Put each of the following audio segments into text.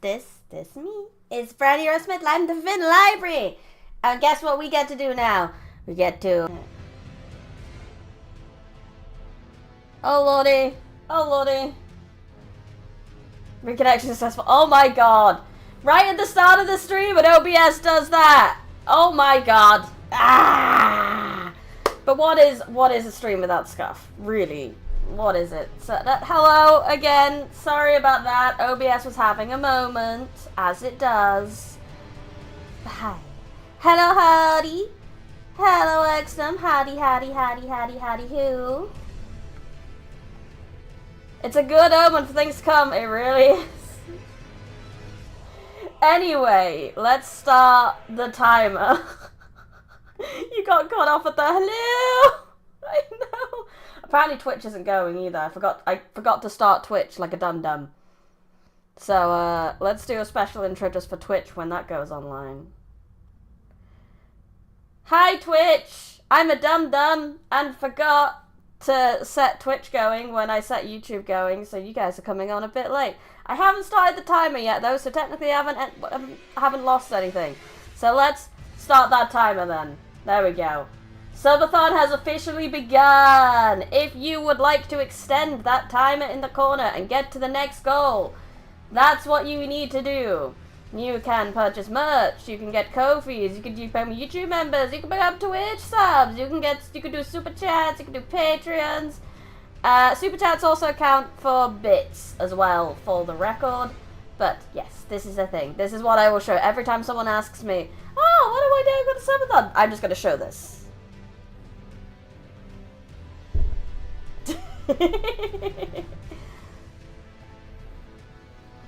This me. It's Brandy Rose Smith. I'm the Vin Library. And guess what we get to do now? We get to... Oh lordy. Oh lordy. Reconnection successful. Oh my god. Right at the start of the stream when OBS does that. Oh my god. Ah! But what is a stream without scuff? Really? What is it? So hello again. Sorry about that. OBS was having a moment, as it does. Hi. Hello, howdy. Hello, Exum. Howdy, howdy, howdy, howdy, howdy, who? It's a good omen for things to come. It really is. Anyway, let's start the timer. You got cut off at the hello. I know. Apparently Twitch isn't going either. I forgot to start Twitch like a dum-dum. So let's do a special intro just for Twitch when that goes online. Hi Twitch! I'm a dum-dum and forgot to set Twitch going when I set YouTube going, so you guys are coming on a bit late. I haven't started the timer yet though, so technically I haven't lost anything. So let's start that timer then. There we go. Subathon has officially begun! If you would like to extend that timer in the corner and get to the next goal, that's what you need to do. You can purchase merch, you can get kofis, you can become YouTube members, you can become Twitch subs, you can do super chats, you can do Patreons. Super chats also count for bits as well, for the record. But yes, this is a thing. This is what I will show every time someone asks me, oh, what do I do with the Subathon? I'm just going to show this.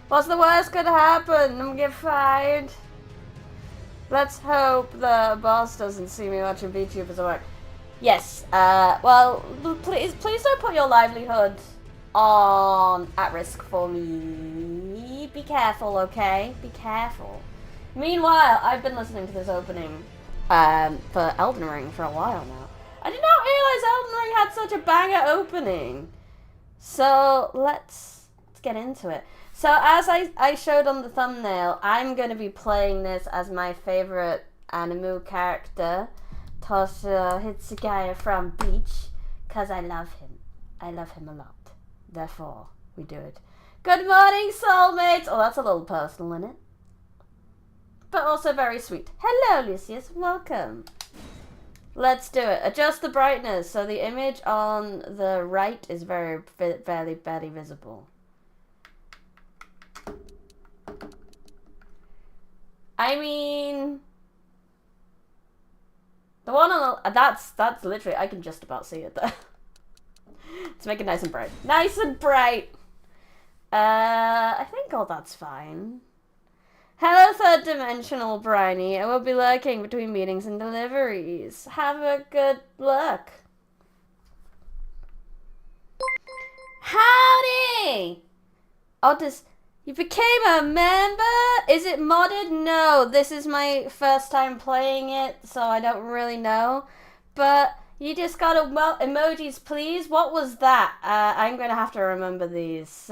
What's the worst could happen? I'm gonna get fired. Let's hope the boss doesn't see me watching VTubers at work. Yes, well, please don't put your livelihood at risk for me. Be careful, okay? Be careful. Meanwhile, I've been listening to this opening for Elden Ring for a while now. I did not realize Elden Ring had such a banger opening. So let's get into it. So as I showed on the thumbnail, I'm going to be playing this as my favorite anime character, Toushiro Hitsugaya from Bleach, because I love him. I love him a lot. Therefore, we do it. Good morning, soulmates! Oh, that's a little personal, isn't it? But also very sweet. Hello, Lucius. Welcome. Let's do it. Adjust the brightness so the image on the right is very visible. I mean, the one on the that's literally, I can just about see it there. Let's make it nice and bright. Nice and bright. I think all that's fine. Hello, third dimensional Briny. I will be lurking between meetings and deliveries. Have a good look. Howdy! Oh, you became a member? Is it modded? No, this is my first time playing it, so I don't really know. But you just got emojis, please. What was that? I'm gonna have to remember these.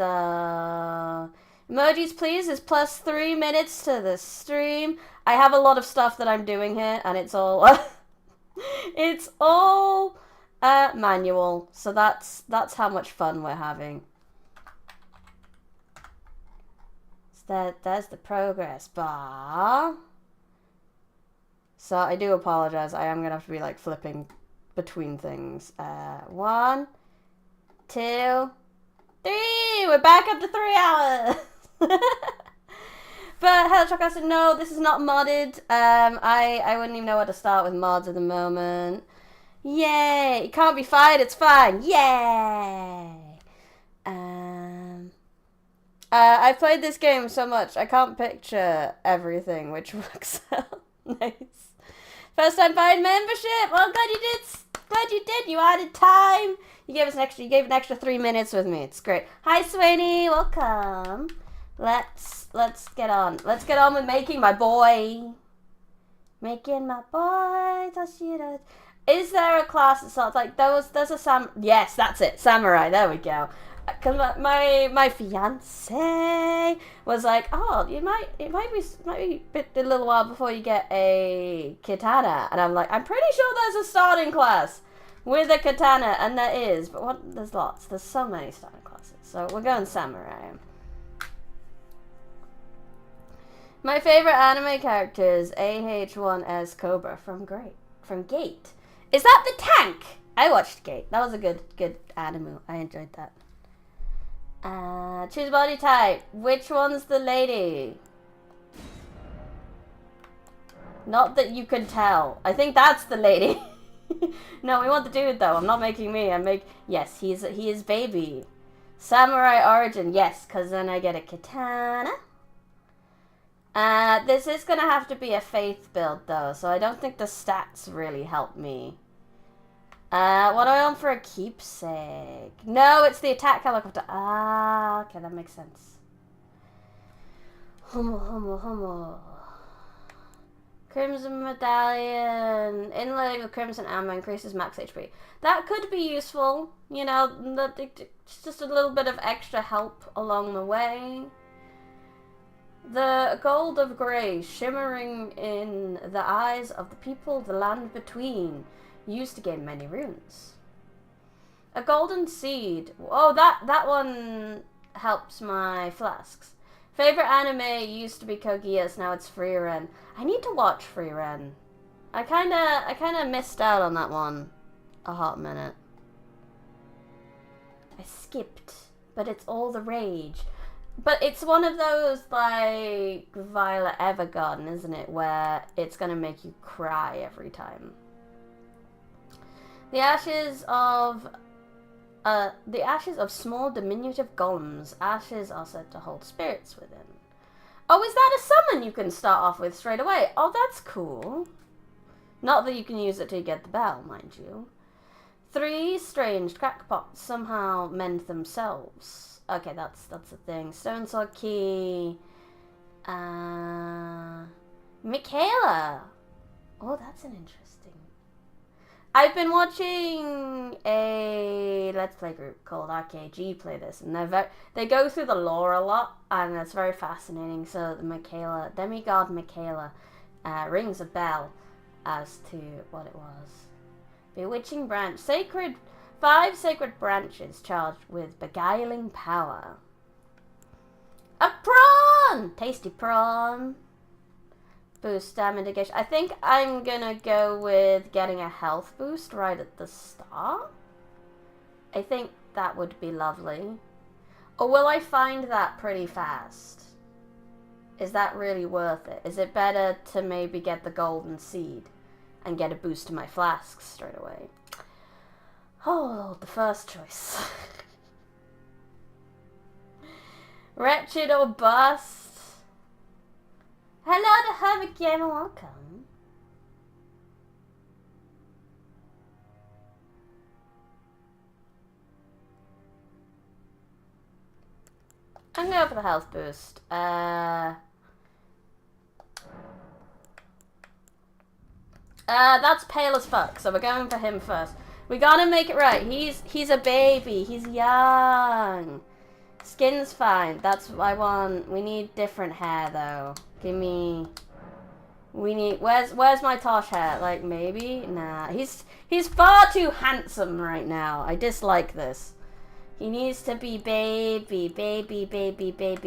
Emojis, please, is plus 3 minutes to the stream. I have a lot of stuff that I'm doing here, and it's all it's all manual. So that's how much fun we're having. So there's the progress bar. So I do apologize. I am gonna have to be like flipping between things. 1, 2, 3. We're back up to 3 hours. But Hello Chuck said, no, this is not modded. I wouldn't even know where to start with mods at the moment. Yay! You can't be fired, it's fine. Yay! I've played this game so much, I can't picture everything, which works out nice. First time buying membership! Well, glad you did. Glad you did. You added time. You gave an extra 3 minutes with me. It's great. Hi, Sweeney. Welcome. Let's get on. Let's get on with making my boy. Making my boy. Toushiro. Is there a class that starts like there's a yes, that's it. Samurai. There we go. because my fiance was like, oh, it might be a little while before you get a katana, and I'm like, I'm pretty sure there's a starting class with a katana, and there is, but there's lots. There's so many starting classes, so we're going samurai. My favorite anime character is AH1S Cobra from Gate. Is that the tank? I watched Gate. That was a good anime. I enjoyed that. Choose body type. Which one's the lady? Not that you can tell. I think that's the lady. No, we want the dude though. I'm not making me. Yes, he is baby. Samurai origin. Yes, because then I get a katana. This is gonna have to be a faith build though, so I don't think the stats really help me. What do I want for a keepsake? No, it's the attack helicopter. Ah, okay, that makes sense. Hummel. Crimson medallion. Inlaid with crimson ammo increases max HP. That could be useful. You know, it's just a little bit of extra help along the way. The gold of grey, shimmering in the eyes of the people, the land between, used to gain many runes. A golden seed. Oh, that one helps my flasks. Favorite anime used to be Kogias, now it's Frieren. I need to watch Frieren. I kinda missed out on that one a hot minute. I skipped, but it's all the rage. But it's one of those, like, Violet Evergarden, isn't it? Where it's gonna make you cry every time. The ashes of small diminutive golems. Ashes are said to hold spirits within. Oh, is that a summon you can start off with straight away? Oh, that's cool. Not that you can use it till you get the bell, mind you. 3 strange crackpots somehow mend themselves. Okay, that's the thing. Stone Sword Key. Michaela. Oh, that's an interesting. I've been watching a Let's Play group called RKG play this, and they go through the lore a lot, and it's very fascinating. So the Michaela, demigod Michaela, rings a bell as to what it was. Bewitching branch, 5 sacred branches charged with beguiling power. A prawn! Tasty prawn. Boost damage negation. I think I'm gonna go with getting a health boost right at the start. I think that would be lovely. Or will I find that pretty fast? Is that really worth it? Is it better to maybe get the golden seed and get a boost to my flasks straight away? Oh, the first choice. Wretched or bust? Hello to Hermit Gamer, welcome. I'm going for the health boost. That's pale as fuck, so we're going for him first. We gotta make it right. He's a baby. He's young. Skin's fine. That's what I want. We need different hair though. Where's my Tosh hair? Like maybe? Nah. He's far too handsome right now. I dislike this. He needs to be baby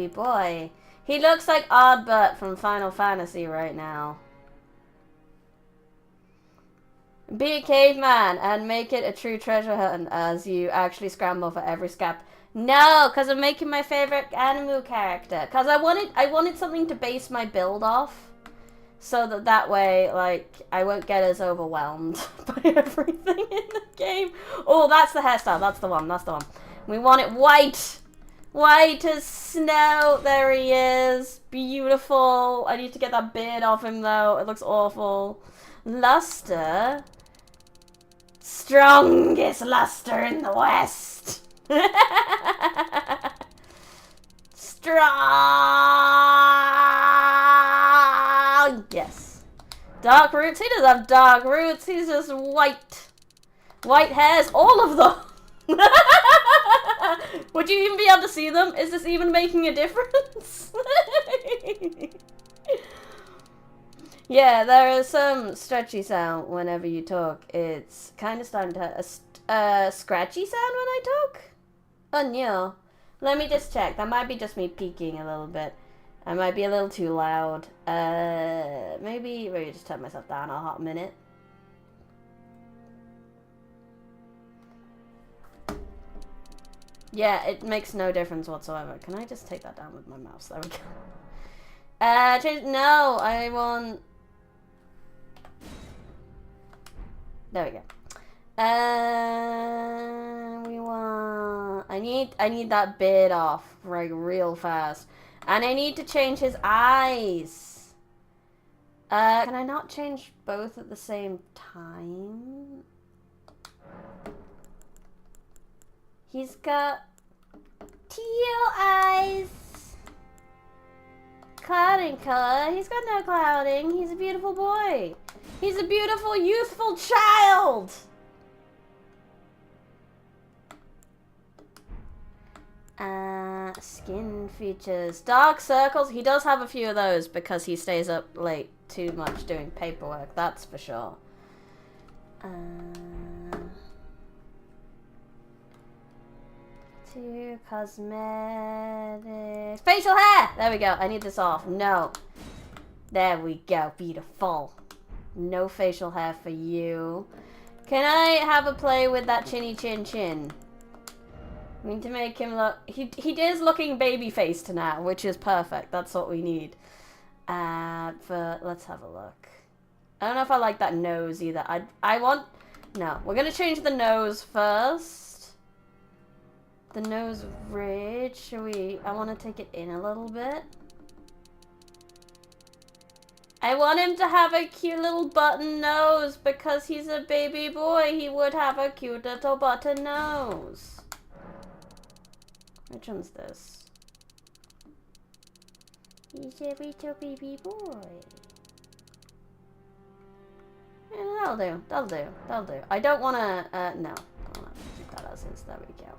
boy. He looks like Oddbert from Final Fantasy right now. Be a caveman and make it a true treasure hunt as you actually scramble for every scrap. No, because I'm making my favorite anime character. Because I wanted something to base my build off. So that way, like, I won't get as overwhelmed by everything in the game. Oh, that's the hairstyle. That's the one. We want it white. White as snow. There he is. Beautiful. I need to get that beard off him, though. It looks awful. Luster. Strongest luster in the West. Strong. Yes. Dark roots. He doesn't have dark roots. He's just white. White hairs. All of them. Would you even be able to see them? Is this even making a difference? Yeah, there is some stretchy sound whenever you talk. It's kind of starting to scratchy sound when I talk. Oh no. Let me just check. That might be just me peeking a little bit. I might be a little too loud. Maybe just turn myself down a hot minute. Yeah, it makes no difference whatsoever. Can I just take that down with my mouse? There we go. No, I want... There we go. We want... I need that bit off, like, real fast. And I need to change his eyes. Can I not change both at the same time? He's got teal eyes. Clouding color. He's got no clouding. He's a beautiful boy. He's a beautiful, youthful child. Skin features. Dark circles. He does have a few of those because he stays up late too much doing paperwork. That's for sure. To cosmetics. Facial hair! There we go. I need this off. No. There we go. Beautiful. No facial hair for you. Can I have a play with that chinny chin chin? We need to make him look... He is looking baby-faced now, which is perfect. That's what we need. But let's have a look. I don't know if I like that nose either. I want... No. We're going to change the nose first. The nose ridge. Should we... I want to take it in a little bit. I want him to have a cute little button nose because he's a baby boy. He would have a cute little button nose. Which one's this? He's a little baby boy. Yeah, that'll do. That'll do. That'll do. I don't want to... no. I want to keep that as is. There we go.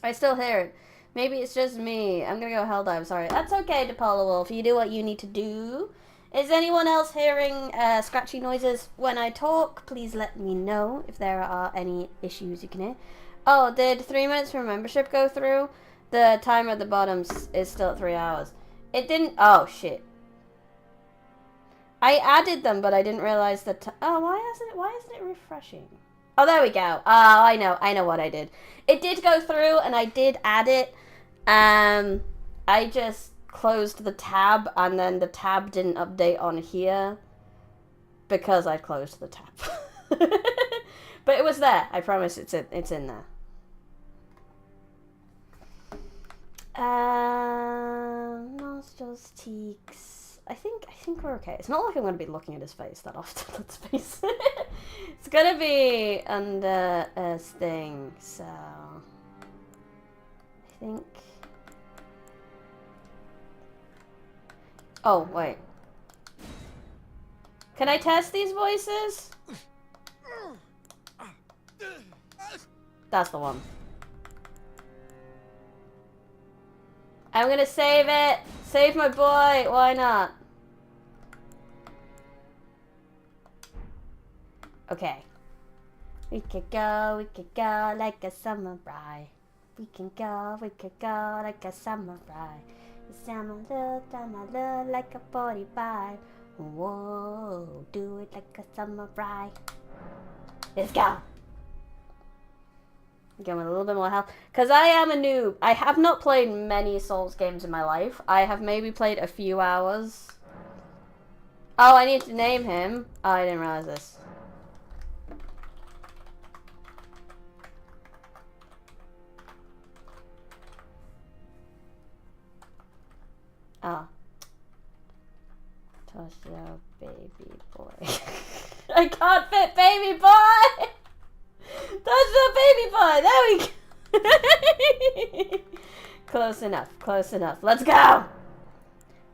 I still hear it. Maybe it's just me. I'm gonna go Helldive. Sorry. That's okay, DePaula Wolf. You do what you need to do. Is anyone else hearing scratchy noises when I talk? Please let me know if there are any issues you can hear. Oh, did 3 minutes for membership go through? The timer at the bottom is still at 3 hours. It didn't... Oh, shit. I added them, but I didn't realize that... Oh, why isn't it refreshing? Oh, there we go. Oh, I know what I did. It did go through, and I did add it. I just closed the tab, and then the tab didn't update on here because I closed the tab. But it was there. I promise it's in there. Nostrils, cheeks. I think we're okay. It's not like I'm going to be looking at his face that often. Let's face it. It's going to be under a thing, so I think. Oh wait. Can I test these voices? That's the one. I'm gonna save it. Save my boy. Why not? Okay. We could go like a samurai. We can go like a samurai. Samurai like a 45. Whoa, do it like a samurai. Let's go. Again with a little bit more health. Because I am a noob. I have not played many Souls games in my life. I have maybe played a few hours. Oh, I need to name him. Oh, I didn't realize this. Oh. Toushiro baby boy. I can't fit baby boy! That's the baby boy! There we go! Close enough, close enough. Let's go!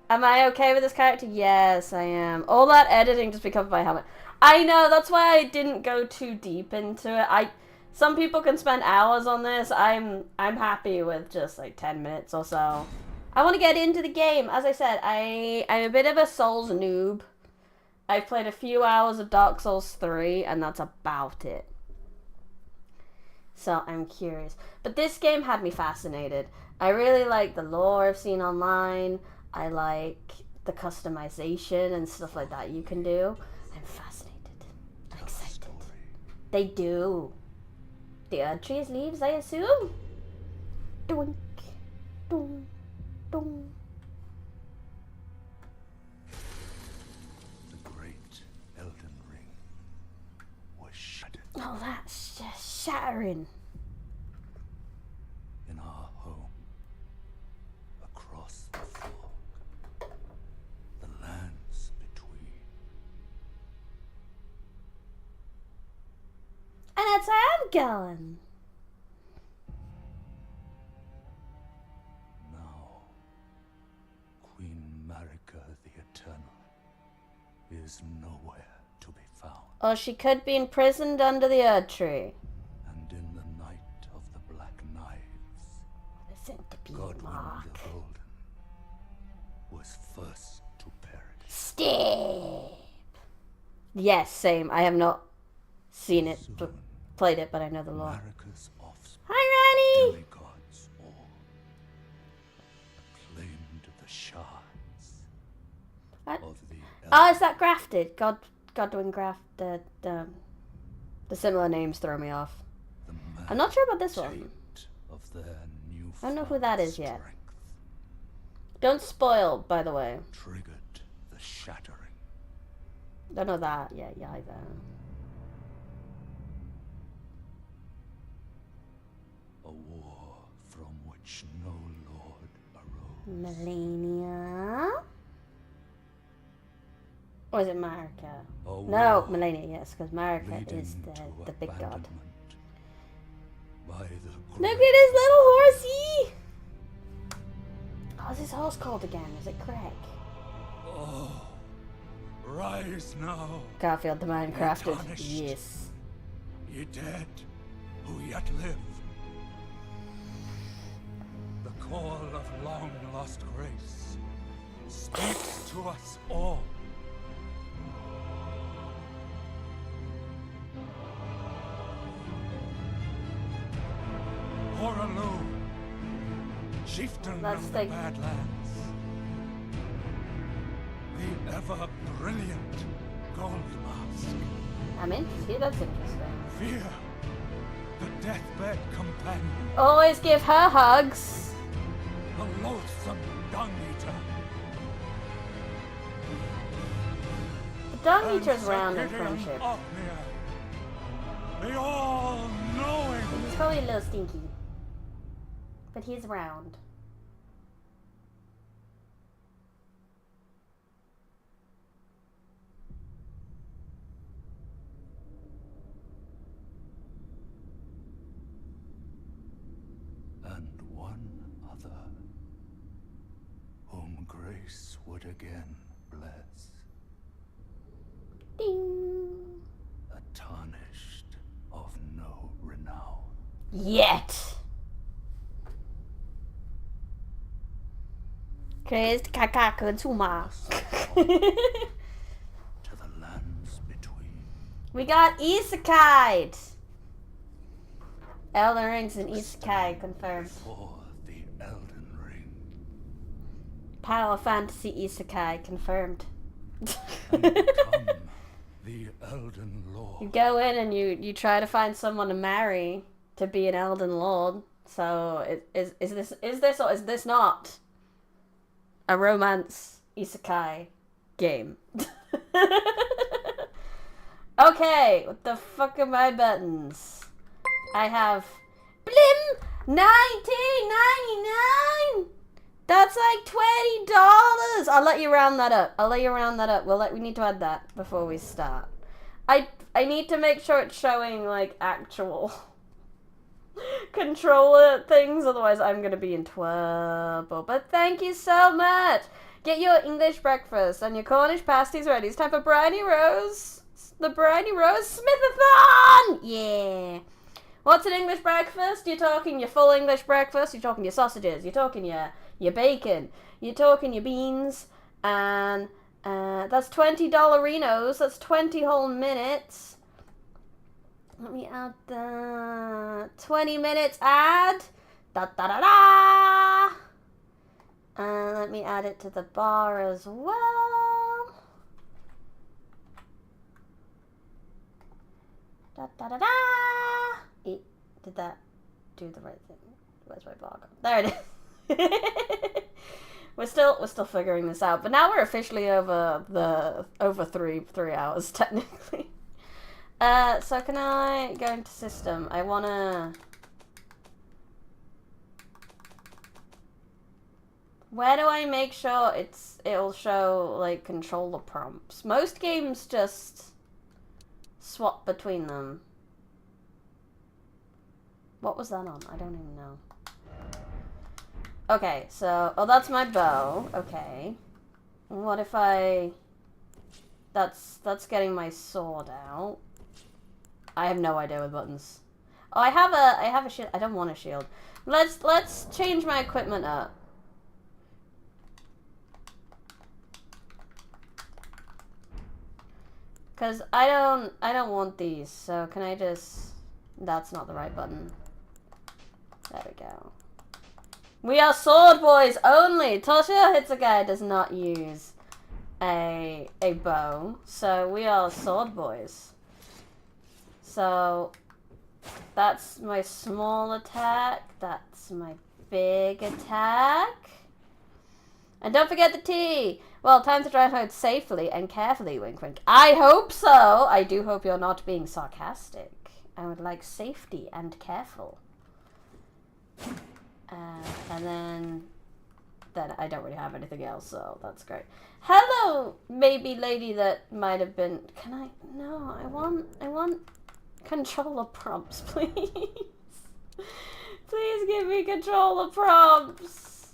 Am I okay with this character? Yes, I am. All that editing just becomes my helmet. I know, that's why I didn't go too deep into it. Some people can spend hours on this. I'm happy with just like 10 minutes or so. I want to get into the game. As I said, I'm a bit of a Souls noob. I've played a few hours of Dark Souls 3, and that's about it. So I'm curious. But this game had me fascinated. I really like the lore I've seen online. I like the customization and stuff like that you can do. I'm fascinated. I'm excited. They do. The Earth Tree's leaves, I assume? Doink. Doink. Doink. The great Elden Ring was shattered. Oh, that's just shattering. In our home, across the fog, the lands between. And that's where I'm going. Now, Queen Marika the Eternal is nowhere to be found. Or she could be imprisoned under the Earth Tree. And in the night of the Black Knives, Listen to be Godwyn Mark. the Golden was first to perish. Step. Yes, same. I have not seen it, but played it, but I know the lore. Marika's offspring, Hi, Ranny! demigods all, claimed the shards What? of the Oh, is that grafted? Godwyn grafted. The similar names throw me off. the I'm not sure about this one. taint of their new I don't know who that is yet. strength Don't spoil, by the way. triggered the shattering. Don't know that yet either. A war from which no lord arose. Melania? Or is it Marika? A No, war Melania, yes, because Marika leading is to the big god. abandonment by the Look at great his little horsey! What's his horse called again? Is it Craig? Oh, rise now, Garfield the Minecrafted. tarnished. Yes. ye dead who yet live. The call of long lost grace speaks to us all. Horalu, chieftain That's of the- the Badlands, the ever brilliant Gold Mask. I'm in. See, that's interesting. Fear, the deathbed companion, Always give her hugs. the loathsome Dung Eater. The Dung and Eater's round in Gideon friendship. Othniel, the all-knowing. He's probably a little stinky. But he's round. And one other, whom grace would again bless, Ding. a tarnished of no renown. Yet. Crazed Kakaku Tsuma. To the lands between. We got Isekai. Elden Ring's an Isekai confirmed. For the Elden Ring. Power Fantasy Isekai confirmed. And come the Elden You Lord. go in and you try to find someone to marry to be an Elden Lord. So is this or is this not a romance isekai game? Okay, what the fuck are my buttons? I have Blim $19.99. That's like $20. I'll let you round that up. We need to add that before we start. I need to make sure it's showing like actual controller things, otherwise I'm gonna be in trouble. But thank you so much. Get your English breakfast and your Cornish pasties ready. It's time for Bryony Rose. The Bryony Rose Smithathon! Yeah. What's an English breakfast? You're talking your full English breakfast. You're talking your sausages. You're talking your bacon. You're talking your beans. And that's $20. That's 20 whole minutes. Let me add the 20 minutes ad. Da da da da. And let me add it to the bar as well. Da da da da. Did that do the right thing? Where's my bar? There it is. We're still figuring this out, but now we're officially over 3 hours technically. So can I go into system? I wanna. Where do I make sure it'll show like controller prompts? Most games just swap between them. What was that on? I don't even know. Okay, so that's my bow. Okay. What if I? That's getting my sword out. I have no idea with buttons. Oh, I have a shield. I don't want a shield. Let's change my equipment up. Cause I don't want these. So can I just? That's not the right button. There we go. We are sword boys only. Toushiro Hitsugaya does not use a bow, so we are sword boys. So that's my small attack. That's my big attack. And don't forget the T. Well, time to drive home safely and carefully, wink wink. I hope so. I do hope you're not being sarcastic. I would like safety and careful. And then I don't really have anything else, so that's great. Hello, maybe lady that might have been. Can I? No, I want controller prompts, please. Please give me controller prompts.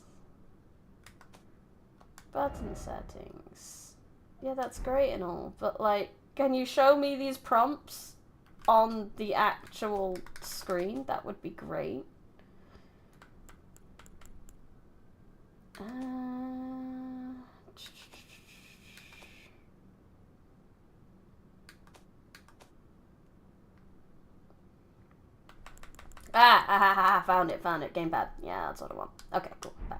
Button settings. Yeah, that's great and all, but like, can you show me these prompts on the actual screen? That would be great. Found it, gamepad. Yeah, that's what I want. Okay, cool. Back.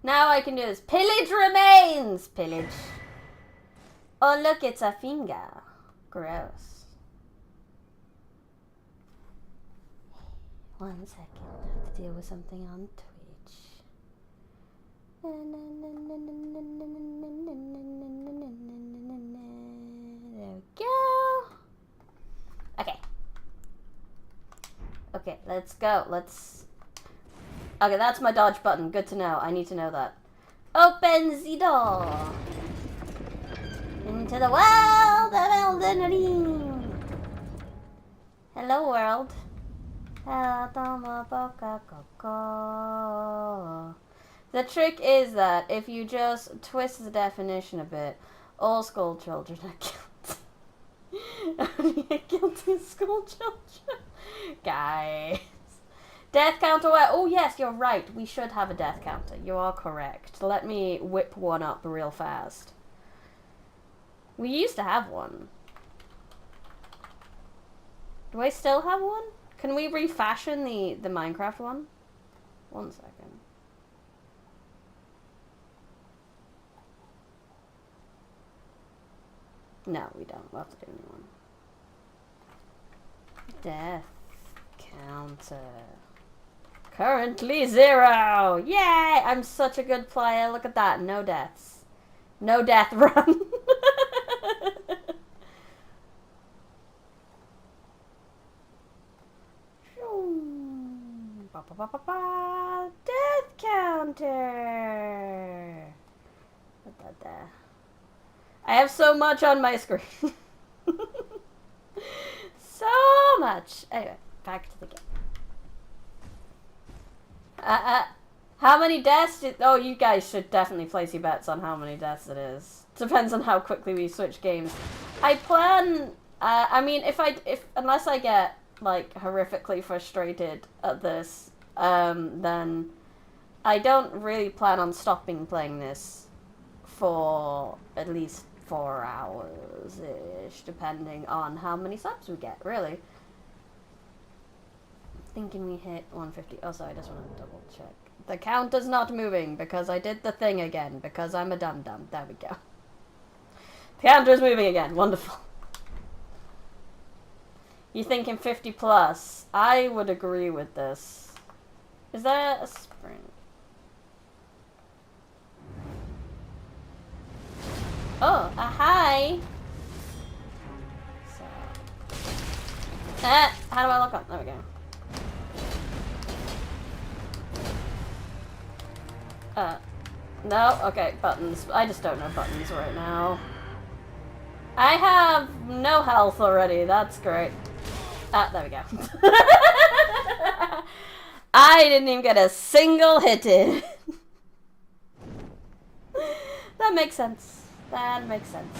Now I can do this. Pillage remains! Pillage. Oh, look, it's a finger. Gross. 1 second. I have to deal with something on Twitch. There we go. Okay, let's go. Okay, that's my dodge button. Good to know. I need to know that. Open the door. Into the world of Elden Ring. Hello, world. The trick is that if you just twist the definition a bit, all school children are guilty. Guilty school children. Guys. Death counter where? Oh yes, you're right. We should have a death counter. You are correct. Let me whip one up real fast. We used to have one. Do I still have one? Can we refashion the Minecraft one? 1 second. No, we don't. We'll have to do a new one. Death counter. Currently 0! Yay! I'm such a good player. Look at that. No deaths. No death run. Death counter. Put that there. I have so much on my screen. So much. Anyway, back to the game. How many deaths did... Oh, you guys should definitely place your bets on how many deaths it is. Depends on how quickly we switch games. I plan... I mean, unless I get like, horrifically frustrated at this, then I don't really plan on stopping playing this for at least 4 hours-ish, depending on how many subs we get, really. Thinking we hit 150. Oh, sorry, I just want to double check. The counter's not moving because I did the thing again, because I'm a dum-dum. There we go. The counter's moving again. Wonderful. You thinking 50 plus? I would agree with this. Is there a sprint? Oh, hi! So... how do I lock on? There we go. No? Okay, buttons. I just don't know buttons right now. I have no health already. That's great. There we go. I didn't even get a single hit in. That makes sense. That makes sense.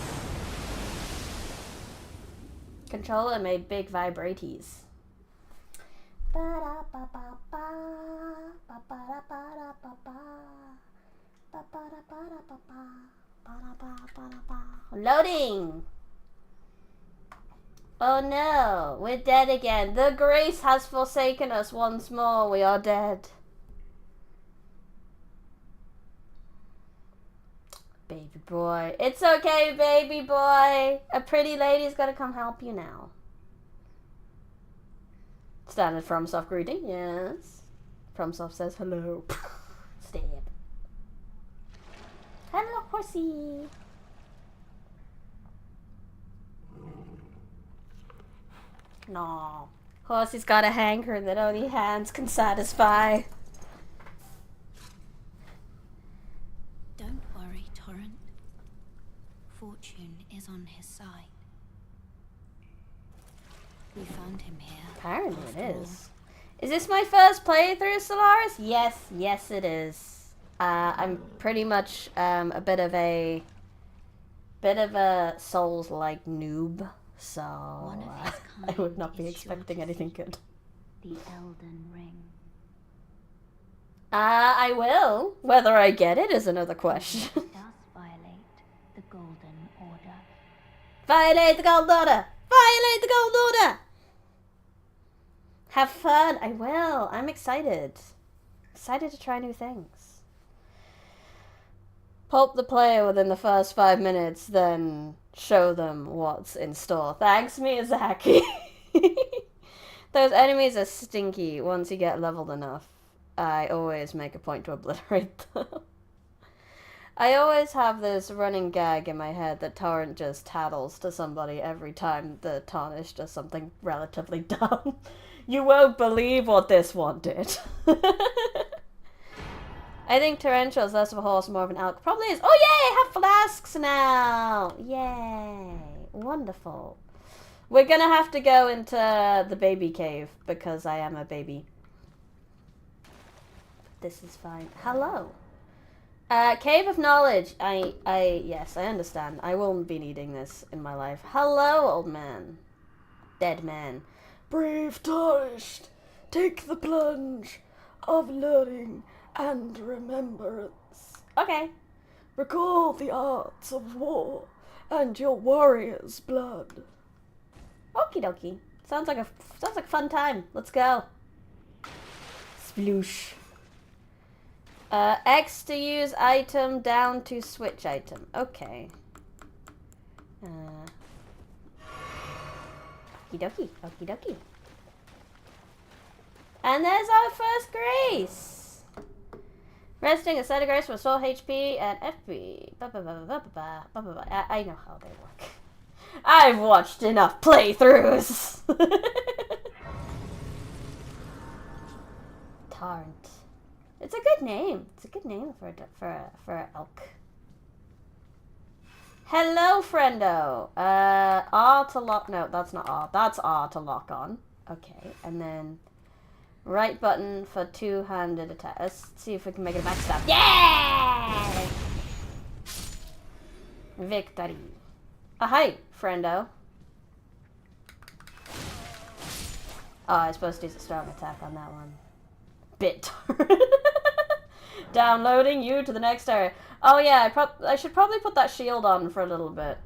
Controller made big vibraties. Loading! Oh no, we're dead again. The grace has forsaken us once more. We are dead. Baby boy. It's okay, baby boy. A pretty lady's gotta come help you now. Standard FromSoft greeting, yes. FromSoft says hello. Stab. Hello, horsey. No. Horsey's got a hanker that only hands can satisfy. Don't worry, Torrent. Fortune is on his side. We found him here. Apparently it is. Is this my first playthrough, Solaris? Yes, yes it is. I'm pretty much a bit of a Souls-like noob, so I would not be expecting anything good. The Eldern Ring. I will. Whether I get it is another question. It does violate the Golden Order. Violate the Golden Order! Violate the Golden Order! Have fun. I will. I'm excited. Excited to try new things. Pulp the player within the first 5 minutes, then show them what's in store. Thanks, Miyazaki. Those enemies are stinky once you get leveled enough. I always make a point to obliterate them. I always have this running gag in my head that Torrent just tattles to somebody every time the Tarnish does something relatively dumb. You won't believe what this one did. I think Torrential is less of a horse, more of an elk. Probably is. Oh yay! I have flasks now! Yay! Wonderful. We're gonna have to go into the baby cave because I am a baby. This is fine. Hello. Cave of Knowledge. Yes, I understand. I will be needing this in my life. Hello, old man. Dead man. Brave Tarnished, take the plunge of learning and remembrance. Okay. Recall the arts of war and your warrior's blood. Okie dokie. Sounds like a fun time. Let's go. Sploosh. X to use item, down to switch item. Okay. Okie dokie, okie dokie. And there's our first grace. Resting a set of grace for soul HP and FP. I know how they work. I've watched enough playthroughs. Tarnt. It's a good name. It's a good name for an elk. Hello, friendo. R to lock. No, that's not R. That's R to lock on. Okay, and then right button for two-handed attack. Let's see if we can make it a backstab. Yeah! Victory. Hi, friendo. Oh, I was supposed to use a strong attack on that one. Bit. Downloading you to the next area. Oh yeah, I should probably put that shield on for a little bit.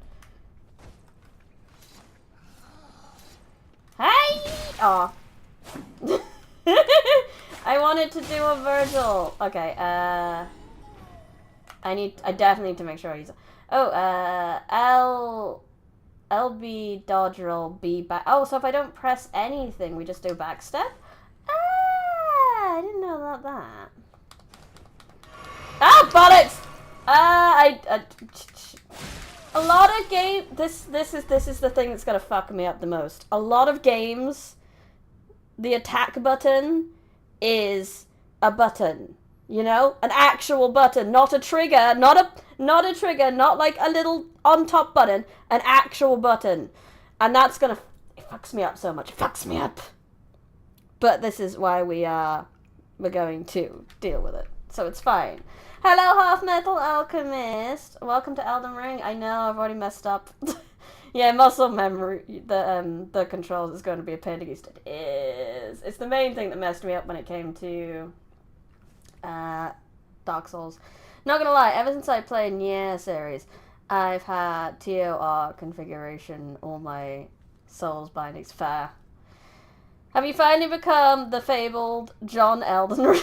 Hey! Oh. I wanted to do a Virgil. Okay, I definitely need to make sure I use it. Oh, LB dodge roll, B back. Oh, so if I don't press anything, we just do backstep? Ah, I didn't know about that. Ah, bollocks! A lot of game. This is the thing that's gonna fuck me up the most. A lot of games, the attack button is a button. You know, an actual button, not a trigger, not a trigger, not like a little on top button, an actual button, and that's gonna. It fucks me up so much. It fucks me up. But this is why we're going to deal with it, so it's fine. Hello, Half Metal Alchemist. Welcome to Elden Ring. I know I've already messed up. Yeah, muscle memory. The controls is going to be a pain to use. It is. It's the main thing that messed me up when it came to Dark Souls. Not gonna lie, ever since I played Nier series, I've had TOR configuration, all my Souls bindings fair. Have you finally become the fabled John Elden Ring?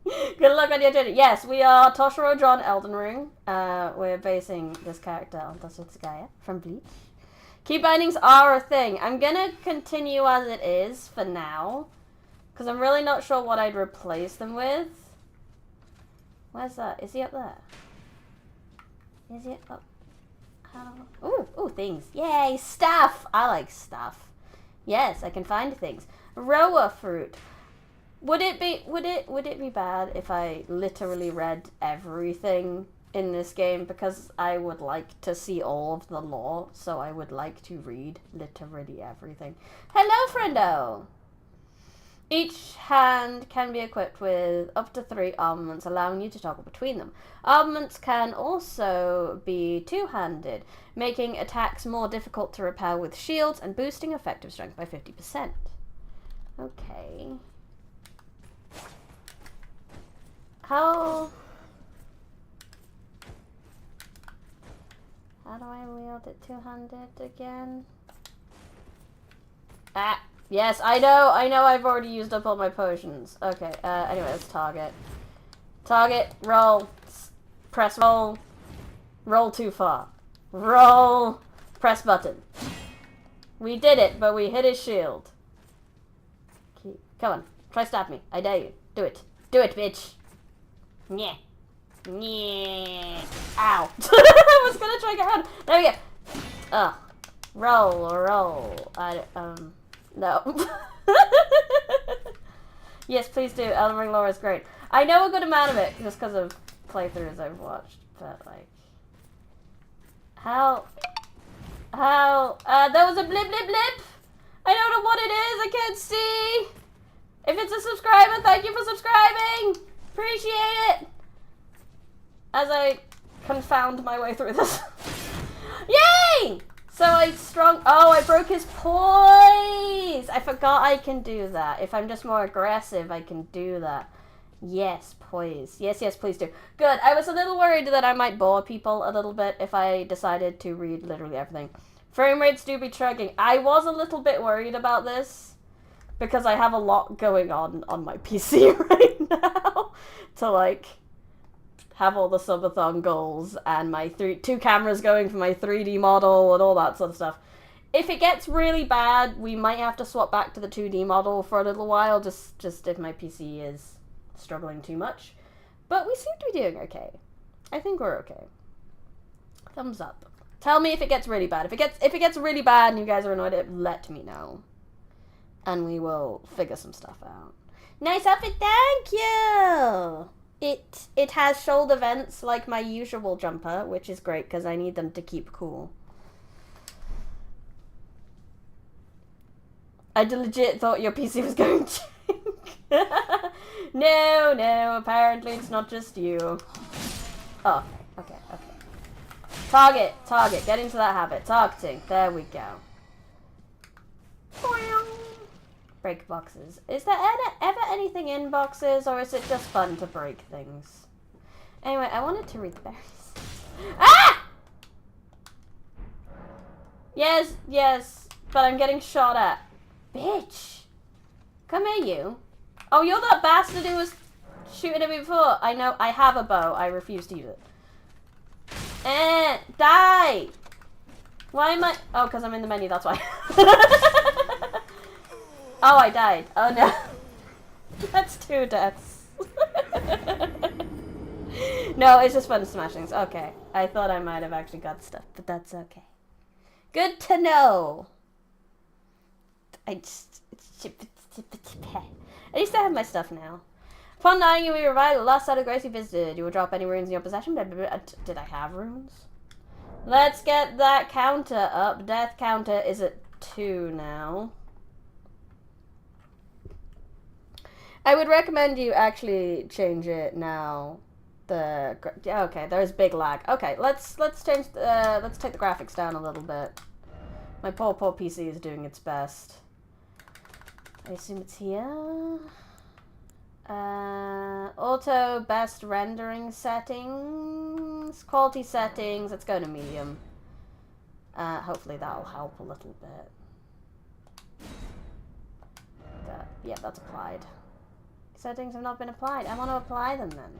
Good luck on your journey. Yes, we are Toushiro John Elden Ring. We're basing this character on Toushiro Hitsugaya from Bleach. Key bindings are a thing. I'm gonna continue as it is for now, because I'm really not sure what I'd replace them with. Where's that? Is he up there? Is he up? Ooh, things. Yay, stuff! I like stuff. Yes, I can find things. Roa fruit. Would it be bad if I literally read everything in this game? Because I would like to see all of the lore, so I would like to read literally everything. Hello, friendo! Each hand can be equipped with up to 3 armaments, allowing you to toggle between them. Armaments can also be two-handed, making attacks more difficult to repel with shields and boosting effective strength by 50%. Okay. How do I wield it two-handed again? Ah! Yes, I know, I've already used up all my potions. Okay, anyway, let's target. Target, roll, press roll, roll too far. Roll, press button. We did it, but we hit his shield. Come on, try stab me, I dare you. Do it, bitch. Yeah. Yeah. Ow. I was gonna try to get around. There we go. Ugh. Roll. No. Yes, please do. Elden Ring lore is great. I know a good amount of it just because of playthroughs I've watched, but like, how? There was a blip. I don't know what it is. I can't see. If it's a subscriber, thank you for subscribing. Appreciate it. As I confound my way through this. Yay! So I broke his poise! I forgot I can do that. If I'm just more aggressive, I can do that. Yes, poise. Yes, please do. Good. I was a little worried that I might bore people a little bit if I decided to read literally everything. Frame rates do be chugging. I was a little bit worried about this because I have a lot going on my PC right now to like have all the subathon goals and my 2 cameras going for my 3D model and all that sort of stuff. If it gets really bad, we might have to swap back to the 2D model for a little while, just if my PC is struggling too much. But we seem to be doing okay. I think we're okay. Thumbs up. Tell me if it gets really bad. If it gets really bad and you guys are annoyed, let me know. And we will figure some stuff out. Nice outfit, thank you! It has shoulder vents like my usual jumper, which is great because I need them to keep cool. I legit thought your PC was going to. No, apparently it's not just you. Oh, okay. Target, get into that habit. Targeting, there we go. Break boxes. Is there ever anything in boxes, or is it just fun to break things? Anyway, I wanted to read the berries. Ah! Yes, yes, but I'm getting shot at. Bitch! Come here, you. Oh, you're that bastard who was shooting at me before. I know, I have a bow. I refuse to use it. Die! Why am I... Oh, because I'm in the menu, that's why. Oh, I died. Oh, no. That's 2 deaths. No, it's just fun to smash things. Okay. I thought I might have actually got stuff, but that's okay. Good to know. At least I have my stuff now. Upon dying, you will be revived. The last site of grace you visited. You will drop any runes in your possession. Did I have runes? Let's get that counter up. Death counter is at 2 now. I would recommend you actually change it now. Okay, there's big lag. Okay, let's change. Let's take the graphics down a little bit. My poor PC is doing its best. I assume it's here. Auto best rendering settings, quality settings. Let's go to medium. Hopefully that'll help a little bit. Yeah, that's applied. Settings have not been applied. I want to apply them then.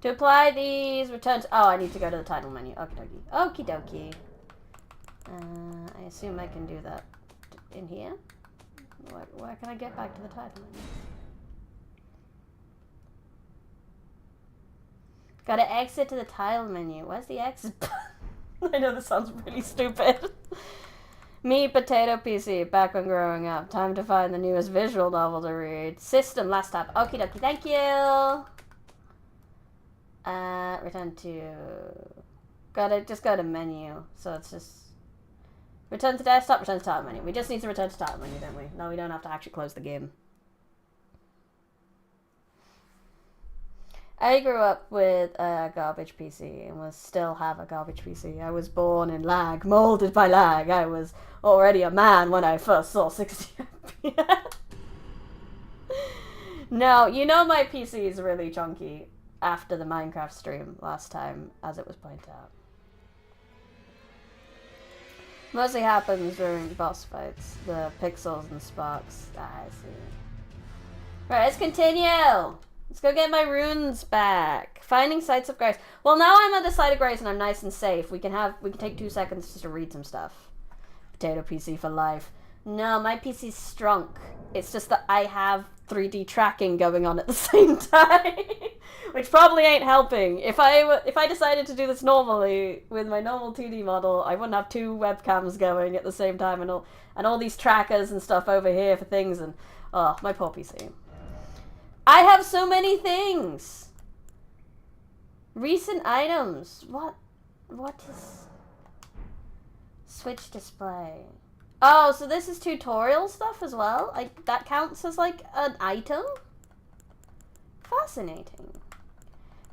To apply these, return to... Oh, I need to go to the title menu. Okie dokie. Okie dokie. I assume I can do that in here. Where can I get back to the title menu? Gotta exit to the title menu. Where's the exit button? I know this sounds really stupid. Me, potato PC, back when growing up. Time to find the newest visual novel to read. System, last tab. Okie dokie, thank you. Return to... Just go to menu. So it's just... Return to desktop, return to title menu. We just need to return to title menu, don't we? No, we don't have to actually close the game. I grew up with a garbage PC and still have a garbage PC. I was born in lag, molded by lag. I was already a man when I first saw 60 FPS. No, you know my PC is really chunky after the Minecraft stream last time, as it was pointed out. Mostly happens during boss fights. The pixels and sparks. I see. Right, let's continue! Let's go get my runes back. Finding sites of grace. Well, now I'm at the site of grace and I'm nice and safe. We can take 2 seconds just to read some stuff. Potato PC for life. No, my PC's strunk. It's just that I have 3D tracking going on at the same time, which probably ain't helping. If I decided to do this normally with my normal 2D model, I wouldn't have 2 webcams going at the same time and all these trackers and stuff over here for things and oh, my poor PC. I have so many things. Recent items. What is switch display? Oh, so this is tutorial stuff as well? That counts as like an item? Fascinating.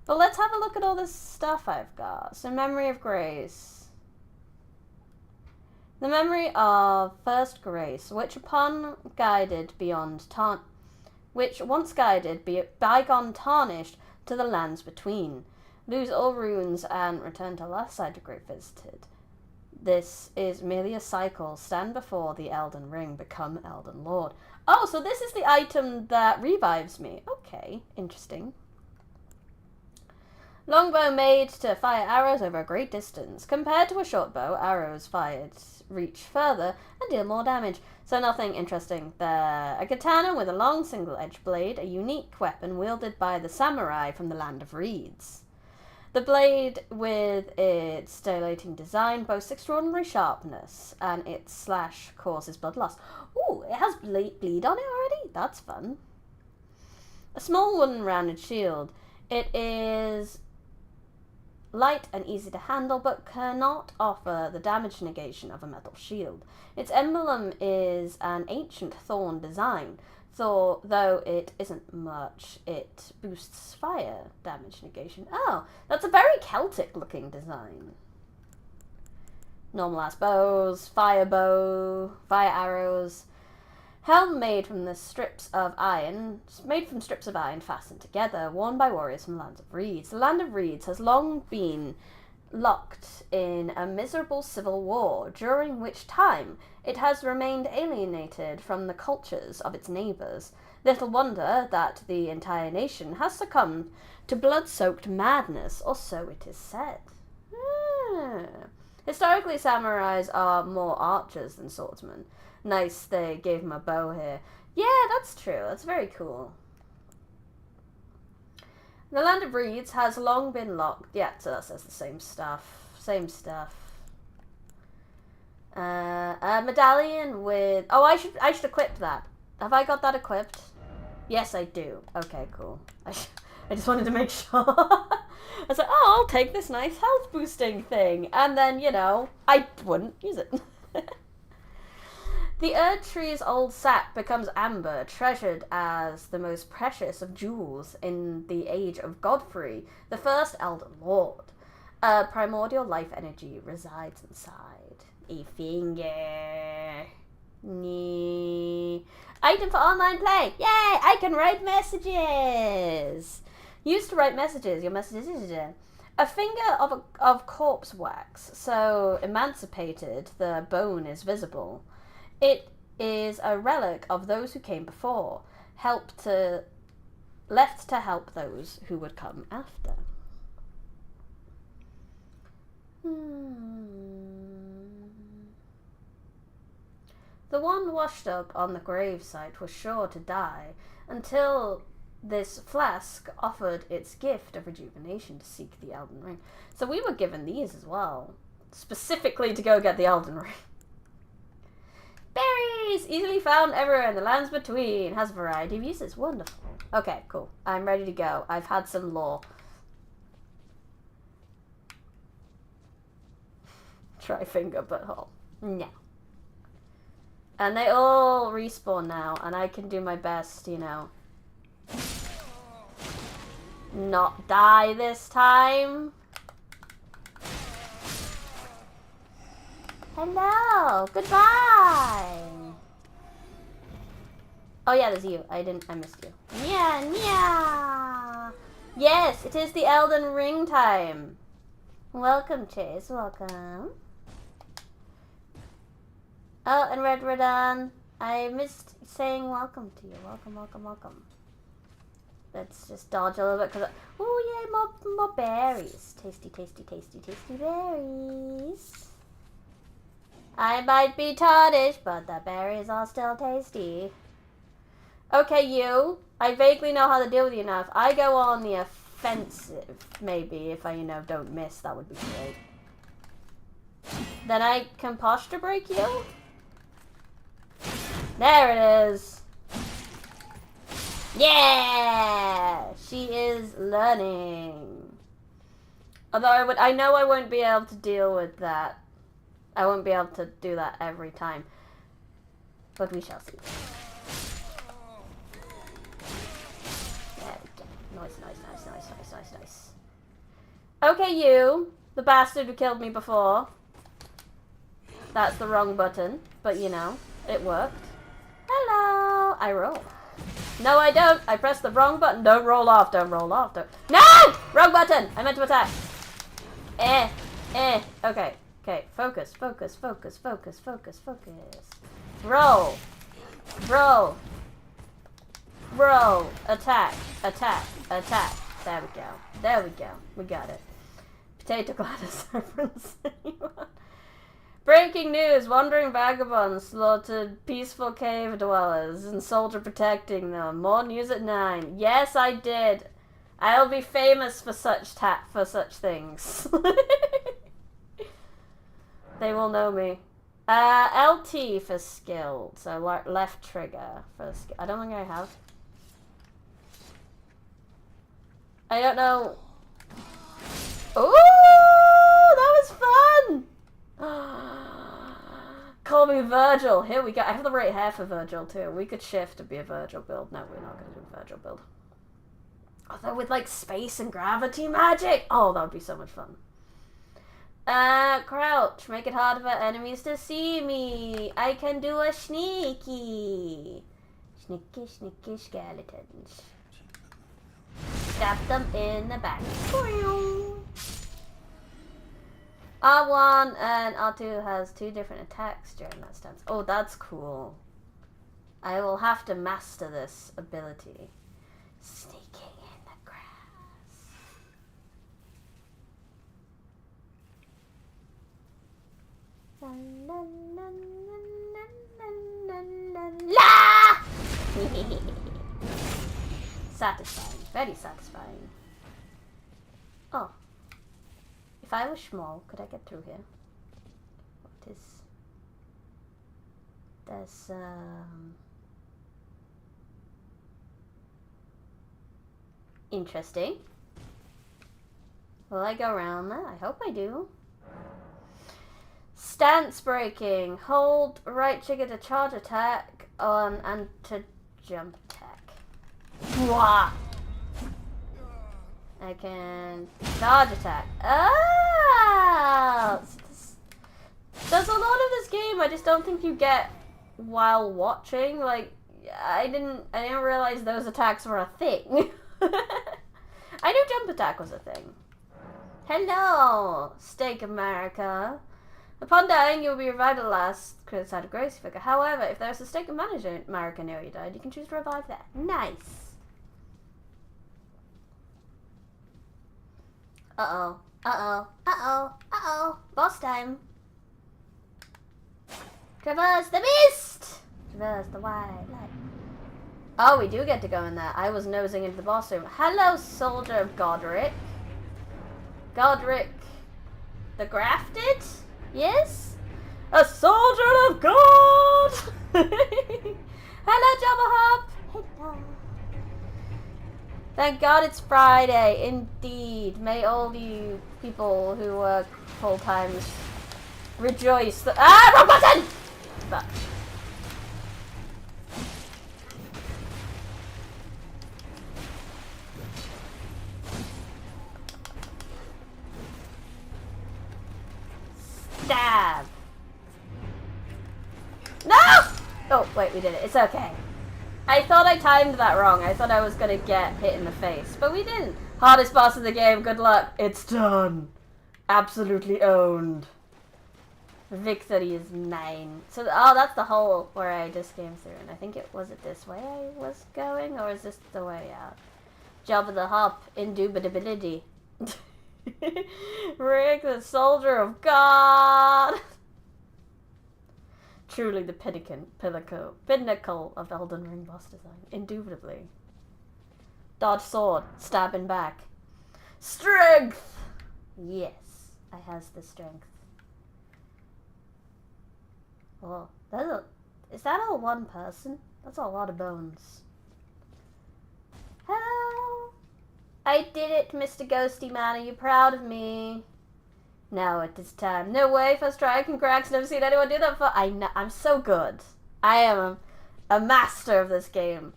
But let's have a look at all this stuff I've got. So Memory of Grace. The memory of first grace, which once guided bygone tarnished to the lands between. Lose all runes and return to last site of great visited. This is merely a cycle. Stand before the Eldern Ring. Become Elden Lord. Oh, so this is the item that revives me. Okay, interesting. Longbow made to fire arrows over a great distance. Compared to a short bow, arrows fired reach further and deal more damage. So nothing interesting there. A katana with a long single-edged blade, a unique weapon wielded by the samurai from the land of reeds. The blade, with its stimulating design, boasts extraordinary sharpness, and its slash causes blood loss. Ooh, it has bleed on it already? That's fun. A small wooden rounded shield. It is light and easy to handle, but cannot offer the damage negation of a metal shield. Its emblem is an ancient thorn design, though it isn't much. It boosts fire damage negation. Oh, that's a very Celtic looking design. normal ass bows, fire arrows, helm made from strips of iron fastened together, worn by warriors from the Land of Reeds. The Land of Reeds has long been locked in a miserable civil war, during which time it has remained alienated from the cultures of its neighbours. Little wonder that the entire nation has succumbed to blood-soaked madness, or so it is said. Historically, samurais are more archers than swordsmen. Nice, they gave him a bow here. Yeah, that's true. That's very cool. The Land of Reeds has long been locked. Yeah, so that says the same stuff. Same stuff. A medallion with... Oh, I should equip that. Have I got that equipped? Yes, I do. Okay, cool. I just wanted to make sure. I was like, oh, I'll take this nice health boosting thing. And then, you know, I wouldn't use it. The Erd tree's old sap becomes amber, treasured as the most precious of jewels in the age of Godfrey, the first Elder Lord. A primordial life energy resides inside. A finger. Nee. Item for online play. Yay! I can write messages. Used to write messages. Your messages. A finger of corpse wax, so emancipated the bone is visible. It is a relic of those who came before, left to help those who would come after. The one washed up on the gravesite was sure to die until this flask offered its gift of rejuvenation to seek the Elden Ring. So we were given these as well, specifically to go get the Elden Ring. Berries! Easily found everywhere in the lands between. Has a variety of uses. Wonderful. Okay, cool. I'm ready to go. I've had some lore. Try finger butthole. No. And they all respawn now, and I can do my best, you know. Not die this time. Hello. Goodbye. Oh yeah, there's you. I missed you. Yeah. Yes, it is the Elden Ring time. Welcome, Chase. Welcome. Oh, and Red Redon. I missed saying welcome to you. Welcome. Let's just dodge a little bit because... Oh, yay, more berries. Tasty berries. I might be tardish, but the berries are still tasty. Okay, you. I vaguely know how to deal with you now. If I go on the offensive, maybe, if I, you know, don't miss, that would be great. Then I can posture break you? There it is. Yeah! She is learning. Although I know I won't be able to deal with that. I won't be able to do that every time. But we shall see. There we go. Nice. Okay, you. The bastard who killed me before. That's the wrong button. But, you know, it worked. Hello. I roll. No, I don't. I pressed the wrong button. Don't roll off. No! Wrong button. I meant to attack. Okay. Okay, focus. Roll. Attack. There we go. We got it. Potato Gladys reference. Breaking news. Wandering vagabonds slaughtered peaceful cave dwellers and soldier protecting them. More news at 9. Yes, I did. I'll be famous for such things. They will know me. LT for skilled, so left trigger for skill. I don't think I have. I don't know. Ooh, that was fun! Call me Virgil. Here we go. I have the right hair for Virgil too. We could shift to be a Virgil build. No, we're not going to do a Virgil build. Although with like space and gravity magic. Oh, that would be so much fun. Crouch. Make it hard for enemies to see me. I can do a sneaky. Sneaky, sneaky skeletons. Stab them in the back. R1 and R2 has 2 different attacks during that stance. Oh, that's cool. I will have to master this ability. Sneaking in the grass. La la la la la la la. Satisfying. Very satisfying. Oh. If I was small, could I get through here? What is... There's, interesting. Will I go around that? I hope I do. Stance breaking. Hold right trigger to charge attack on and to jump attack. Wah! I can charge attack. Oh! There's a lot of this game I just don't think you get while watching. Like, I didn't realize those attacks were a thing. I knew jump attack was a thing. Hello, Steak America. Upon dying, you will be revived at the last credit side of Gracie figure. However, if there's a Steak America near you died, you can choose to revive that. Nice. Uh-oh. Uh-oh. Uh-oh. Uh-oh. Boss time. Traverse the mist! Traverse the white light. Oh, we do get to go in there. I was nosing into the boss room. Hello, Soldier of Godric. Godric the Grafted? Yes? A Soldier of God! Hello, Jabba Hop! Hello. Thank God it's Friday. Indeed. May all you people who work full times rejoice that— ah! Wrong button! But stab. No! Oh, wait, we did it. It's okay. I thought I timed that wrong. I thought I was gonna get hit in the face, but we didn't. Hardest boss of the game. Good luck. It's done. Absolutely owned. Victory is mine. So, oh, that's the hole where I just came through, and I think was it this way I was going, or is this the way out? Jabba the Hop, indubitability. Rick, the Soldier of God. Truly the pinnacle of Elden Ring boss design. Indubitably. Dodge sword. Stabbing back. Strength! Yes, I has the strength. Oh, is that all one person? That's a lot of bones. Hello? I did it, Mr. Ghosty Man. Are you proud of me? Now it is time. No way, first try. Congrats. Never seen anyone do that before. I know. I'm so good. I am a master of this game.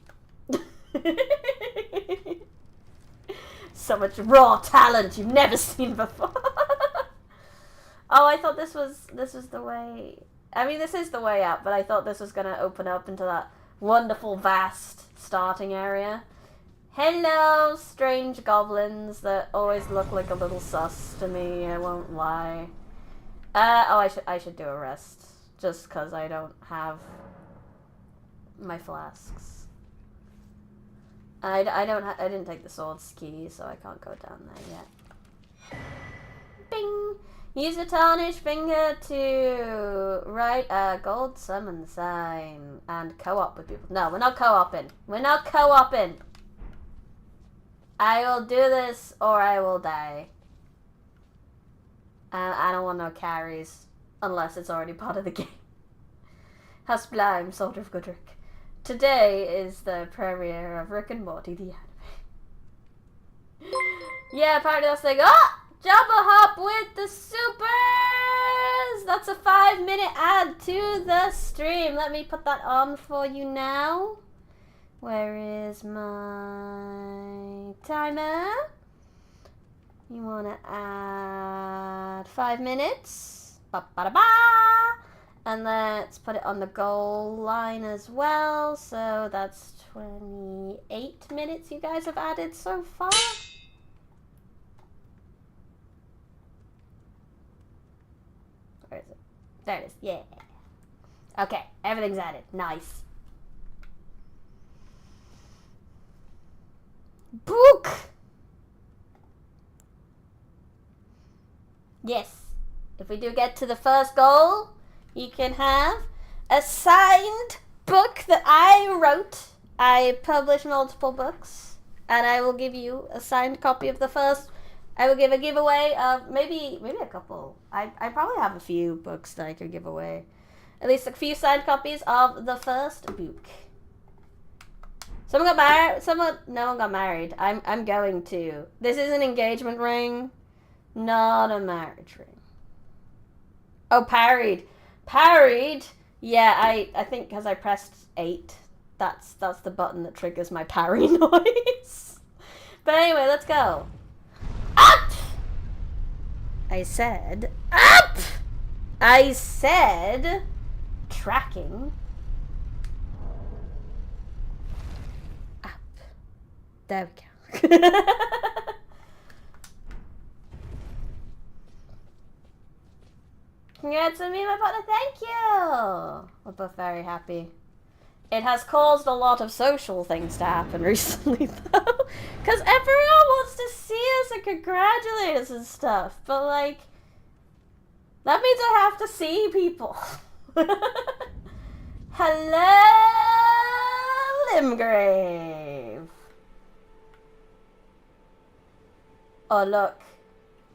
So much raw talent you've never seen before. Oh, I thought this was the way. I mean, this is the way out, but I thought this was gonna open up into that wonderful, vast starting area. Hello, strange goblins that always look like a little sus to me, I won't lie. Oh, I should do a rest, just because I don't have my flasks. I didn't take the sword's key, so I can't go down there yet. Bing! Use a tarnished finger to write a gold summon sign and co-op with people. No, we're not co-oping. We're not co-oping. I will do this or I will die. I don't want no carries unless it's already part of the game. How sublime, Soldier of Godric. Today is the premiere of Rick and Morty, the anime. Yeah, apparently that's like, oh! Jabba Hop with the supers! That's a 5-minute ad to the stream. Let me put that on for you now. Where is my timer? You want to add 5 minutes. Ba-ba-da-ba! And let's put it on the goal line as well. So that's 28 minutes you guys have added so far. Where is it? There it is. Yeah. Okay, everything's added. Nice. Book! Yes. If we do get to the first goal, you can have a signed book that I wrote. I publish multiple books, and I will give you a signed copy of the first. I will give a giveaway of maybe a couple. I probably have a few books that I could give away. At least a few signed copies of the first book. Someone got married. No one got married. I'm going to. This is an engagement ring, not a marriage ring. Oh, parried. Parried? Yeah, I think because I pressed 8. That's the button that triggers my parry noise. But anyway, let's go. Up! I said up! I said tracking. Up. There we go. Congrats on me, my partner. Thank you. We're both very happy. It has caused a lot of social things to happen recently, though. Because everyone wants to see us and congratulate us and stuff. But, like, that means I have to see people. Hello, Limgrave. Oh, look.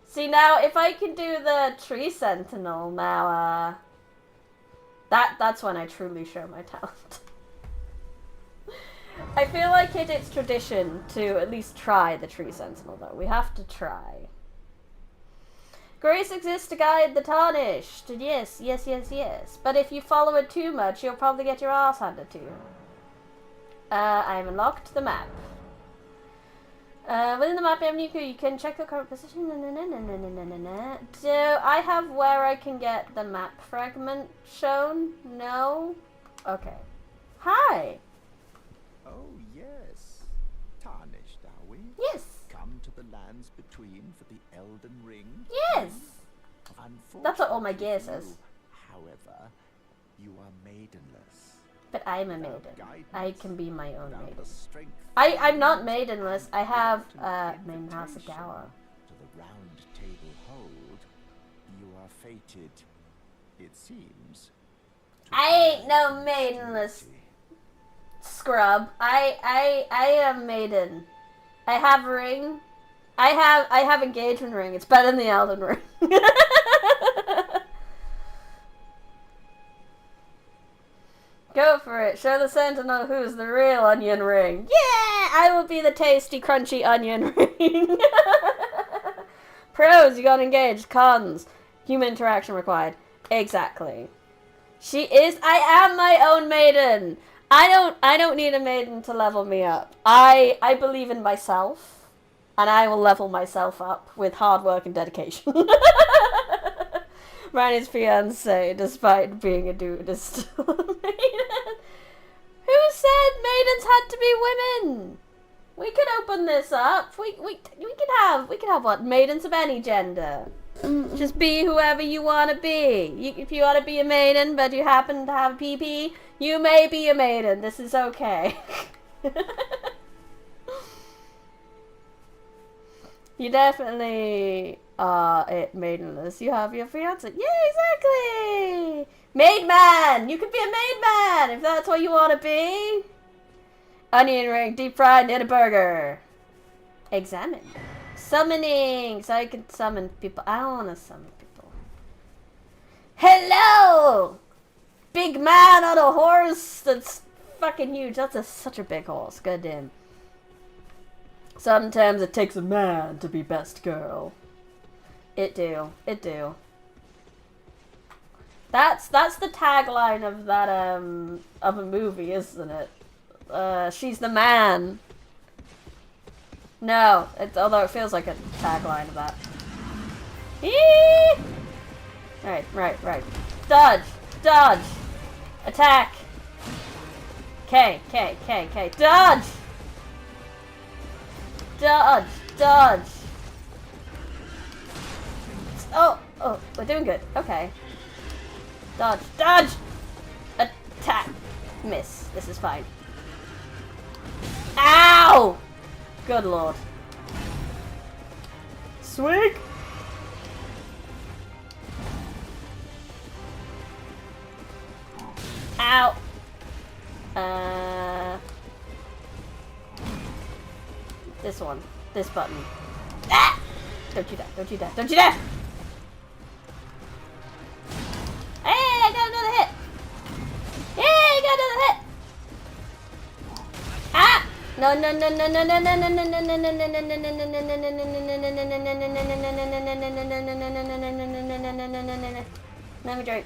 See, now, if I can do the Tree Sentinel, now, that's when I truly show my talent. I feel like it's tradition to at least try the Tree Sentinel, though. We have to try. Grace exists to guide the tarnished. Yes, yes, yes, yes. But if you follow it too much, you'll probably get your ass handed to you. I've unlocked the map. Within the map menu, you can check the current position. So I have where I can get the map fragment shown. No? Okay. Hi. Oh, yes. Tarnished, are we? Yes. Come to the lands between for the Eldern Ring? Yes. That's what all my gear says. However, you are maidenless. But I'm a maiden. I can be my own maiden. Strength I'm not maidenless. I have maiden House of Gower. to the round table hold, you are fated, it seems. I ain't no maidenless scrub. I am maiden. I have ring. I have engagement ring. It's better than the Elden Ring. Go for it. Show the Sentinel who's the real onion ring. Yeah! I will be the tasty, crunchy onion ring. Pros, you got engaged. Cons, human interaction required. Exactly. She is. I am my own maiden. I don't need a maiden to level me up. I believe in myself, and I will level myself up with hard work and dedication. Rani's fiancé, despite being a dude, is still a maiden. Who said maidens had to be women? We could open this up. We could have what? Maidens of any gender. Just be whoever you want to be. If you want to be a maiden, but you happen to have a PP, you may be a maiden. This is okay. You definitely are maidenless. You have your fiance. Yeah, exactly. Maid man. You could be a maid man if that's what you want to be. Onion ring, deep fried, and a burger. Examine. Summoning. So I can summon people. I don't want to summon people. Hello! Big man on a horse that's fucking huge. That's such a big horse. Good damn. Sometimes it takes a man to be best girl. It do. It do. That's the tagline of that of a movie, isn't it? She's the man. No, although it feels like a tagline of that. Eee! Right. Dodge! Attack! K. Dodge! Oh, we're doing good. Okay. Dodge! Attack! Miss. This is fine. Ow! Good lord. Swig! Ow! This one. This button. Ah! Don't you dare! Hey, I got another hit! Ah! No. Let me drink.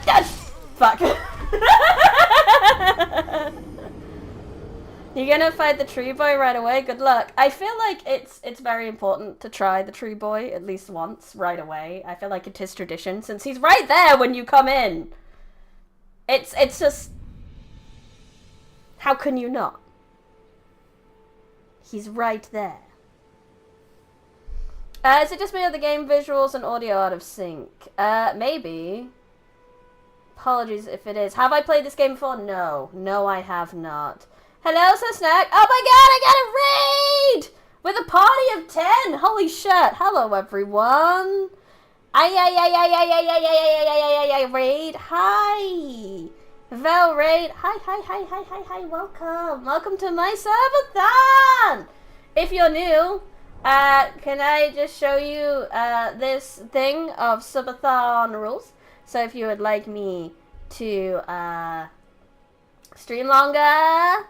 Dodge! Fuck. You're gonna fight the tree boy right away? Good luck. I feel like it's very important to try the tree boy at least once right away. I feel like it is tradition since he's right there when you come in. It's just... How can you not? He's right there. Is it just me or the game visuals and audio out of sync? Maybe. Apologies if it is. Have I played this game before? No. No, I have not. Hello, Sir Snack. Oh my god, I got a raid! With a party of 10! Holy shit. Hello, everyone. Raid. Hi. Vel Raid. Hi. Welcome to my subathon! If you're new, can I just show you this thing of subathon rules? So if you would like me to stream longer,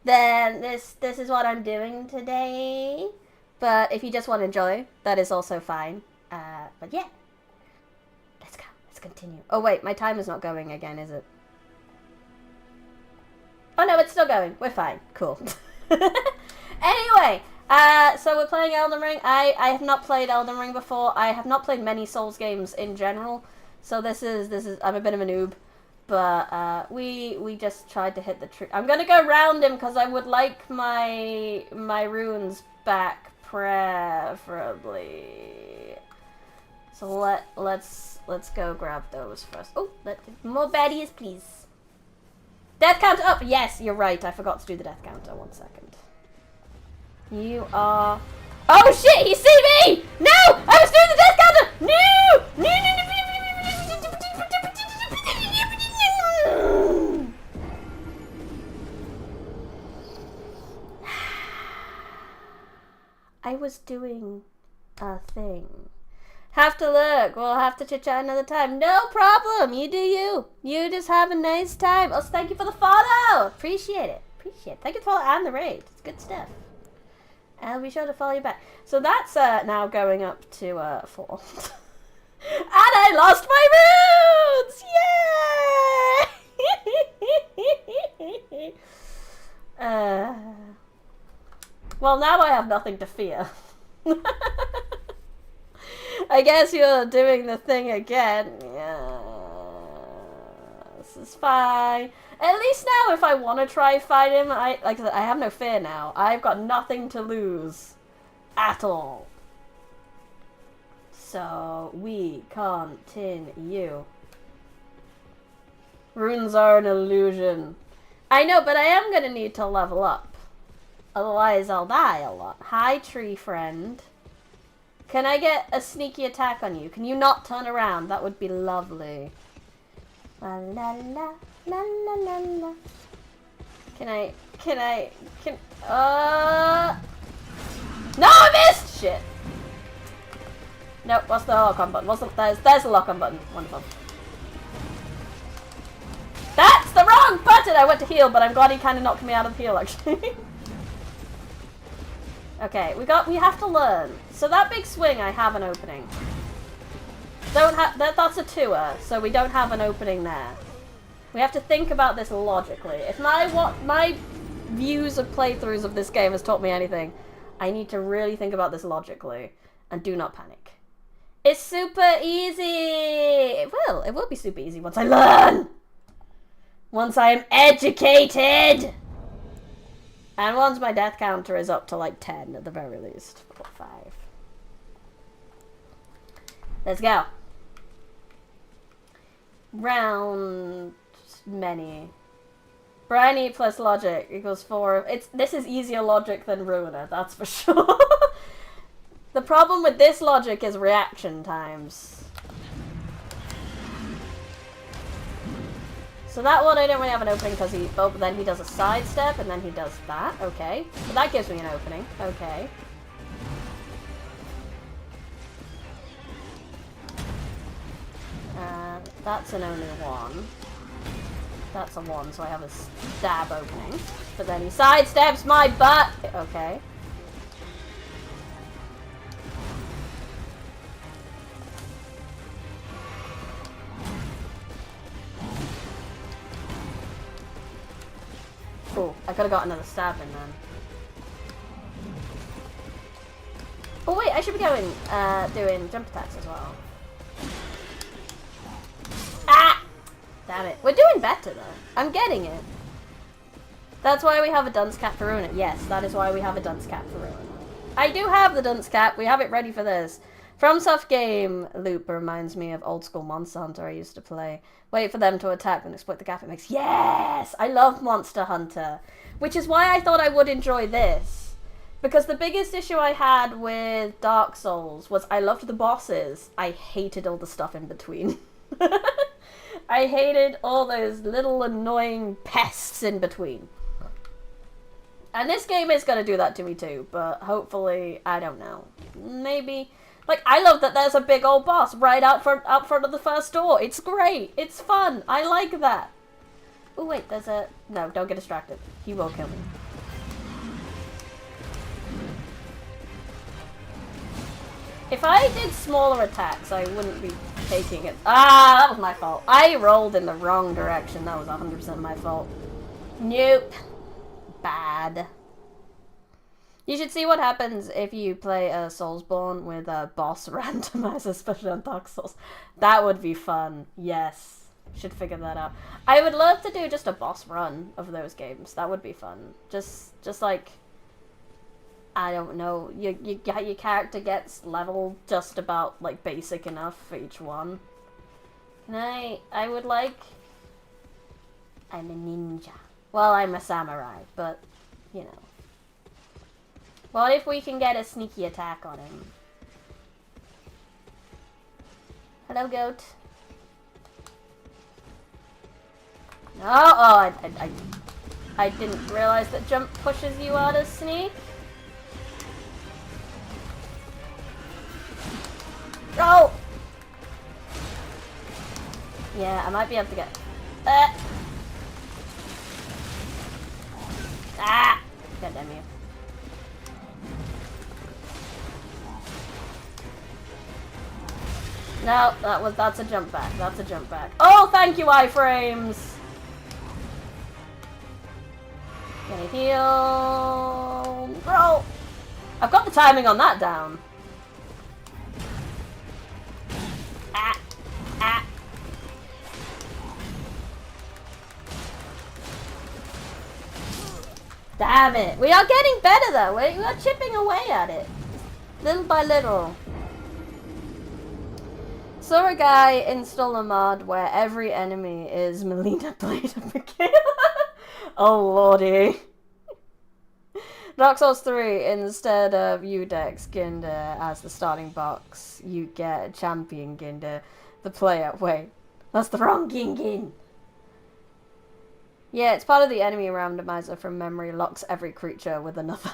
then this is what I'm doing today. But if you just want to enjoy, that is also fine. But yeah, let's go. Let's continue. Oh wait, my time is not going again, is it? Oh no, it's still going. We're fine. Cool. Anyway, so we're playing Elden Ring. I have not played Elden Ring before. I have not played many Souls games in general. So this is I'm a bit of a noob. But we just tried to hit the tree. I'm gonna go around him because I would like my runes back preferably. So let's go grab those first. Oh, more baddies, please. Death counter up! Yes, you're right. I forgot to do the death counter. 1 second. You are... Oh shit, he see me! No! I was doing the death counter! No! No! I was doing a thing. Have to look. We'll have to chit chat another time. No problem. You do you. You just have a nice time. Also, thank you for the follow. Appreciate it. Thank you for the follow and the raid. It's good stuff. I'll be sure to follow you back. So that's now going up to 4. And I lost my roots! Yay! Well, now I have nothing to fear. I guess you're doing the thing again. Yeah, this is fine. At least now, if I want to try fight him, I have no fear now. I've got nothing to lose at all. So we continue. Runes are an illusion. I know, but I am gonna need to level up. Otherwise, I'll die a lot. Hi, tree friend. Can I get a sneaky attack on you? Can you not turn around? That would be lovely. La la la la la la la. Can No, I missed! Shit. Nope, what's the lock-on button? There's the lock-on button. Wonderful. That's the wrong button! I went to heal, but I'm glad he kind of knocked me out of the heal, actually. Okay, we have to learn. So that big swing, I have an opening. That's a 2er, so we don't have an opening there. We have to think about this logically. If my views of playthroughs of this game has taught me anything, I need to really think about this logically. And do not panic. It's super easy! It will be super easy once I learn! Once I am educated! And once my death counter is up to like 10 at the very least. Or 5. Let's go. Round many. Briny plus logic equals 4. This is easier logic than Ruiner, that's for sure. The problem with this logic is reaction times. So that one I don't really have an opening because but then he does a sidestep and then he does that. Okay. But that gives me an opening. Okay. That's an only 1. That's a 1, so I have a stab opening. But then he sidesteps my butt! Okay. Cool. I could have got another stab in then. Oh wait, I should be going, doing jump attacks as well. Ah! Damn it. We're doing better though. I'm getting it. That's why we have a dunce cap for Ruiner. Yes, that is why we have a dunce cap for Ruiner. I do have the dunce cap. We have it ready for this. FromSoft game loop reminds me of old school Monster Hunter I used to play. Wait for them to attack and exploit the gap it makes. Yes! I love Monster Hunter. Which is why I thought I would enjoy this. Because the biggest issue I had with Dark Souls was I loved the bosses. I hated all the stuff in between. I hated all those little annoying pests in between. And this game is going to do that to me too, but hopefully, I don't know. Maybe, like, I love that there's a big old boss right out front of the first door. It's great. It's fun. I like that. Oh wait, there's a... No, don't get distracted. He will kill me. If I did smaller attacks, I wouldn't be taking it. Ah, that was my fault. I rolled in the wrong direction. That was 100% my fault. Nope. Bad. You should see what happens if you play a Soulsborne with a boss randomizer, especially on Dark Souls. That would be fun. Yes. Should figure that out. I would love to do just a boss run of those games. That would be fun. Just like... I don't know, your character gets leveled just about, like, basic enough for each one. I would like... I'm a ninja. Well, I'm a samurai, but, you know. What if we can get a sneaky attack on him? Hello, goat. No, oh, I didn't realize that jump pushes you out of sneak. Oh! Yeah, I might be able to get... Ah! God damn you. No, that's a jump back. That's a jump back. Oh, thank you, iframes! Gonna heal... Bro! I've got the timing on that down. Ah! Ah! Damn it! We are getting better though. We are chipping away at it, little by little. Saw a guy install a mod where every enemy is Melina Blade of Miguel. Oh lordy. Dark Souls 3, instead of Udex Ginder as the starting box, you get Champion Ginder, the player. Wait, that's the wrong Gingin. Yeah, it's part of the enemy randomizer from memory, locks every creature with another.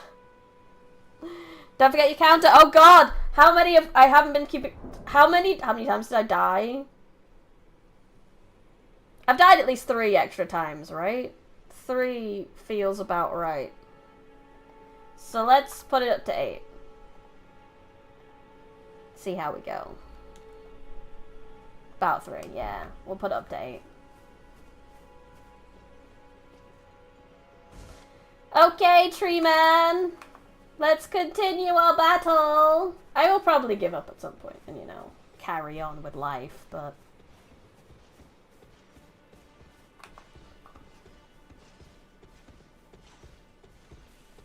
Don't forget your counter. Oh god! How many of... I haven't been keeping... How many times did I die? I've died at least 3 extra times, right? 3 feels about right. So let's put it up to 8. See how we go. About 3, yeah. We'll put it up to 8. Okay, Tree Man. Let's continue our battle. I will probably give up at some point and, you know, carry on with life, but...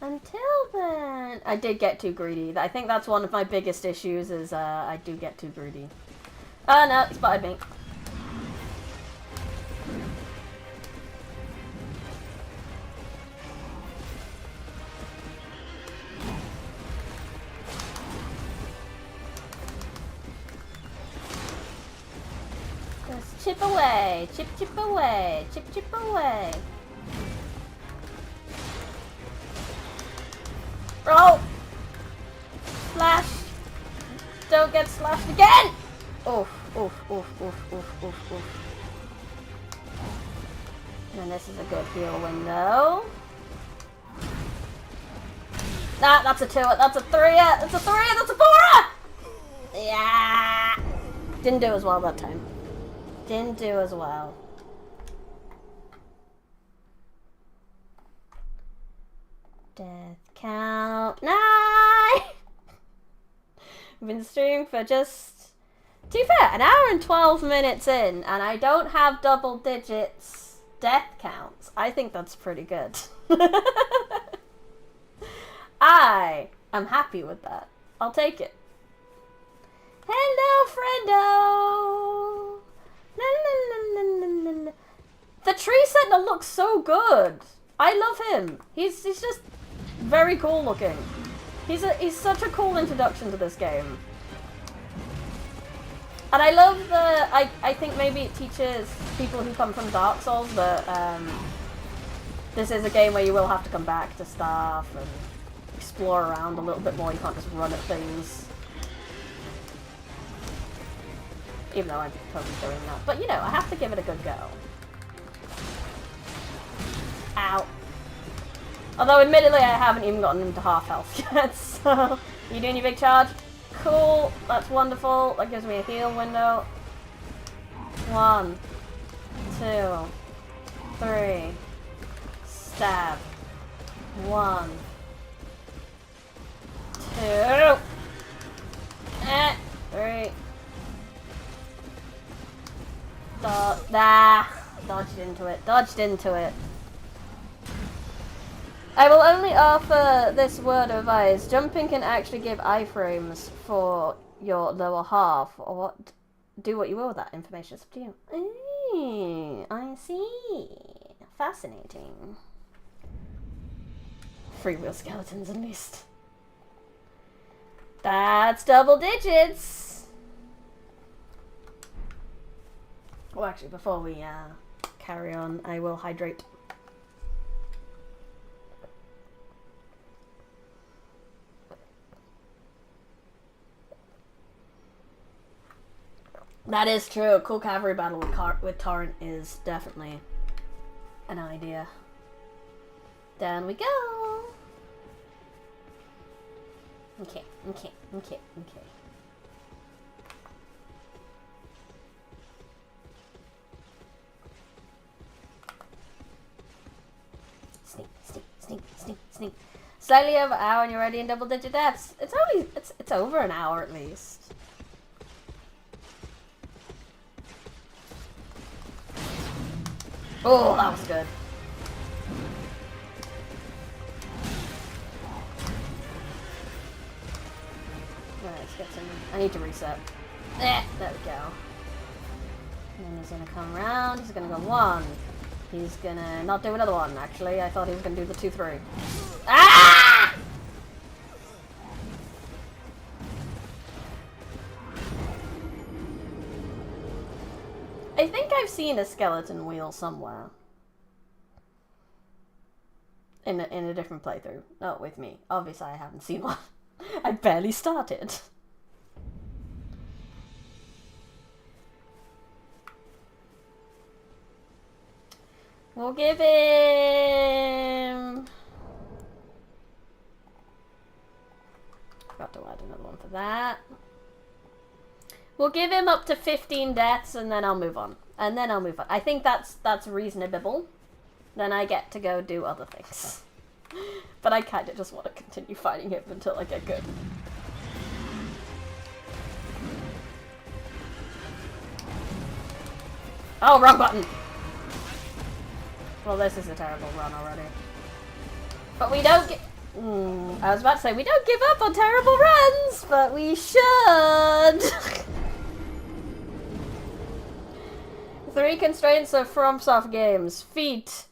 Until then... I did get too greedy. I think that's one of my biggest issues, is I do get too greedy. Oh no, it spotted me. Just chip away, chip away, chip away. Roll! Slash! Don't get slashed again! Oof, oof, oof, oof, oof, oof, oof. And this is a good heal window. Ah, that's a 2, that's a 3, that's a 3, that's a 4! Yeah! Didn't do as well that time. Didn't do as well. Death count 9! I've been streaming for just, to be fair, an hour and 12 minutes in, and I don't have double digits death counts. I think that's pretty good. I am happy with that. I'll take it. Hello, friendo! La, la, la, la, la, la. The tree sentinel looks so good. I love him. He's just very cool looking. He's such a cool introduction to this game. And I love I think maybe it teaches people who come from Dark Souls that this is a game where you will have to come back to stuff and explore around a little bit more. You can't just run at things. Even though I'm totally doing that. But you know, I have to give it a good go. Ow. Although admittedly I haven't even gotten into half health yet, so... You doing your big charge? Cool, that's wonderful. That gives me a heal window. 1, 2, 3. Stab. 1, 2. 3. Dodged into it. Dodged into it. I will only offer this word of advice. Jumping can actually give iframes for your lower half, or what? Do what you will with that information. It's up to you. I see. Fascinating. Freewheel skeletons, at least. That's double digits. Well, actually, before we carry on, I will hydrate. That is true. A cool cavalry battle with Torrent is definitely an idea. Down we go. Okay. Sneak. Slightly over an hour and you're already in double digit deaths. It's over an hour at least. Oh, that was good. Right, let's get some... I need to reset. There we go. And then he's gonna come around. He's gonna go 1. He's gonna not do another one, actually. I thought he was gonna do the 2-3. Ah! I think I've seen a skeleton wheel somewhere. In a different playthrough. Not with me. Obviously I haven't seen one. I barely started. We'll give him... Forgot to add another one for that. We'll give him up to 15 deaths and then I'll move on. I think that's reasonable. Then I get to go do other things. But I kinda just want to continue fighting him until I get good. Oh, wrong button! Well, this is a terrible run already. But we don't get... I was about to say, we don't give up on terrible runs, but we should! 3 constraints of FromSoft games. Feet,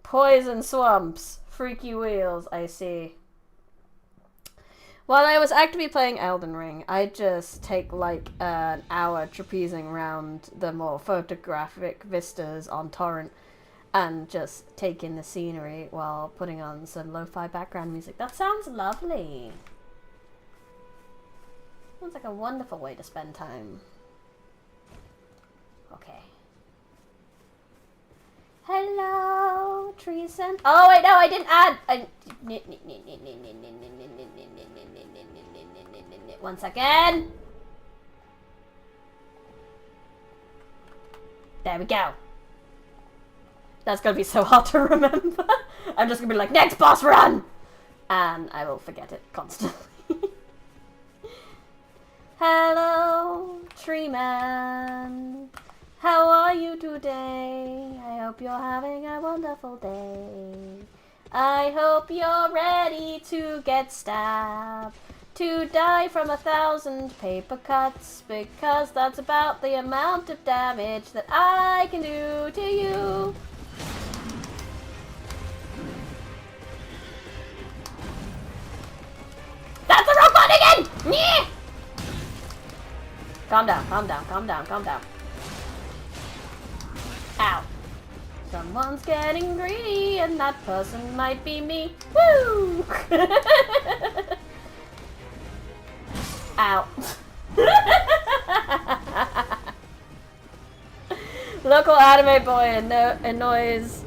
poison swamps, freaky wheels, I see. While I was actively playing Elden Ring, I'd just take like an hour trapezing around the more photographic vistas on torrent and just take in the scenery while putting on some lo-fi background music. That sounds lovely. Sounds like a wonderful way to spend time. Okay. Hello, tree scent. Oh wait, no, I didn't add. One second. There we go. That's gonna be so hard to remember. I'm just gonna be like, next boss run! And I will forget it constantly. Hello, tree man. How are you today? I hope you're having a wonderful day. I hope you're ready to get stabbed. To die from 1,000 paper cuts. Because that's about the amount of damage that I can do to you. That's the wrong button again! Yeah! Calm down, calm down, calm down, calm down. Ow. Someone's getting greedy, and that person might be me. Woo! Ow. Local anime boy annoys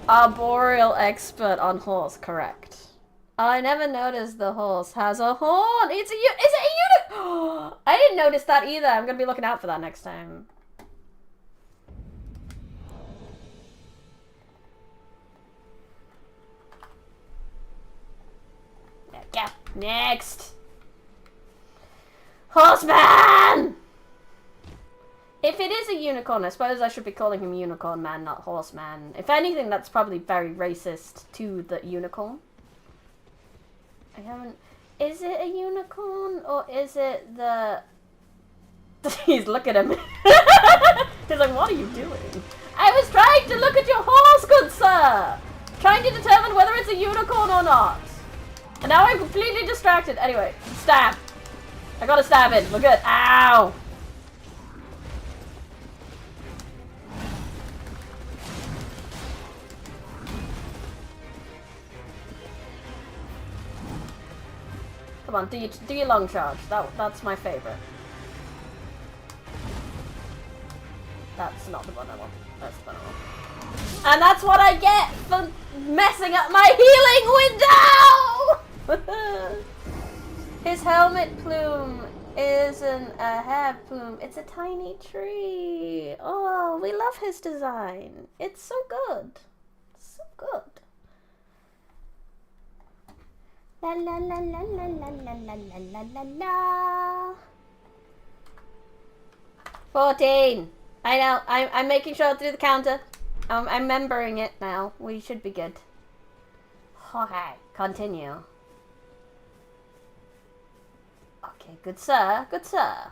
arboreal expert on horse. Correct. I never noticed the horse has a horn. Is it a unicorn? I didn't notice that either. I'm gonna be looking out for that next time. There we go. Next. Horseman! If it is a unicorn, I suppose I should be calling him Unicorn Man, not Horseman. If anything, that's probably very racist to the unicorn. I haven't... Is it a unicorn, or is it the... He's looking at me. He's like, what are you doing? I was trying to look at your horse, good sir! Trying to determine whether it's a unicorn or not. And now I'm completely distracted. Anyway, stab. I gotta stab it. We're good. Ow! Come on, do your long charge. That's my favorite. That's not the one I want. That's the one I want. And that's what I get for messing up my healing window! His helmet plume isn't a hair plume. It's a tiny tree. Oh, we love his design. It's so good. So good. La la la la la la la la la la la. 14. I know. I'm making sure to do the counter. I'm remembering it now. We should be good. Okay. Continue. Okay. Good sir. Good sir.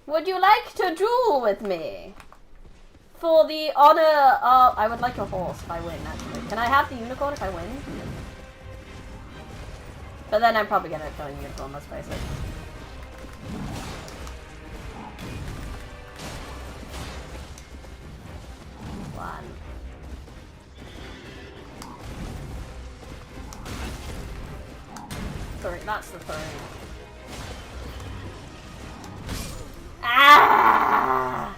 Would you like to duel with me? For the honor of... I would like a horse if I win, actually. Can I have the unicorn if I win? But then I'm probably gonna kill a unicorn, let's face it. One. Three, that's the three. Ah!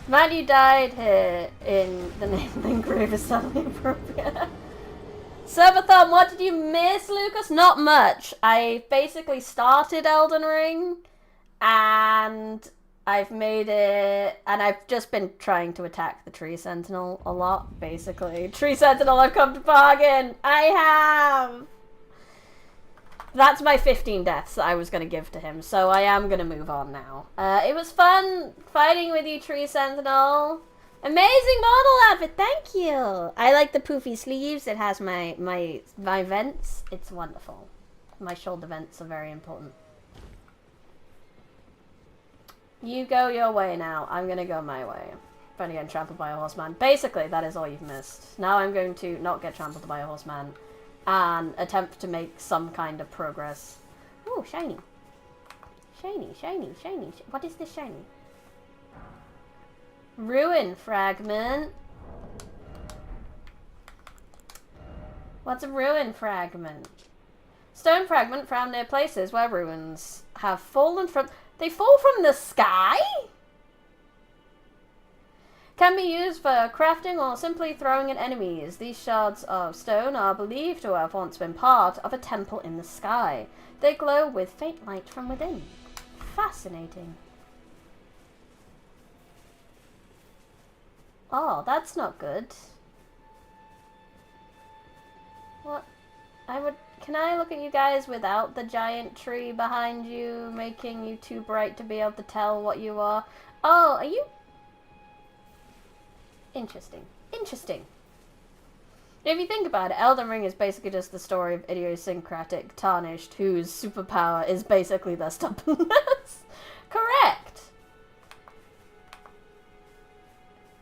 Man, you died here in the name engrave is suddenly appropriate. Subathon, what did you miss, Lucas? Not much. I basically started Elden Ring, and I've made it, and I've just been trying to attack the Tree Sentinel a lot, basically. Tree Sentinel, I've come to bargain! I have! That's my 15 deaths that I was going to give to him, so I am going to move on now. It was fun fighting with you, Tree Sentinel. Amazing model outfit, thank you! I like the poofy sleeves, it has my vents. It's wonderful. My shoulder vents are very important. You go your way now, I'm going to go my way. If only getting trampled by a horseman. Basically, that is all you've missed. Now I'm going to not get trampled by a horseman and attempt to make some kind of progress. Oh, shiny. Shiny, shiny, shiny. What is this shiny? Ruin fragment. What's a ruin fragment? Stone fragment found near places where ruins have fallen from... They fall from the sky? Can be used for crafting or simply throwing at enemies. These shards of stone are believed to have once been part of a temple in the sky. They glow with faint light from within. Fascinating. Oh, that's not good. What? Can I look at you guys without the giant tree behind you, making you too bright to be able to tell what you are? Oh, are you... Interesting. Interesting. If you think about it, Elden Ring is basically just the story of idiosyncratic Tarnished, whose superpower is basically their stubbornness. Correct!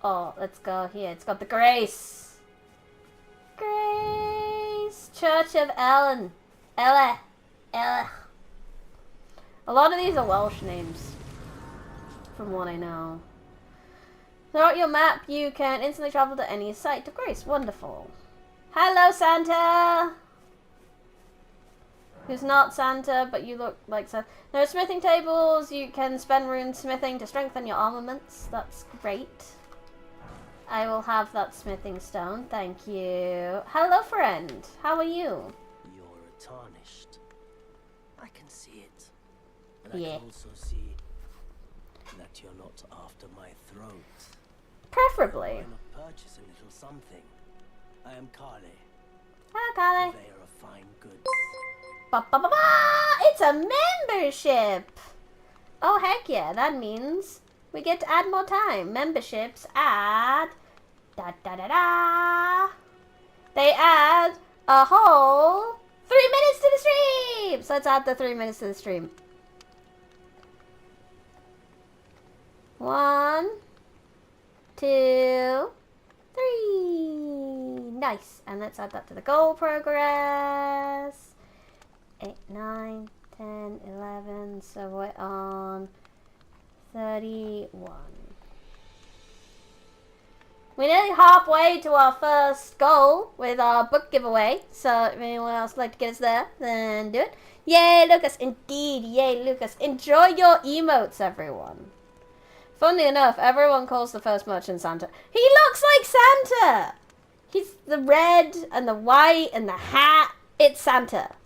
Oh, let's go here. It's got the Grace. Grace. Church of Ellen. Ella. Ella. A lot of these are Welsh names, from what I know. Throughout your map, you can instantly travel to any site of Grace. Wonderful. Hello, Santa! Who's not Santa, but you look like Santa. No smithing tables. You can spend rune smithing to strengthen your armaments. That's great. I will have that smithing stone. Thank you. Hello, friend. How are you? You're tarnished. I can see it. And Yeah. I can also see that you're not after my throat. Preferably. Why not purchase a little something? I am Kale, Hello, Kale. purveyor of fine goods. Ba ba ba ba! It's a membership! Oh, heck yeah. That means we get to add more time. Memberships add... Da da da da! They add a whole 3 minutes to the stream! So let's add the 3 minutes to the stream. 1, 2, 3. Nice. And let's add that to the goal progress. 8, 9, 10, 11. So we're on 31. We're nearly halfway to our first goal with our book giveaway. So if anyone else would like to get us there, then do it. Yay, Lucas. Indeed. Yay, Lucas. Enjoy your emotes, everyone. Funnily enough, everyone calls the first merchant Santa. He looks like Santa! He's the red and the white and the hat. It's Santa.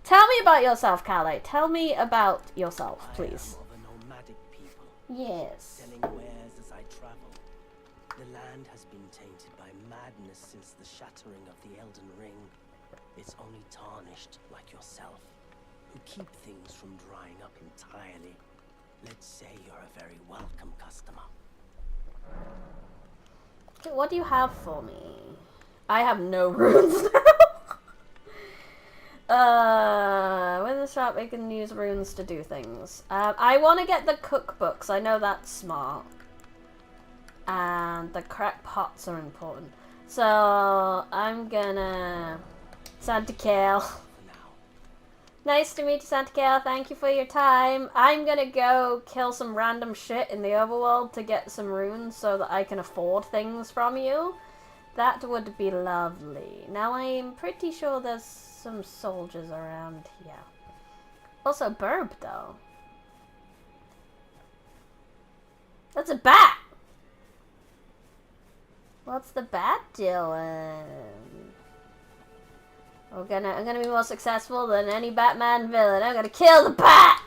Tell me about yourself, Kale. Tell me about yourself, please. I am of a nomadic people, Yes. selling wares as I travel. The land has been tainted by madness since the shattering of the Elden Ring. It's only tarnished like yourself, who keep things from drying up entirely. Let's say you're a very welcome customer. Okay, what do you have for me? I have no runes now. With the shop, we can use runes to do things. I want to get the cookbooks. I know that's smart. And the crack pots are important. So, I'm gonna... Santa Kale. Nice to meet you, Santa Kale. Thank you for your time. I'm gonna go kill some random shit in the overworld to get some runes so that I can afford things from you. That would be lovely. Now, I'm pretty sure there's some soldiers around here. Also, burb, though. That's a bat! What's the bat doing? I'm gonna be more successful than any Batman villain. I'm gonna kill the bat!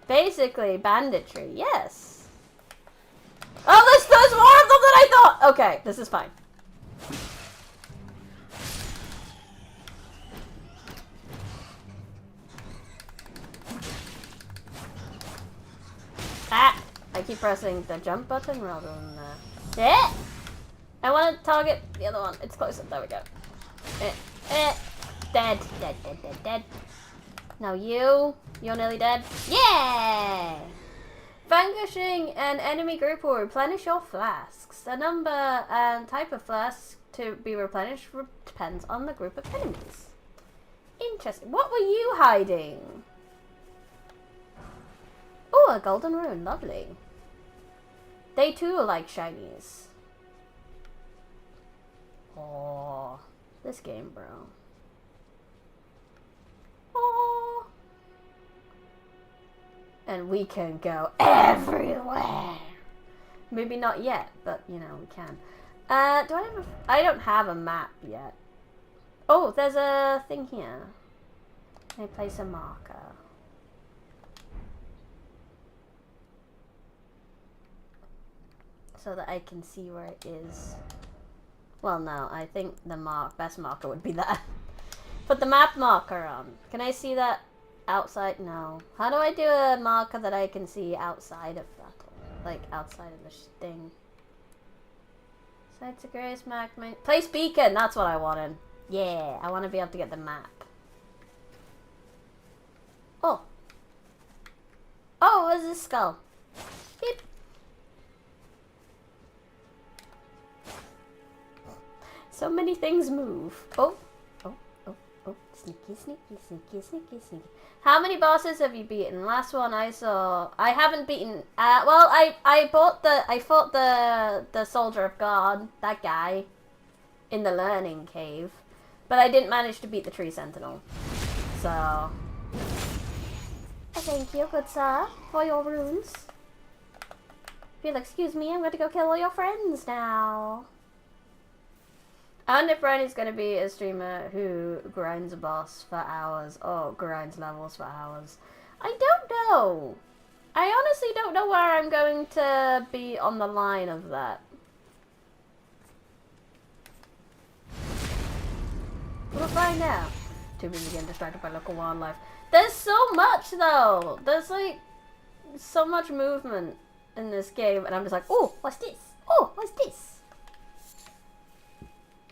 Basically, banditry, yes. Oh, there's more of them than I thought! Okay, this is fine. keep pressing the jump button rather than the... Yeah! I want to target the other one. It's closer. There we go. Dead. Now you're nearly dead. Yeah! Vanquishing an enemy group will replenish your flasks. The number and type of flask to be replenished depends on the group of enemies. Interesting. What were you hiding? Oh, a golden rune. Lovely. They too like shinies. Oh, this game, bro. Oh. And we can go everywhere. Maybe not yet, but you know, we can. Do I have a... I don't have a map yet. Oh, there's a thing here. Can I place a marker? So that I can see where it is. Well, no, I think the best marker would be that. Put the map marker on. Can I see that outside? No. How do I do a marker that I can see outside of battle? Like, outside of the thing. Sites of Grace, Magma... Place beacon! That's what I wanted. Yeah, I want to be able to get the map. Oh. Oh, where's this skull? Beep. So many things move. Oh. Sneaky. How many bosses have you beaten? Last one I saw. I haven't beaten... well, I fought the Soldier of God, that guy, in the Learning Cave. But I didn't manage to beat the Tree Sentinel. So... Thank you, good sir, for your runes. If you'll excuse me, I'm going to go kill all your friends now. I wonder if Brony's going to be a streamer who grinds a boss for hours or grinds levels for hours. I don't know. I honestly don't know where I'm going to be on the line of that. We'll find out. Too busy getting distracted by local wildlife. There's so much though. There's like so much movement in this game, and I'm just like, oh, what's this? Oh, what's this?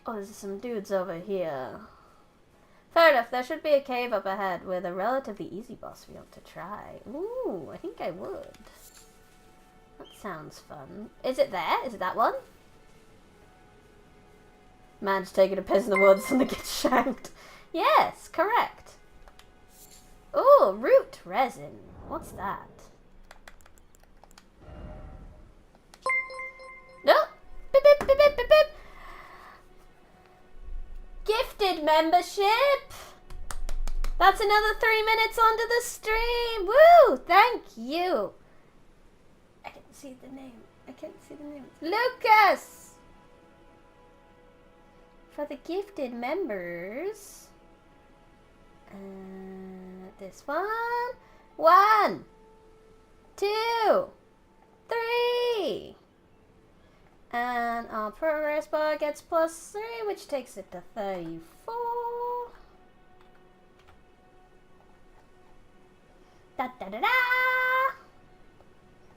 Oh, there's some dudes over here. Fair enough, there should be a cave up ahead with a relatively easy boss we want to try. Ooh, I think I would. That sounds fun. Is it there? Is it that one? Man's taking a piss in the woods and they get shanked. Yes, correct. Ooh, root resin. What's that? No. Beep, beep, beep, beep, beep, beep. Gifted membership. That's another 3 minutes onto the stream. Woo! Thank you. I can't see the name. Lucas! For the gifted members. This one. 1, 2, 3. And our progress bar gets +3, which takes it to 34. Da da da da!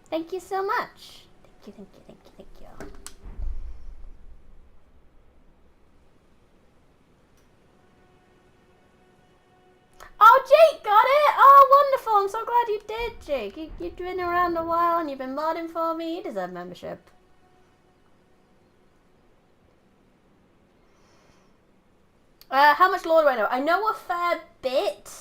Thank you so much. Thank you. Oh, Jake got it! Oh, wonderful! I'm so glad you did, Jake. You've been around a while and you've been modding for me. You deserve membership. How much lore do I know? I know a fair bit,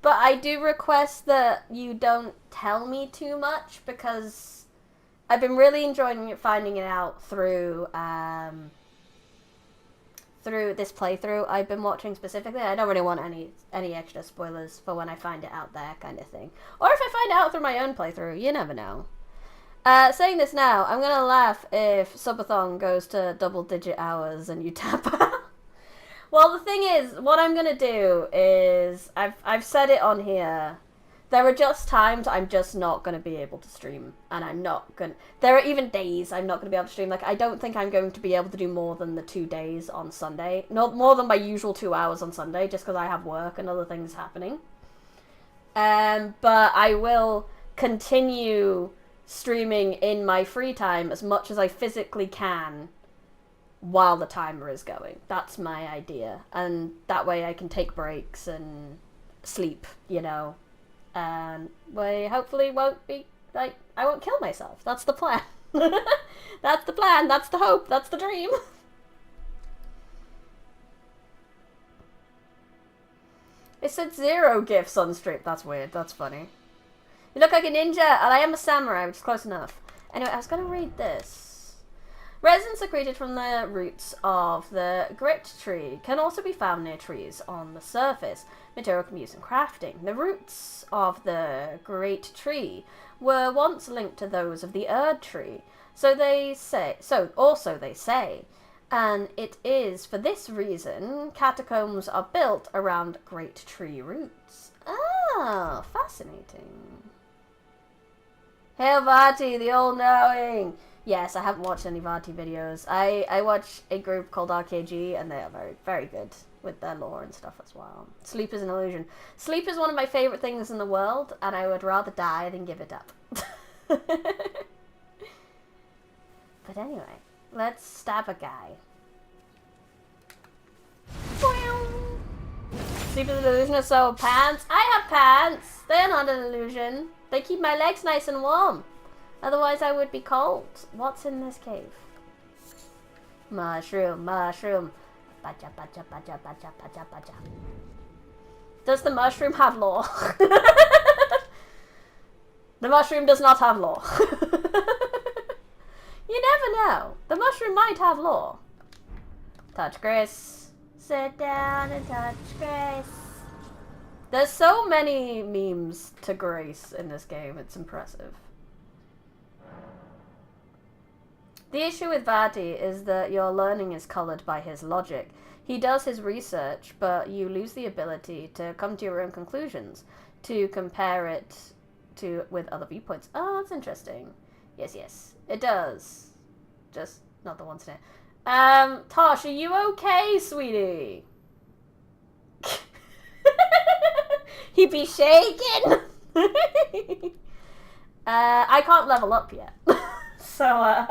but I do request that you don't tell me too much because I've been really enjoying finding it out through this playthrough I've been watching specifically. I don't really want any extra spoilers for when I find it out there, kind of thing. Or if I find it out through my own playthrough, you never know. Saying this now, I'm gonna laugh if subathon goes to double-digit hours and you tap out. Well, the thing is, what I'm gonna do is, I've said it on here, there are just times I'm just not gonna be able to stream, and I'm not gonna, there are even days I'm not gonna be able to stream. Like, I don't think I'm going to be able to do more than the 2 days on Sunday, not more than my usual 2 hours on Sunday, just because I have work and other things happening. But I will continue streaming in my free time as much as I physically can while the timer is going. That's my idea. And that way I can take breaks and sleep, you know. And I hopefully won't be, like, I won't kill myself. That's the plan. That's the plan. That's the hope. That's the dream. It said 0 gifts on stream. That's weird. That's funny. You look like a ninja, and I am a samurai, which is close enough. Anyway, I was going to read this. Resin secreted from the roots of the grit tree can also be found near trees on the surface. Material can be used in crafting. The roots of the great tree were once linked to those of the Erd tree. So they say, and it is for this reason catacombs are built around great tree roots. Ah, fascinating. Hail Vati, the all-knowing! Yes, I haven't watched any Vati videos. I watch a group called RKG, and they are very, very good with their lore and stuff as well. Sleep is an illusion. Sleep is one of my favourite things in the world, and I would rather die than give it up. But anyway, let's stab a guy. Sleep is an illusion, so pants. I have pants! They're not an illusion. They keep my legs nice and warm. Otherwise I would be cold. What's in this cave? Mushroom, mushroom. Baja, baja, baja, baja, baja, baja. Does the mushroom have lore? The mushroom does not have lore. You never know. The mushroom might have lore. Touch Grace. Sit down and touch Grace. There's so many memes to Grace in this game. It's impressive. The issue with Vati is that your learning is coloured by his logic. He does his research, but you lose the ability to come to your own conclusions, to compare it with other viewpoints. Oh, that's interesting. Yes, yes, it does. Just not the ones today. Tosh, are you okay, sweetie? He be shaking. I can't level up yet, so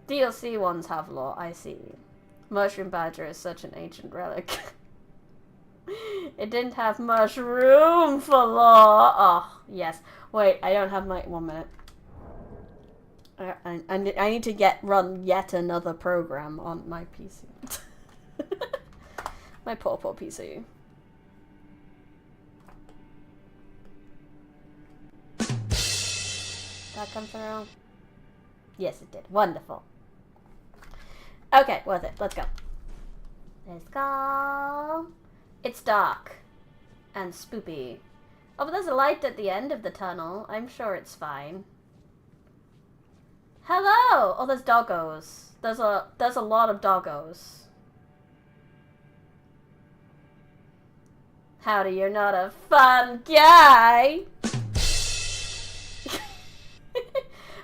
DLC ones have lore. I see. Mushroom Badger is such an ancient relic. It didn't have much room for lore. Oh, yes. Wait, I don't have my... 1 minute. I need to run yet another program on my PC. My poor PC. That come through? Yes, it did. Wonderful. Okay, worth it. Let's go. Let's go. It's dark. And spoopy. Oh, but there's a light at the end of the tunnel. I'm sure it's fine. Hello! Oh, there's doggos. There's a lot of doggos. Howdy, you're not a fun guy!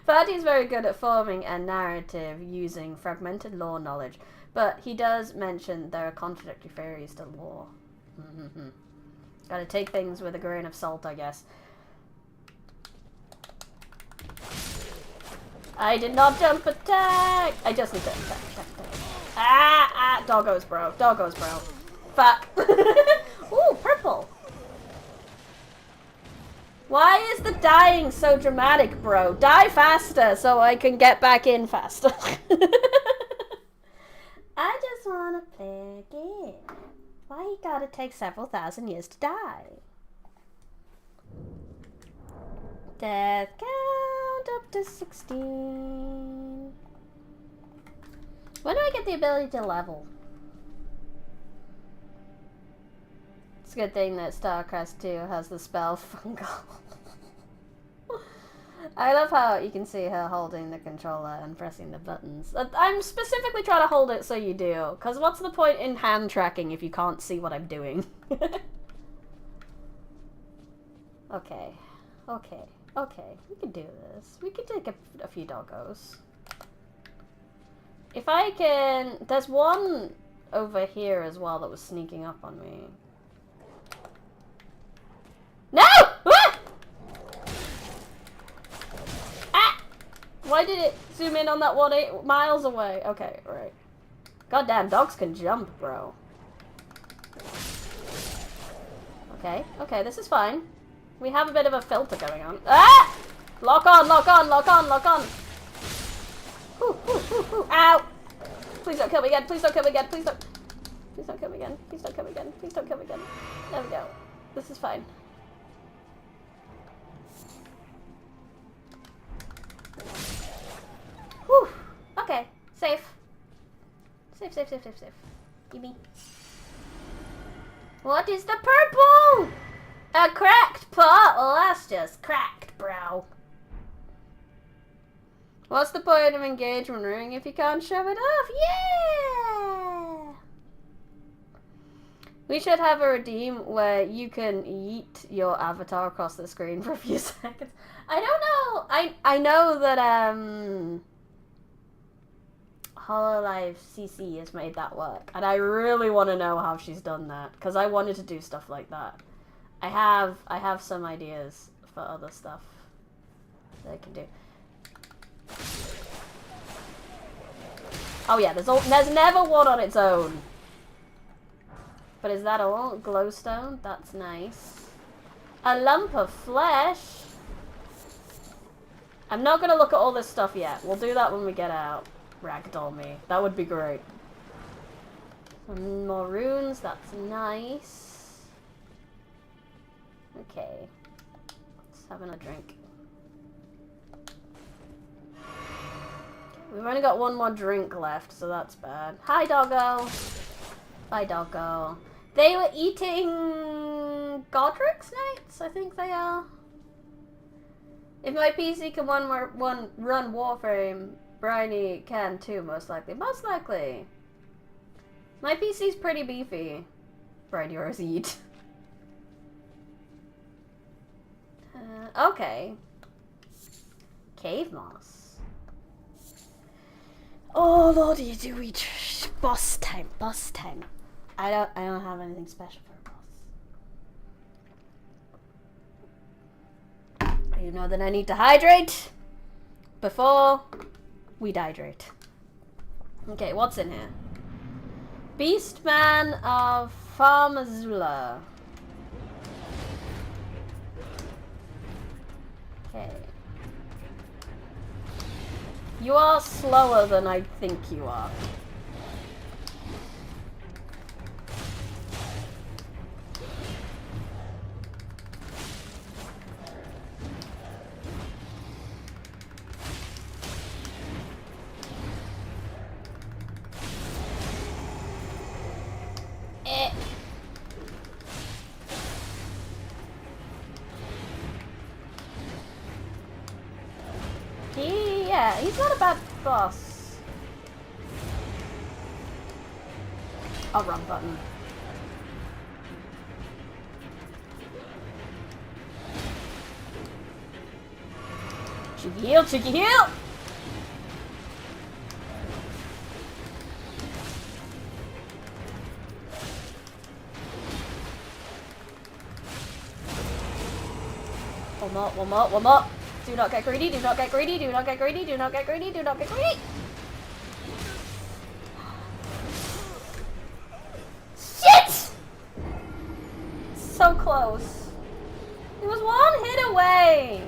Vati is very good at forming a narrative using fragmented lore knowledge, but he does mention there are contradictory theories to lore. Gotta take things with a grain of salt, I guess. I did not jump attack! I just need to attack. Ah! Doggos, bro. Doggos, bro. Fuck. Ooh, purple. Why is the dying so dramatic, bro? Die faster so I can get back in faster. I just wanna play a game. Why you gotta take several thousand years to die? Death count up to 16. When do I get the ability to level? It's a good thing that StarCraft 2 has the spell Fungal. I love how you can see her holding the controller and pressing the buttons. I'm specifically trying to hold it so you do, because what's the point in hand tracking if you can't see what I'm doing? Okay. Okay, we can do this. We can take a few doggos. If I can... There's one over here as well that was sneaking up on me. No! Ah! Why did it zoom in on that one 8 miles away? Okay, right. Goddamn, dogs can jump, bro. Okay, okay, this is fine. We have a bit of a filter going on. Ah! Lock on, lock on, lock on, lock on. Ooh, ooh, ooh, ooh. Ow! Please don't kill me again, please don't kill me again, please don't. Please don't kill me again, please don't kill me again, please don't kill me again. There we go. This is fine. Whew. Okay, safe. Safe, safe, safe, safe, safe. Gimme. What is the purple? A cracked pot? Well, that's just cracked, bro. What's the point of engagement ring if you can't show it off? Yeah! We should have a redeem where you can yeet your avatar across the screen for a few seconds. I don't know. I know that Hololive CC has made that work, and I really want to know how she's done that because I wanted to do stuff like that. I have some ideas for other stuff that I can do. Oh yeah, there's never one on its own. But is that all? Glowstone? That's nice. A lump of flesh? I'm not gonna look at all this stuff yet. We'll do that when we get out. Ragdoll me. That would be great. Some more runes. That's nice. Okay. Let's have another drink. We've only got one more drink left, so that's bad. Hi, doggo. Bye, doggo. They were eating Godric's Knights, I think they are. If my PC can run Warframe, Bryony can too, most likely. Most likely. My PC's pretty beefy. Bryony or eat. Okay. Cave moss. Oh lordy, do we boss time, boss time. I don't have anything special for a boss. You know that I need to hydrate before we dehydrate. Okay, what's in here? Beastman of Farmazula. Okay. You are slower than I think you are. Yeah, he's not a bad boss. Oh, wrong button. Cheeky heal, cheeky heal! One more, one more, one more. Do not get greedy, do not get greedy, do not get greedy, do not get greedy, do not get greedy! Shit! So close. It was one hit away!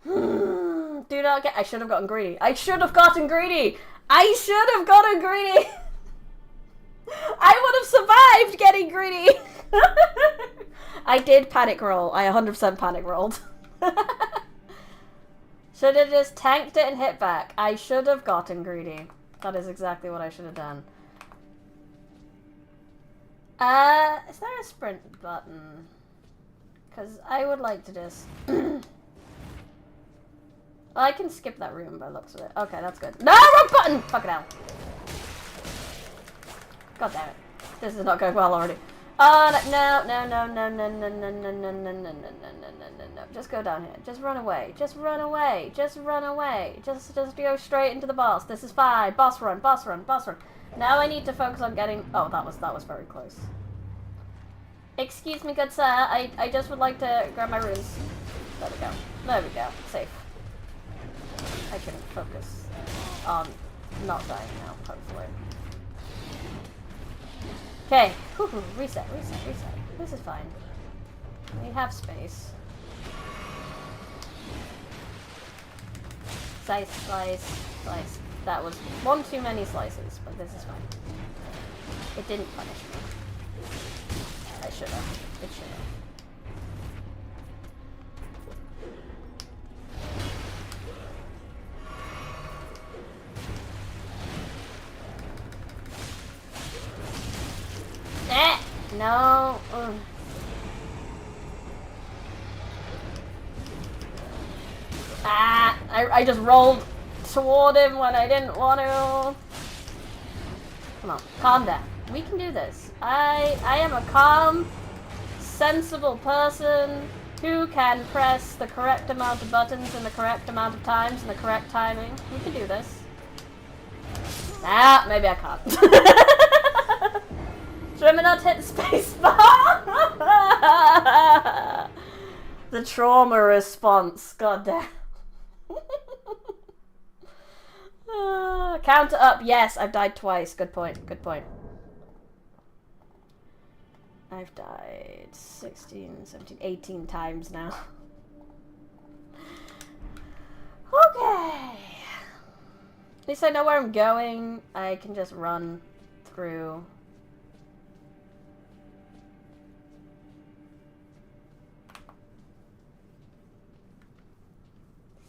Do not get- I should have gotten greedy. I should have gotten greedy! I should have gotten greedy! I would have survived getting greedy! I did panic roll. I 100% panic rolled. Should have just tanked it and hit back. I should have gotten greedy. That is exactly what I should have done. Is there a sprint button? Because I would like to just... Well, I can skip that room by the looks of it. Okay, that's good. No, wrong button! Fuck it out. God damn it. This is not going well already. Oh, no, no, no, no, no, no, no, no, no, no, no, no, no, no, no, no. Just go down here. Just run away. Just run away. Just run away. Just go straight into the boss. This is fine. Boss run, boss run, boss run. Now I need to focus on getting... Oh, that was very close. Excuse me, good sir. I just would like to grab my runes. There we go. There we go. Safe. I can focus on not dying now, hopefully. Okay. Reset. This is fine. We have space. Slice. That was one too many slices, but this is fine. It didn't punish me. I should have. It should have. No. Ugh. I just rolled toward him when I didn't want to. Come on, calm down. We can do this. I am a calm, sensible person who can press the correct amount of buttons in the correct amount of times in the correct timing. We can do this. Maybe I can't. Should I not hit the space bar? The trauma response. God damn. Counter up. Yes, I've died twice. Good point. I've died 16, 17, 18 times now. Okay. At least I know where I'm going. I can just run through.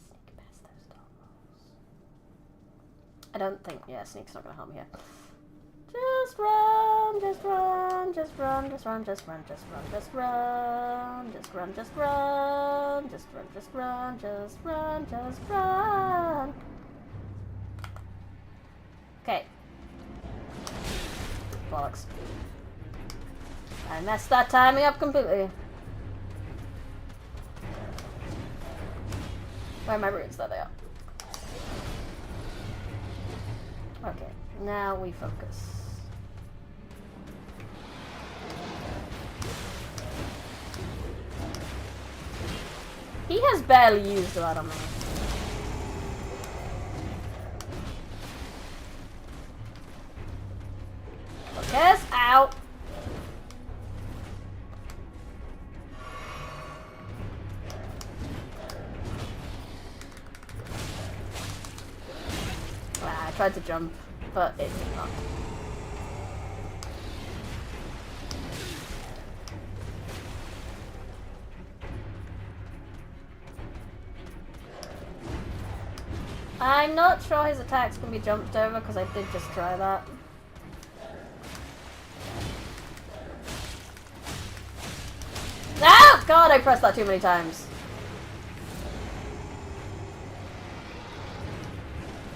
Sneak past those dolls. I don't think, yeah, sneak's not gonna help me here. Just run. Okay. Bollocks. I messed that timing up completely. Where are my roots? There they are. Okay, now we focus. He has barely used that on me. Focus out. I tried to jump, but it did not. I'm not sure his attacks can be jumped over because I did just try that. Oh god, I pressed that too many times.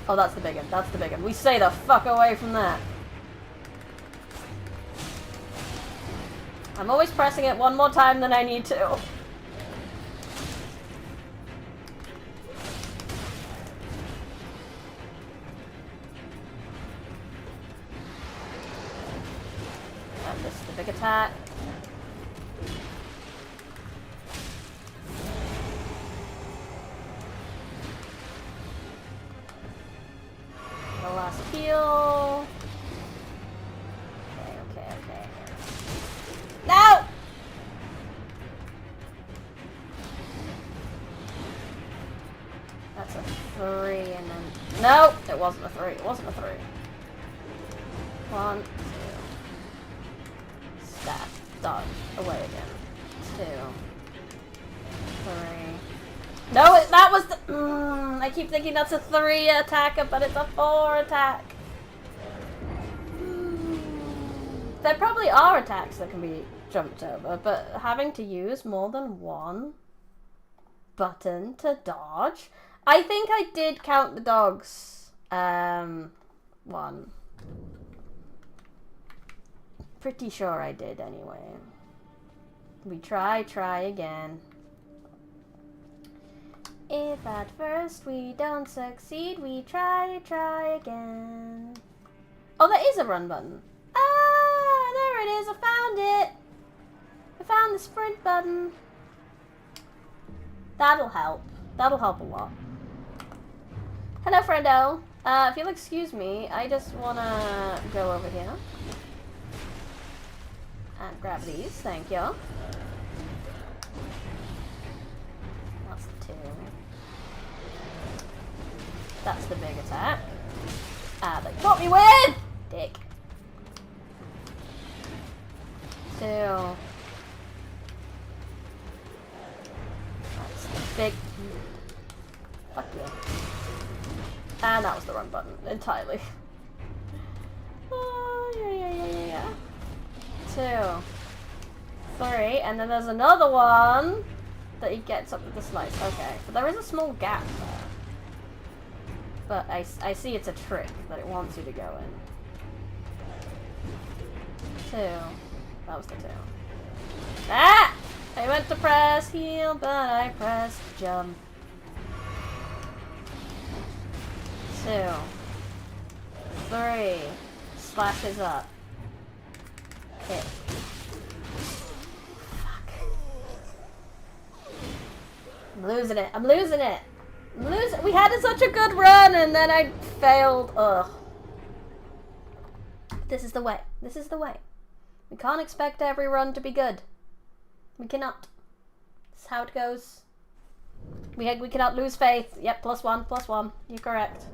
Oh, that's the big one. We stay the fuck away from that. I'm always pressing it one more time than I need to. This is the big attack. The last heal. Okay. No! That's a 3 and then... No! It wasn't a 3. 1, 2. Stab. Dodge. Away again. 2. 3. No, that was the... I keep thinking that's a 3 attacker, but it's a 4 attack. There probably are attacks that can be jumped over, but having to use more than one button to dodge... I think I did count the dogs. 1. Pretty sure I did anyway. We try again. If at first we don't succeed, we try again. Oh, there is a run button. Ah, there it is. I found it. I found the sprint button. That'll help. That'll help a lot. Hello, friendo. If you'll excuse me, I just wanna go over here. And grab these, thank you. That's the 2. That's the big attack. Ah, they got me with! Dick. 2. That's the big... Fuck you. And that was the wrong button, entirely. Oh, yeah. 2. 3, and then there's another one that he gets up with the slice. Okay, but there is a small gap there. But I see it's a trick that it wants you to go in. 2. That was the 2. Ah! I went to press heal, but I pressed jump. 2. 3. Slashes up. Hit. Fuck. I'm losing it. We had such a good run and then I failed. Ugh. This is the way. We can't expect every run to be good. We cannot. This is how it goes. We cannot lose faith. Yep, +1. You're correct.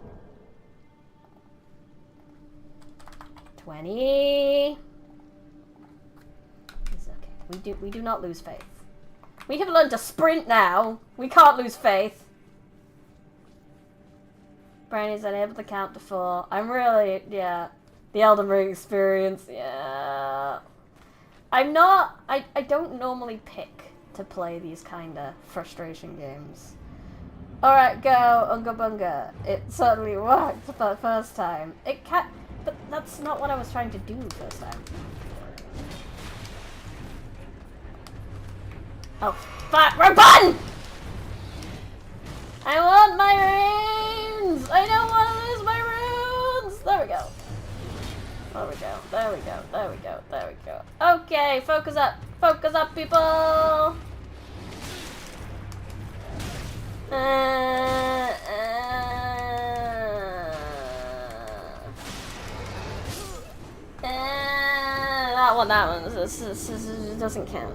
20. It's okay. We do not lose faith. We have learned to sprint now. We can't lose faith. Brownie's unable to count to 4. I'm really, yeah. The Elden Ring experience, yeah. I'm not, I don't normally pick to play these kind of frustration games. Alright, go, Unga Bunga. It certainly worked for the first time. It can't, but that's not what I was trying to do first time. Oh, fuck, wrong button! I want my runes! I don't want to lose my runes! There we go. There we go. Okay, focus up, people! That one this doesn't count.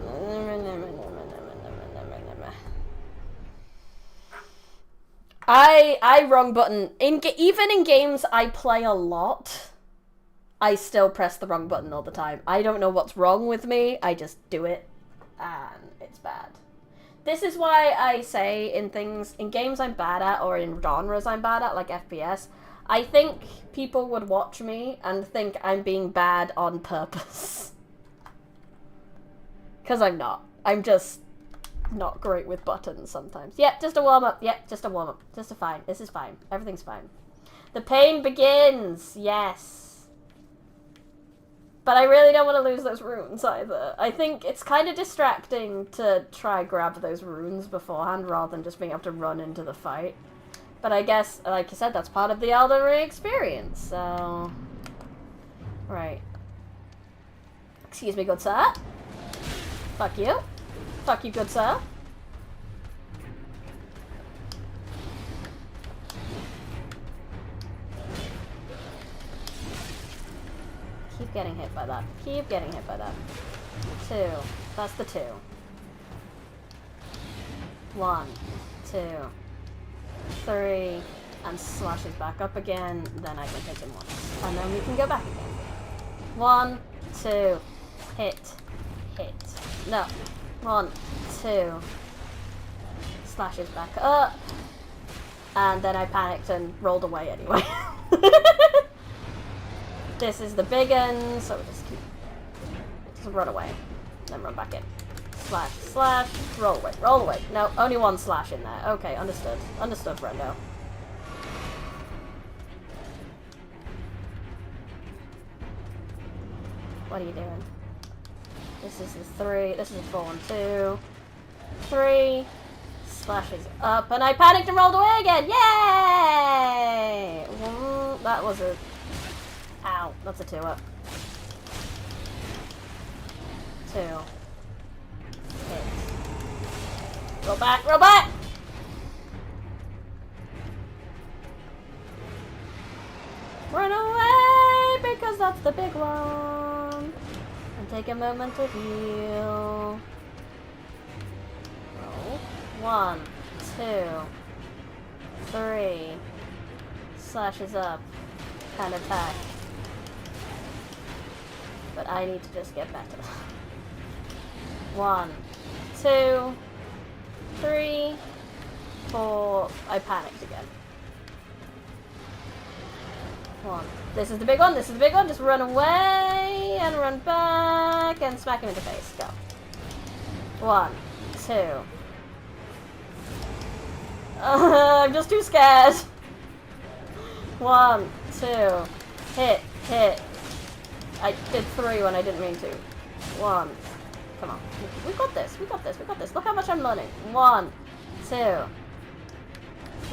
I wrong button. Even in games I play a lot, I still press the wrong button all the time. I don't know what's wrong with me, I just do it, and it's bad. This is why I say in games I'm bad at, or in genres I'm bad at, like FPS, I think people would watch me and think I'm being bad on purpose. Because I'm not. I'm just not great with buttons sometimes. Yep, just a warm-up. Yep, just a warm-up. Just a fine. This is fine. Everything's fine. The pain begins. Yes. But I really don't want to lose those runes either. I think it's kind of distracting to try grab those runes beforehand rather than just being able to run into the fight. But I guess, like I said, that's part of the Elden Ring experience, so... Right. Excuse me, good sir. Fuck you. Fuck you, good sir. Keep getting hit by that. Keep getting hit by that. 2. That's the 2. 1, 2, 3, and slashes back up again. Then I can hit him once. And then we can go back again. 1, 2, hit. No. 1, 2. Slashes back up. And then I panicked and rolled away anyway. This is the big one, so just run away. Then run back in. Slash, roll away. No, only 1 slash in there. Okay, understood. Understood, Brendo. What are you doing? This is the 3, this is a 4 and 2. 3, slashes up, and I panicked and rolled away again! Yay! That was a... Ow, that's a 2-up. 2. Roll back, roll back! Run away, because that's the big one. And take a moment to heal. Roll. 1, 2, 3. Slashes up. And attack. But I need to just get better. 1, 2, 3, 4. I panicked again. 1. This is the big one, this is the big one. Just run away and run back and smack him in the face. Go. 1, 2. I'm just too scared. 1, 2. Hit, hit. I did 3 when I didn't mean to. 1. Come on. We got this, we got this, we got this. Look how much I'm learning. 1, 2,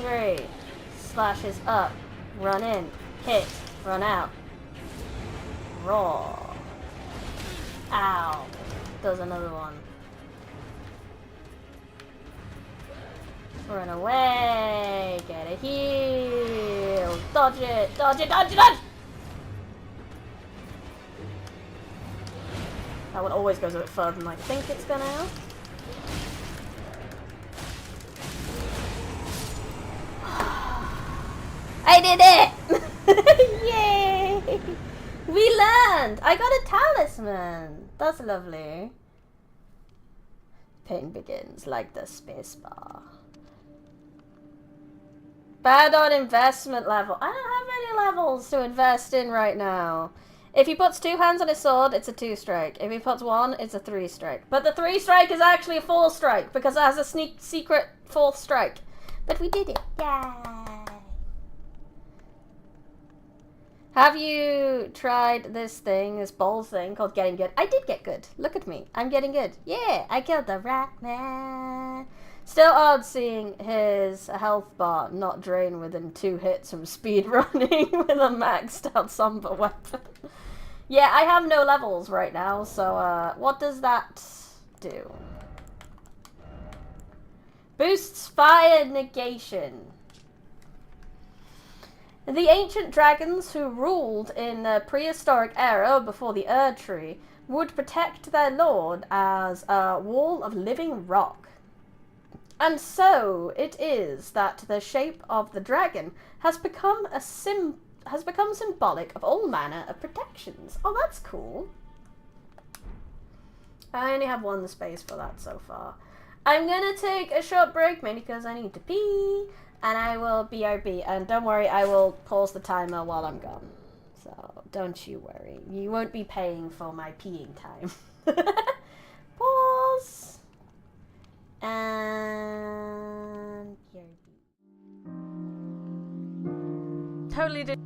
3. Slashes up. Run in. Hit. Run out. Roar. Ow. Does another one. Run away. Get a heal. Dodge it. Dodge it. Dodge it. Dodge! That one always goes a bit further than I think it's gonna. I did it! Yay! We learned! I got a talisman! That's lovely. Pain begins like the spacebar. Bad on investment level. I don't have any levels to invest in right now. If he puts 2 hands on his sword, it's a 2 strike. If he puts 1, it's a 3 strike. But the 3 strike is actually a 4 strike because it has a secret 4th strike. But we did it. Yay! Have you tried this thing, this bowl thing called getting good? I did get good. Look at me. I'm getting good. Yeah, I killed the rat man. Still odd seeing his health bar not drain within 2 hits from speed running with a maxed out Samba weapon. Yeah, I have no levels right now, so what does that do? Boosts fire negation. The ancient dragons who ruled in the prehistoric era before the Erd Tree would protect their lord as a wall of living rock. And so it is that the shape of the dragon has become symbolic of all manner of protections. Oh, that's cool. I only have 1 space for that so far. I'm gonna take a short break, mainly because I need to pee. And I will BRB, and don't worry, I will pause the timer while I'm gone. So, don't you worry. You won't be paying for my peeing time. Pause! And BRB. Totally did.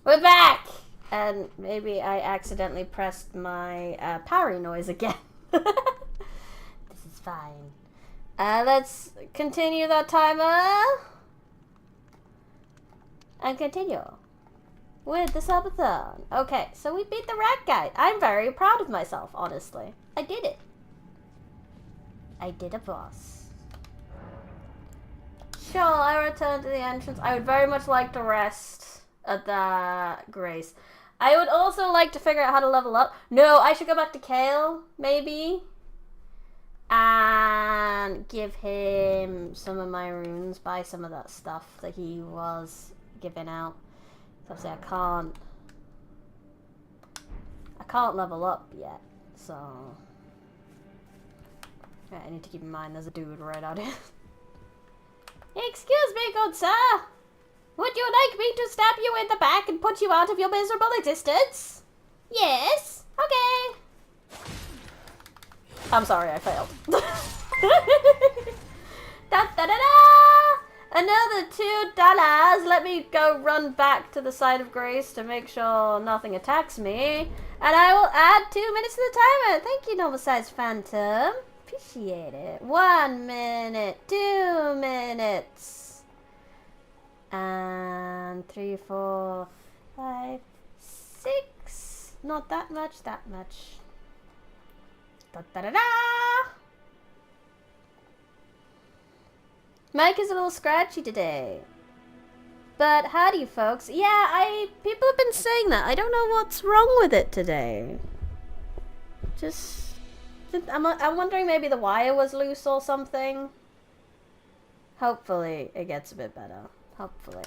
We're back! And maybe I accidentally pressed my parry noise again. This is fine. Let's continue that timer. And continue with the subathon. Okay, so we beat the rat guy. I'm very proud of myself, honestly. I did it. I did a boss. Sure, I returned to the entrance. I would very much like to rest at the Grace. I would also like to figure out how to level up. No, I should go back to Kale, maybe. And give him some of my runes, buy some of that stuff that he was giving out. Obviously I can't level up yet, so yeah, I need to keep in mind there's a dude right out here. Excuse me, good sir. Would you like me to stab you in the back and put you out of your miserable existence? Yes. Okay. I'm sorry, I failed. Da da da da! Another $2. Let me go run back to the side of Grace to make sure nothing attacks me. And I will add 2 minutes to the timer. Thank you, Normal Size Phantom. Appreciate it. 1 minute, 2 minutes. And 3, 4, 5, 6. Not that much, that much. Da da da da! Mike is a little scratchy today. But howdy, folks. Yeah, people have been saying that. I don't know what's wrong with it today. I'm wondering maybe the wire was loose or something. Hopefully it gets a bit better. Hopefully.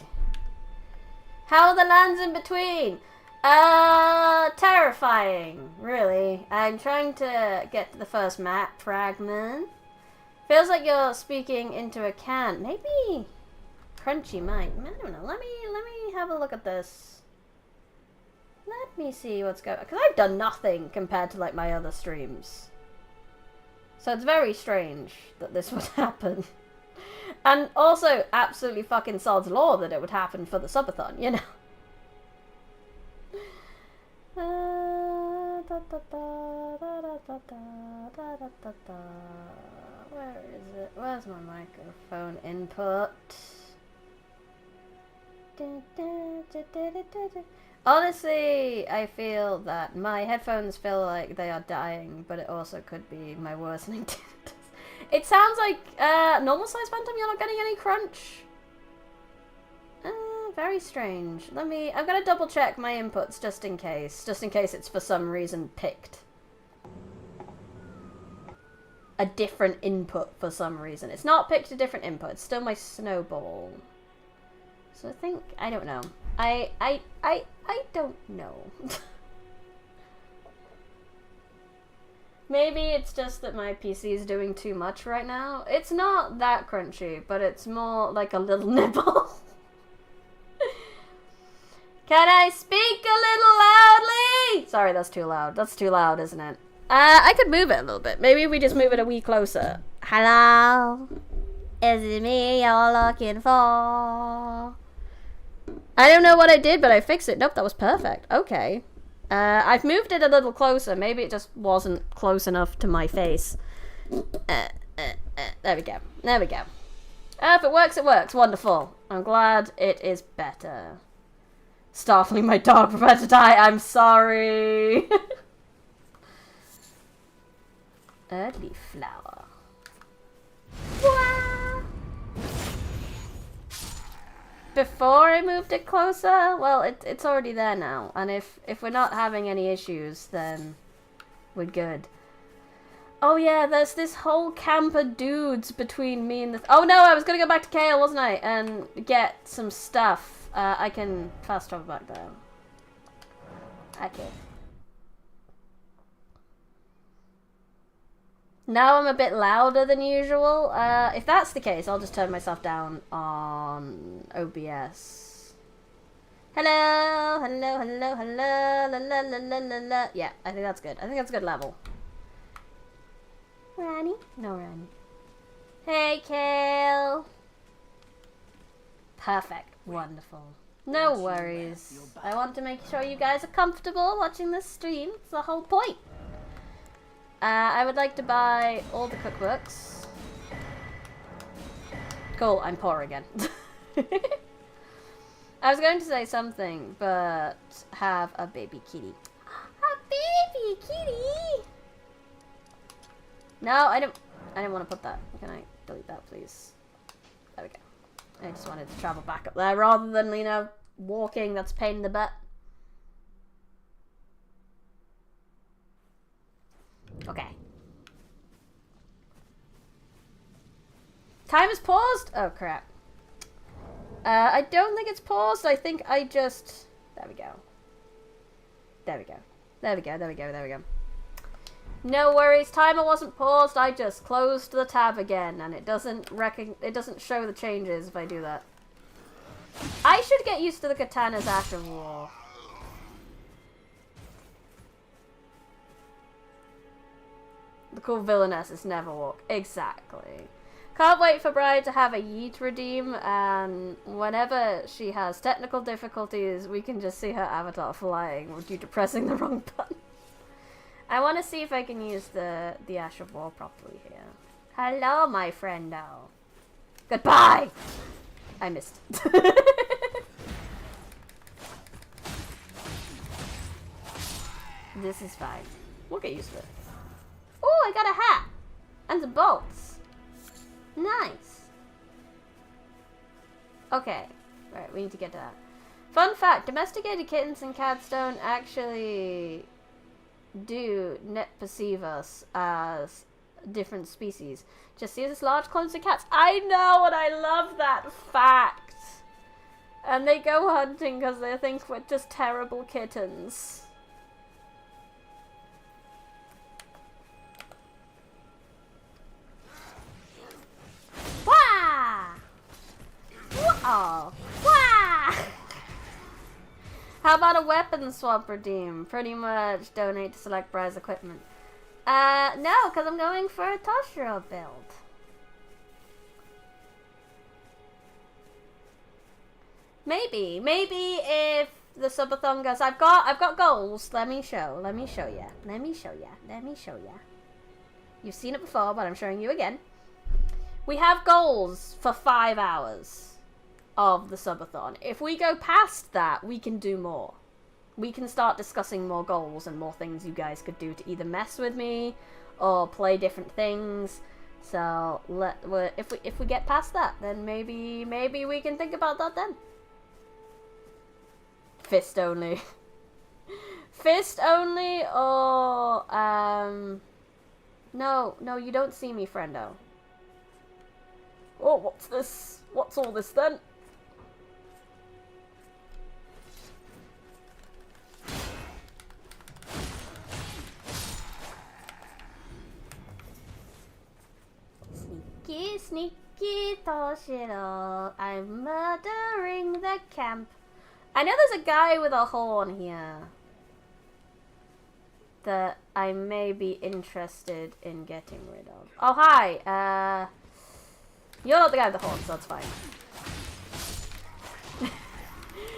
How are the lands in between? Terrifying, really. I'm trying to get to the first map fragment. Feels like you're speaking into a can. Maybe Crunchy might. I don't know. Let me have a look at this. Let me see what's going on. Because I've done nothing compared to like my other streams. So it's very strange that this would happen. And also absolutely fucking sod's law that it would happen for the subathon, you know. Where is it? Where's my microphone input? Honestly, I feel that my headphones feel like they are dying, but it also could be my worsening tinnitus. It sounds like normal size Phantom, you're not getting any crunch. Very strange. I'm gonna double check my inputs just in case it's for some reason picked a different input for some reason. It's not picked a different input, it's still my snowball. So I don't know. I don't know. Maybe it's just that my PC is doing too much right now. It's not that crunchy, but it's more like a little nibble. Can I speak a little loudly? Sorry, that's too loud. That's too loud, isn't it? I could move it a little bit. Maybe we just move it a wee closer. Hello? Is it me you're looking for? I don't know what I did, but I fixed it. Nope, that was perfect. Okay. I've moved it a little closer. Maybe it just wasn't close enough to my face. There we go. There we go. If it works, it works. Wonderful. I'm glad it is better. Startling my dog, prepare to die. I'm sorry. Early flower. Wow. Before I moved it closer, well, it's already there now. And if we're not having any issues, then we're good. Oh yeah, there's this whole camp of dudes between me and the... Oh no, I was gonna go back to Kale, wasn't I? And get some stuff. I can fast travel back there. Okay. Now I'm a bit louder than usual. If that's the case, I'll just turn myself down on OBS. Hello, hello, hello, hello, la la la la la la. Yeah, I think that's good. I think that's a good level. Ranny? No, Ranny. Hey, Kale. Perfect. Wonderful. No worries. I want to make sure you guys are comfortable watching this stream. It's the whole point. I would like to buy all the cookbooks. Cool, I'm poor again. I was going to say something, but have a baby kitty. A baby kitty! No, I didn't want to put that. Can I delete that, please? There we go. I just wanted to travel back up there rather than, you know, walking. That's a pain in the butt. Okay. Time is paused? Oh, crap. I don't think it's paused. I think I just... There we go. There we go. There we go, there we go, there we go. No worries, timer wasn't paused. I just closed the tab again, and it doesn't show the changes if I do that. I should get used to the katana's Ash of War. The cool villainess is never walk. Exactly. Can't wait for Bride to have a yeet redeem, and whenever she has technical difficulties, we can just see her avatar flying due to pressing the wrong button. I want to see if I can use the Ash of War properly here. Hello, my friendo. Goodbye! I missed. This is fine. We'll get used to it. Oh, I got a hat! And some bolts. Nice. Okay. Right, we need to get to that. Fun fact, domesticated kittens and cats don't actually net perceive us as different species. Just see us as large clones of cats. I know, and I love that fact. And they go hunting because they think we're just terrible kittens. Wah! Whoa! Wah! How about a weapon swap redeem? Pretty much donate to select prize equipment. No, because I'm going for a Toushiro build. Maybe if the subathon goes, I've got goals. Let me show ya. You've seen it before, but I'm showing you again. We have goals for 5 hours of the subathon. If we go past that, we can do more. We can start discussing more goals and more things you guys could do to either mess with me or play different things. So if we get past that, then maybe we can think about that then. Fist only. Fist only, or no, you don't see me, friendo. Oh, what's this? What's all this then? Sneaky, sneaky Toushiro, I'm murdering the camp. I know there's a guy with a horn here that I may be interested in getting rid of. Oh, hi. You're not the guy with the horn, so that's fine.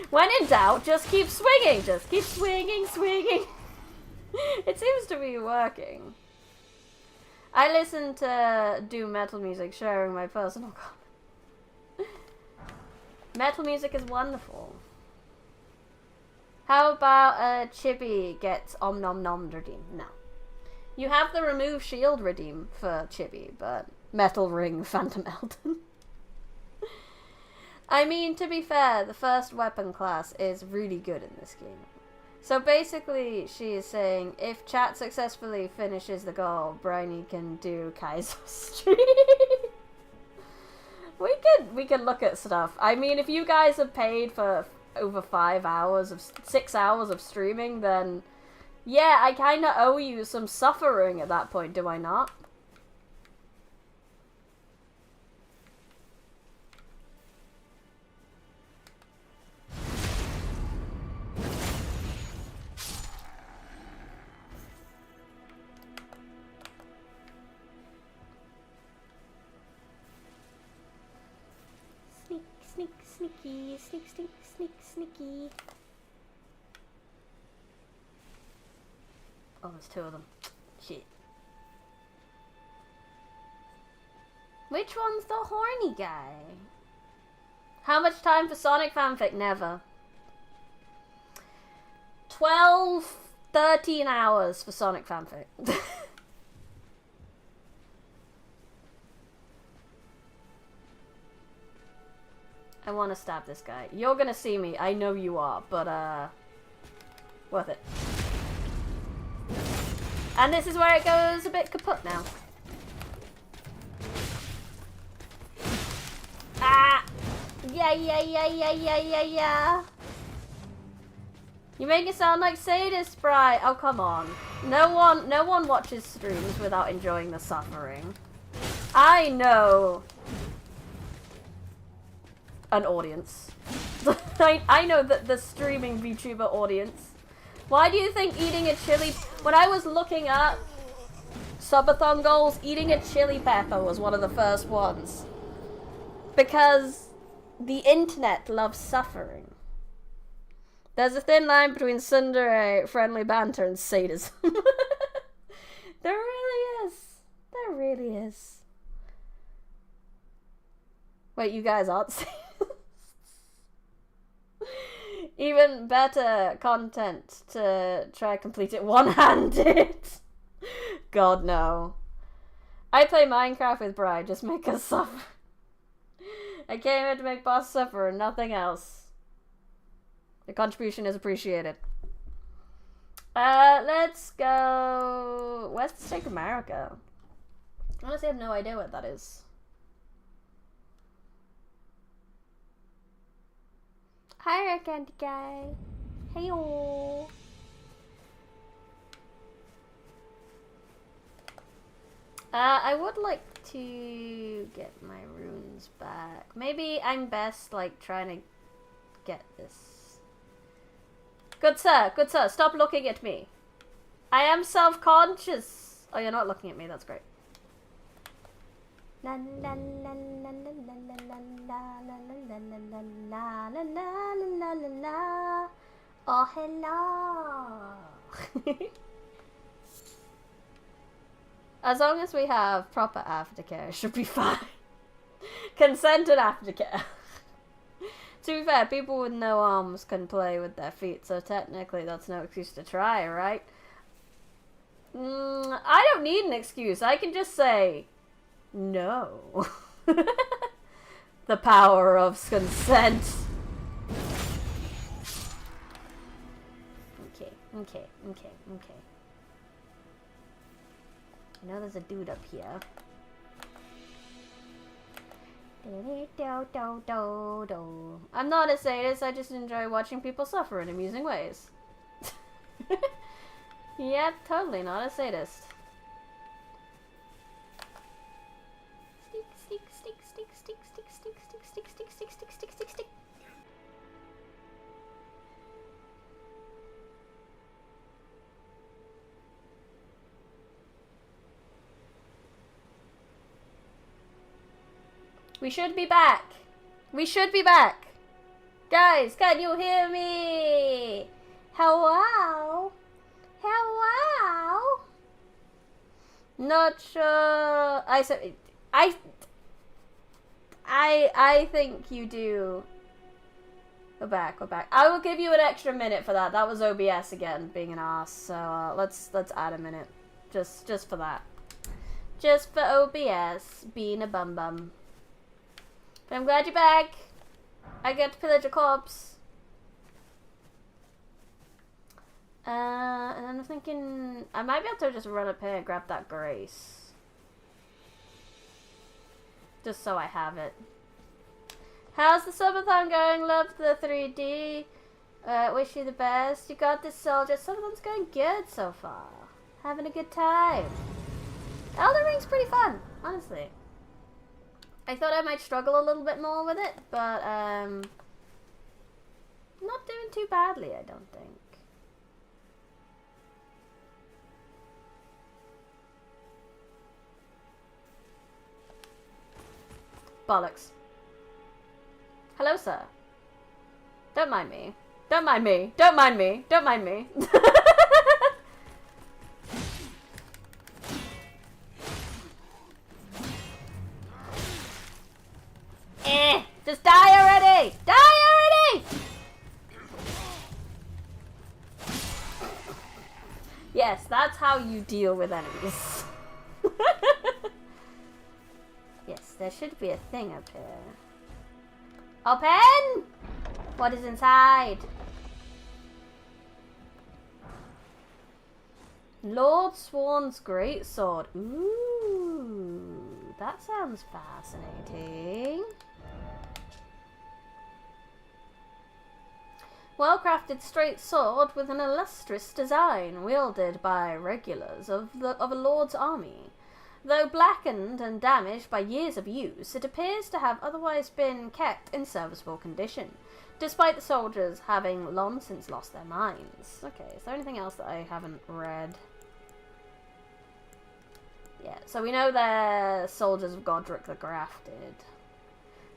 When in doubt, just keep swinging. Just keep swinging, swinging. It seems to be working. I listen to doom metal music, sharing my personal comment. Metal music is wonderful. How about Chibi gets Om Nom Nom redeem? No. You have the remove shield redeem for Chibi, but Metal Ring Phantom Eldern. I mean, to be fair, the first weapon class is really good in this game. So basically, she is saying, if chat successfully finishes the goal, Briny can do Kaizo stream. We could look at stuff. I mean, if you guys have paid for over 6 hours of streaming, then yeah, I kind of owe you some suffering at that point, do I not? sneaky. Sneaky. Oh, there's two of them. Shit. Which one's the horny guy? How much time for Sonic fanfic? Never. 12, 13 hours for Sonic fanfic. I want to stab this guy. You're gonna see me. I know you are, but worth it. And this is where it goes a bit kaput now. Ah! Yeah. You make it sound like sadist, Bri. Oh, come on. No one watches streams without enjoying the suffering. I know an audience. I know that the streaming VTuber audience. Why do you think eating a chili... When I was looking up subathon goals, eating a chili pepper was one of the first ones. Because the internet loves suffering. There's a thin line between tsundere, friendly banter, and sadism. There really is. There really is. Wait, you guys aren't sadists? Even better content to try complete it one-handed. God, no. I play Minecraft with Bride, just make us suffer. I came here to make boss suffer and nothing else. The contribution is appreciated. Let's go... Where's the Stake America? Honestly, I have no idea what that is. Hi, Rare Candy Guy. Hey-o. I would like to get my runes back. Maybe I'm best, like, trying to get this. Good sir, stop looking at me. I am self-conscious. Oh, you're not looking at me, that's great. La la la la la la la la la la la la la la la. Oh, hello. As long as we have proper aftercare, it should be fine. Consented aftercare. To be fair, people with no arms can play with their feet, so technically that's no excuse to try, right? I don't need an excuse. I can just say no. The power of consent. Okay. I know there's a dude up here. I'm not a sadist, I just enjoy watching people suffer in amusing ways. Yep, totally not a sadist. Stick. We should be back. Guys, can you hear me? Hello? Not sure. I think you do. We're back. I will give you an extra minute for that. That was OBS again, being an ass. So let's add a minute, just for that. Just for OBS being a bum. But I'm glad you're back. I get to pillage a corpse. And I'm thinking I might be able to just run up here and grab that grace. Just so I have it. How's the subathon going? Love the 3D. Wish you the best. You got this, soldier. Subathon's going good so far. Having a good time. Elden Ring's pretty fun, honestly. I thought I might struggle a little bit more with it, but not doing too badly, I don't think. Bollocks. Hello, sir. Don't mind me. Don't mind me. Don't mind me. Don't mind me. Just die already! Die already! Yes, that's how you deal with enemies. Yes, there should be a thing up here. Open! What is inside? Lord Swan's greatsword. Ooh, that sounds fascinating. Well-crafted straight sword with an illustrious design, wielded by regulars of a lord's army. Though blackened and damaged by years of use, it appears to have otherwise been kept in serviceable condition, despite the soldiers having long since lost their minds. Okay, is there anything else that I haven't read? Yeah, so we know they're soldiers of Godric the Grafted.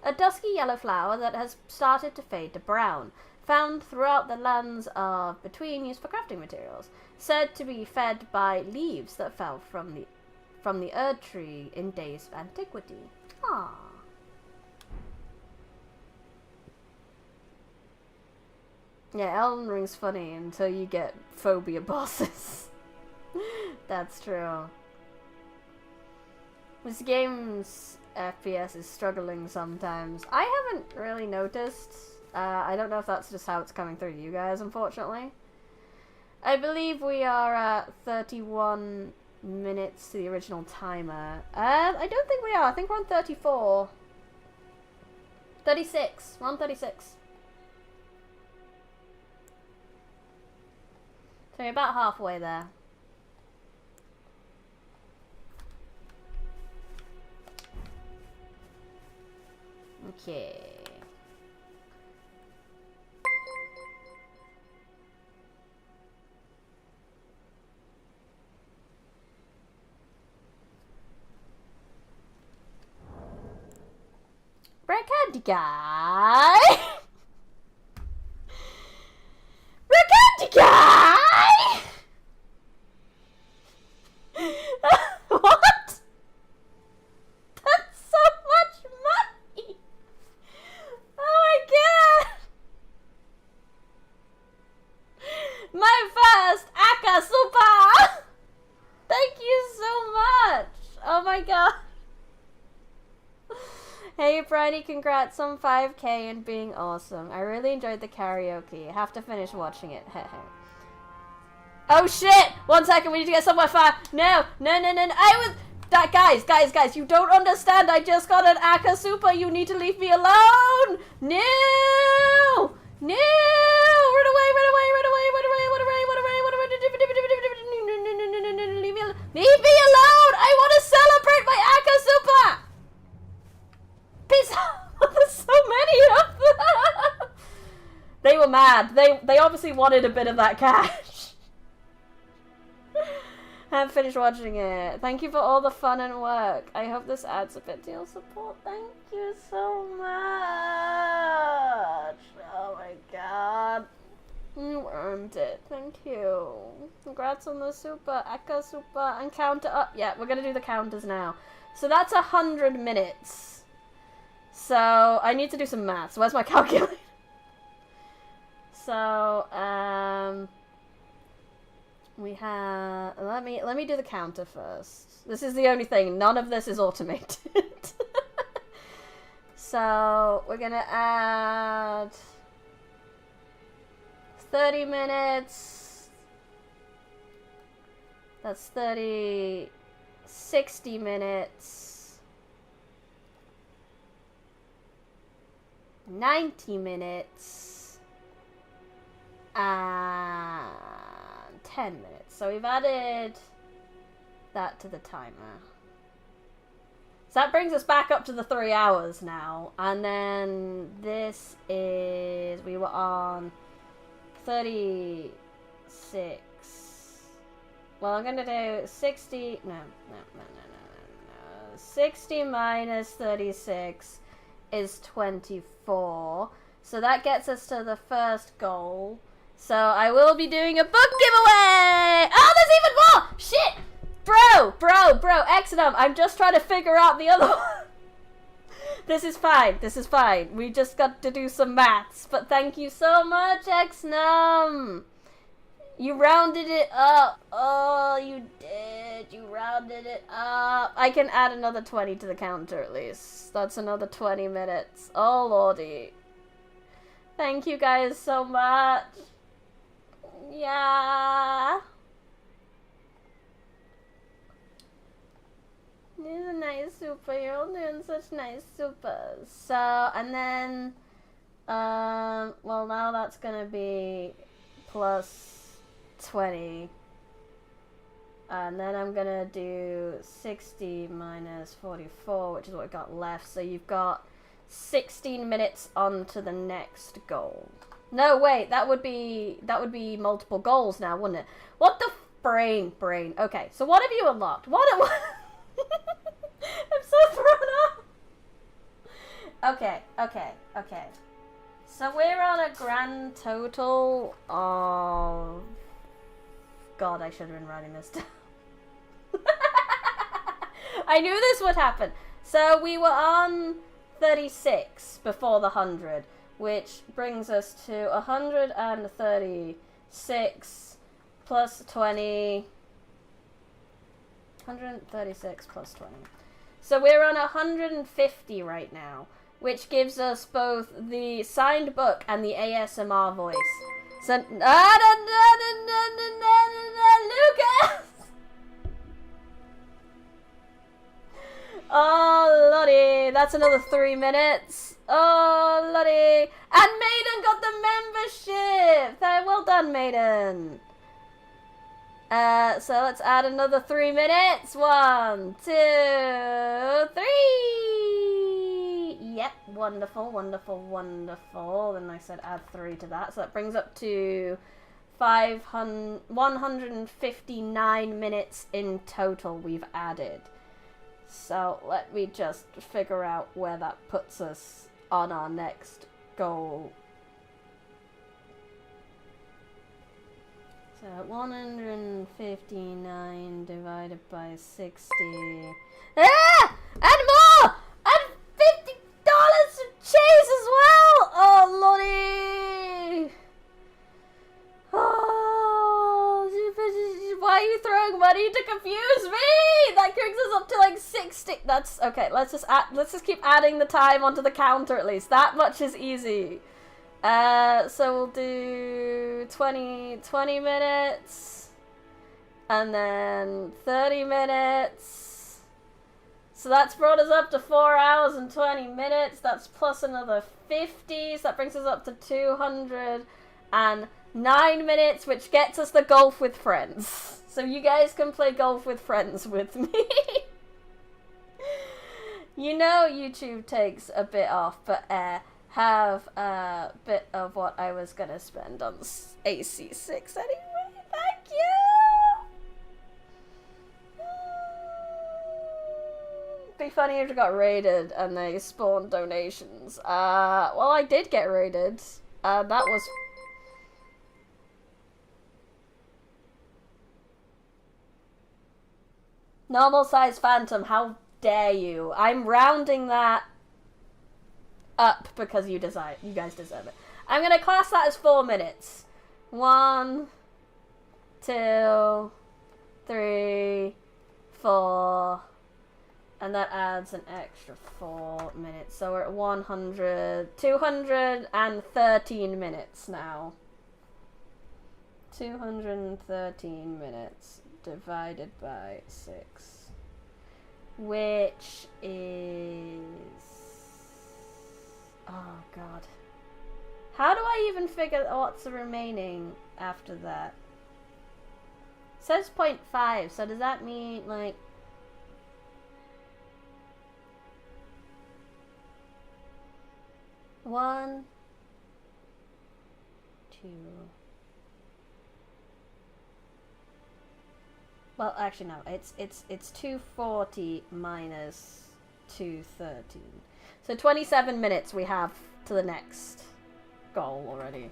A dusky yellow flower that has started to fade to brown, found throughout the lands of between used for crafting materials, said to be fed by leaves that fell from the Erd tree in days of antiquity. Ah. Yeah, Elden Ring's funny until you get phobia bosses. That's true. This game's FPS is struggling sometimes. I haven't really noticed. I don't know if that's just how it's coming through you guys, unfortunately. I believe we are at 31 minutes to the original timer. I don't think we are. I think we're on 34. 36. We're on 36. So you're about halfway there. Okay. Candy guy. Candy guy. What? That's so much money. Oh my god. My first Aka Super. Thank you so much. Oh my god. Hey Bridie, congrats on 5K and being awesome. I really enjoyed the karaoke. I have to finish watching it. Oh shit! 1 second, we need to get somewhere far. No. I was... Guys, you don't understand. I just got an Aka Super. You need to leave me alone. No! Run away. Leave me alone. I want to celebrate my Aka Super. Peace out! There's so many of them! They were mad. They obviously wanted a bit of that cash. I haven't finished watching it. Thank you for all the fun and work. I hope this adds a bit to your support. Thank you so much. Oh my god. You earned it. Thank you. Congrats on the super, Aka Super, and counter up. Yeah, we're gonna do the counters now. So that's 100 minutes. So, I need to do some maths. Where's my calculator? So, we have... Let me do the counter first. This is the only thing. None of this is automated. So, we're gonna add 30 minutes. That's 30... 60 minutes. 90 minutes and 10 minutes. So we've added that to the timer. So that brings us back up to the 3 hours now. And then this is, we were on 36. Well, I'm going to do 60, no. 60 minus 36 is 24. 4. So that gets us to the first goal. So I will be doing a book giveaway! Oh, there's even more! Shit! Bro, Exodum, I'm just trying to figure out the other one. This is fine. We just got to do some maths. But thank you so much, Exnum! You rounded it up. Oh, you did. You rounded it up. I can add another 20 to the counter at least. That's another 20 minutes. Oh, lordy. Thank you guys so much. Yeah. These are nice super. You're all doing such nice supers. So, and then, well, now that's gonna be plus 20. And then I'm gonna do 60 minus 44, which is what we've got left. So you've got 16 minutes on to the next goal. No, wait, that would be multiple goals now, wouldn't it? What the brain. Okay, so what have you unlocked? What I'm so thrown off. Okay. So we're on a grand total of... God, I should have been writing this down. I knew this would happen. So we were on 36 before the 100, which brings us to 136 plus 20. 136 plus 20. So we're on 150 right now, which gives us both the signed book and the ASMR voice. So, Lucas! Oh, lordy, that's another 3 minutes. Oh, lordy. And Maiden got the membership. Well done, Maiden. So let's add another 3 minutes. 1, 2, 3. Yep, wonderful. Then I said add 3 to that. So that brings up to 159 minutes in total we've added. So let me just figure out where that puts us on our next goal. So 159 divided by 60. Ah! And more! And $50 of cheese as well! Oh, lordy! Oh, why are you throwing money to confuse me? That brings us up to like 60. That's okay. Let's just keep adding the time onto the counter at least. That much is easy. So we'll do 20 minutes, and then 30 minutes. So that's brought us up to 4 hours and 20 minutes. That's plus another 50. So that brings us up to 209 minutes, which gets us the golf with friends. So you guys can play golf with friends with me. You know YouTube takes a bit off, but have a bit of what I was gonna spend on AC6 anyway. Thank you! Be funny if it got raided and they spawned donations. Well, I did get raided. That was... Normal size phantom, how dare you? I'm rounding that up because you guys deserve it. I'm gonna class that as 4 minutes. 1, 2, 3, 4, and that adds an extra 4 minutes. So we're at 213 minutes now. 213 minutes divided by 6, which is... Oh, God. How do I even figure what's the remaining after that? It says 0.5, so does that mean, like... One, 2... Well, actually, no. It's 240 minus 2:13. So 27 minutes we have to the next goal already.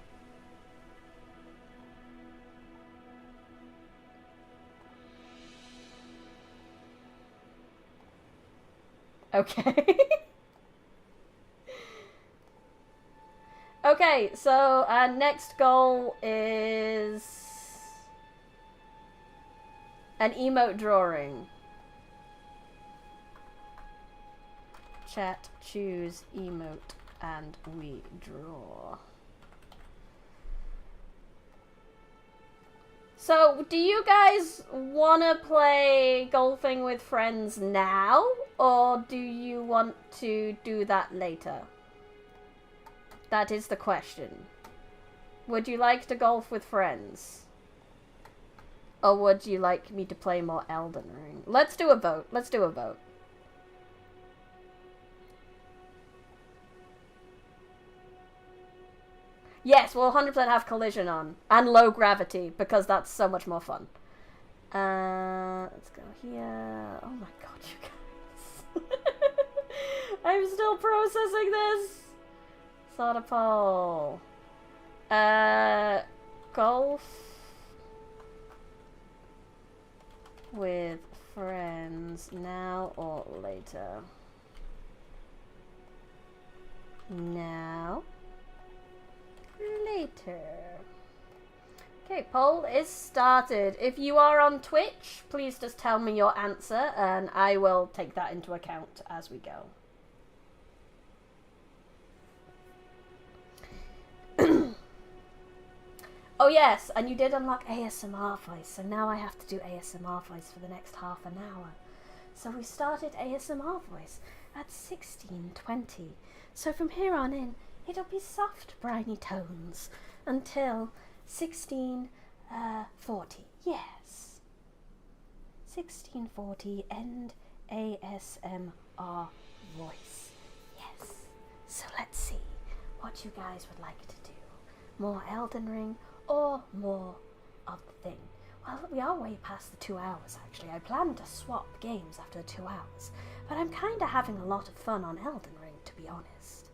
Okay. Okay, so our next goal is an emote drawing. Chat, choose emote, and we draw. So, do you guys want to play golfing with friends now, or do you want to do that later? That is the question. Would you like to golf with friends? Or would you like me to play more Elden Ring? Let's do a vote. Let's do a vote. Yes, we'll 100% have collision on. And low gravity, because that's so much more fun. Let's go here. Oh my god, you guys. I'm still processing this. Sort of poll. Golf with friends now or later? Now. Later. Okay, poll is started. If you are on Twitch, please just tell me your answer and I will take that into account as we go. Oh yes, and you did unlock ASMR voice, so now I have to do ASMR voice for the next half an hour. So we started ASMR voice at 16:20. So from here on in, it'll be soft, briny tones until 16:40. Yes. 16:40, end ASMR voice. Yes. So let's see what you guys would like to do. More Elden Ring or more of the thing. Well, we are way past the 2 hours, actually. I planned to swap games after the 2 hours, but I'm kind of having a lot of fun on Elden Ring, to be honest.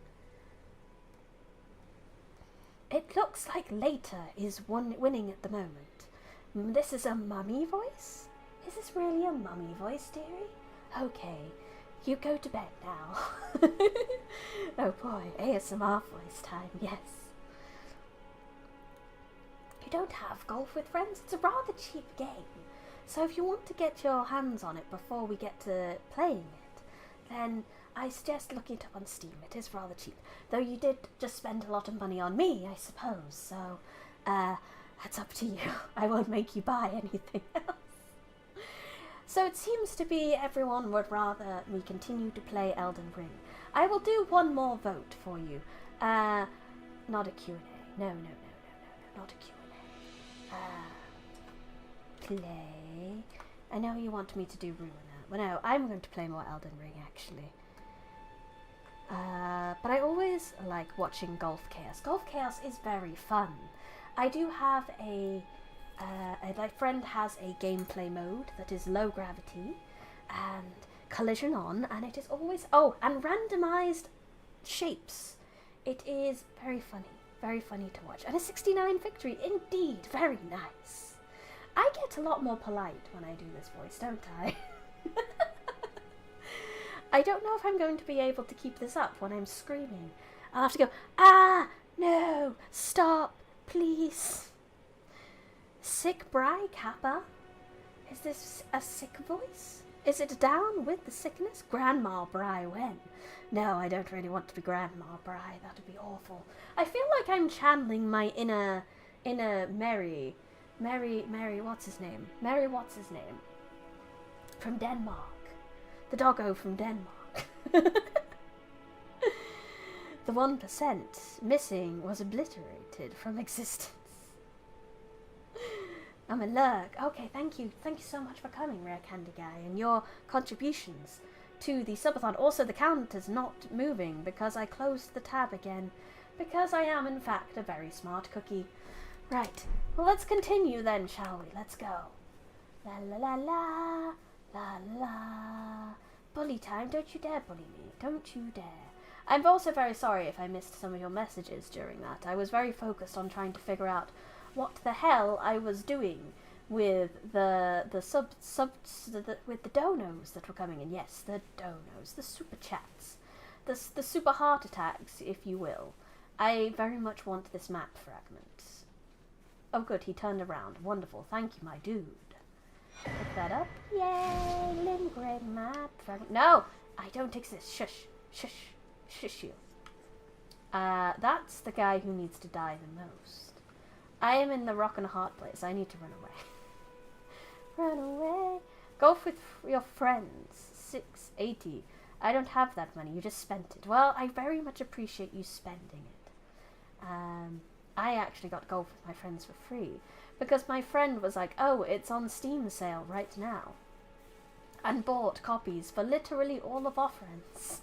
It looks like later is winning at the moment. This is a mummy voice? Is this really a mummy voice, dearie? Okay, you go to bed now. Oh boy, ASMR voice time, yes. You don't have golf with friends? It's a rather cheap game. So if you want to get your hands on it before we get to playing it, then I suggest looking it up on Steam. It is rather cheap. Though you did just spend a lot of money on me, I suppose. So, that's up to you. I won't make you buy anything else. So it seems to be everyone would rather me continue to play Elden Ring. I will do one more vote for you. Not a Q&A. No, not a Q&A. Play. I know you want me to do Ruiner. Well, no, I'm going to play more Elden Ring, actually. But I always like watching Golf Chaos. Golf Chaos is very fun. I do have my friend has a gameplay mode that is low gravity and collision on, and it is always, and randomized shapes. It is very funny to watch. And a 69 victory, indeed, very nice. I get a lot more polite when I do this voice, don't I? I don't know if I'm going to be able to keep this up when I'm screaming. I'll have to go, no, stop, please. Sick Bry Kappa? Is this a sick voice? Is it down with the sickness? Grandma Bry when? No, I don't really want to be Grandma Bry. That would be awful. I feel like I'm channeling my inner Mary, what's his name? Mary, what's his name? From Denmark. The doggo from Denmark. The 1% missing was obliterated from existence. I'm a lurk. Okay, thank you. Thank you so much for coming, Rare Candy Guy, and your contributions to the subathon. Also, the count is not moving because I closed the tab again, because I am, in fact, a very smart cookie. Right. Well, let's continue then, shall we? Let's go. La la la la, la la Bully time, don't you dare bully me. Don't you dare. I'm also very sorry if I missed some of your messages during that. I was very focused on trying to figure out what the hell I was doing with with the donos that were coming in. Yes, the donos, the super chats, the super heart attacks, if you will. I very much want this map fragment. Oh good, he turned around. Wonderful, thank you, my dude. Pick that up. Yay, lingering map fragment. No, I don't exist. Shush, shush, shush you. That's the guy who needs to die the most. I am in the rock and a hard place. I need to run away. Run away. Golf with your friends. 680. I don't have that money. You just spent it. Well, I very much appreciate you spending it. I actually got golf with my friends for free because my friend was like, oh, it's on Steam sale right now, and bought copies for literally all of our friends.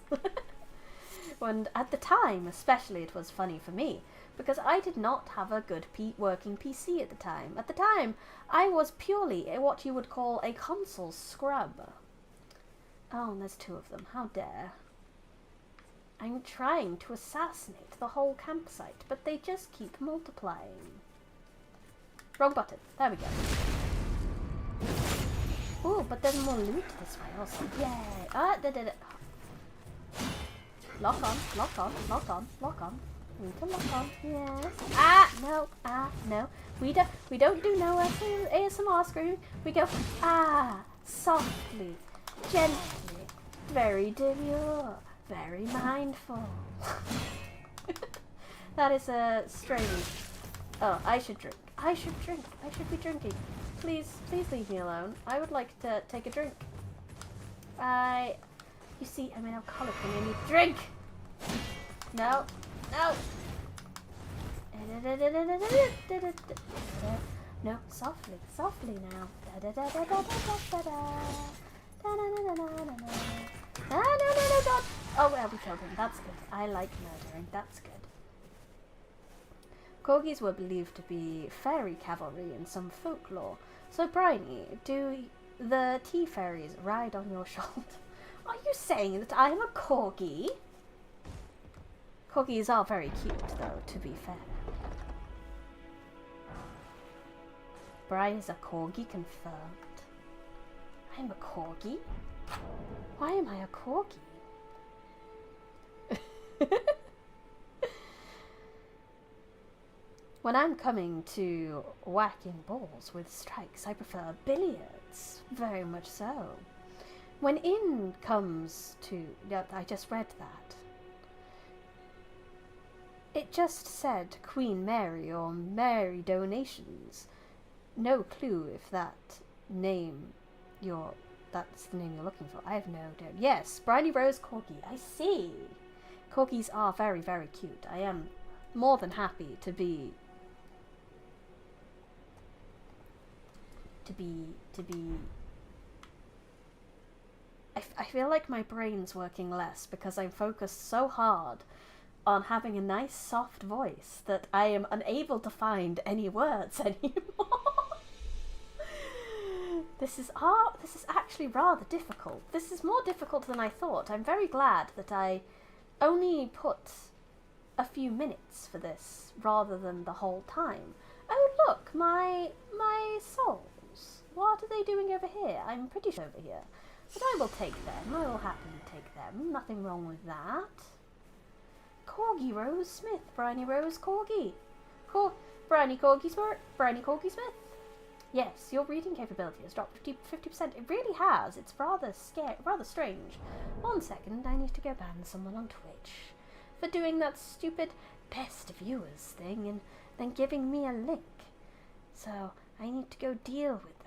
And at the time, especially, it was funny for me because I did not have a good working PC at the time. At the time, I was purely what you would call a console scrub. Oh, and there's two of them. How dare. I'm trying to assassinate the whole campsite, but they just keep multiplying. Wrong button. There we go. Oh, but there's more loot this way also. Yay. Ah, lock on, lock on, lock on, lock on. We need to lock on. Yes. Ah, no. Ah, no. We don't do no ASMR screaming. We go, ah, softly, gently, very demure. Very mindful. That is a strange. Oh, I should drink. I should drink. I should be drinking. Please, please leave me alone. I would like to take a drink. You see, I'm an alcoholic and I need to drink. No, no. No, softly, softly now. No, don't. Oh, well, we killed him. That's good. I like murdering. That's good. Corgis were believed to be fairy cavalry in some folklore. So, Bryony, do the tea fairies ride on your shoulder? Are you saying that I am a corgi? Corgis are very cute, though, to be fair. Brian is a corgi confirmed. I'm a corgi? Why am I a corgi? When I'm coming to whacking balls with strikes, I prefer billiards. Very much so. When in comes to... Yeah, I just read that. It just said Queen Mary or Mary Donations. No clue if that name that's the name you're looking for. I have no doubt. Yes, Briny Rose Corgi. I see. Corgis are very, very cute. I am more than happy to be I feel like my brain's working less because I'm focused so hard on having a nice soft voice that I am unable to find any words anymore. This is actually rather difficult. This is more difficult than I thought. I'm very glad that I only put a few minutes for this rather than the whole time. Oh look, my souls. What are they doing over here? I'm pretty sure over here. But I will take them. I will happily take them. Nothing wrong with that. Corgi Rose Smith. Briny Rose Corgi. Briny Corgi Smith. Yes, your reading capability has dropped 50%. It really has. It's rather strange. 1 second, I need to go ban someone on Twitch for doing that stupid best viewers thing and then giving me a link. So, I need to go deal with that.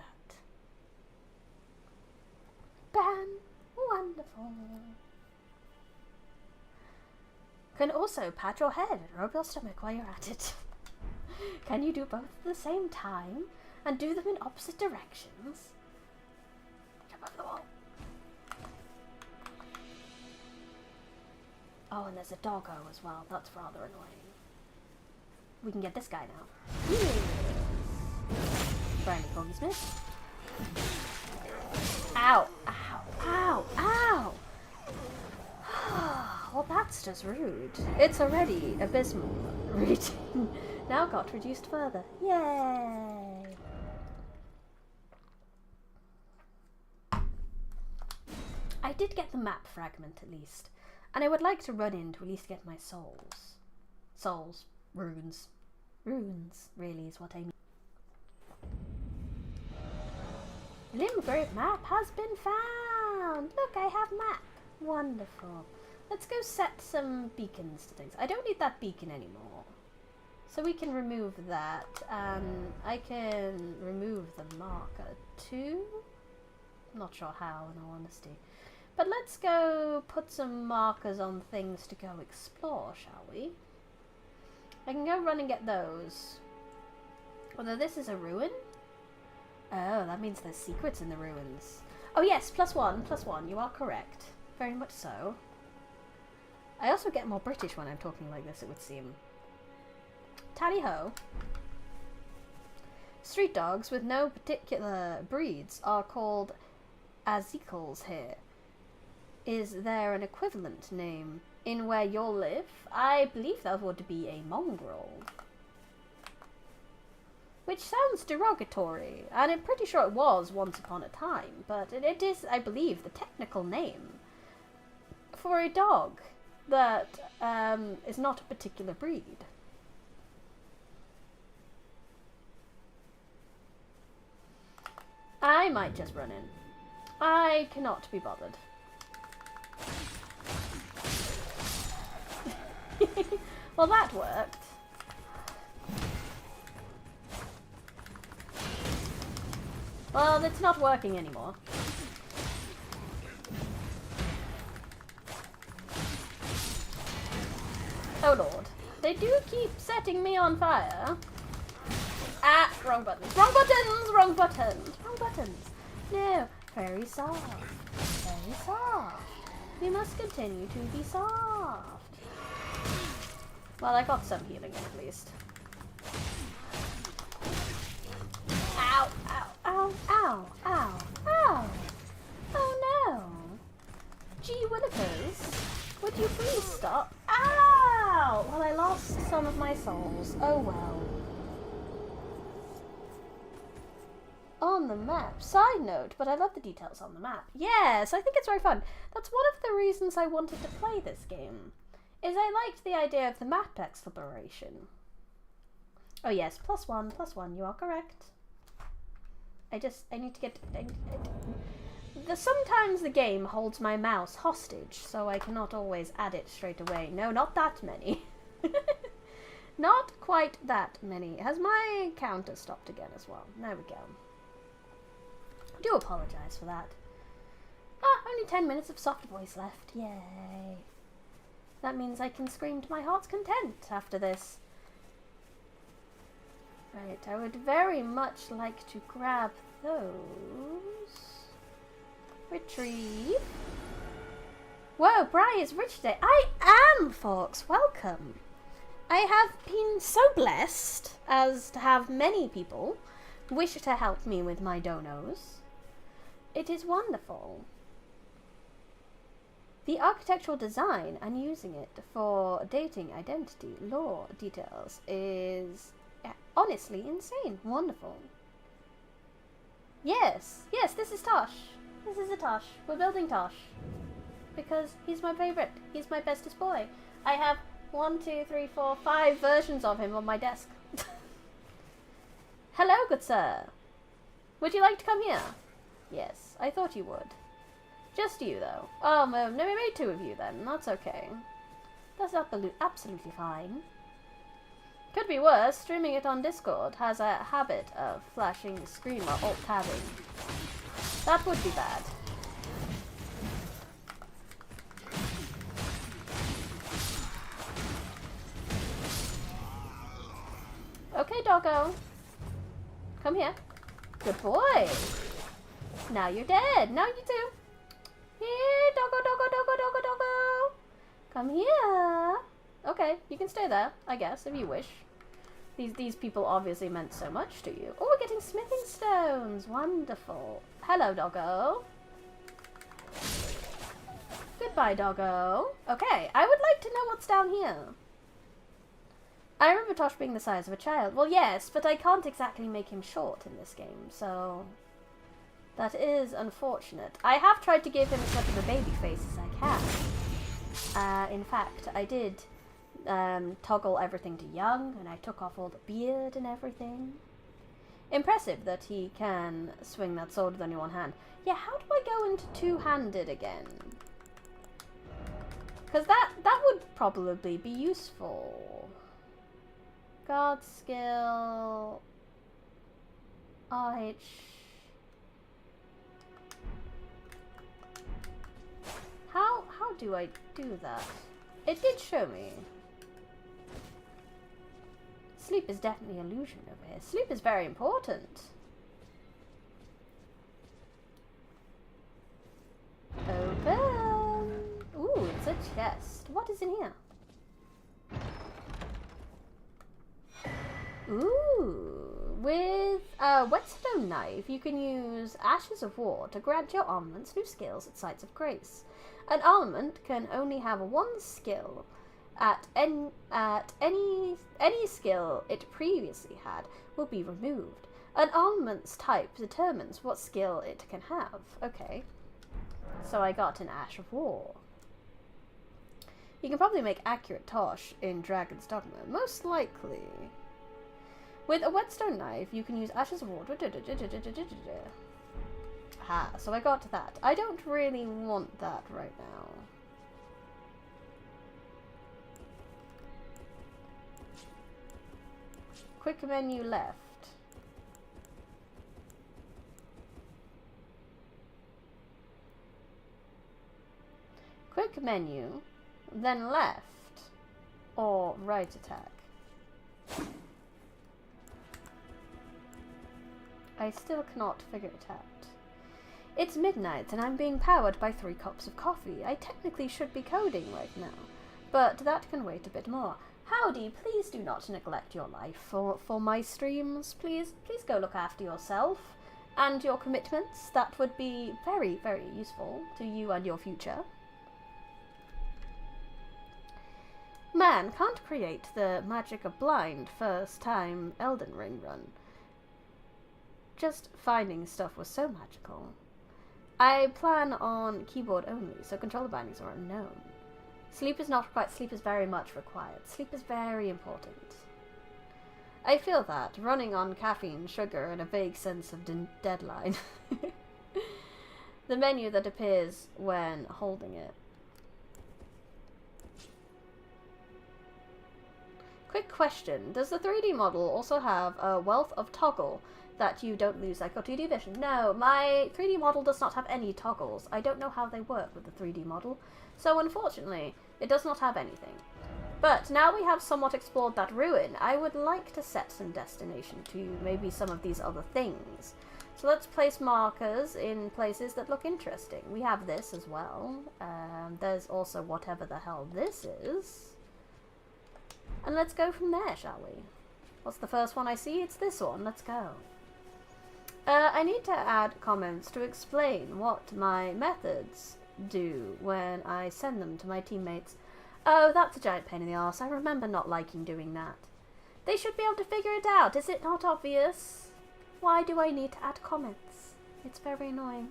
Ban. Wonderful. Can also pat your head and rub your stomach while you're at it. Can you do both at the same time? And do them in opposite directions? Jump over the wall. Oh, and there's a doggo as well. That's rather annoying. We can get this guy now. Yes. Briny Corgi Smith. Ow! Ow! Ow! Ow! Well, that's just rude. It's already abysmal reading. Now got reduced further. Yay! I did get the map fragment at least. And I would like to run in to at least get my souls. Souls. Runes. Runes, really, is what I mean. Limgrave map has been found! Look, I have map. Wonderful. Let's go set some beacons to things. I don't need that beacon anymore. So we can remove that. I can remove the marker too. I'm not sure how, in all honesty. But let's go put some markers on things to go explore, shall we? I can go run and get those. Although this is a ruin. Oh, that means there's secrets in the ruins. Oh yes, +1, you are correct. Very much so. I also get more British when I'm talking like this, it would seem. Tally-ho. Street dogs with no particular breeds are called azicles here. Is there an equivalent name in where you'll live? I believe that would be a mongrel. Which sounds derogatory, and I'm pretty sure it was once upon a time, but it is, I believe, the technical name for a dog that is not a particular breed. I might just run in. I cannot be bothered. Well, that worked. Well, it's not working anymore. Oh lord. They do keep setting me on fire. Ah, wrong buttons. Wrong buttons! Wrong buttons! Wrong buttons! No, very soft. Very soft. We must continue to be soft. Well, I got some healing at least. Ow, ow, ow, ow, ow, ow. Oh no. Gee willikers. Would you please stop? Ow! Well, I lost some of my souls. Oh well. On the map. Side note, but I love the details on the map. Yes, I think it's very fun. That's one of the reasons I wanted to play this game. Is I liked the idea of the map exploration. Oh yes, +1, you are correct. I need to get... sometimes the game holds my mouse hostage, so I cannot always add it straight away. No, not that many. Not quite that many. Has my counter stopped again as well? There we go. I do apologise for that. Ah, only 10 minutes of soft voice left. Yay. That means I can scream to my heart's content after this. Right, I would very much like to grab those. Retrieve. Whoa, Bri is rich today. I am, folks. Welcome. I have been so blessed as to have many people wish to help me with my donos. It is wonderful. The architectural design and using it for dating identity lore details is honestly insane. Wonderful. Yes, this is Tosh. This is a Tosh. We're building Tosh. Because he's my favourite. He's my bestest boy. I have 1, 2, 3, 4, 5 versions of him on my desk. Hello, good sir. Would you like to come here? Yes, I thought you would. Just you, though. Oh, no, maybe 2 of you, then. That's okay. That's absolutely fine. Could be worse. Streaming it on Discord has a habit of flashing the screen or alt-tabbing. That would be bad. Okay, doggo. Come here. Good boy. Now you're dead. Now you too. Here, doggo. Come here. Okay, you can stay there, I guess, if you wish. These people obviously meant so much to you. Oh, we're getting smithing stones. Wonderful. Hello, doggo. Goodbye, doggo. Okay, I would like to know what's down here. I remember Tosh being the size of a child. Well, yes, but I can't exactly make him short in this game, so that is unfortunate. I have tried to give him as much of a baby face as I can. In fact, I did toggle everything to young, and I took off all the beard and everything. Impressive that he can swing that sword with only one hand. Yeah, how do I go into two-handed again? Because that would probably be useful. Guard skill. RH. How do I do that? It did show me. Sleep is definitely illusion over here. Sleep is very important. Open. Ooh, it's a chest. What is in here? Ooh, with a whetstone knife, you can use Ashes of War to grant your armaments new skills at sites of grace. An armament can only have one skill at any skill it previously had will be removed. An armament's type determines what skill it can have. Okay, so I got an Ash of War. You can probably make accurate Tosh in Dragon's Dogma, most likely. With a whetstone knife, you can use Ashes of War. Aha, so I got that. I don't really want that right now. Quick menu left. Quick menu, then left, or right attack. I still cannot figure it out. It's midnight and I'm being powered by 3 cups of coffee. I technically should be coding right now, but that can wait a bit more. Howdy, please do not neglect your life for my streams. Please go look after yourself and your commitments. That would be very, very useful to you and your future. Man can't create the magic of blind first time Elden Ring run. Just finding stuff was so magical. I plan on keyboard only, so controller bindings are unknown. Sleep is not required. Sleep is very much required. Sleep is very important. I feel that, running on caffeine, sugar, and a vague sense of deadline. The menu that appears when holding it. Quick question. Does the 3D model also have a wealth of toggle that you don't lose like your 2D vision? No, my 3D model does not have any toggles. I don't know how they work with the 3D model, so unfortunately, it does not have anything. But now we have somewhat explored that ruin, I would like to set some destination to maybe some of these other things. So let's place markers in places that look interesting. We have this as well. There's also whatever the hell this is. And let's go from there, shall we? What's the first one I see? It's this one. Let's go. I need to add comments to explain what my methods do when I send them to my teammates. Oh, that's a giant pain in the arse. I remember not liking doing that. They should be able to figure it out. Is it not obvious? Why do I need to add comments? It's very annoying.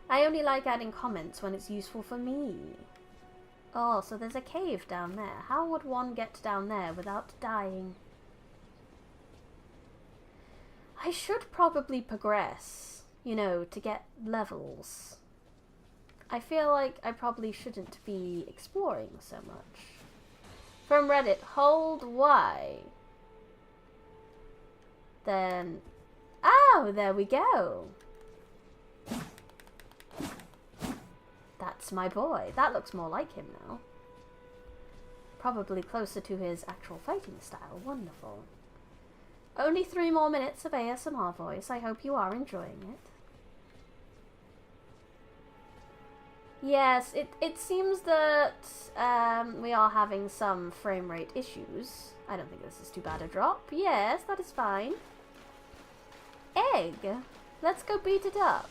I only like adding comments when it's useful for me. Oh, so there's a cave down there. How would one get down there without dying? I should probably progress, you know, to get levels. I feel like I probably shouldn't be exploring so much. From Reddit, hold Y. Then, oh, there we go. That's my boy. That looks more like him now. Probably closer to his actual fighting style. Wonderful. Only 3 more minutes of ASMR voice. I hope you are enjoying it. Yes, it seems that we are having some frame rate issues. I don't think this is too bad a drop. Yes, that is fine. Egg. Let's go beat it up.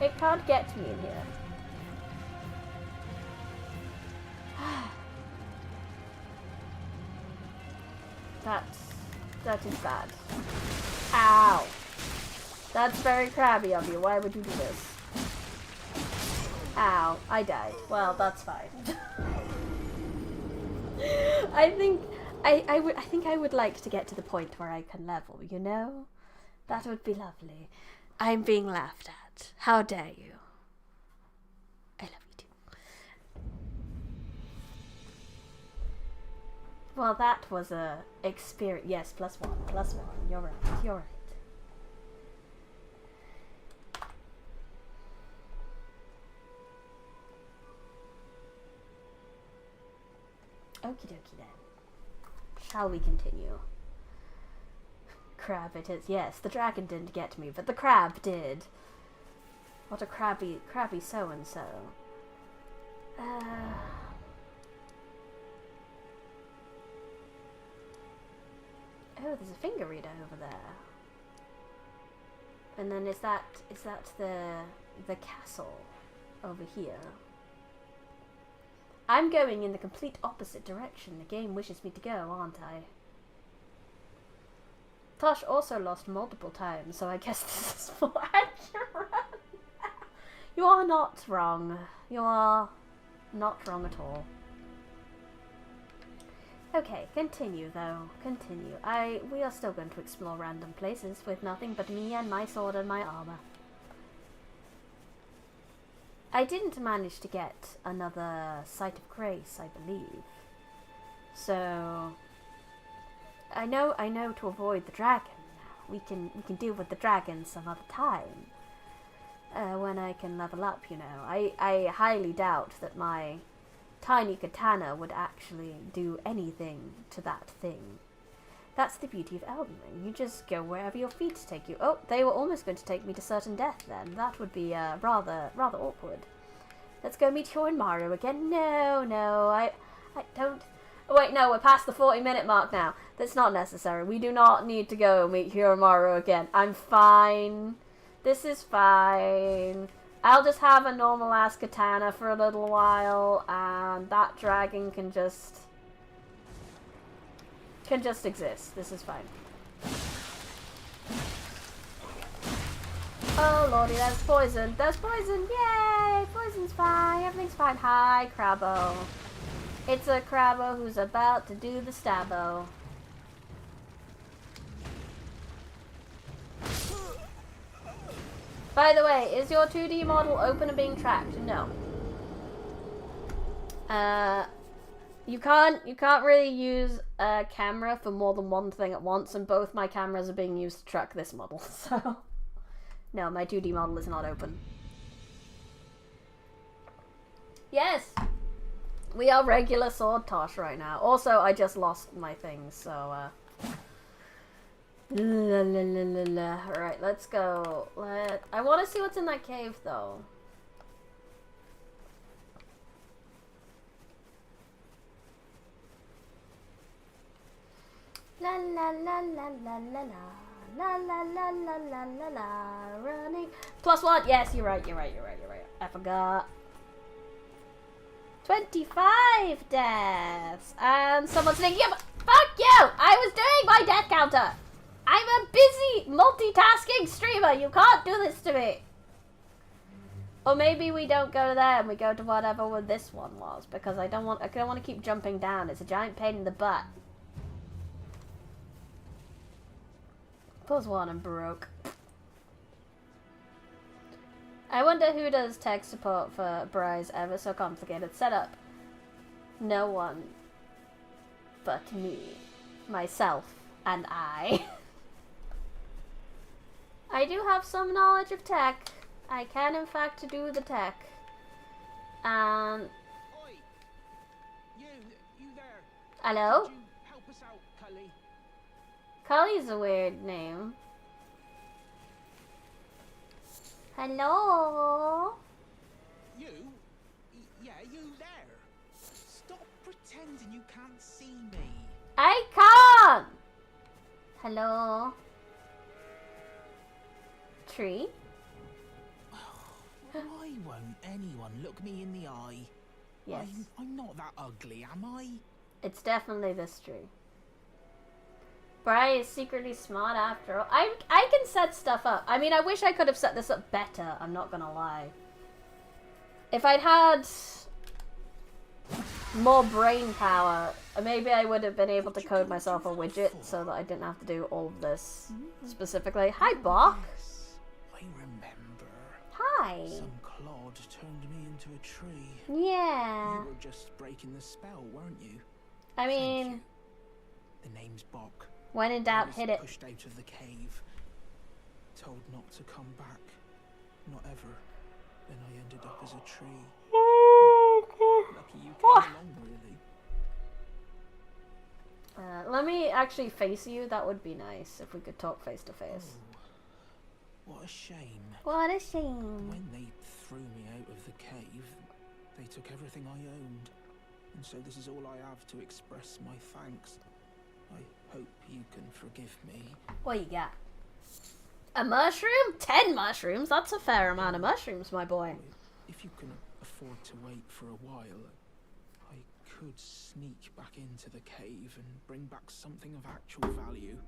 It can't get me in here. That is bad. Ow. That's very crabby of you. Why would you do this? Ow. I died. Well, that's fine. I think I would like to get to the point where I can level, you know? That would be lovely. I'm being laughed at. How dare you? I love you too. Well, that was a experience. Yes, +1. You're right. You're right. Okie dokie then. Shall we continue? Crab it is. Yes, the dragon didn't get me, but the crab did. What a crabby so-and-so. Oh, there's a finger reader over there. And then is that the castle over here? I'm going in the complete opposite direction the game wishes me to go, aren't I? Tosh also lost multiple times, so I guess this is more accurate. You are not wrong. You are not wrong at all. Okay, continue though. Continue. We are still going to explore random places with nothing but me and my sword and my armor. I didn't manage to get another Sight of Grace, I believe. So I know to avoid the dragon now. We can deal with the dragon some other time. When I can level up, you know. I highly doubt that my tiny katana would actually do anything to that thing. That's the beauty of Elden Ring. You just go wherever your feet take you. Oh, they were almost going to take me to certain death then. That would be rather awkward. Let's go meet Hyorinmaru again. No, I don't... Oh, wait, no, we're past the 40-minute mark now. That's not necessary. We do not need to go meet Hyorinmaru again. I'm fine. This is fine. I'll just have a normal-ass katana for a little while, and that dragon can just exist. This is fine. Oh lordy, there's poison. There's poison! Yay! Poison's fine. Everything's fine. Hi, Crabbo. It's a Crabbo who's about to do the stabbo. By the way, is your 2D model open and being tracked? No. You can't really use a camera for more than one thing at once, and both my cameras are being used to track this model, so... No, my 2D model is not open. Yes! We are regular sword Tosh right now. Also, I just lost my things, so, Alright, let's go. I want to see what's in that cave, though. La la la la la la la. La la la la la la la, running. +1, yes, you're right. I forgot. 25 deaths. And someone's saying, yeah, but fuck you! I was doing my death counter. I'm a busy multitasking streamer. You can't do this to me. Or maybe we don't go to there and we go to whatever this one was, because I don't want to keep jumping down. It's a giant pain in the butt. Pause one and broke. I wonder who does tech support for Bry's ever so complicated setup. No one but me, myself, and I. I do have some knowledge of tech. I can in fact do the tech. And Oi! You there? hello? Could you help us out, Cully? Cully's a weird name. Hello? You? Yeah, you there? Stop pretending you can't see me. I can't! Hello? Tree? Why won't anyone look me in the eye? Yes. I'm not that ugly, am I? It's definitely this tree. Bri is secretly smart after all. I can set stuff up. I mean, I wish I could have set this up better, I'm not gonna lie. If I'd had more brain power, maybe I would have been able to code myself a widget so that I didn't have to do all of this specifically. Hi, Bach. Yes, I remember. Hi. Some clod turned me into a tree. Yeah. You were just breaking the spell, weren't you? I Thank mean, you. The name's Bok. when in I doubt, was hit it. pushed out of the cave. Told not to come back. Not ever. Then I ended up as a tree. Lucky you came along, really. Let me actually face you. That would be nice if we could talk face to face. Oh, what a shame. What a shame. When they threw me out of the cave, they took everything I owned. And so this is all I have to express my thanks. I hope you can forgive me. What you got? A mushroom? 10 mushrooms? That's a fair amount of mushrooms, my boy. If you can afford to wait for a while, I could sneak back into the cave and bring back something of actual value.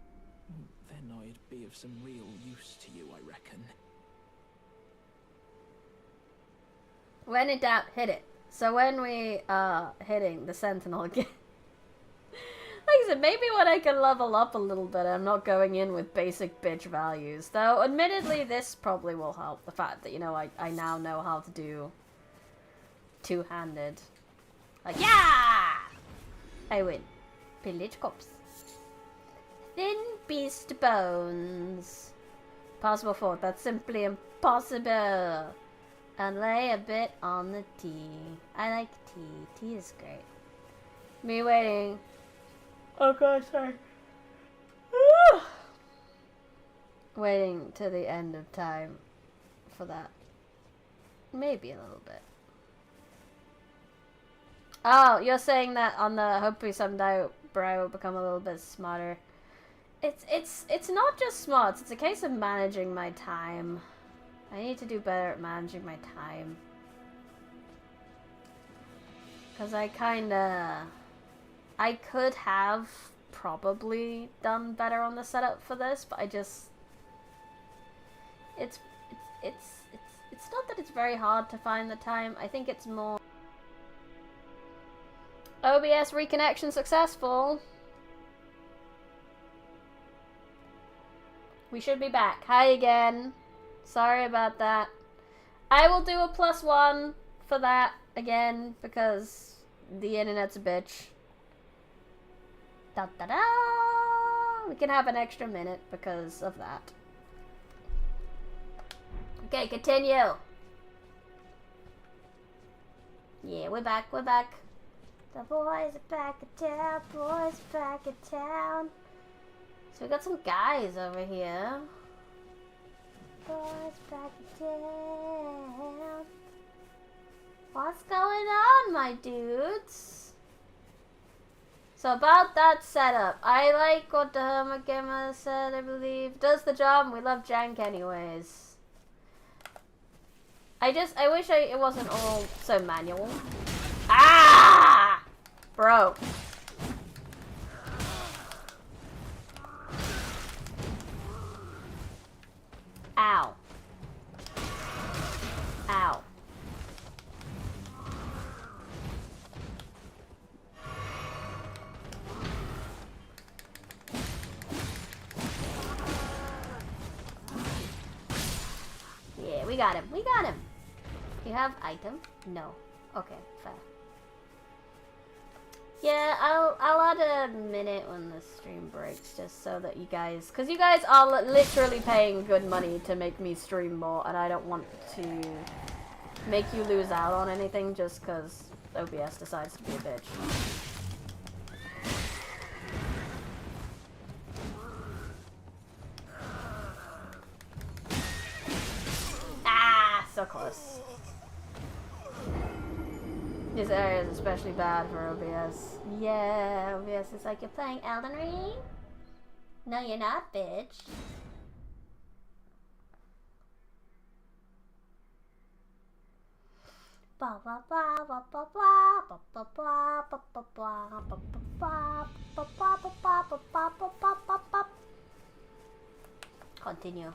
Then I'd be of some real use to you, I reckon. When in doubt, hit it. So when we are hitting the Sentinel again, like I said, maybe when I can level up a little bit, I'm not going in with basic bitch values. Though, admittedly, this probably will help. The fact that, you know, I now know how to do two-handed. Like, yeah! I win. Pillage corpse. Thin beast bones. Possible fort. That's simply impossible. And lay a bit on the tea. I like tea. Tea is great. Me waiting. Oh god, sorry. Waiting to the end of time for that. Maybe a little bit. Oh, you're saying that on the hopefully someday Bri will become a little bit smarter. It's not just smarts, it's a case of managing my time. I need to do better at managing my time. Cause I could have probably done better on the setup for this, but I just it's not that it's very hard to find the time. I think it's more OBS reconnection successful. We should be back. Hi again. Sorry about that. I will do a +1 for that again because the internet's a bitch. Da da da! We can have an extra minute because of that. Okay, continue. Yeah, we're back, we're back. The boys are back in town, boys are back in town. So we got some guys over here. Boys back in town. What's going on, my dudes? So about that setup, I like what the Hermagema said, I believe. Does the job, and we love jank anyways. I wish it wasn't all so manual. Ah! Bro. Ow. Ow. got him. We got him. You have item? No. Okay, fair. Yeah, I'll add a minute when the stream breaks, just so that you guys, because you guys are literally paying good money to make me stream more, and I don't want to make you lose out on anything just because OBS decides to be a bitch. Ah, so close. This area is especially bad for OBS. Yeah, OBS is like, you're playing Elden Ring? No, you're not, bitch. Continue.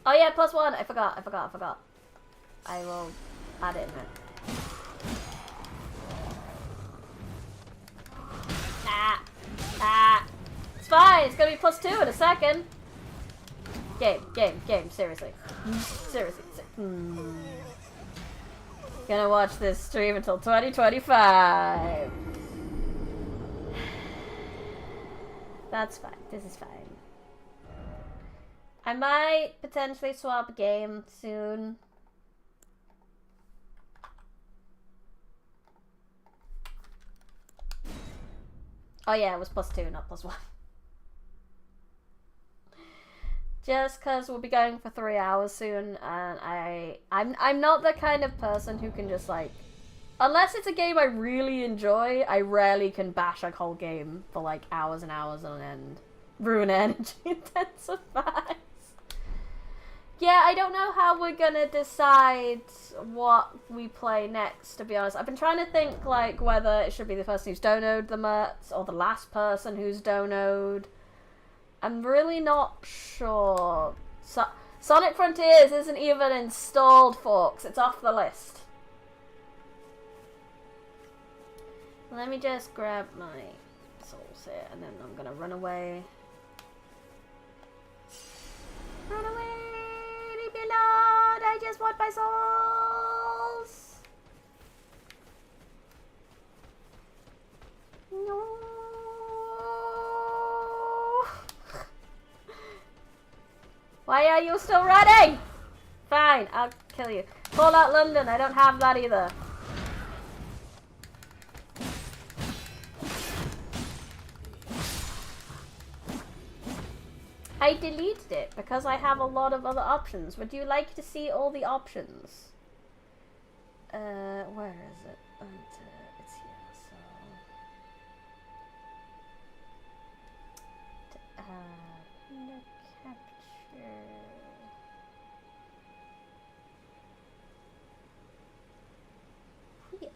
Oh yeah, +1. I forgot. I will add it in there. It's fine. It's gonna be +2 in a second. Game. Seriously. Gonna watch this stream until 2025. That's fine. This is fine. I might potentially swap a game soon. Oh yeah, it was +2, not +1. Just because we'll be going for 3 hours soon, and I'm not the kind of person who can just like, unless it's a game I really enjoy, I rarely can bash a whole game for like hours and hours on end. Ruin energy intensifies. Yeah, I don't know how we're gonna decide what we play next, to be honest. I've been trying to think like whether it should be the person who's donoed the merts or the last person who's donoed. I'm really not sure. Sonic Frontiers isn't even installed, folks. It's off the list. Let me just grab my souls here, and then I'm gonna run away. Run away! Leave me alone! I just want my souls! No! Why are you still running? Fine, I'll kill you. Call out London, I don't have that either. I deleted it because I have a lot of other options. Would you like to see all the options? Where is it? It's here, so... No capture... Yeah.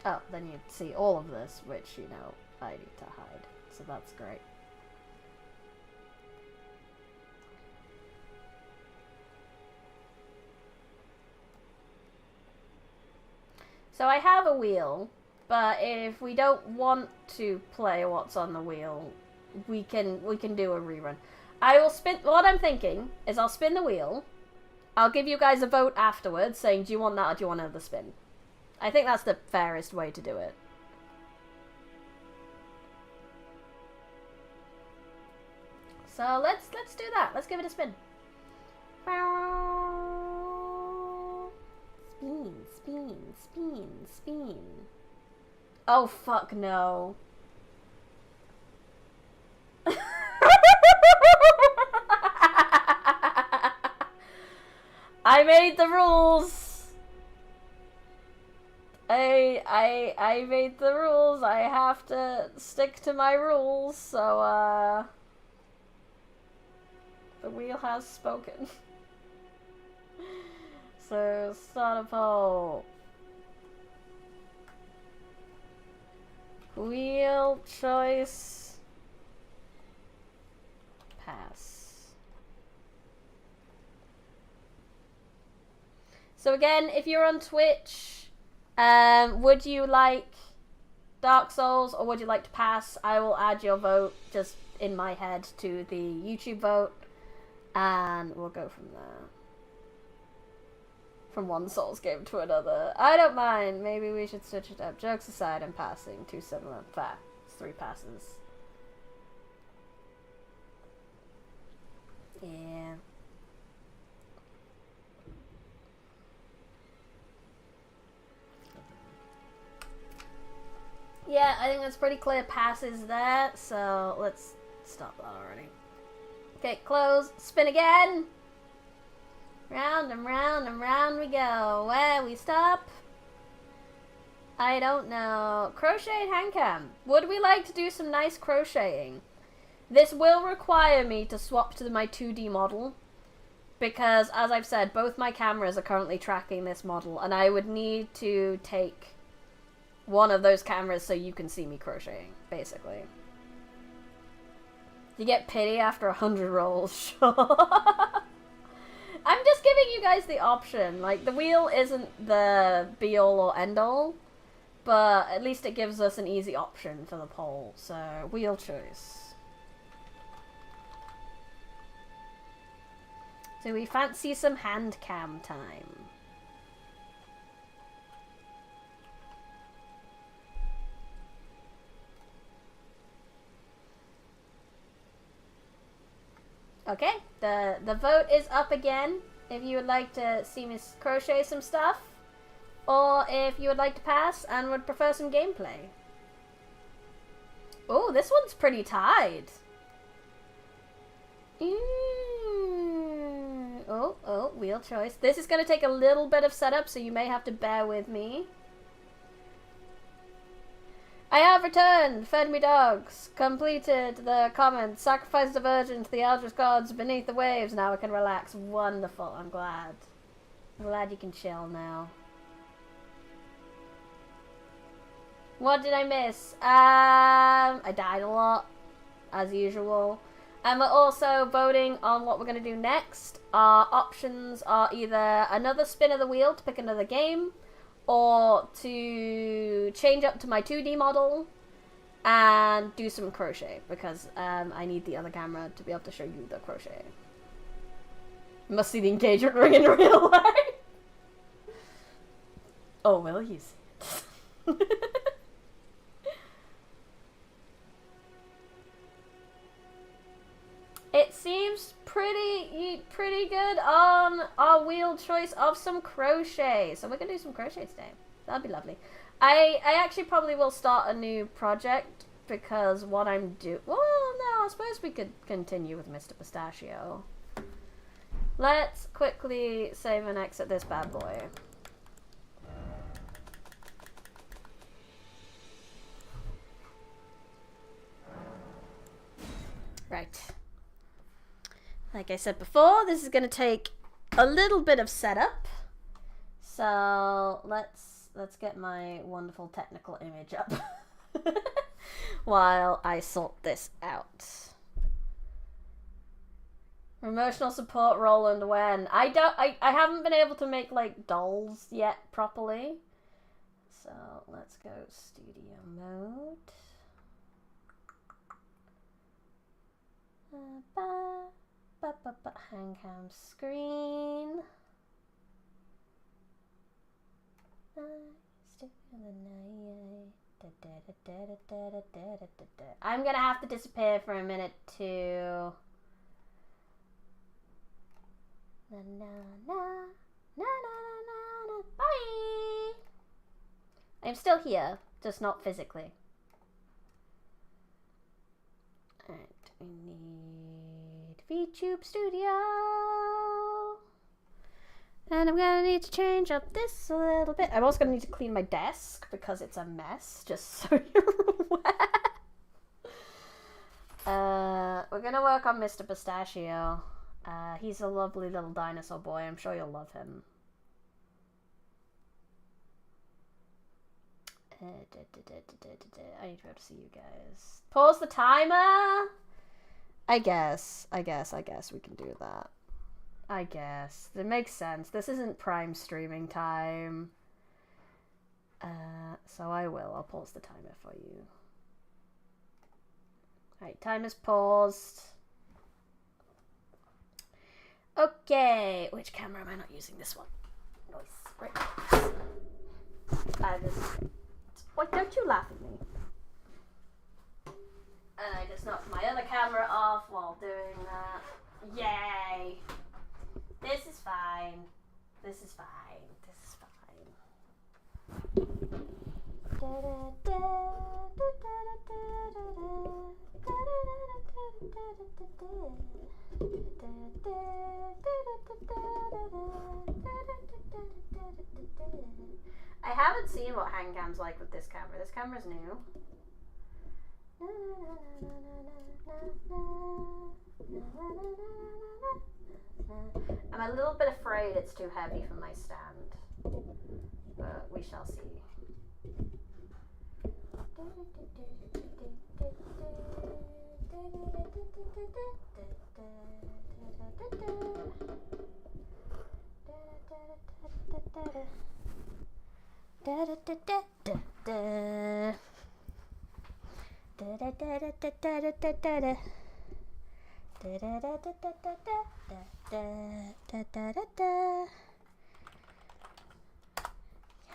Oh, then you'd see all of this, which, you know, I need to hide. So that's great. So I have a wheel, but if we don't want to play what's on the wheel, we can do a rerun. I will spin. What I'm thinking is I'll spin the wheel. I'll give you guys a vote afterwards, saying do you want that or do you want another spin. I think that's the fairest way to do it. So let's do that. Let's give it a spin. Spin. Oh fuck no. I made the rules. I made the rules. I have to stick to my rules, so the wheel has spoken. So start a poll. Wheel choice. Pass. So again, if you're on Twitch, would you like Dark Souls, or would you like to pass? I will add your vote just in my head to the YouTube vote, and we'll go from there. From one Souls game to another. I don't mind. Maybe we should switch it up. Jokes aside, I'm passing. Too similar. Fair. It's 3 passes. Yeah. Yeah, I think that's pretty clear passes there, so let's stop that already. Okay, close, spin again. Round and round and round we go. Where we stop? I don't know. Crochet hand cam. Would we like to do some nice crocheting? This will require me to swap to my 2D model, because as I've said, both my cameras are currently tracking this model, and I would need to take one of those cameras so you can see me crocheting, basically. You get pity after 100 rolls, sure. I'm just giving you guys the option. Like, the wheel isn't the be-all or end-all, but at least it gives us an easy option for the poll, so wheel choice. So we fancy some hand cam time. Okay, the vote is up again. If you would like to see me crochet some stuff, or if you would like to pass and would prefer some gameplay. Oh, this one's pretty tied. Oh, wheel choice. This is going to take a little bit of setup, so you may have to bear with me. I have returned, fed me dogs, completed the comments, sacrificed a virgin to the eldritch gods beneath the waves. Now I can relax. Wonderful, I'm glad. I'm glad you can chill now. What did I miss? I died a lot, as usual. And we're also voting on what we're going to do next. Our options are either another spin of the wheel to pick another game, or to change up to my 2D model and do some crochet, because I need the other camera to be able to show you the crochet. You must see the engagement ring in real life. Oh, will you see it? It seems pretty good on our wheel choice of some crochet. So we're going to do some crochet today. That'd be lovely. I actually probably will start a new project, because what I'm doing... Well, no, I suppose we could continue with Mr. Pistachio. Let's quickly save and exit this bad boy. Right. Like I said before, this is going to take a little bit of setup. So let's get my wonderful technical image up while I sort this out. Emotional support, Roland, when? I haven't been able to make like dolls yet properly. So let's go studio mode. Hand cam screen. I'm gonna have to disappear for a minute too. Bye. I'm still here, just not physically. Alright, we need VTube Studio. And I'm gonna need to change up this a little bit. I'm also gonna need to clean my desk because it's a mess, just so you're aware. We're gonna work on Mr. Pistachio. He's a lovely little dinosaur boy. I'm sure you'll love him. I need to be able to see you guys. Pause the timer? I guess we can do that. I guess. That makes sense. This isn't prime streaming time. So I will. I'll pause the timer for you. Alright, timer's paused. Okay, which camera am I not using? This one. Nice. Right. Why don't you laugh at me? And I just knocked my other camera off while doing that. Yay! This is fine. This is fine. This is I haven't seen what hand cam's like with this camera. This camera's new. I'm a little bit afraid it's too heavy for my stand, but we shall see.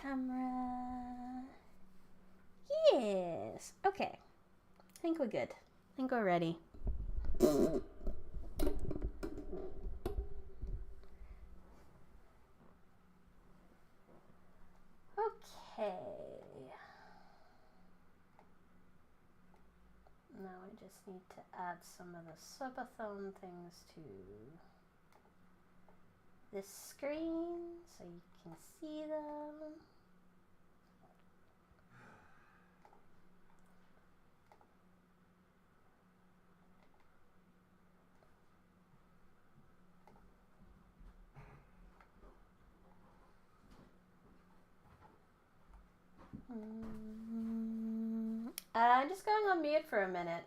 Camera. Yes. Okay. I think we're good. I think we're ready. Okay. Now I just need to add some of the subathon things to this screen so you can see them. I'm just going on mute for a minute.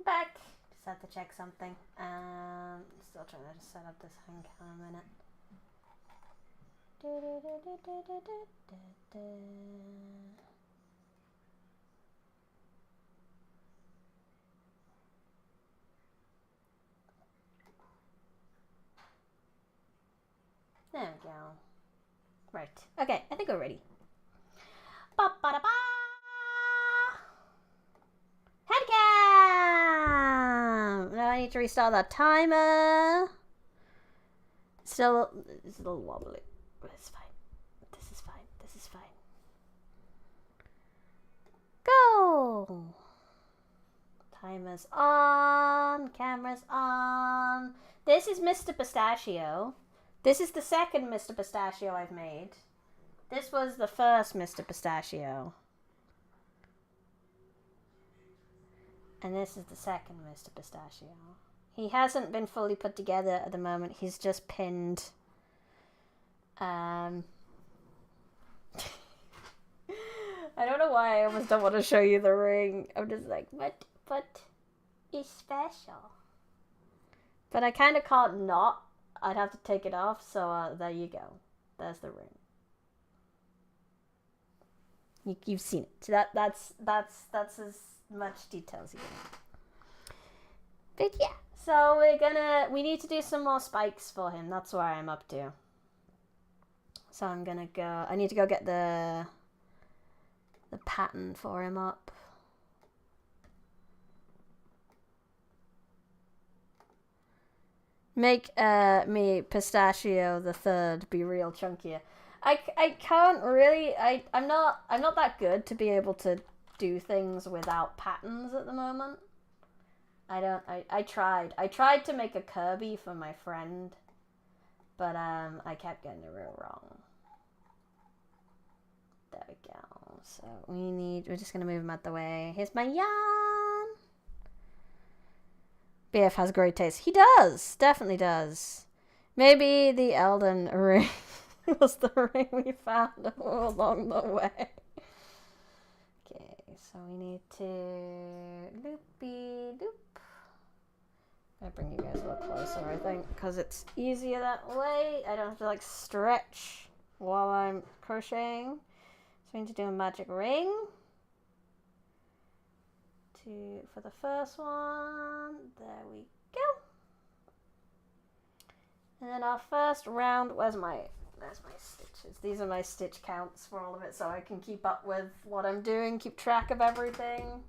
Back. Just have to check something. Still trying to set up this hand cam a minute. There we go. Right. Okay, I think we're ready. Ba-ba-da-ba! Headcam! Now I need to restart that timer. Still, it's a little wobbly, but it's fine. This is fine. This is fine. Go! Timer's on. Camera's on. This is Mr. Pistachio. This is the second Mr. Pistachio I've made. This was the first Mr. Pistachio. And this is the second Mr. Pistachio. He hasn't been fully put together at the moment. He's just pinned. I don't know why I almost don't want to show you the ring. I'm just like, what is special? But I kind of can't not. I'd have to take it off, so there you go. There's the ring. You've seen it. That's as much detail as you get. But yeah, so we need to do some more spikes for him. That's where I'm up to. So I'm gonna go. I need to go get the pattern for him up. Make me Pistachio the Third be real chunkier. I can't really. I'm not that good to be able to do things without patterns at the moment. I tried to make a Kirby for my friend, but I kept getting it real wrong. There we go. So we're just gonna move him out the way. Here's my yarn. BF has great taste. He does, definitely does. Maybe the Elden Ring was the ring we found along the way. Okay, so we need to loopy loop. I'll bring you guys a little closer, I think, because it's easier that way. I don't have to like stretch while I'm crocheting. So we need to do a magic ring. For the first one, there we go. And then our first round, where's my stitches? These are my stitch counts for all of it, so I can keep up with what I'm doing, keep track of everything.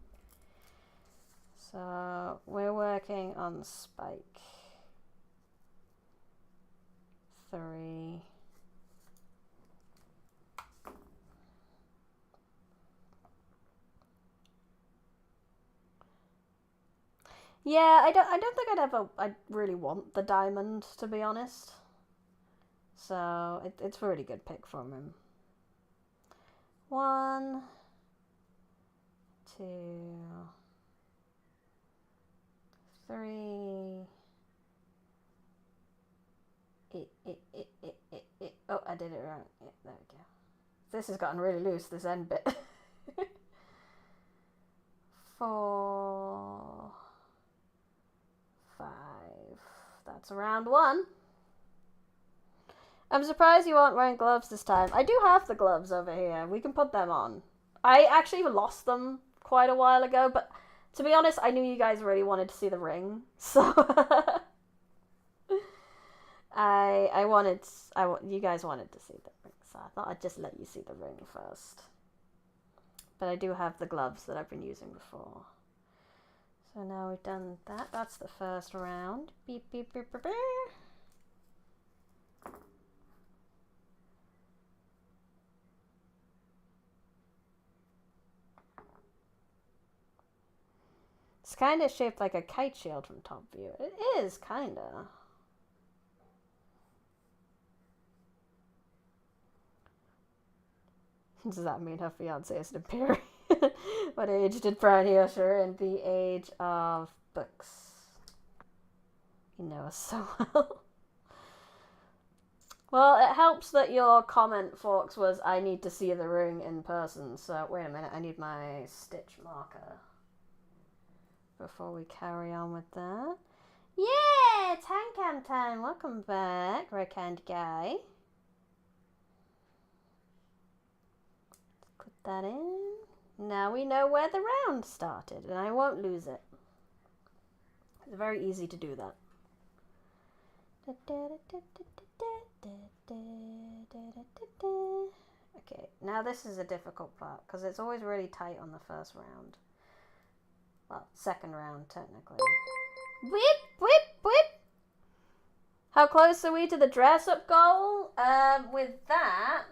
So we're working on spike 3. Yeah, I don't think I'd really want the diamond, to be honest. So it's a really good pick from him. 1, 2, 3. Oh, I did it wrong. Yeah, there we go. This has gotten really loose, this end bit. 4, 5. That's round 1. I'm surprised you aren't wearing gloves this time. I do have the gloves over here. We can put them on. I actually lost them quite a while ago, but to be honest, I knew you guys really wanted to see the ring, so you guys wanted to see the ring, so I thought I'd just let you see the ring first. But I do have the gloves that I've been using before. So now we've done that. That's the first round. Beep, beep, beep, beep, beep. It's kind of shaped like a kite shield from top view. It is, kind of. Does that mean her fiance is an Imperial? What age did Brian usher in? The age of books. You know us so well. Well, it helps that your comment, Forks, was I need to see the ring in person. So, wait a minute, I need my stitch marker before we carry on with that. Yeah, it's handcam time. Welcome back, right-hand guy. Put that in. Now we know where the round started, and I won't lose it. It's very easy to do that. Okay, now this is a difficult part, because it's always really tight on the first round. Well, second round, technically. Whip, whip, whip! How close are we to the dress-up goal? With that...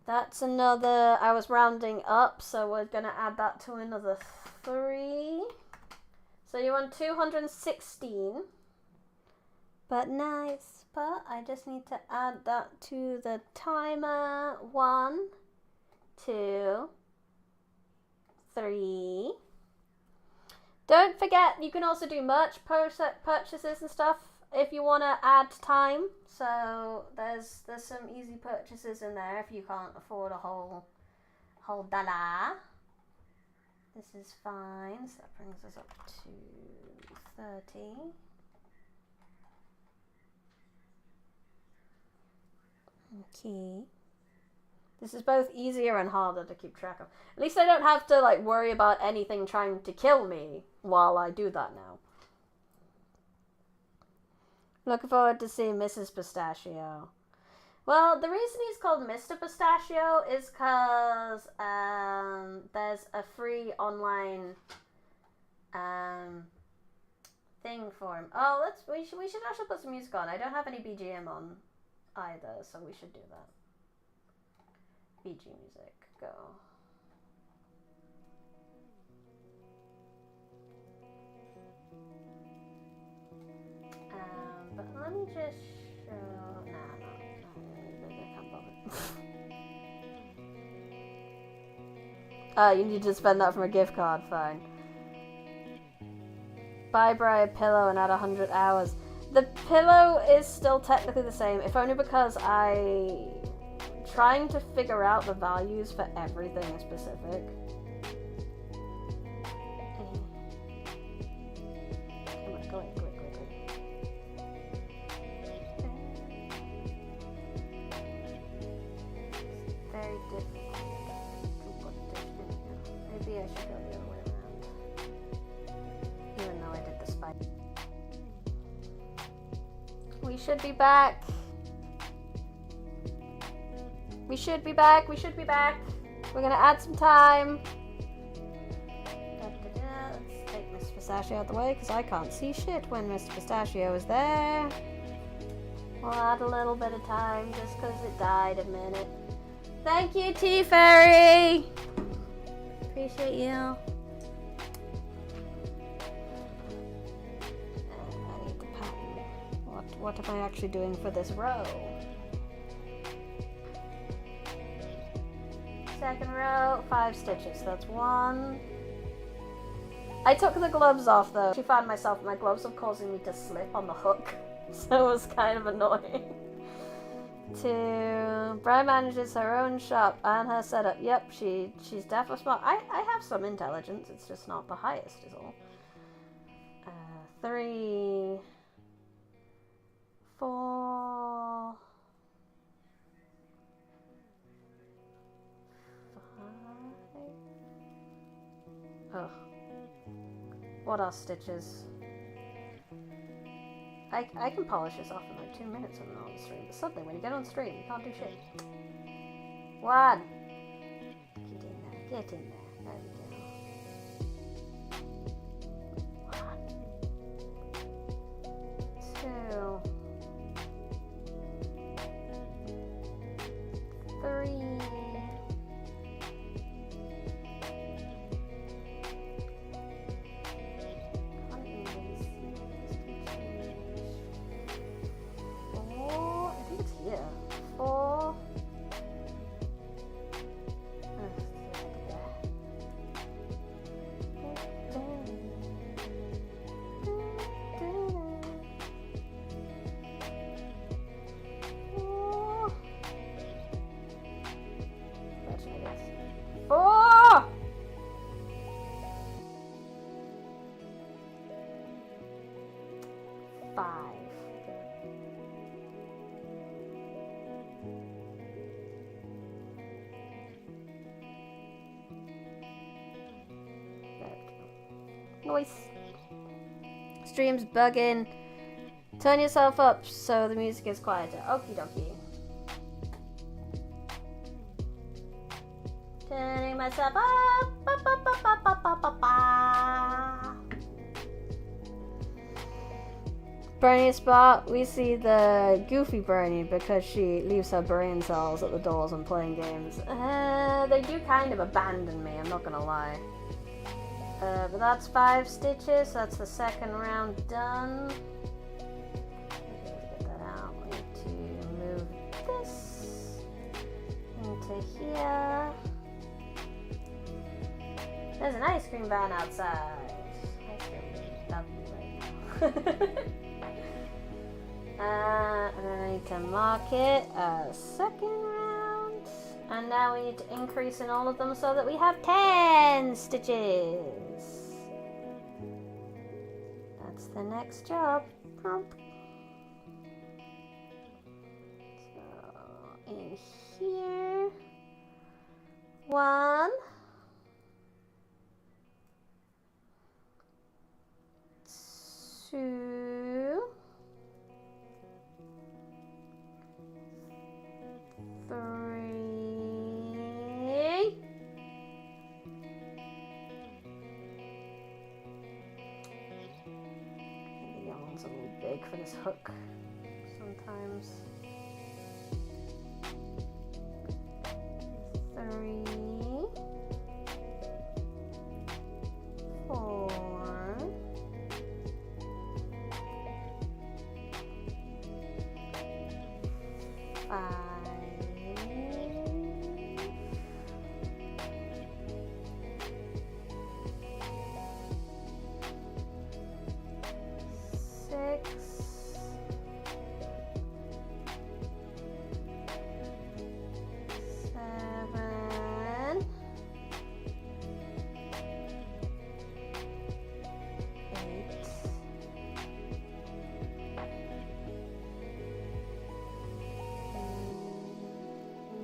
That's another... I was rounding up, so we're going to add that to another 3. So you want 216. But nice. But I just need to add that to the timer. 1, 2, 3. Don't forget, you can also do merch purchases and stuff if you want to add time. So there's some easy purchases in there if you can't afford a whole dollar. This is fine. So that brings us up to 30. Okay. This is both easier and harder to keep track of. At least I don't have to, like, worry about anything trying to kill me while I do that now. Looking forward to seeing Mrs. Pistachio. Well, the reason he's called Mr. Pistachio is because there's a free online thing for him. Oh, we should actually put some music on. I don't have any BGM on either, so we should do that. BG music, go. But let me just show. No, I can't bother. You need to spend that from a gift card. Fine. Buy Briar pillow and add 100 hours. The pillow is still technically the same, if only because trying to figure out the values for everything specific. Come on, go away. Very difficult to put this in here. Maybe I should go the other way around. Even though I did the spike. We should be back. We should be back. We're gonna add some time. Let's take Mr. Pistachio out the way because I can't see shit when Mr. Pistachio is there. We'll add a little bit of time just because it died a minute. Thank you, Tea Fairy. Appreciate you. I need the pattern. What am I actually doing for this row? Second row, 5 stitches. That's 1. I took the gloves off though. I found myself my gloves were causing me to slip on the hook, so it was kind of annoying. 2. Brian manages her own shop and her setup. Yep, she's definitely smart. I have some intelligence. It's just not the highest, is all. 3, 4. Ugh. What are stitches? I can polish this off in like 2 minutes when I'm on stream, but suddenly when you get on stream, you can't do shit. 1. Get in there. There we go. 1, 2, 3. Noise. Stream's bugging. Turn yourself up so the music is quieter. Okie dokie. Turning myself up. Bernie spot. We see the goofy Bernie because she leaves her brain cells at the doors when playing games. They do kind of abandon me, I'm not gonna lie. But that's 5 stitches, so that's the second round done. Get that out. We need to move this into here. There's an ice cream van outside. Ice cream is lovely right now. And then I need to mark it as second round. And now we need to increase in all of them so that we have 10 stitches. That's the next job. So in here. 1, 2, 3. The young one's a little big for this hook sometimes. 3, 4, 5, 6, 7, 8.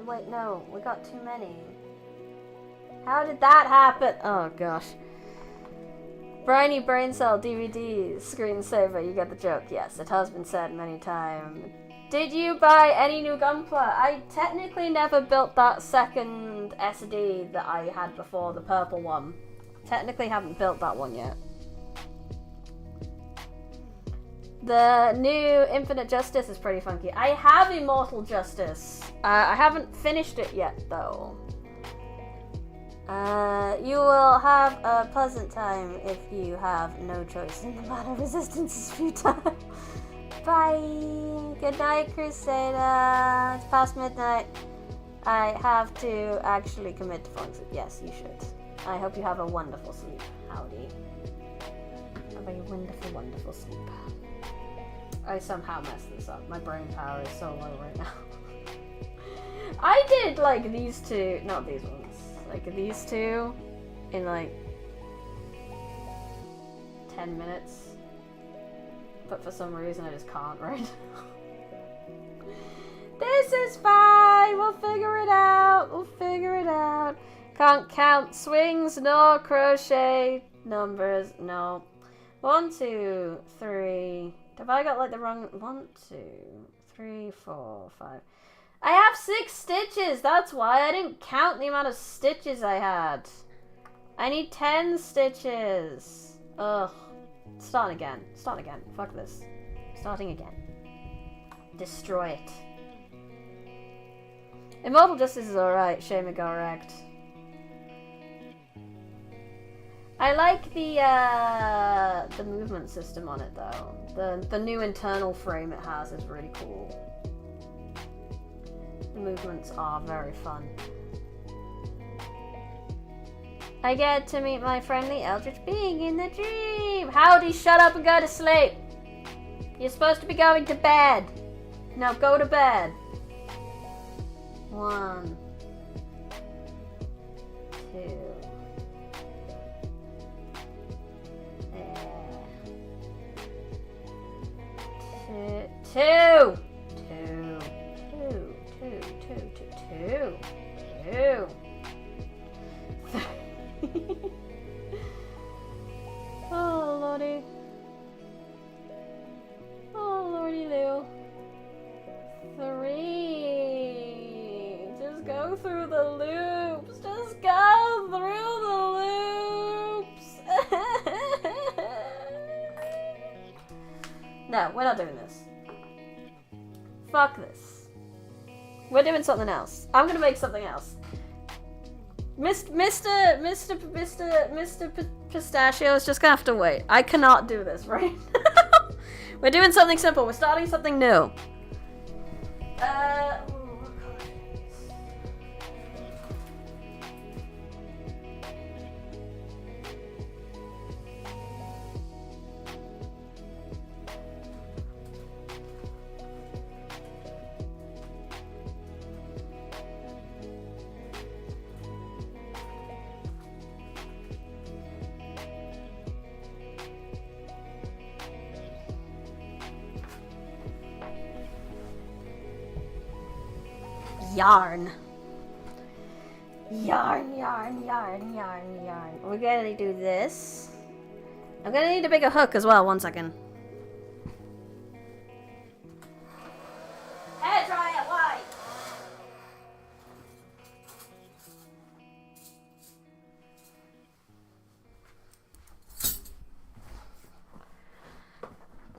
Wait, no, we got too many. How did that happen? Oh gosh. Briny Brain Cell DVD screensaver, you get the joke. Yes, it has been said many times. Did you buy any new Gunpla? I technically never built that second SD that I had before, the purple one. Technically haven't built that one yet. The new Infinite Justice is pretty funky. I have Immortal Justice. I haven't finished it yet, though. You will have a pleasant time if you have no choice in the matter. Resistance is futile. Bye. Good night, Crusader. It's past midnight. I have to actually commit to falling asleep. Yes, you should. I hope you have a wonderful sleep. Howdy. Have a wonderful, wonderful sleep. I somehow messed this up. My brain power is so low right now. I did like these two, not these ones, like these two in like 10 minutes. But for some reason I just can't right now. This is fine, we'll figure it out, we'll figure it out. Can't count swings nor crochet numbers, no. 1, 2, 3. Have I got like the wrong 1, 2, 3, 4, 5. I have 6 stitches, that's why I didn't count the amount of stitches I had. I need 10 stitches. Ugh. Starting again. Start again. Fuck this. Starting again. Destroy it. Immortal Justice is alright, Shame correct. I like the movement system on it though. The new internal frame it has is really cool. The movements are very fun. I get to meet my friendly eldritch being in the dream. Howdy, shut up and go to sleep. You're supposed to be going to bed. Now go to bed. 1, 2. 2. Oh lordy. Oh lordy Lou. 3. Just go through the loops. Just go through the loops. No, we're not doing this. Fuck this. We're doing something else. I'm gonna make something else. Mr. Pistachio is just gonna have to wait. I cannot do this right now. We're doing something simple. We're starting something new. Yarn. Yarn, yarn, yarn, yarn, yarn. We're gonna do this. I'm gonna need a bigger hook as well, 1 second. Hair dryer, why?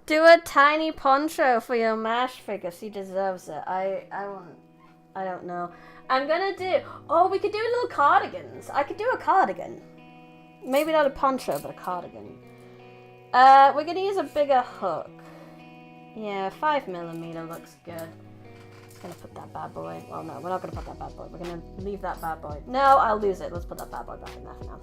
Do a tiny poncho for your MASH figure. She deserves it. I don't know. I'm gonna do... Oh, we could do little cardigans. I could do a cardigan. Maybe not a poncho, but a cardigan. We're gonna use a bigger hook. Yeah, 5mm looks good. Just gonna put that bad boy... Well, no, we're not gonna put that bad boy. We're gonna leave that bad boy. No, I'll lose it. Let's put that bad boy back in there for now.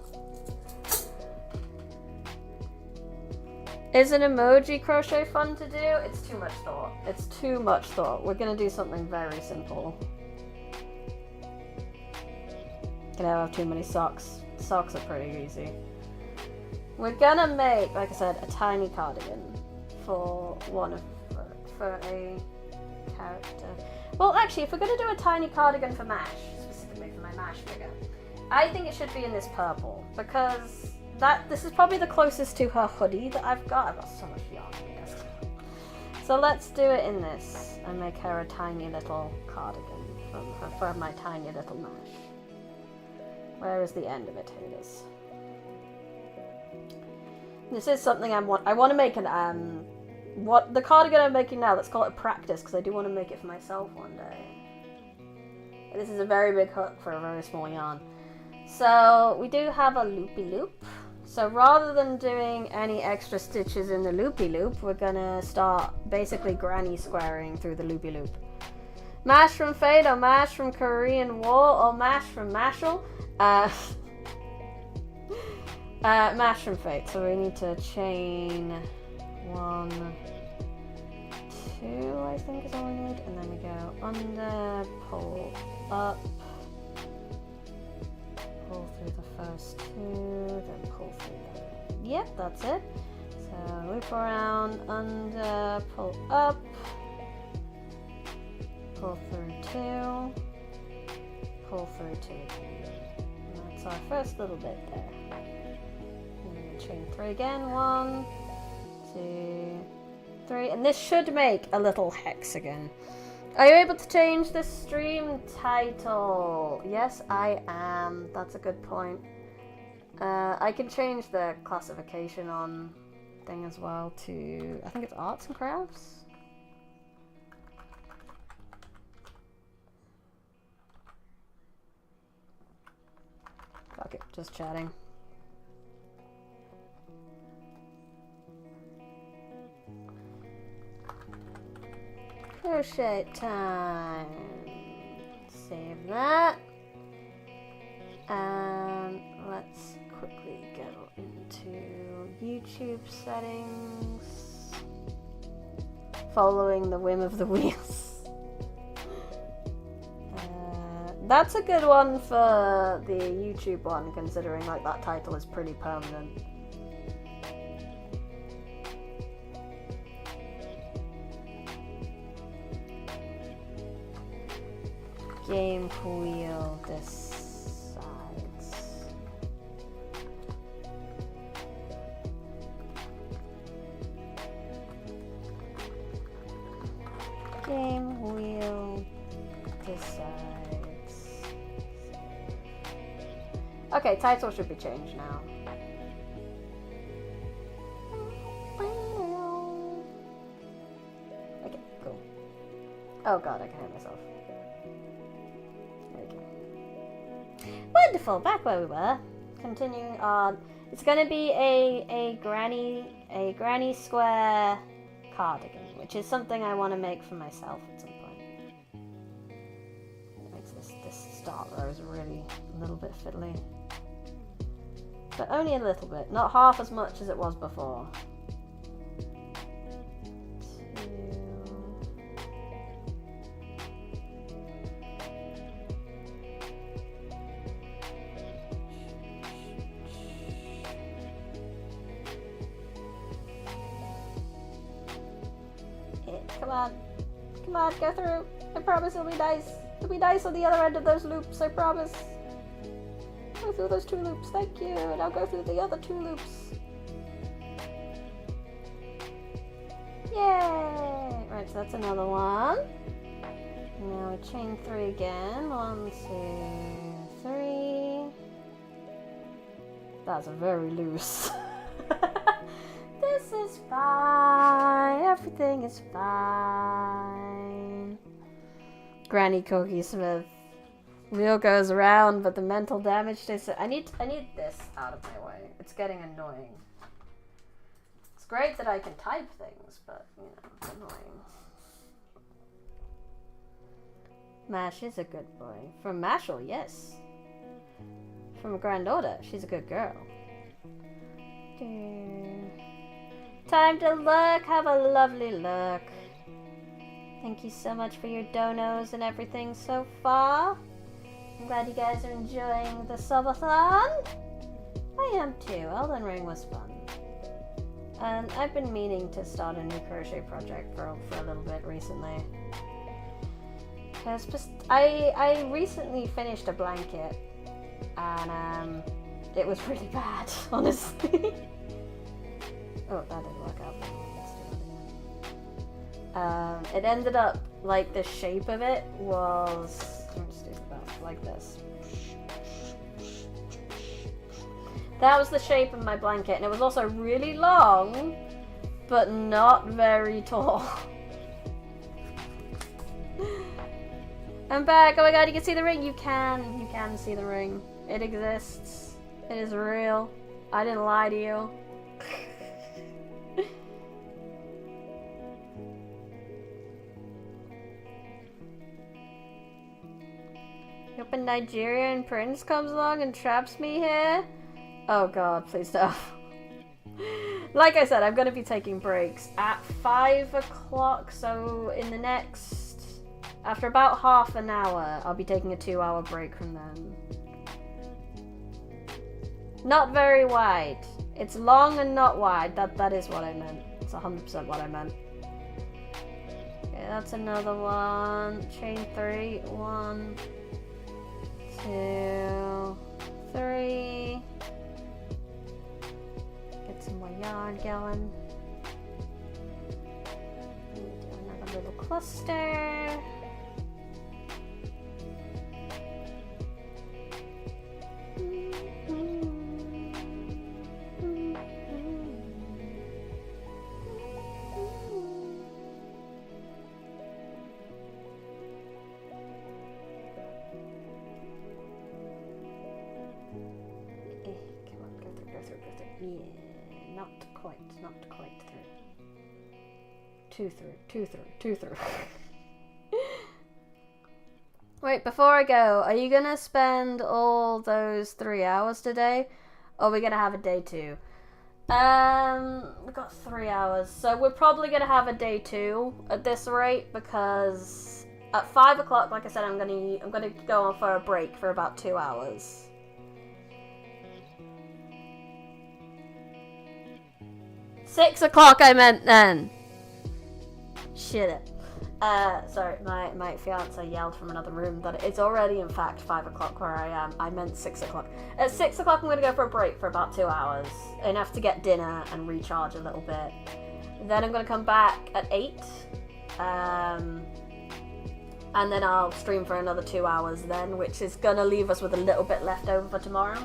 Is an emoji crochet fun to do? It's too much thought. It's too much thought. We're gonna do something very simple. Can I have too many socks? Socks are pretty easy. We're gonna make, like I said, a tiny cardigan for for a character. Well, actually, if we're gonna do a tiny cardigan for MASH, specifically for my MASH figure, I think it should be in this purple because this is probably the closest to her hoodie that I've got. I've got so much yarn here. So let's do it in this and make her a tiny little cardigan for my tiny little MASH. Where is the end of it? Here it is. This is something I want to make an what the cardigan I'm making now. Let's call it a practice because I do want to make it for myself one day. This is a very big hook for a very small yarn. So we do have a loopy loop. So rather than doing any extra stitches in the loopy loop, we're gonna start basically granny squaring through the loopy loop. Mash from Fade or Mash from Korean War or Mash from Mashal. Mash from Fate. So we need to chain 1, 2, I think is all we need, and then we go under, pull up, pull through the first 2, then pull through the... Yep, that's it. So loop around, under, pull up, pull through 2, pull through 2. And that's our first little bit there. Chain 3 again, 1, 2, 3, and this should make a little hexagon. Are you able to change the stream title? Yes, I am. That's a good point. I can change the classification on thing as well to, I think it's arts and crafts. Okay, just chatting. Crochet time. Save that. And let's quickly go into YouTube settings. Following the whim of the wheels. That's a good one for the YouTube one, considering like that title is pretty permanent. Game wheel decides. Game wheel decides. Okay, title should be changed now. Okay, cool. Oh god, I can hit myself. Wonderful, back where we were. Continuing on. It's gonna be a granny square cardigan, which is something I want to make for myself at some point. It makes this start row is really a little bit fiddly. But only a little bit, not half as much as it was before. Come on, go through. I promise it'll be nice. It'll be nice on the other end of those loops, I promise. go through those 2 loops. Thank you. And I'll go through the other 2 loops. Yay! Right, so that's another one. Now we chain 3 again. 1, 2, 3. That's very loose. This is fine. Everything is fine. Granny Cookie Smith. Wheel goes around, but the mental damage stays. I need this out of my way. It's getting annoying. It's great that I can type things, but you know, it's annoying. Mash is a good boy. From Mashal, yes. From a granddaughter, she's a good girl. Time to look. Have a lovely look. Thank you so much for your donos and everything so far. I'm glad you guys are enjoying the subathon. I am too. Elden Ring was fun. And I've been meaning to start a new crochet project for a little bit recently. Because I recently finished a blanket and it was really bad, honestly. Oh, that didn't work out. Let's do that again. It ended up like the shape of it was. Let me just do that like this. That was the shape of my blanket, and it was also really long, but not very tall. I'm back. Oh my god, you can see the ring. You can see the ring. It exists. It is real. I didn't lie to you. Hope a Nigerian prince comes along and traps me here. Oh god, please don't. Like I said, I'm going to be taking breaks at 5 o'clock, so in the next... After about half an hour, I'll be taking a 2-hour break from then. Not very wide. It's long and not wide. That is what I meant. It's 100% what I meant. Okay, that's another one. Chain 3. 1, 2, 3. Get some more yarn going. Do another little cluster. Yeah, not quite through. Two through. Wait, before I go, are you gonna spend all those 3 hours today? Or are we gonna have a day 2? We got 3 hours, so we're probably gonna have a day 2 at this rate, because at 5 o'clock, like I said, I'm gonna go on for a break for about 2 hours. 6 o'clock I meant then. Shit. Sorry, my fiance yelled from another room that it's already in fact 5 o'clock where I am. I meant 6 o'clock. At 6 o'clock I'm gonna go for a break for about 2 hours. Enough to get dinner and recharge a little bit. Then I'm gonna come back at 8. And then I'll stream for another 2 hours then, which is gonna leave us with a little bit left over for tomorrow.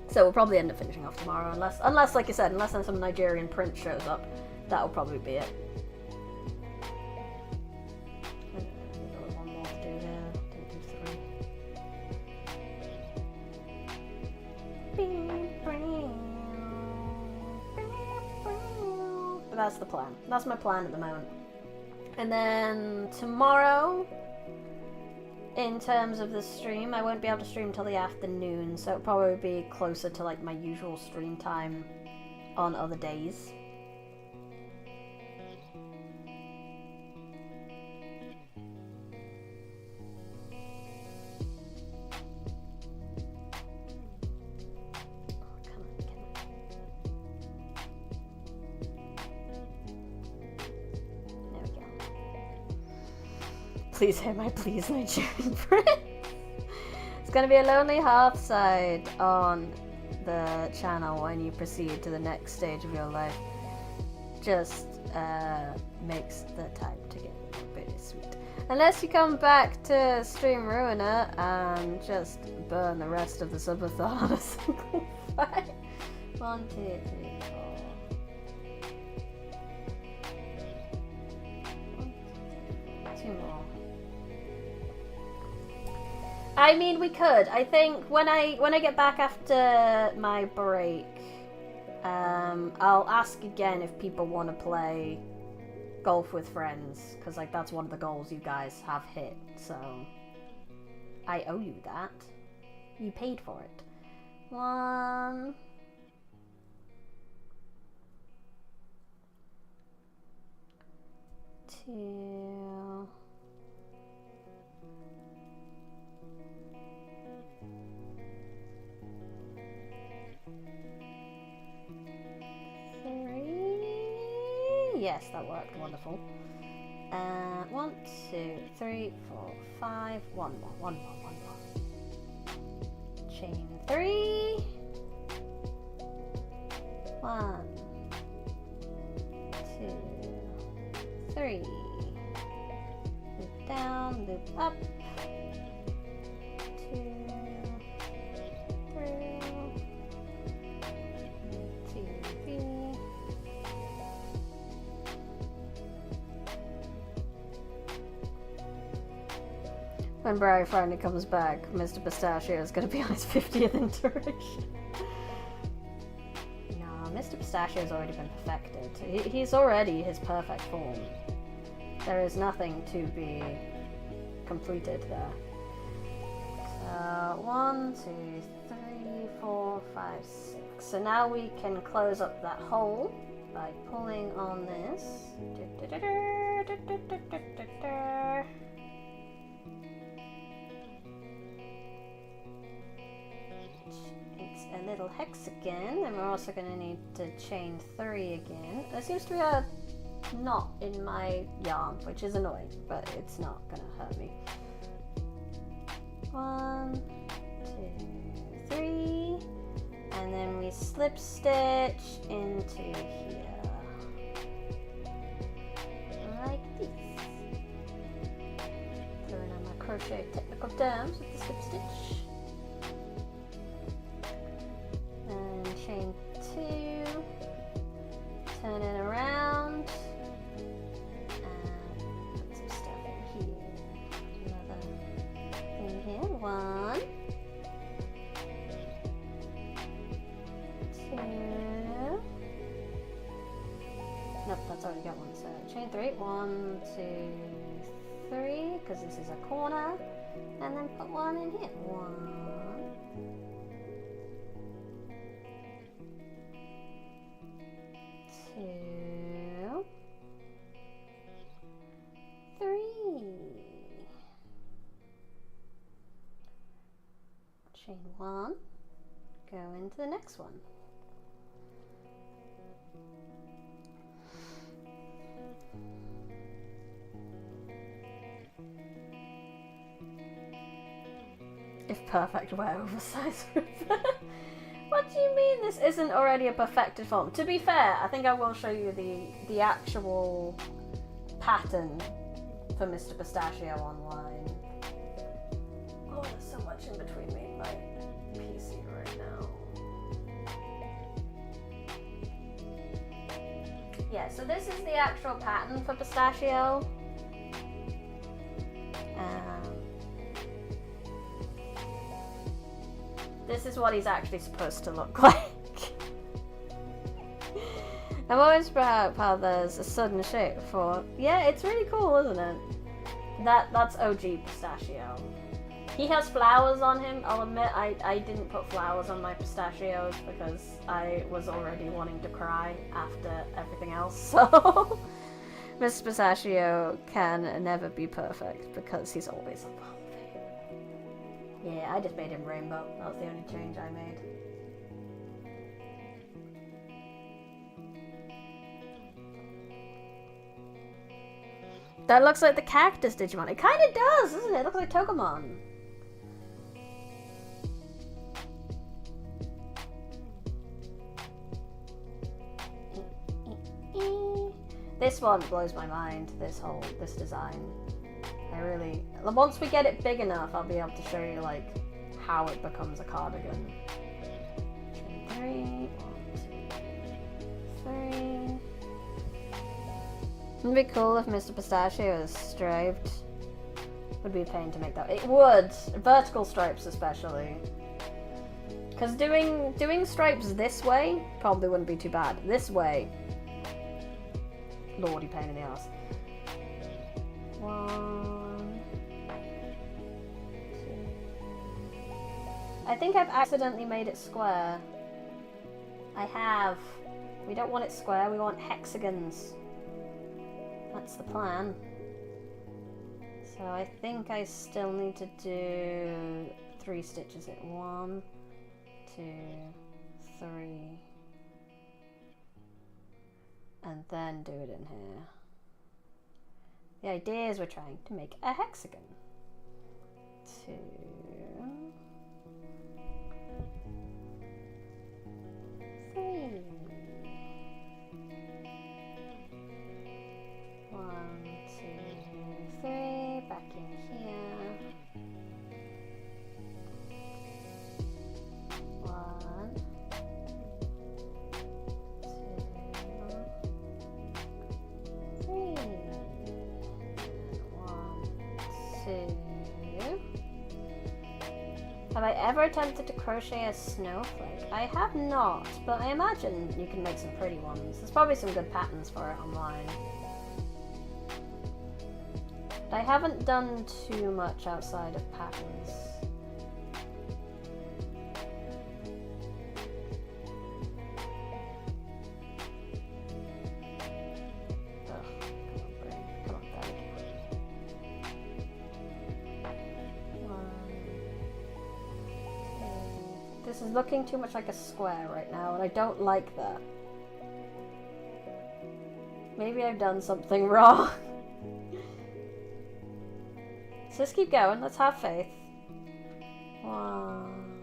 So we'll probably end up finishing off tomorrow, unless like I said, unless some Nigerian prince shows up. That'll probably be it. One more to do there. But that's the plan. That's my plan at the moment. And then tomorrow, in terms of the stream, I won't be able to stream till the afternoon, so it'll probably be closer to like my usual stream time on other days. Please hit my please Nigerian prince. gonna be a lonely hearthside on the channel when you proceed to the next stage of your life. Just makes the time to get bittersweet. Unless you come back to Stream Ruiner and just burn the rest of the subathon on a single fight. 1, 2, 3, 4. 2 more. I mean, we could. I think when I get back after my break, I'll ask again if people want to play golf with friends, because like that's one of the goals you guys have hit. So I owe you that. You paid for it. 1. 2. 3. Yes, that worked. Wonderful. 1, 2, 3, 4, 5. One more. Chain 3. 1, 2, 3. Loop down, loop up. 2, 3. 2, 3. When Barry finally comes back, Mr. Pistachio is going to be on his 50th iteration. No, Mr. Pistachio has already been perfected. He's already his perfect form. There is nothing to be completed there. So, 1, 2, 3, 4, 5, 6. So now we can close up that hole by pulling on this. It's a little hexagon, and we're also going to need to chain 3 again. There seems to be a knot in my yarn, which is annoying, but it's not going to hurt me. 1, 2, 3, and then we slip stitch into here, like this. Throwing on my crochet technical terms with the slip stitch. And chain 2, turn it around, and put some stuff in here. Another thing here. 1, 2. Nope, that's already got one. So chain 3. 1, 2, 3, because this is a corner, and then put one in here. 1. 2, 3. Chain 1, go into the next one. If perfect, wear oversized. What do you mean this isn't already a perfected form? To be fair, I think I will show you the actual pattern for Mr. Pistachio online. Oh, there's so much in between me and my PC right now. Yeah, so this is the actual pattern for Pistachio. This is what he's actually supposed to look like. I'm always proud how there's a sudden shape for... Yeah, it's really cool, isn't it? That's OG Pistachio. He has flowers on him. I'll admit I didn't put flowers on my pistachios because I was already wanting to cry after everything else, so... Mr. Pistachio can never be perfect because he's always evolving. Yeah, I just made him rainbow. That was the only change I made. That looks like the cactus Digimon. It kind of does, doesn't it? It looks like Togemon. this one blows my mind, this design. I really, once we get it big enough, I'll be able to show you like how it becomes a cardigan. 3, 1, 2, 3. It'd be cool if Mr. Pistachio was striped. Would be a pain to make that. It would, vertical stripes especially. Because doing stripes this way probably wouldn't be too bad. This way, lordy pain in the ass. 1, 2. I think I've accidentally made it square. I have. We don't want it square, we want hexagons. That's the plan. So I think I still need to do 3 stitches in. 1, 2, 3. And then do it in here. The idea is we're trying to make a hexagon. 2. 3. 1, 2, 3. Back in here. 1, 2, 3. 1, 2. Have I ever attempted to crochet a snowflake? I have not, but I imagine you can make some pretty ones. There's probably some good patterns for it online. But I haven't done too much outside of patterns. This is looking too much like a square right now, and I don't like that. Maybe I've done something wrong. So let's keep going. Let's have faith. 1,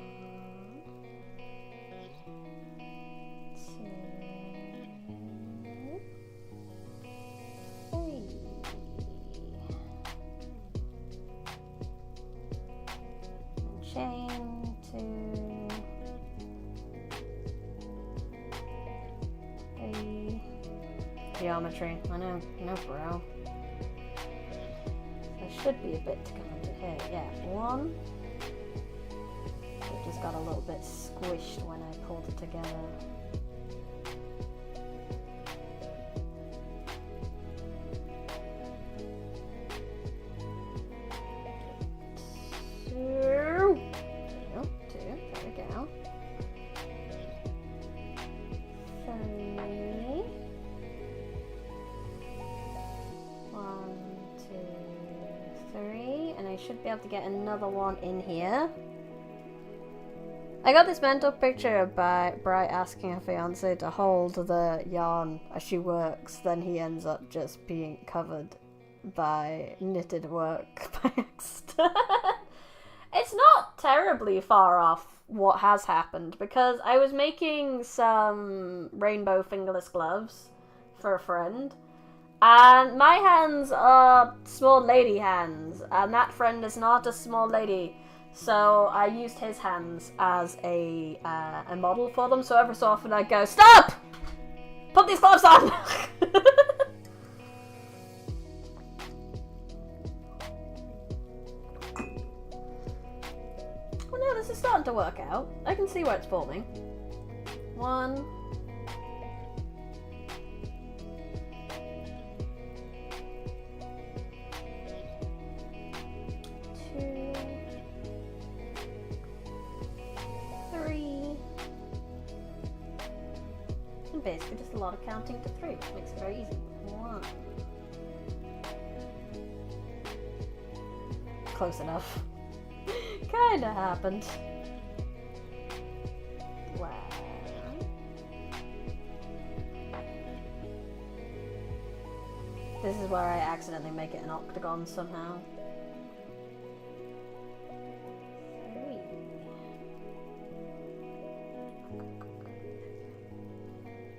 2, 3. Chain 2, 3. Geometry. I know, bro. There should be a bit to come into here. Yeah, 1. It just got a little bit squished when I pulled it together. 2. 2. There we go. 3. 1, 2, 3, and I should be able to get another one in here. I got this mental picture by Bright asking her fiance to hold the yarn as she works, then he ends up just being covered by knitted work by accident. It's not terribly far off what has happened, because I was making some rainbow fingerless gloves for a friend, and my hands are small lady hands, and that friend is not a small lady, so I used his hands as a model for them. So every so often I go, stop! Put these gloves on! Well, no, this is starting to work out. I can see where it's forming. 1. 2. 3. And basically just a lot of counting to 3, which makes it very easy. 1. Close enough. Kinda happened. Wow. This is where I accidentally make it an octagon somehow. 3.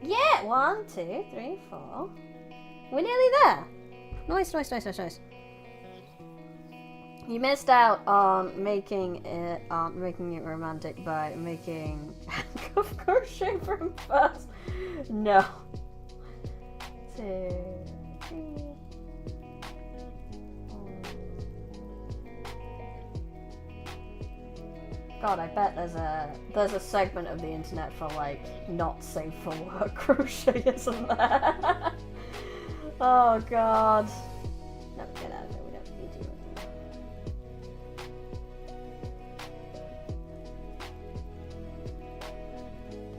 Yeah! 1, 2, 3, 4. We're nearly there. Nice, nice, nice, nice, nice. You missed out on making it romantic by making handcuff crochet from first. No. 2, 3. God, I bet there's a segment of the internet for like not safe for work crochet, isn't there? Oh God. No, get out of there. We don't need you anymore.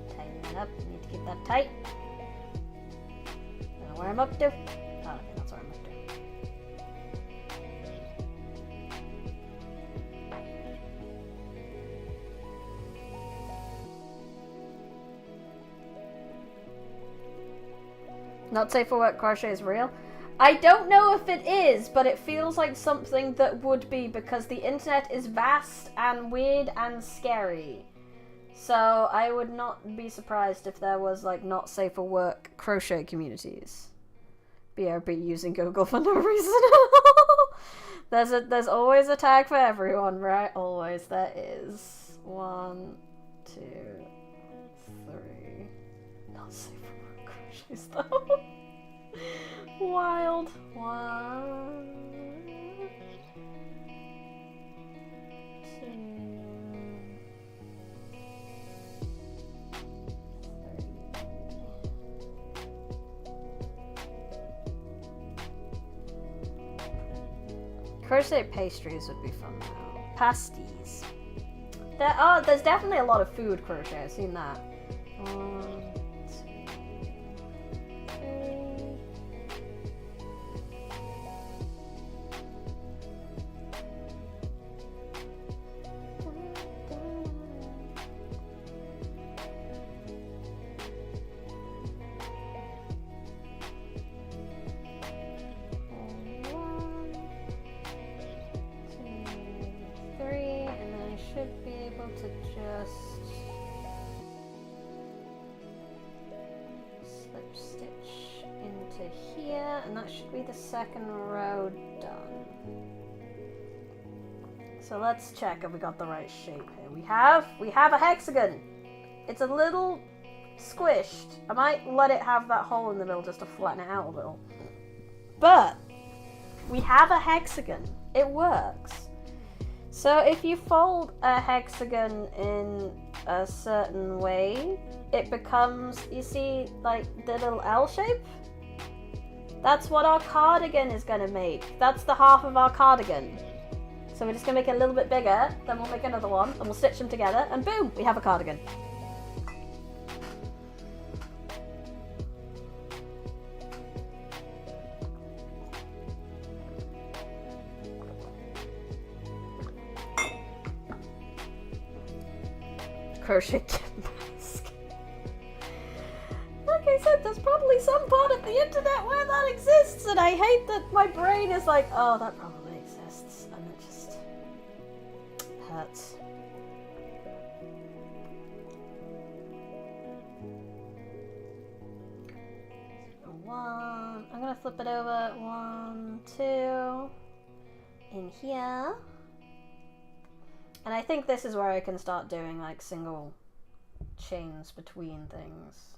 Tighten that up. You need to keep that tight. Don't know where I'm up to. Oh, okay, that's where I'm up to. Not safe for work crochet is real? I don't know if it is, but it feels like something that would be, because the internet is vast and weird and scary. So I would not be surprised if there was like not safe for work crochet communities. BRB using Google for no reason. There's always a tag for everyone, right? Always there is. 1, 2, 3. Not safe for work crochets though. Wild. 1, 2, 3. Crochet pastries would be fun though. Pasties. There's definitely a lot of food crochet. I've seen that. 1, 2, 3. Second row done. So let's check if we got the right shape here. We have a hexagon. It's a little squished. I might let it have that hole in the middle just to flatten it out a little. But we have a hexagon. It works. So if you fold a hexagon in a certain way, it becomes, you see, like the little L shape? That's what our cardigan is going to make. That's the half of our cardigan. So we're just going to make it a little bit bigger, then we'll make another one, and we'll stitch them together, and boom, we have a cardigan. Crochet mask. Like I said, there's probably some part of the internet where that exists, and I hate that my brain is like, oh, that probably exists, and it just hurts. One, I'm gonna flip it over, 1, 2, in here. And I think this is where I can start doing like single chains between things.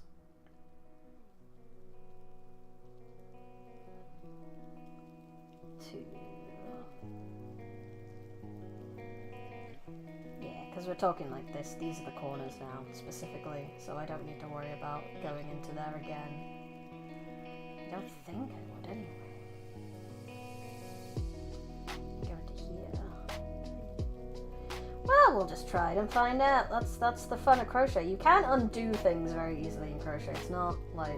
Yeah, because we're talking like this. These are the corners now, specifically, so I don't need to worry about going into there again. I don't think I would anyway. Go into here. Well, we'll just try it and find out. That's the fun of crochet. You can undo things very easily in crochet. It's not like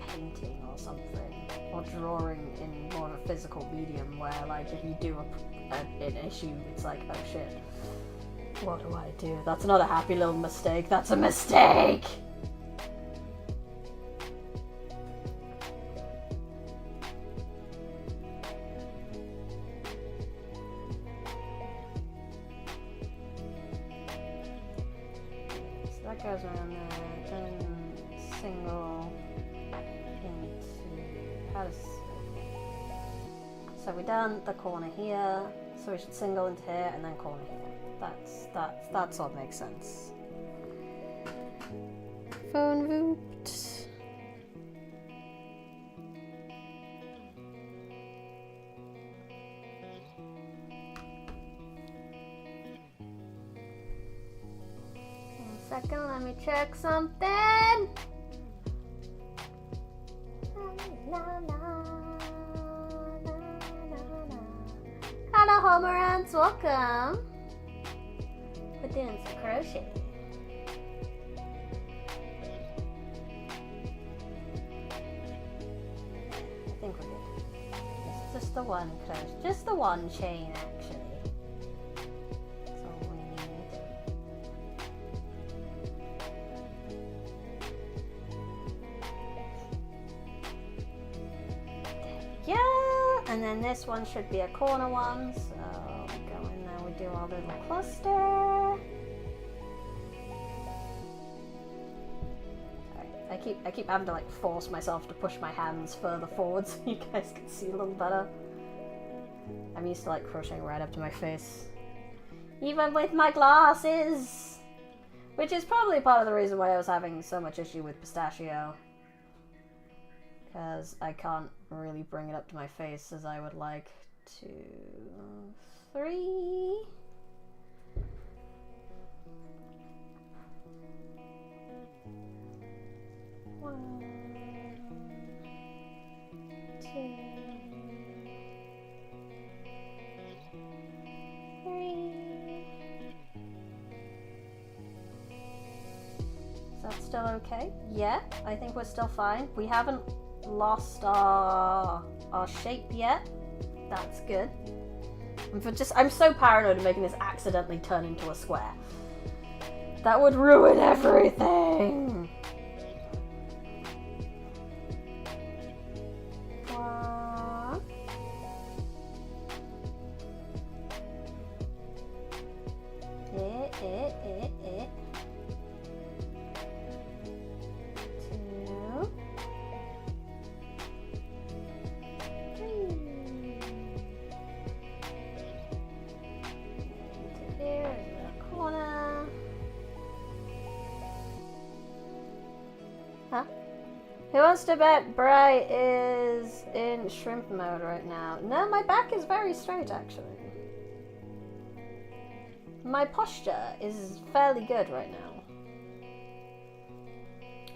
painting or something, or drawing in more of a physical medium where, like, if you do an issue, it's like, oh shit, what do I do? That's not a happy little mistake. That's a mistake. Goes around there, then single into So we done the corner here, so we should single into here and then corner here. That sort of makes sense. Phone vooped. One second, let me check something. Hello, Homerants, welcome. We're doing some crochet. I think we're good. It's just the one crochet, just the one chain actually. That's all we need. Yeah, and then this one should be a corner one, so we go in there, we do our little cluster. Sorry, I keep having to like force myself to push my hands further forward so you guys can see a little better. I'm used to like crocheting right up to my face, even with my glasses, which is probably part of the reason why I was having so much issue with Pistachio. Because I can't really bring it up to my face as I would like. 2, 3. One, 2, 3. Is that still okay? Yeah, I think we're still fine. We haven't lost our shape yet. That's good. I'm so paranoid of making this accidentally turn into a square. That would ruin everything. 1. 2. Huh? Who wants to bet Bry is in shrimp mode right now? No, my back is very straight actually. My posture is fairly good right now.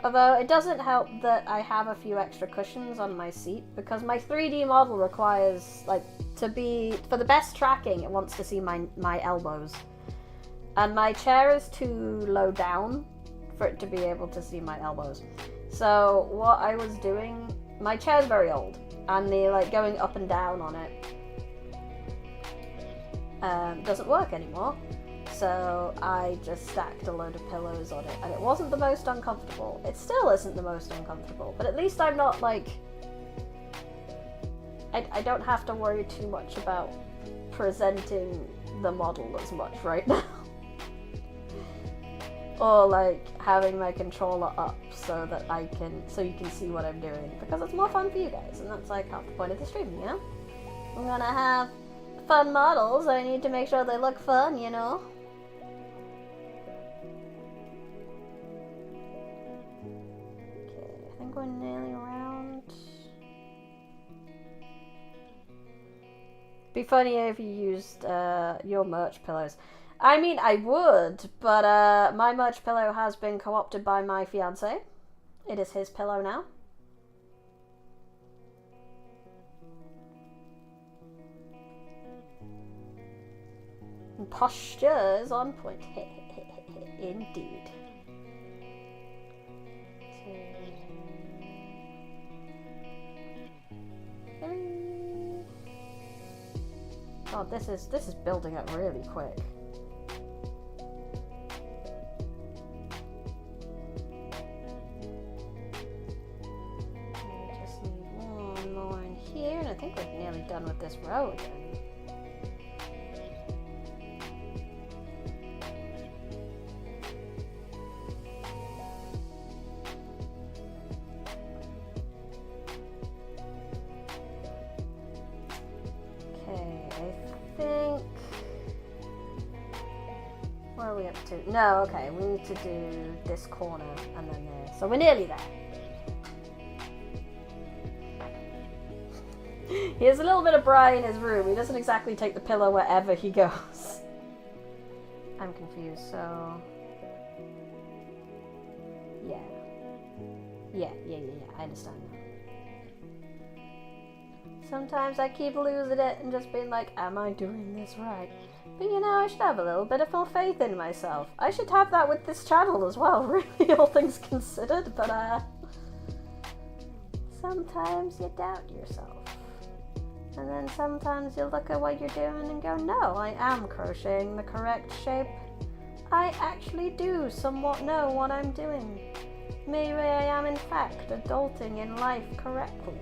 Although it doesn't help that I have a few extra cushions on my seat because my 3D model requires, like, to be, for the best tracking, it wants to see my elbows. And my chair is too low down for it to be able to see my elbows. So what I was doing, my chair's very old, and the like going up and down on it doesn't work anymore. So I just stacked a load of pillows on it, and it wasn't the most uncomfortable. It still isn't the most uncomfortable, but at least I'm not like, I don't have to worry too much about presenting the model as much right now. Or like having my controller up so that so you can see what I'm doing, because it's more fun for you guys, and that's like half the point of the stream, you know? I'm gonna have fun models, I need to make sure they look fun, you know? Okay, I think we're nearly around. Be funny if you used your merch pillows. I mean, I would, but my merch pillow has been co-opted by my fiance. It is his pillow now. And posture is on point. Indeed. 2, 3. God, this is building up really quick. I think we're nearly done with this row again. are we up to? No, okay, we need to do this corner and then there. So we're nearly there. He has a little bit of Bri in his room. He doesn't exactly take the pillow wherever he goes. I'm confused, so... Yeah, I understand now. Sometimes I keep losing it and just being like, am I doing this right? But you know, I should have a little bit of full faith in myself. I should have that with this channel as well, really, all things considered, but sometimes you doubt yourself. And then sometimes you look at what you're doing and go, no, I am crocheting the correct shape. I actually do somewhat know what I'm doing. Maybe I am in fact adulting in life correctly.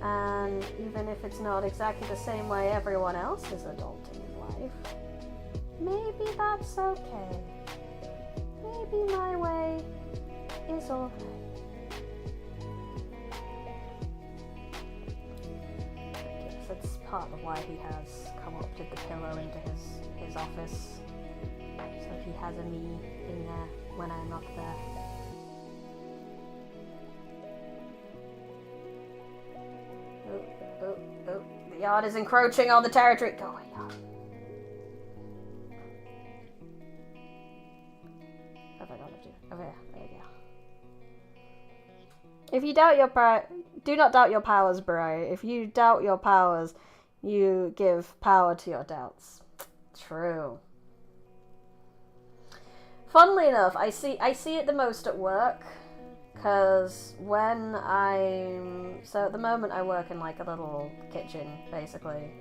And even if it's not exactly the same way everyone else is adulting in life, maybe that's okay. Maybe my way is alright. So that's part of why he has co-opted the pillow into his office. So he has a me in there when I'm not there. Oh, the yard is encroaching on the territory. Go away, yard. What have I got to do? Over here. There we go. If you doubt your power, do not doubt your powers, bro. If you doubt your powers, you give power to your doubts. True. Funnily enough, I see it the most at work. Because when so at the moment I work in like a little kitchen, basically.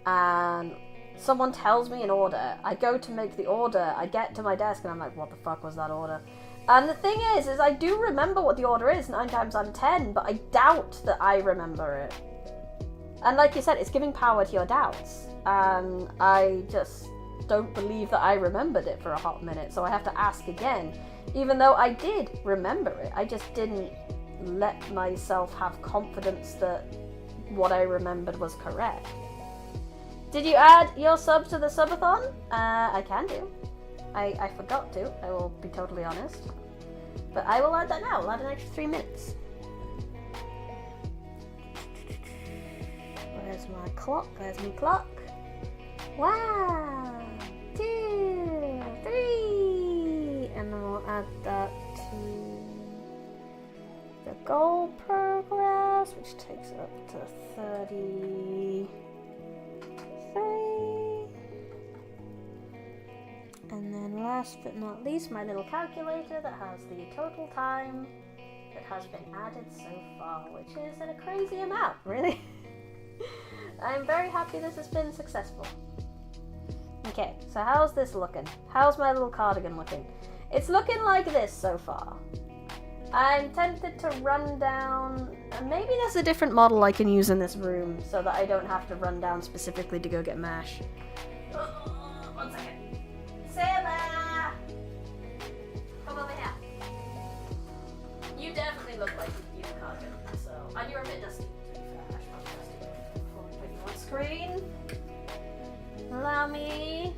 And someone tells me an order, I go to make the order, I get to my desk and I'm like, what the fuck was that order? And the thing is I do remember what the order is 9 times out of 10, but I doubt that I remember it. And like you said, it's giving power to your doubts. And I just don't believe that I remembered it for a hot minute, so I have to ask again. Even though I did remember it, I just didn't let myself have confidence that what I remembered was correct. Did you add your sub to the subathon? I can do. I forgot to, I will be totally honest. But I will add that now, I'll add an extra 3 minutes. Where's my clock? There's my clock. 1, 2, 3. And then we'll add that to the goal progress, which takes it up to 33. And then last but not least, my little calculator that has the total time that has been added so far, which is a crazy amount, really. I'm very happy this has been successful. Okay, so how's this looking? How's my little cardigan looking? It's looking like this so far. I'm tempted to run down, maybe there's a different model I can use in this room so that I don't have to run down specifically to go get MASH. 1 second. Sarah! Come over here. You definitely look like you need a cardigan, so, and you're a bit dusty, to be fair. I should probably dust you before we put you on screen. Allow me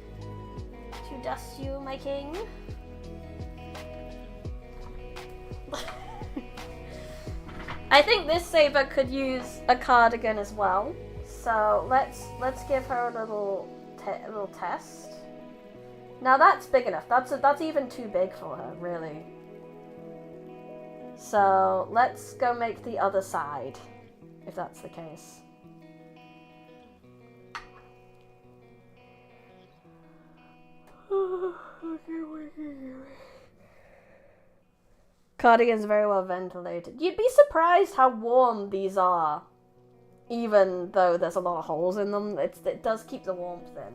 to dust you, my king. I think this Saber could use a cardigan as well. So let's give her a little test. Now that's big enough. That's even too big for her, really. So let's go make the other side, if that's the case. Cardigan's very well ventilated. You'd be surprised how warm these are, even though there's a lot of holes in them. It does keep the warmth in.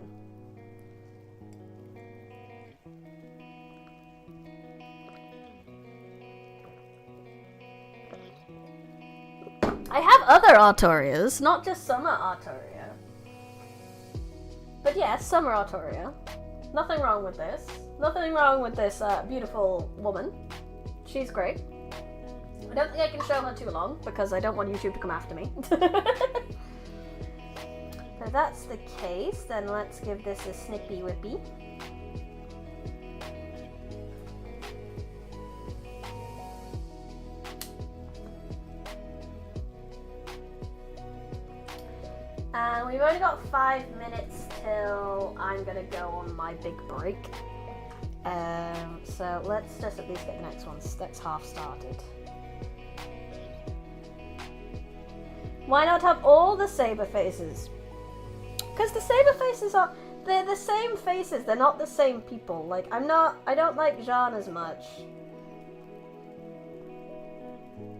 I have other Artorias, not just Summer Artoria. But yes, Summer Artoria. Nothing wrong with this. Nothing wrong with this beautiful woman. She's great. I don't think I can show her too long because I don't want YouTube to come after me. If that's the case, then let's give this a snippy whippy. And we've only got 5 minutes till I'm gonna go on my big break. So let's just at least get the next half started. Why not have all the saber faces? Because the saber faces they're the same faces, they're not the same people. Like, I don't like Jeanne as much.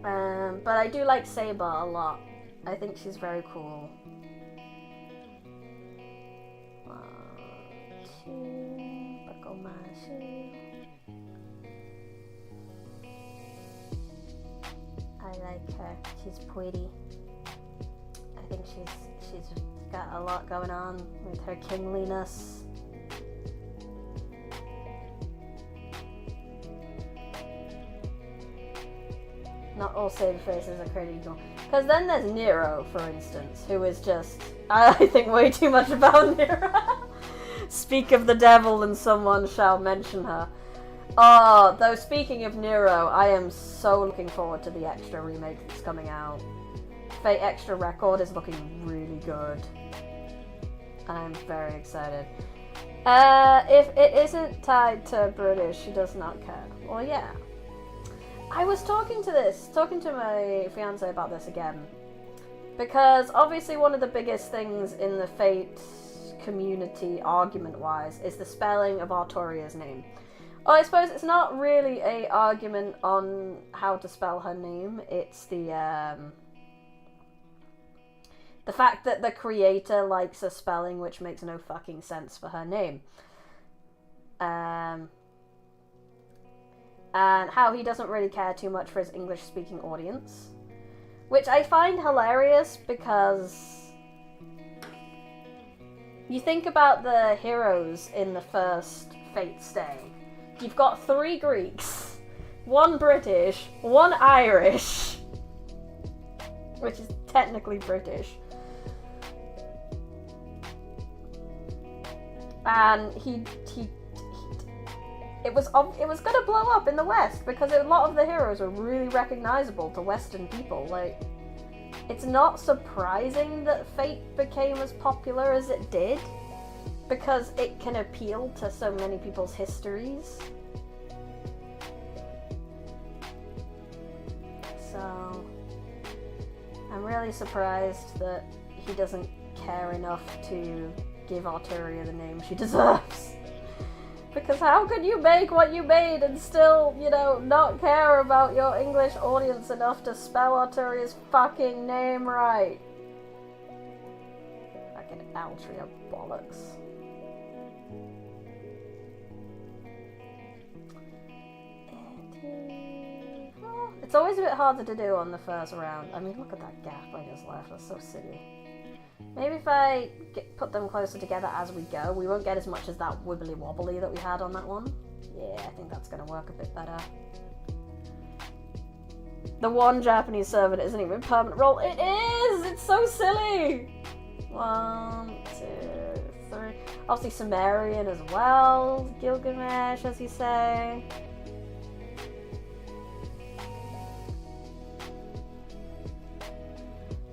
But I do like Saber a lot. I think she's very cool. 1, 2, buckle my shoe. I like her. She's pretty. I think she's got a lot going on with her kingliness. Not all saber faces are created equal. Because then there's Nero, for instance, who is just, I think way too much about Nero. Speak of the devil and someone shall mention her. Oh, though speaking of Nero, I am so looking forward to the extra remake that's coming out. Fate Extra Record is looking really good. And I'm very excited. If it isn't tied to British, she does not care. Well, yeah. I was talking to my fiance about this again. Because obviously one of the biggest things in the Fate community, argument-wise, is the spelling of Artoria's name. Well, I suppose it's not really a argument on how to spell her name. It's the fact that the creator likes a spelling which makes no fucking sense for her name. And how he doesn't really care too much for his English-speaking audience. Which I find hilarious because you think about the heroes in the first Fate Stay. You've got 3 Greeks, 1 British, 1 Irish, which is technically British. And it was gonna blow up in the West because a lot of the heroes were really recognizable to Western people. Like, it's not surprising that Fate became as popular as it did because it can appeal to so many people's histories. So I'm really surprised that he doesn't care enough to give Arturia the name she deserves. Because how could you make what you made and still, you know, not care about your English audience enough to spell Arturia's fucking name right? Fucking Altria bollocks. It's always a bit harder to do on the first round. I mean, look at that gap I just left. That's so silly. Maybe if I put them closer together as we go, we won't get as much as that wibbly wobbly that we had on that one. Yeah, I think that's going to work a bit better. The one Japanese servant isn't even permanent role. It is! It's so silly! 1, 2, 3. Obviously Sumerian as well. Gilgamesh, as you say.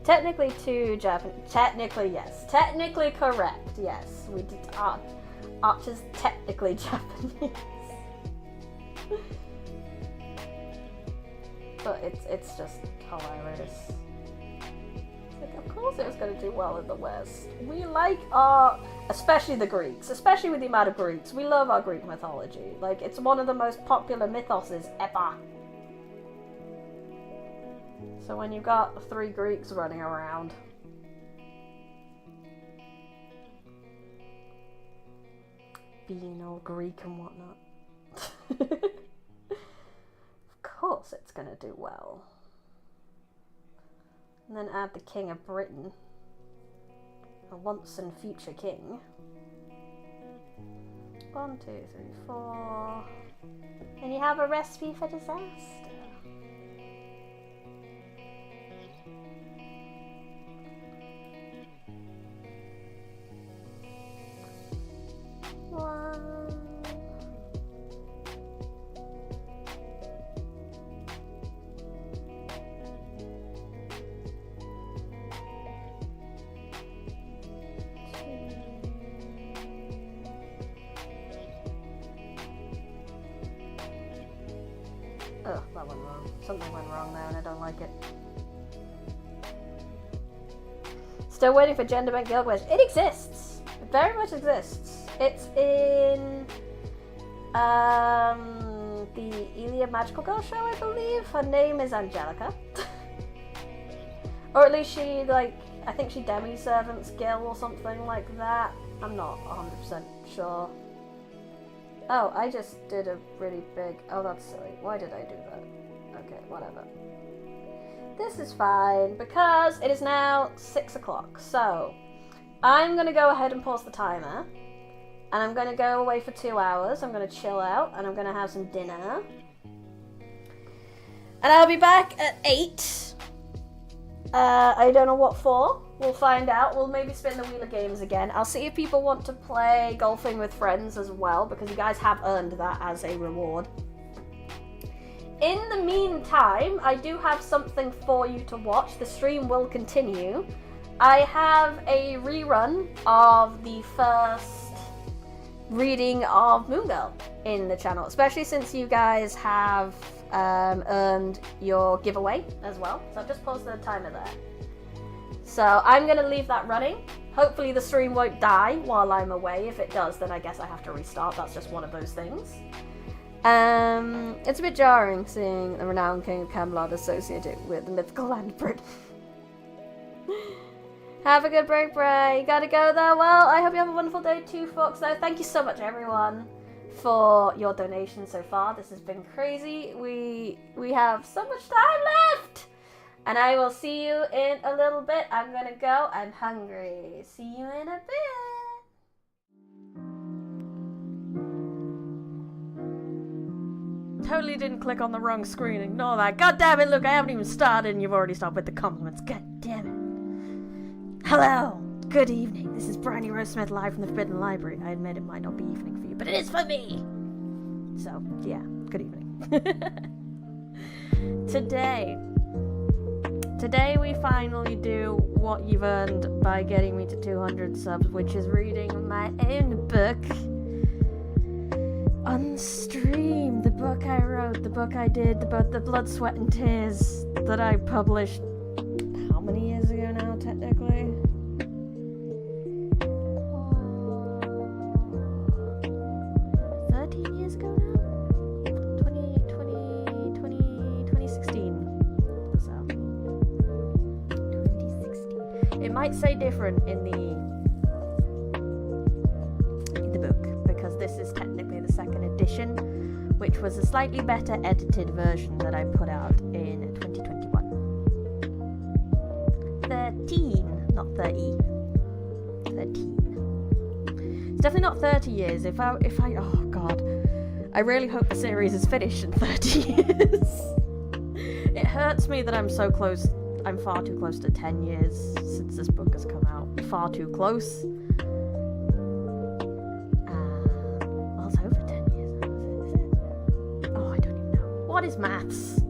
Technically 2 Japanese. Technically, yes. Technically correct, yes. We did Archer's technically Japanese. But it's just hilarious. It's like, of course it was going to do well in the West. We like our, especially the Greeks, especially with the amount of Greeks. We love our Greek mythology. Like, it's one of the most popular mythoses ever. So when you've got 3 Greeks running around, being all Greek and whatnot, of course it's gonna do well. And then add the King of Britain, a once and future king. 1, 2, 3, 4, and you have a recipe for disaster. Something went wrong there and I don't like it. Still waiting for Gender Bent Guild Wars. It exists. It very much exists. It's in the Iliad Magical Girl show, I believe. Her name is Angelica. Or at least she, like, I think she demi-servants Gil or something like that. I'm not 100% sure. Oh, I just did a really big... Oh, that's silly. Why did I do that? Okay, whatever. This is fine, because it is now 6 o'clock. So, I'm going to go ahead and pause the timer. And I'm going to go away for 2 hours. I'm going to chill out, and I'm going to have some dinner. And I'll be back at 8. I don't know what for. We'll find out. We'll maybe spin the wheel of games again. I'll see if people want to play golfing with friends as well, because you guys have earned that as a reward. In the meantime, I do have something for you to watch. The stream will continue. I have a rerun of the first reading of Moon Girl in the channel, especially since you guys have earned your giveaway as well. So I've just paused the timer there. So I'm going to leave that running. Hopefully the stream won't die while I'm away. If it does, then I guess I have to restart. That's just one of those things. It's a bit jarring seeing the renowned King of Camelot associated with the mythical land of Britain. Have a good break, Bray. You gotta go though. Well, I hope you have a wonderful day too, Fox. So thank you so much, everyone, for your donations so far. This has been crazy. We have so much time left. And I will see you in a little bit. I'm gonna go. I'm hungry. See you in a bit. Totally didn't click on the wrong screen. Ignore that. God damn it, look, I haven't even started and you've already started with the compliments. God damn it. Hello. Good evening. This is Bryony Rose Smith live from the Forbidden Library. I admit it might not be evening for you, but it is for me. So, yeah, good evening. Today we finally do what you've earned by getting me to 200 subs, which is reading my own book on stream. The book I wrote, the book I did, about the blood, sweat, and tears that I published how many years ago now, technically? 13 years ago now? 2016. So, 2016. It might say different in the book, because this is technically the second edition, which was a slightly better edited version that I put out in 2021. 13, not 30. 13. It's definitely not 30 years. If I, oh god, I really hope the series is finished in 30 years. It hurts me that I'm so close. I'm far too close to 10 years since this book has come out. Far too close. Well, it's over 10 years now, is it? Oh, I don't even know. What is maths?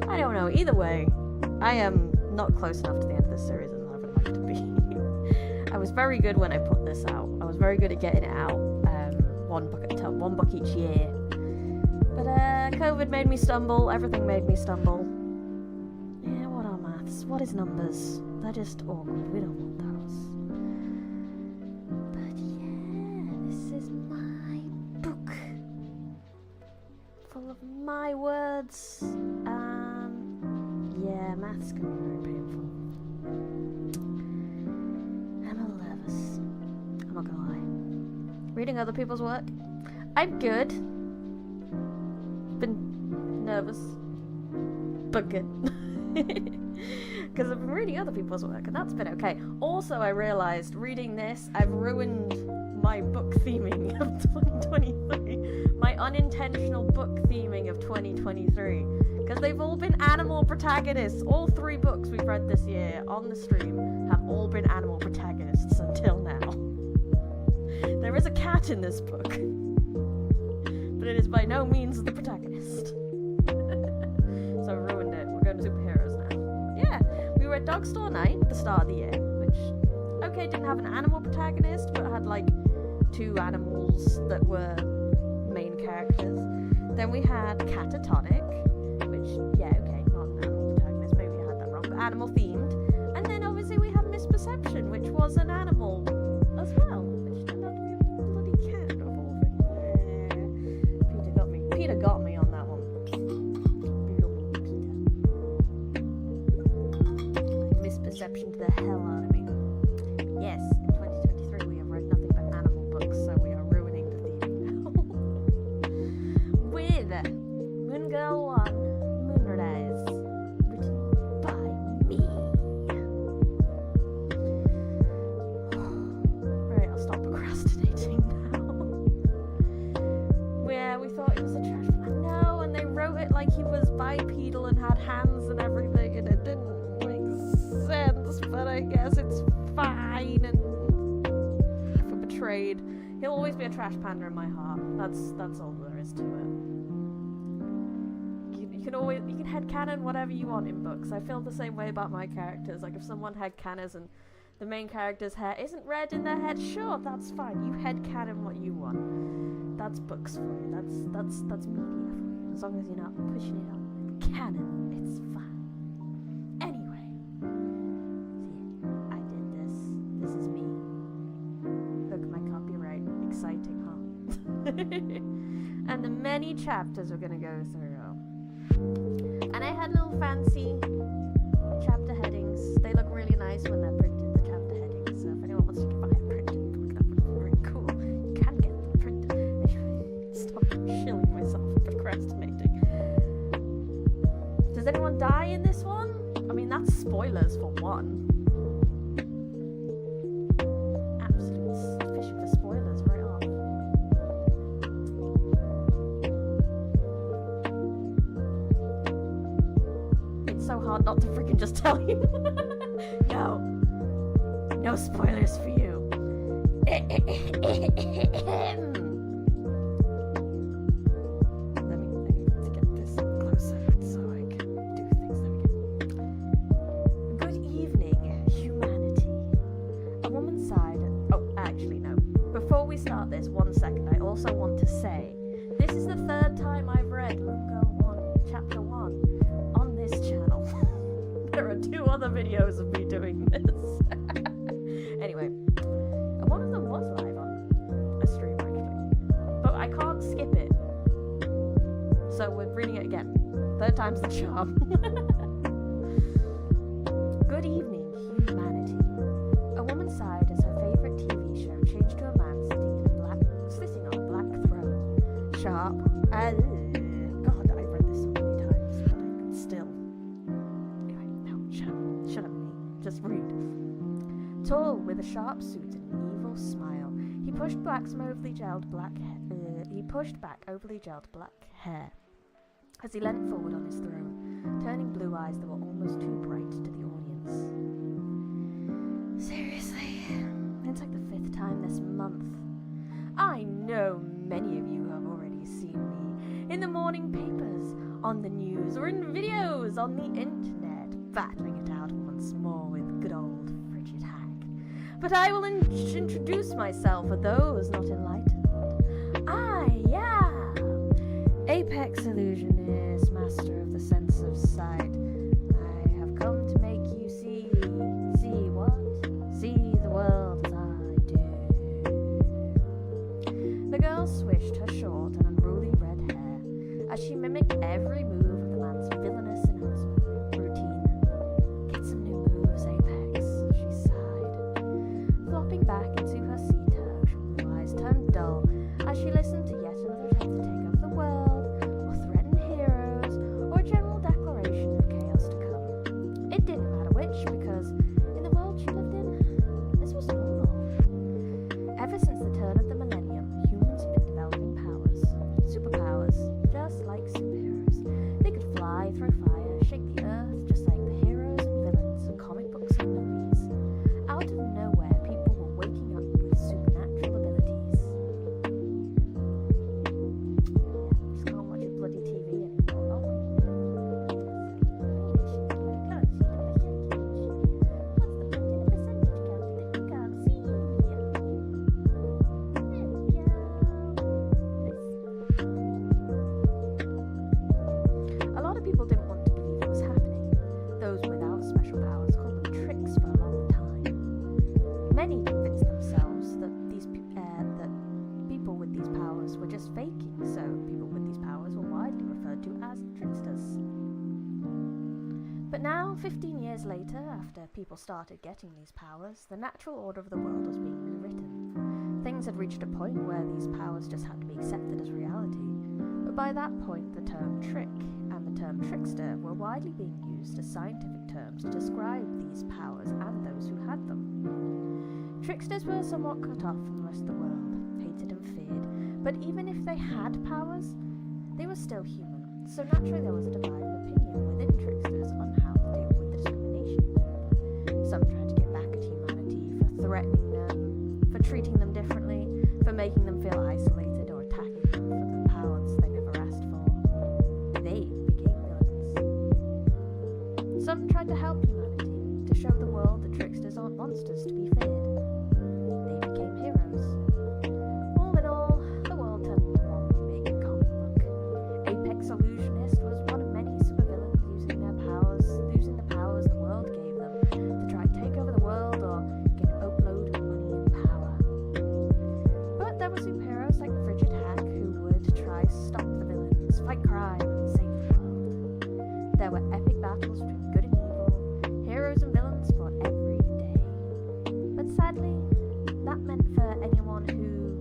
I don't know. Either way, I am not close enough to the end of this series as I would like to be. I was very good when I put this out. I was very good at getting it out, one book at a time, one book each year. But COVID made me stumble. Everything made me stumble. Yeah, what are maths? What is numbers? They're just awkward. We don't want those. But yeah, this is my book, full of my words. Yeah, maths can be very painful. I'm a little nervous. I'm not gonna lie. Reading other people's work, I'm good. Been nervous, but good. Because I've been reading other people's work, and that's been okay. Also, I realised reading this, I've ruined my book theming of 2023. My unintentional book theming of 2023. Because they've all been animal protagonists. All 3 books we've read this year on the stream have all been animal protagonists until now. There is a cat in this book, but it is by no means the protagonist. So I ruined it. We're going to superheroes now. Yeah, we were at Dog Store Night at the start of the year, which, okay, didn't have an animal protagonist, but had like 2 animals that were main characters. Then we had Catatonic, which which, yeah, okay, not an animal protagonist, maybe I had that wrong, but animal themed. And then obviously we have Misperception, which was an animal as well, which turned out to be a bloody cat of all things. Peter got me. Peter got me on that one. Misperception to the hell out of me. Yes, in 2023 we have read nothing but animal books, so we are ruining the theme now. With Moon Girl 1, Moonrise, written by me. Right, I'll stop procrastinating now. Where we thought he was a trash man. No, and they wrote it like he was bipedal and had hands and everything, and it didn't make sense, but I guess it's fine, and I feel betrayed. He'll always be a trash panda in my heart. That's all there is to it. You can headcanon whatever you want in books. I feel the same way about my characters. Like if someone headcanons and the main character's hair isn't red in their head, sure, that's fine. You headcanon what you want. That's books for you. That's media for you. As long as you're not pushing it on canon, it's fine. Anyway. See, I did this. This is me. Look, my copyright. Exciting, huh? And the many chapters we're gonna go through. And I had little fancy chapter headings. They look really nice when they're printed, the chapter headings. So if anyone wants to buy a printed book, that would be very cool. You can get them printed. Stop shilling myself for procrastinating. Does anyone die in this one? I mean, that's spoilers for one. Absolute fishing for spoilers right off. It's so hard not to freaking just tell you. No spoilers for you. Let me to get this closer so I can do things. There we go. Good evening, humanity. A woman sighed. Oh, actually, no. Before we start this, 1 second, I also want to say this is the 3rd time I've read Moon Girl 1, Chapter 1 on this channel. There are 2 other videos of me doing this. Anyway, one of them was live on a stream actually, but I can't skip it, so we're reading it again. 3rd time's the charm. Good evening, humanity. A woman sighed as her favorite TV show changed to a man sitting on a black throne. Sharp. God, I've read this so many times, but I could still. Anyway, no, shut up, me. Just read. Tall, with a sharp suit and an evil smile, he pushed back overly gelled black hair as he leant forward on his throne, turning blue eyes that were almost too bright to the audience. Seriously, it's like the 5th time this month. I know many of you have already seen me in the morning papers, on the news, or in videos on the internet, battling it out once more with good old frigid hag. But I will introduce myself for those not enlightened. I am Apex Illusionist, master of the sense of sight. I have come to make you see what? See the world as I do. The girl swished her short and unruly red hair as she mimicked every move of the man's villainous announcement routine. Get some new moves, Apex, she sighed. Flopping back into her seat, her ocean blue eyes turned dull as she listened to yet another attempt to take over the world, or threaten heroes, or a general declaration of chaos to come. It didn't matter which, because in the world she lived in, this was normal. Ever since the turn of the millennium, humans have been developing power. Many convinced themselves that that people with these powers were just faking, so people with these powers were widely referred to as tricksters. But now, 15 years later, after people started getting these powers, the natural order of the world was being rewritten. Things had reached a point where these powers just had to be accepted as reality. But by that point, the term trick and the term trickster were widely being used as scientific terms to describe these powers and those who had them. Tricksters were somewhat cut off from the rest of the world, hated and feared, but even if they had powers, they were still human, so naturally there was a divided opinion within tricksters on how to deal with the discrimination. Some tried to get back at humanity for threatening them, for treating them differently, for making them feel isolated or attacking them for the powers they never asked for. They became villains. Some tried to help humanity, to show the world that tricksters aren't monsters to be feared. They became heroes. All in all, the world turned into one big comic book. Apex Illusionist was one of many supervillains using the powers the world gave them to try to take over the world or get a boatload of money and power. But there were superheroes like Frigid Hack who would try to stop the villains, fight crime, and save the world. There were epic battles between good and evil, heroes and villains for every day. But sadly, that meant for anyone who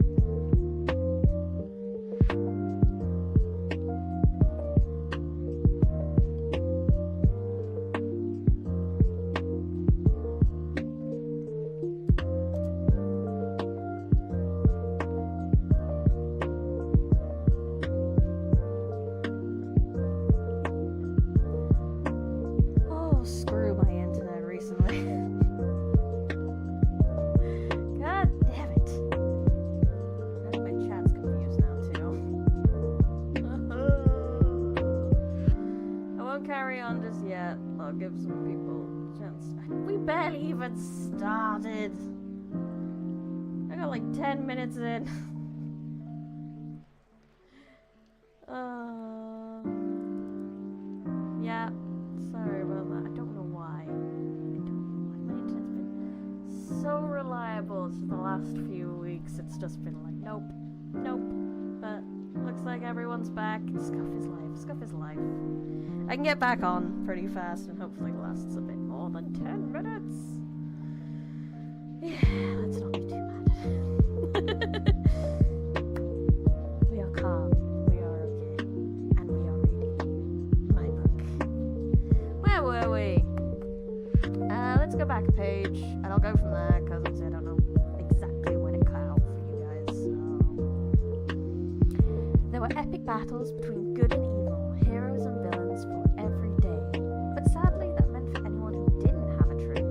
oh, screw my internet recently. God damn it. I think my chat's confused now too. I won't carry on just yet. I'll give some people a chance. We barely even started. I got like 10 minutes in. Yeah, sorry about that. I don't know why. My internet's been so reliable for the last few weeks. It's just been like, nope. But looks like everyone's back. Scuff is life. Scuff is life. I can get back on pretty fast and hopefully it lasts a bit more than 10 minutes. Yeah, let's not be too mad. We are calm. We are okay. And we are reading my book. Where were we? Let's go back a page, and I'll go from there, because I don't know exactly when it cut out for you guys, so... There were epic battles between good and evil, heroes and villains for every day. But sadly, that meant for anyone who didn't have a trick,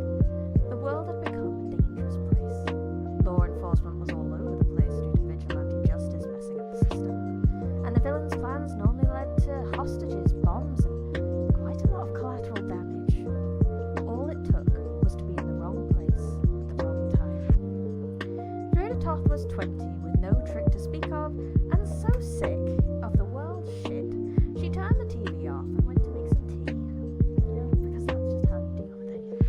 the world had become a dangerous place. Law enforcement was all over the place due to vigilante justice messing up the system. And the villains' plans normally led to hostages, bombs, and quite a lot of collateral damage. All it took was to be in the wrong place at the wrong time. Dreda Toth was 20 with no trick to speak of, and so sick of the world's shit, she turned the TV off and went to make some tea. Because that's just how you deal with anything.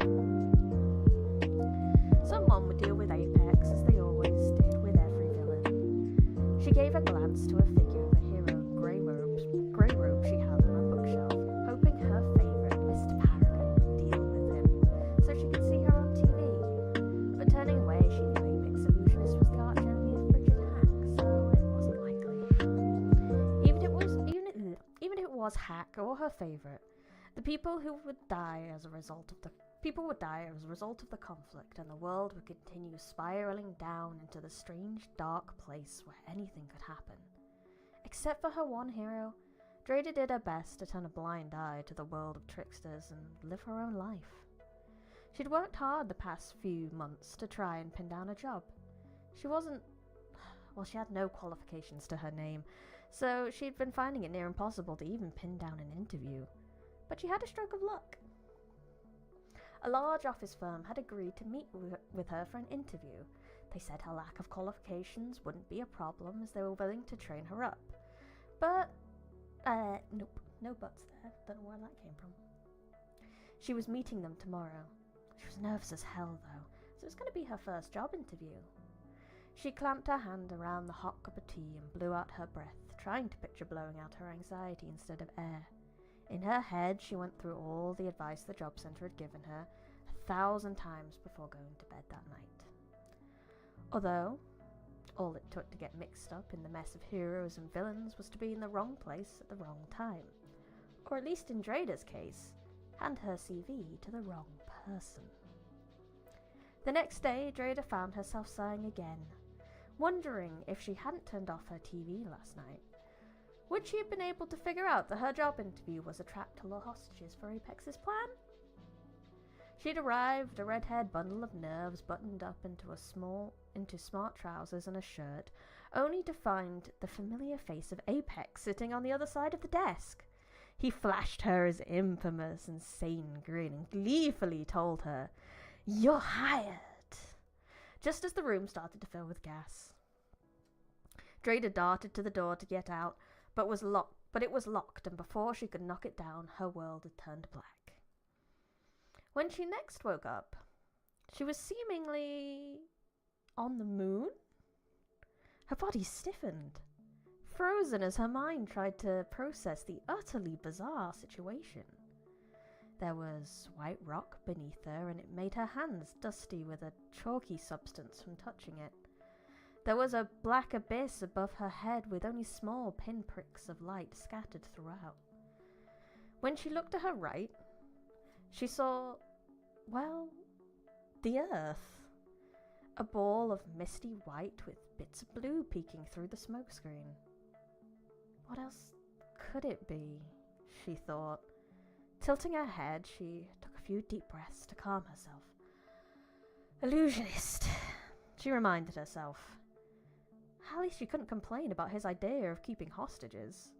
Someone would deal with Apex as they always did with every villain. She gave a glance to a figure of a hero in grey robe she held on a bookshelf, hoping her favourite, Mr. Paragon, would deal with him, so she could see her on TV. But turning away, she knew Apex Illusionist was the arch enemy of Frigid Hack, so it wasn't likely. Even if it was Hack or her favourite, the people would die as a result of the conflict, and the world would continue spiralling down into the strange, dark place where anything could happen. Except for her one hero, Dreda did her best to turn a blind eye to the world of tricksters and live her own life. She'd worked hard the past few months to try and pin down a job. She had no qualifications to her name, so she'd been finding it near impossible to even pin down an interview. But she had a stroke of luck. A large office firm had agreed to meet with her for an interview. They said her lack of qualifications wouldn't be a problem as they were willing to train her up. But, nope, no buts there. Don't know where that came from. She was meeting them tomorrow. She was nervous as hell, though, so it's going to be her first job interview. She clamped her hand around the hot cup of tea and blew out her breath, trying to picture blowing out her anxiety instead of air. In her head, she went through all the advice the job centre had given her 1,000 times before going to bed that night. Although, all it took to get mixed up in the mess of heroes and villains was to be in the wrong place at the wrong time. Or at least in Drada's case, hand her CV to the wrong person. The next day, Drada found herself sighing again, wondering if she hadn't turned off her TV last night. Would she have been able to figure out that her job interview was a trap to lure hostages for Apex's plan? She'd arrived, a red-haired bundle of nerves buttoned up into smart trousers and a shirt, only to find the familiar face of Apex sitting on the other side of the desk. He flashed her his infamous, insane grin and gleefully told her, "You're hired," just as the room started to fill with gas. Drada darted to the door to get out, but it was locked, and before she could knock it down, her world had turned black. When she next woke up, she was seemingly on the moon. Her body stiffened, frozen as her mind tried to process the utterly bizarre situation. There was white rock beneath her, and it made her hands dusty with a chalky substance from touching it. There was a black abyss above her head with only small pinpricks of light scattered throughout. When she looked to her right, she saw, well, the earth. A ball of misty white with bits of blue peeking through the smokescreen. What else could it be? She thought. Tilting her head, she took a few deep breaths to calm herself. Illusionist, she reminded herself. At least she couldn't complain about his idea of keeping hostages.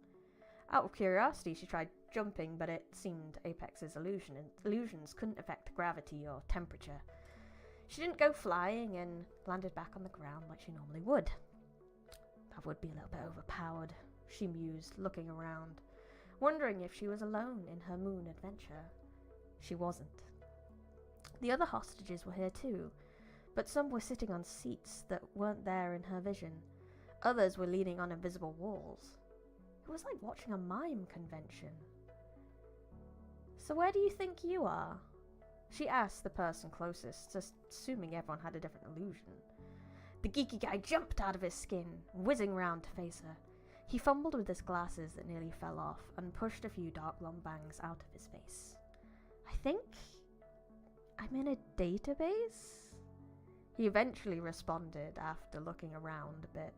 Out of curiosity, she tried jumping, but it seemed Apex's illusions couldn't affect gravity or temperature. She didn't go flying and landed back on the ground like she normally would. That would be a little bit overpowered, she mused, looking around, wondering if she was alone in her moon adventure. She wasn't. The other hostages were here too, but some were sitting on seats that weren't there in her vision. Others were leaning on invisible walls. It was like watching a mime convention. So where do you think you are? She asked the person closest, just assuming everyone had a different illusion. The geeky guy jumped out of his skin, whizzing round to face her. He fumbled with his glasses that nearly fell off and pushed a few dark long bangs out of his face. I think I'm in a database? He eventually responded after looking around a bit.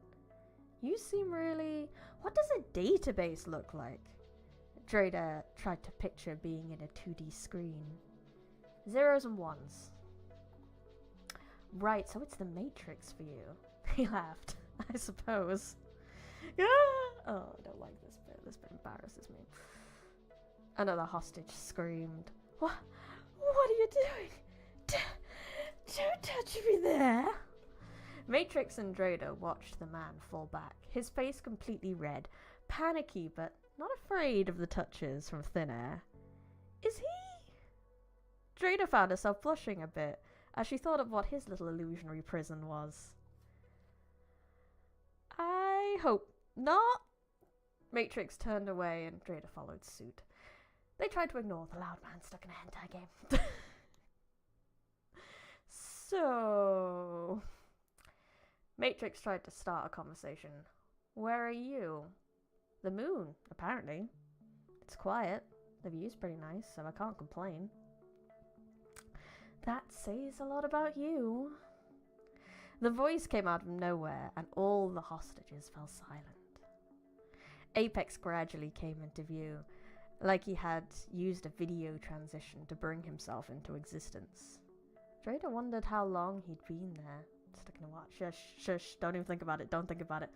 You seem really... What does a database look like? Drada tried to picture being in a 2D screen. Zeros and ones. Right, so it's the Matrix for you. He laughed. I suppose. Oh, I don't like this bit. This bit embarrasses me. Another hostage screamed. What are you doing? Don't touch me there! Matrix and Drada watched the man fall back, his face completely red, panicky but not afraid of the touches from thin air. Is he? Drada found herself blushing a bit as she thought of what his little illusionary prison was. I hope not. Matrix turned away and Drada followed suit. They tried to ignore the loud man stuck in a hentai game. So... Matrix tried to start a conversation. Where are you? The moon, apparently. It's quiet. The view's pretty nice, so I can't complain. That says a lot about you. The voice came out of nowhere, and all the hostages fell silent. Apex gradually came into view, like he had used a video transition to bring himself into existence. Drada wondered how long he'd been there. Stuck in a watch. Shush, don't even think about it, don't think about it.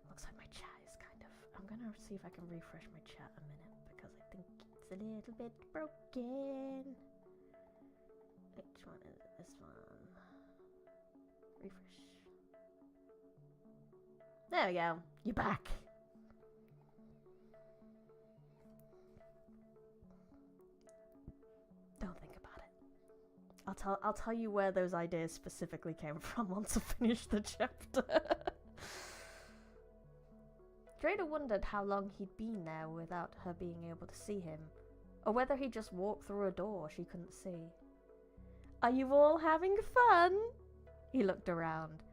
Looks like my chat is kind of... I'm gonna see if I can refresh my chat a minute, because I think it's a little bit broken. Which one is it? This one. Refresh. There we go. You're back. Don't think about it. I'll I'll tell you where those ideas specifically came from once I finish the chapter. Dreda wondered how long he'd been there without her being able to see him, or whether he just walked through a door she couldn't see. Are you all having fun? He looked around.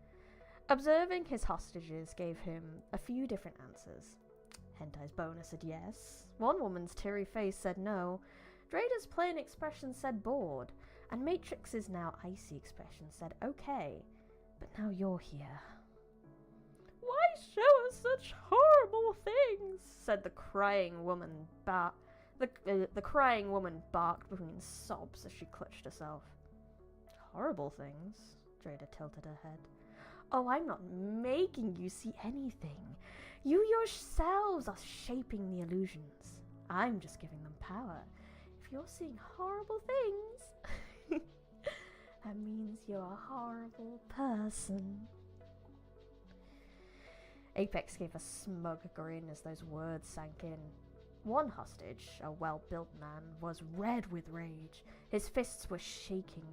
Observing his hostages gave him a few different answers. Hentai's bonus said yes. One woman's teary face said no. Dreda's plain expression said bored. And Matrix's now icy expression said okay. But now you're here. Why show us such horrible things? Said the crying woman. The crying woman barked between sobs as she clutched herself. Horrible things? Dreda tilted her head. Oh, I'm not making you see anything. You yourselves are shaping the illusions. I'm just giving them power. If you're seeing horrible things, that means you're a horrible person. Apex gave a smug grin as those words sank in. One hostage, a well-built man, was red with rage. His fists were shaking,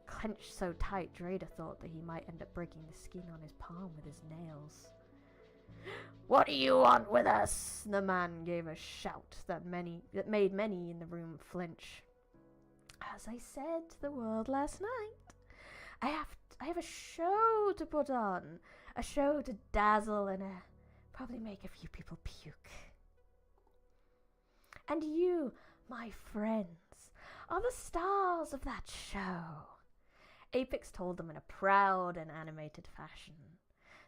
clenched so tight Dreda thought that he might end up breaking the skin on his palm with his nails. What do you want with us? The man gave a shout that made many in the room flinch. As I said to the world last night, I have a show to put on. A show to dazzle and probably make a few people puke. And you, my friends, are the stars of that show. Apex told them in a proud and animated fashion.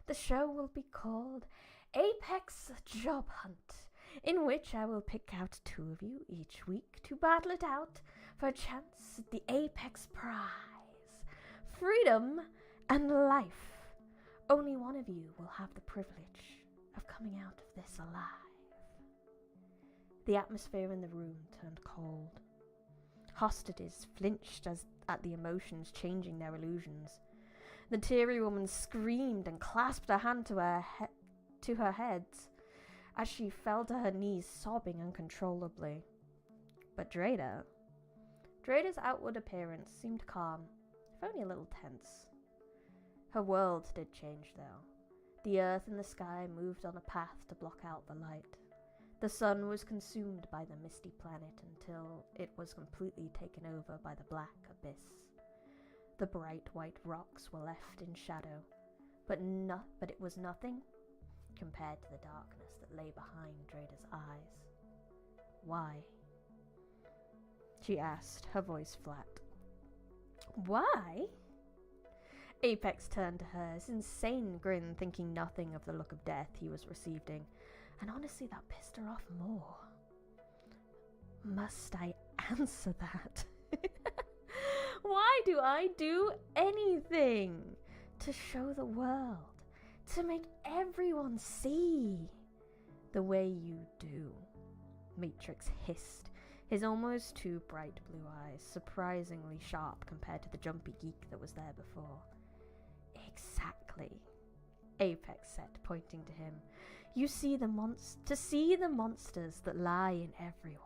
The show will be called Apex Job Hunt, in which I will pick out 2 of you each week to battle it out for a chance at the Apex prize. Freedom and life. Only one of you will have the privilege of coming out of this alive. The atmosphere in the room turned cold. Hostages flinched at the emotions changing their illusions. The teary woman screamed and clasped her hand to her head as she fell to her knees, sobbing uncontrollably. But Dreda's outward appearance seemed calm, if only a little tense. Her world did change, though. The earth and the sky moved on a path to block out the light. The sun was consumed by the misty planet until it was completely taken over by the black abyss. The bright white rocks were left in shadow, but it was nothing compared to the darkness that lay behind Dreda's eyes. Why? She asked, her voice flat. Why? Apex turned to her, his insane grin, thinking nothing of the look of death he was receiving, and honestly that pissed her off more. Must I answer that? Why do I do anything? To show the world, to make everyone see the way you do. Matrix hissed, his almost too bright blue eyes surprisingly sharp compared to the jumpy geek that was there before. Exactly, Apex said, pointing to him. You see to see the monsters that lie in everyone,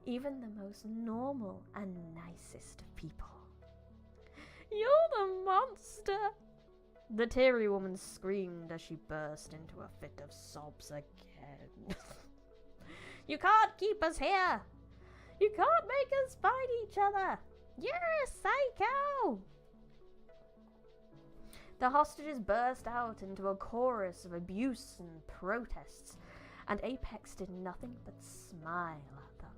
even the most normal and nicest of people. You're the monster! The teary woman screamed as she burst into a fit of sobs again. You can't keep us here! You can't make us fight each other! You're a psycho! The hostages burst out into a chorus of abuse and protests, and Apex did nothing but smile at them.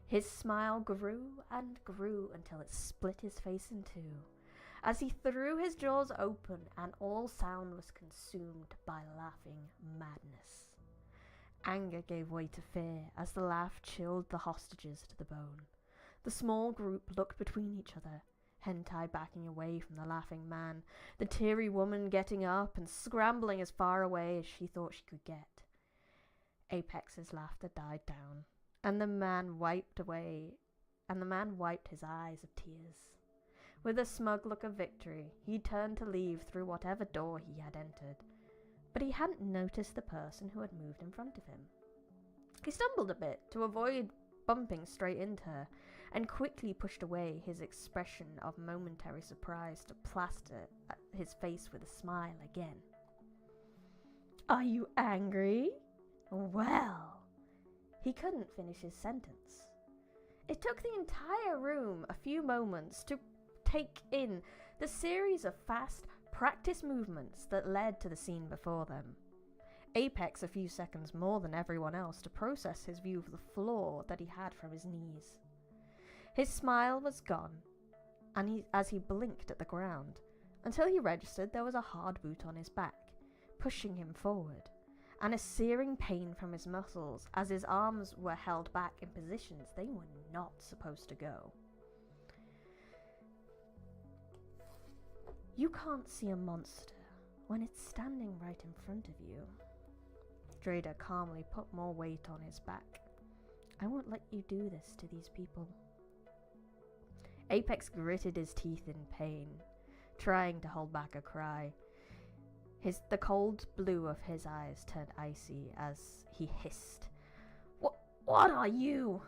His smile grew and grew until it split his face in two, as he threw his jaws open and all sound was consumed by laughing madness. Anger gave way to fear as the laugh chilled the hostages to the bone. The small group looked between each other, Hentai backing away from the laughing man, the teary woman getting up and scrambling as far away as she thought she could get. Apex's laughter died down, and the man wiped his eyes of tears. With a smug look of victory, he turned to leave through whatever door he had entered, but he hadn't noticed the person who had moved in front of him. He stumbled a bit to avoid bumping straight into her, and quickly pushed away his expression of momentary surprise to plaster his face with a smile again. "Are you angry? Well..." He couldn't finish his sentence. It took the entire room a few moments to take in the series of fast, practice movements that led to the scene before them. Apex a few seconds more than everyone else to process his view of the floor that he had from his knees. His smile was gone, and as he blinked at the ground, until he registered there was a hard boot on his back, pushing him forward, and a searing pain from his muscles as his arms were held back in positions they were not supposed to go. You can't see a monster when it's standing right in front of you. Drader calmly put more weight on his back. I won't let you do this to these people. Apex gritted his teeth in pain, trying to hold back a cry. The cold blue of his eyes turned icy as he hissed. What are you?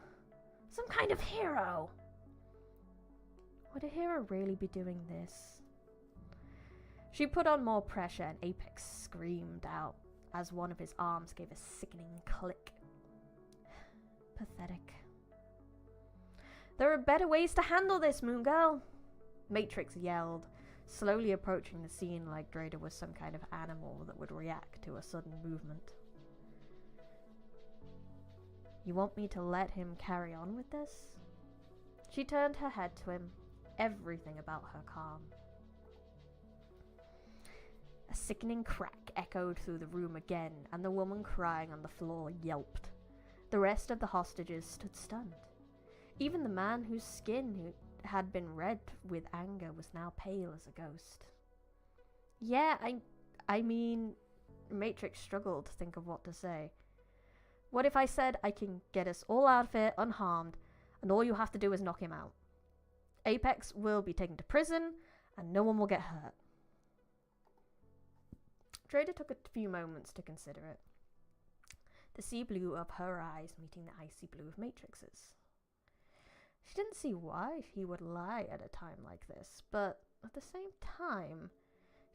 Some kind of hero? Would a hero really be doing this? She put on more pressure and Apex screamed out as one of his arms gave a sickening click. Pathetic. There are better ways to handle this, Moon Girl, Matrix yelled, slowly approaching the scene like Drader was some kind of animal that would react to a sudden movement. You want me to let him carry on with this? She turned her head to him, everything about her calm. A sickening crack echoed through the room again, and the woman crying on the floor yelped. The rest of the hostages stood stunned. Even the man whose skin had been red with anger was now pale as a ghost. Yeah, I mean... Matrix struggled to think of what to say. What if I said I can get us all out of here unharmed, and all you have to do is knock him out? Apex will be taken to prison, and no one will get hurt. Drader took a few moments to consider it, the sea blue of her eyes meeting the icy blue of Matrix's. She didn't see why he would lie at a time like this, but at the same time,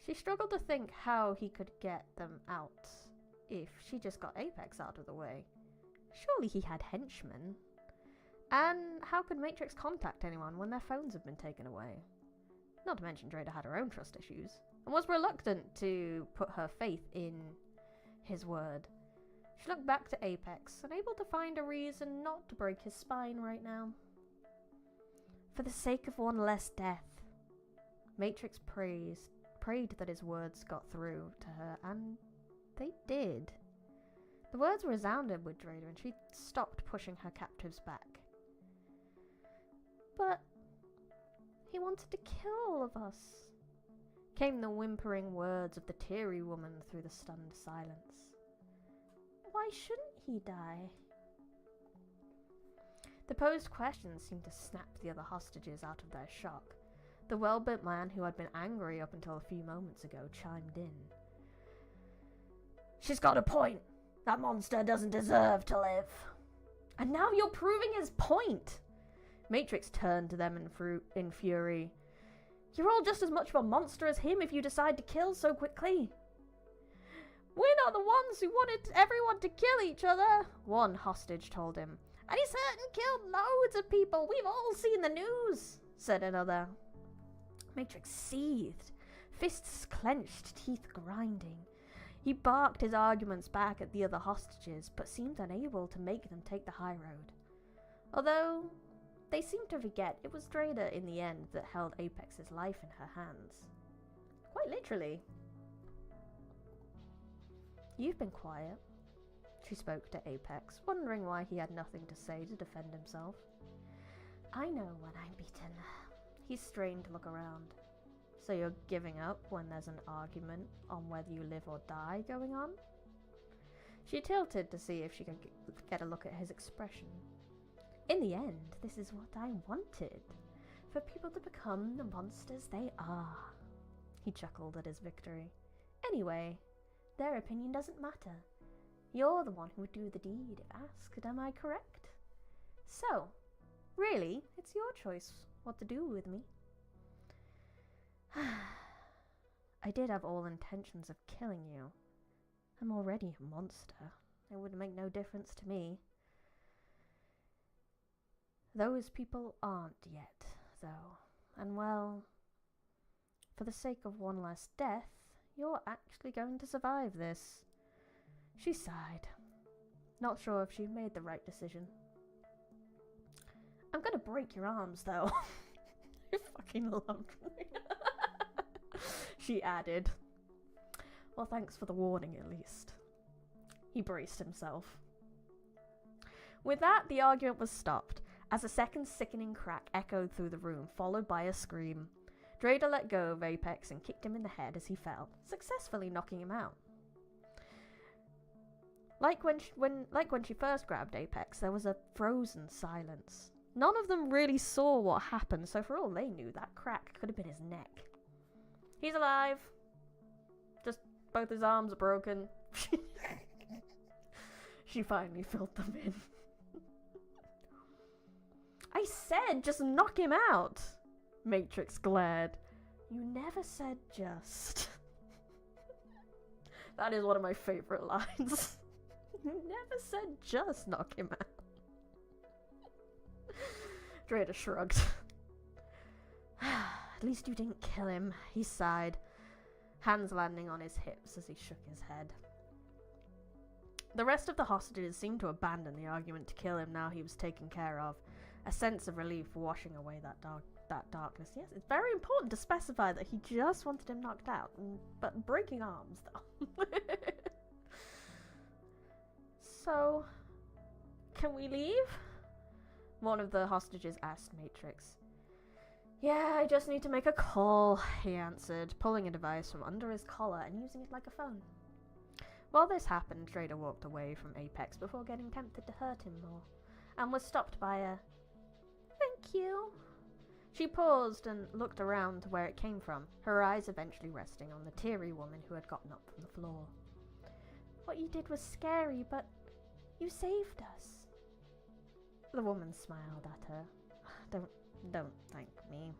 she struggled to think how he could get them out if she just got Apex out of the way. Surely he had henchmen. And how could Matrix contact anyone when their phones had been taken away? Not to mention Drader had her own trust issues, and was reluctant to put her faith in his word. She looked back to Apex, unable to find a reason not to break his spine right now. For the sake of one less death, Matrix prayed that his words got through to her, and they did. The words resounded with Drader, and she stopped pushing her captives back. But he wanted to kill all of us, came the whimpering words of the teary woman through the stunned silence. Why shouldn't he die? The posed questions seemed to snap the other hostages out of their shock. The well-built man who had been angry up until a few moments ago chimed in. She's got a point. That monster doesn't deserve to live. And now you're proving his point. Matrix turned to them in fury. You're all just as much of a monster as him if you decide to kill so quickly. We're not the ones who wanted everyone to kill each other, one hostage told him. And he's hurt and killed loads of people. We've all seen the news, said another. Matrix seethed, fists clenched, teeth grinding. He barked his arguments back at the other hostages, but seemed unable to make them take the high road. Although they seemed to forget it was Drader in the end that held Apex's life in her hands. Quite literally. You've been quiet, she spoke to Apex, wondering why he had nothing to say to defend himself. I know when I'm beaten. He strained to look around. So you're giving up when there's an argument on whether you live or die going on? She tilted to see if she could get a look at his expression. In the end, this is what I wanted. For people to become the monsters they are. He chuckled at his victory. Anyway, their opinion doesn't matter. You're the one who would do the deed if asked, am I correct? So, Really, it's your choice what to do with me. I did have all intentions of killing you. I'm already a monster. It would make no difference to me. Those people aren't yet, though. And well, for the sake of one last death, you're actually going to survive this. She sighed. Not sure if she made the right decision. I'm gonna break your arms, though. I fucking loved me. She added. Well, thanks for the warning, at least. He braced himself. With that, the argument was stopped, as a second sickening crack echoed through the room, followed by a scream. Drader let go of Apex and kicked him in the head as he fell, successfully knocking him out. Like when she first grabbed Apex, there was a frozen silence. None of them really saw what happened, so for all they knew, that crack could have been his neck. He's alive. Just both his arms are broken. She finally filled them in. I said just knock him out! Matrix glared. You never said just. That is one of my favourite lines. You never said just knock him out. Drader shrugged. At least you didn't kill him, he sighed, hands landing on his hips as he shook his head. The rest of the hostages seemed to abandon the argument to kill him now he was taken care of, a sense of relief washing away that darkness. Yes, it's very important to specify that he just wanted him knocked out, but breaking arms, though. So, can we leave? One of the hostages asked Matrix. Yeah, I just need to make a call, he answered, pulling a device from under his collar and using it like a phone. While this happened, Trader walked away from Apex before getting tempted to hurt him more, and was stopped by a "Thank you." She paused and looked around to where it came from, her eyes eventually resting on the teary woman who had gotten up from the floor. What you did was scary, but you saved us. The woman smiled at her. Don't thank me,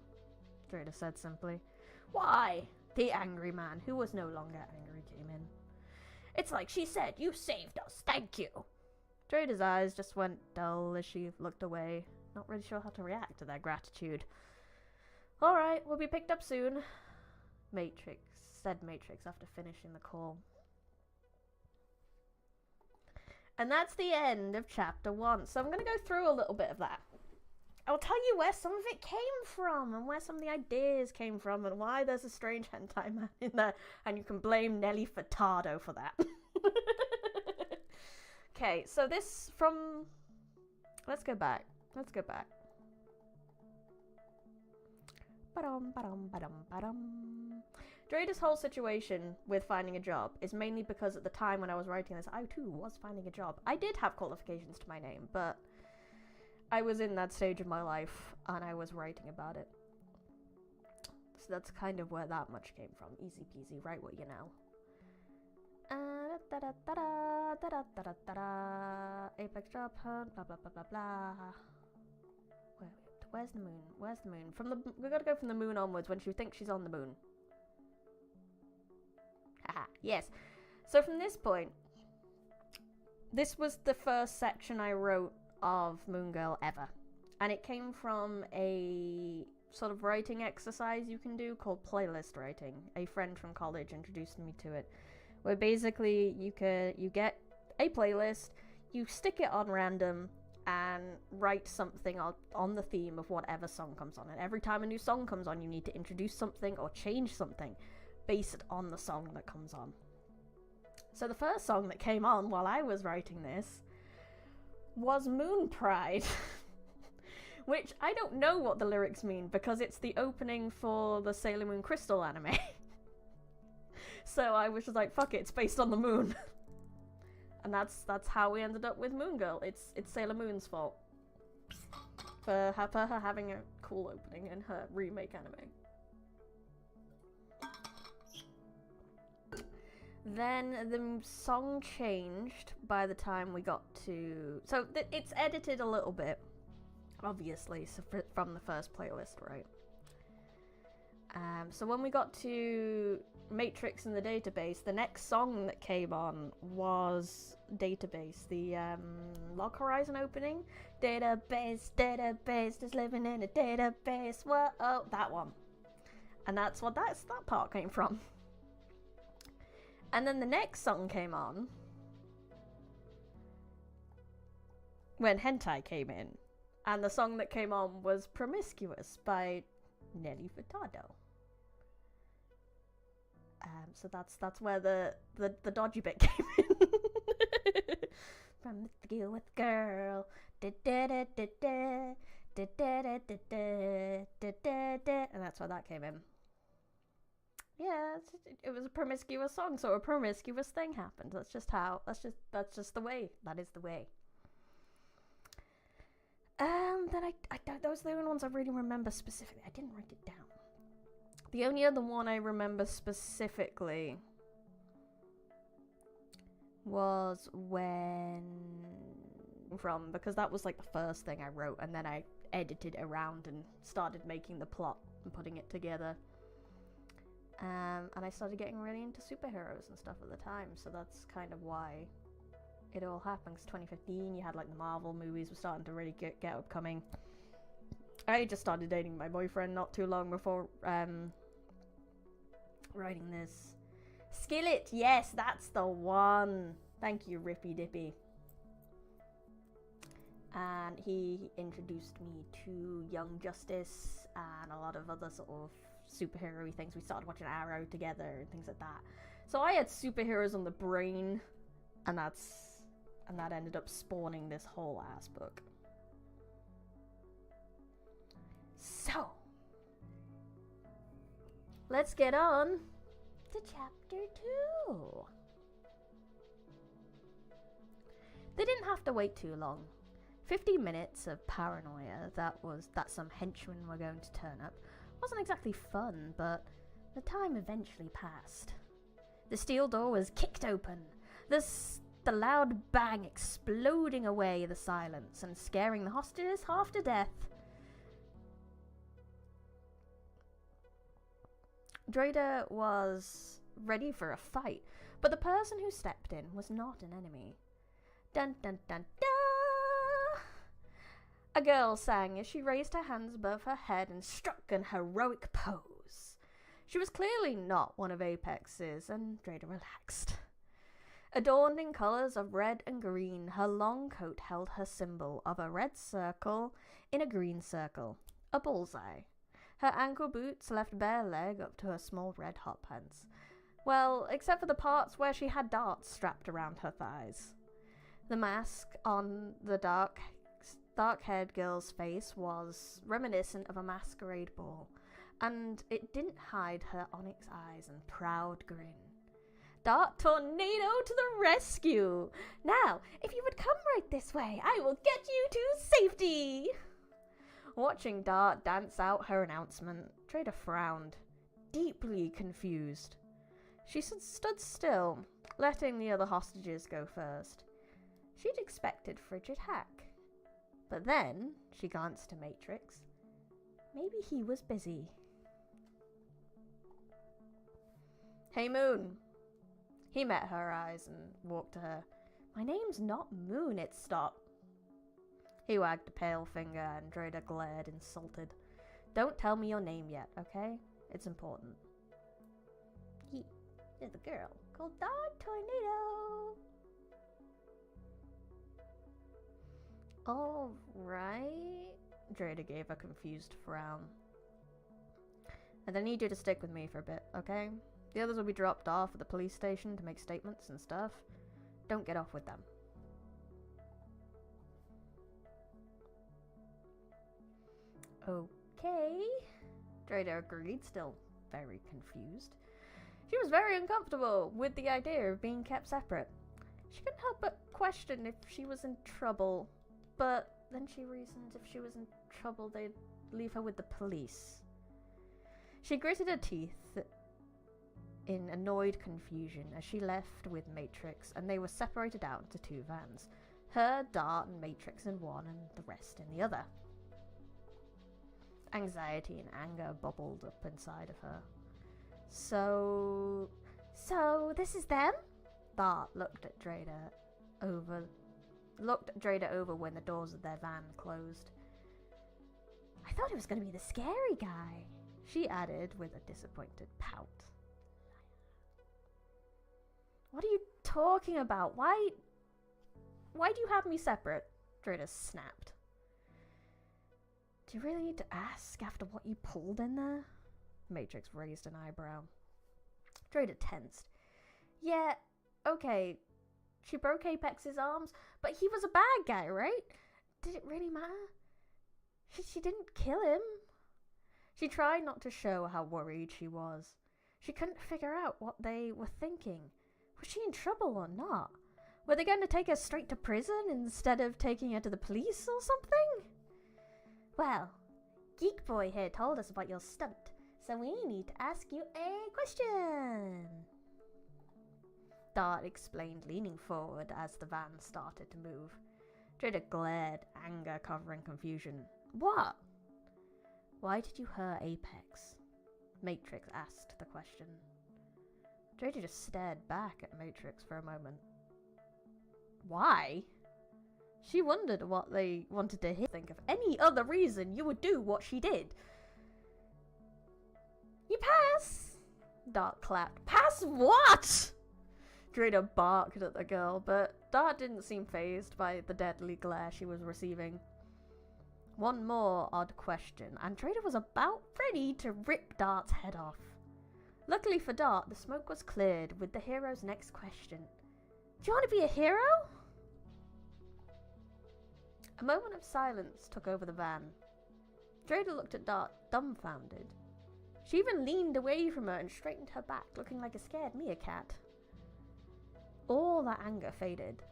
Trader said simply. Why? The angry man, who was no longer angry, came in. It's like she said, you saved us, thank you. Trader's eyes just went dull as she looked away, not really sure how to react to their gratitude. Alright, we'll be picked up soon, said Matrix after finishing the call. And that's the end of chapter 1, so I'm going to go through a little bit of that. I'll tell you where some of it came from, and where some of the ideas came from, and why there's a strange hentai man in there, and you can blame Nelly Furtado for that. Okay, so this from... Let's go back. Drader's whole situation with finding a job is mainly because at the time when I was writing this, I too was finding a job. I did have qualifications to my name, but I was in that stage of my life and I was writing about it. So that's kind of where that much came from. Easy peasy, write what you know. Apex job hunt, blah blah blah blah blah. Where's the moon? We gotta go from the moon onwards when she thinks she's on the moon. Haha, yes. So from this point, this was the first section I wrote of Moon Girl ever. And it came from a sort of writing exercise you can do called playlist writing. A friend from college introduced me to it. Where basically you get a playlist, you stick it on random, and write something on the theme of whatever song comes on. And every time a new song comes on, you need to introduce something or change something based on the song that comes on. So the first song that came on while I was writing this was Moon Pride. Which I don't know what the lyrics mean because it's the opening for the Sailor Moon Crystal anime. So I was just like, fuck it, it's based on the moon. And that's how we ended up with Moon Girl. It's Sailor Moon's fault for her having a cool opening in her remake anime. Then the song changed by the time we got to... So it's edited a little bit. Obviously, so from the first playlist, right? So when we got to Matrix in the database, the next song that came on was Database, the Log Horizon opening. Database, database, just living in a database. Whoa, oh, that one. And that's what that part came from. And then the next song came on when Hentai came in. And the song that came on was Promiscuous by Nelly Furtado. So that's where the dodgy bit came in. Promiscuous girl. And that's where that came in. Yeah, it was a promiscuous song, so a promiscuous thing happened. That's just the way. That is the way. Then I those are the only ones I really remember specifically. I didn't write it down. The only other one I remember specifically was because that was like the first thing I wrote, and then I edited around and started making the plot and putting it together. And I started getting really into superheroes and stuff at the time, so that's kind of why it all happened. 'Cause 2015, you had like the Marvel movies were starting to really get upcoming. I just started dating my boyfriend not too long before writing this. Skillet, yes, that's the one. Thank you, Rippy Dippy. And he introduced me to Young Justice and a lot of other sort of superhero-y things. We started watching Arrow together and things like that. So I had superheroes on the brain, and that ended up spawning this whole ass book. So let's get on to chapter 2. They didn't have to wait too long. 50 minutes of paranoia that some henchmen were going to turn up wasn't exactly fun, but the time eventually passed. The steel door was kicked open, the loud bang exploding away the silence and scaring the hostages half to death. Drader was ready for a fight, but the person who stepped in was not an enemy. Dun dun dun dun! A girl sang as she raised her hands above her head and struck an heroic pose. She was clearly not one of Apex's, and Drader relaxed. Adorned in colours of red and green, her long coat held her symbol of a red circle in a green circle, a bullseye. Her ankle boots left bare leg up to her small red hot pants. Well, except for the parts where she had darts strapped around her thighs. The mask on the dark-haired girl's face was reminiscent of a masquerade ball, and it didn't hide her onyx eyes and proud grin. Dart Tornado to the rescue! Now, if you would come right this way, I will get you to safety! Watching Dart dance out her announcement, Trader frowned, deeply confused. She stood still, letting the other hostages go first. She'd expected Frigid Hack. But then, she glanced to Matrix. Maybe he was busy. Hey, Moon! He met her eyes and walked to her. My name's not Moon, it's Stop. He wagged a pale finger and Drader glared, insulted. Don't tell me your name yet, okay? It's important. He is a girl called Dart Tornado. Alright. Drader gave a confused frown. And I need you to stick with me for a bit, okay? The others will be dropped off at the police station to make statements and stuff. Don't get off with them. Okay. Drader agreed, still very confused. She was very uncomfortable with the idea of being kept separate. She couldn't help but question if she was in trouble, but then she reasoned if she was in trouble, they'd leave her with the police. She gritted her teeth in annoyed confusion as she left with Matrix, and they were separated out into two vans. Her, Dart, and Matrix in one, and the rest in the other. Anxiety and anger bubbled up inside of her. So this is them? Dart looked at Dreda over when the doors of their van closed. I thought it was going to be the scary guy, she added with a disappointed pout. What are you talking about? Why do you have me separate? Dreda snapped. Do you really need to ask after what you pulled in there? Matrix raised an eyebrow. Dreda tensed. Yeah, okay. She broke Apex's arms, but he was a bad guy, right? Did it really matter? She didn't kill him. She tried not to show how worried she was. She couldn't figure out what they were thinking. Was she in trouble or not? Were they going to take her straight to prison instead of taking her to the police or something? Well, Geek Boy here told us about your stunt, so we need to ask you a question. Dart explained, leaning forward as the van started to move. Dreda glared, anger covering confusion. What? Why did you hurt Apex? Matrix asked the question. Dreda just stared back at Matrix for a moment. Why? She wondered what they wanted to hear. Think of any other reason you would do what she did. You pass! Dart clapped. Pass what? Dreda barked at the girl, but Dart didn't seem fazed by the deadly glare she was receiving. One more odd question, and Dreda was about ready to rip Dart's head off. Luckily for Dart, the smoke was cleared with the hero's next question. Do you want to be a hero? A moment of silence took over the van. Dreda looked at Dart, dumbfounded. She even leaned away from her and straightened her back, looking like a scared meerkat. All that anger faded,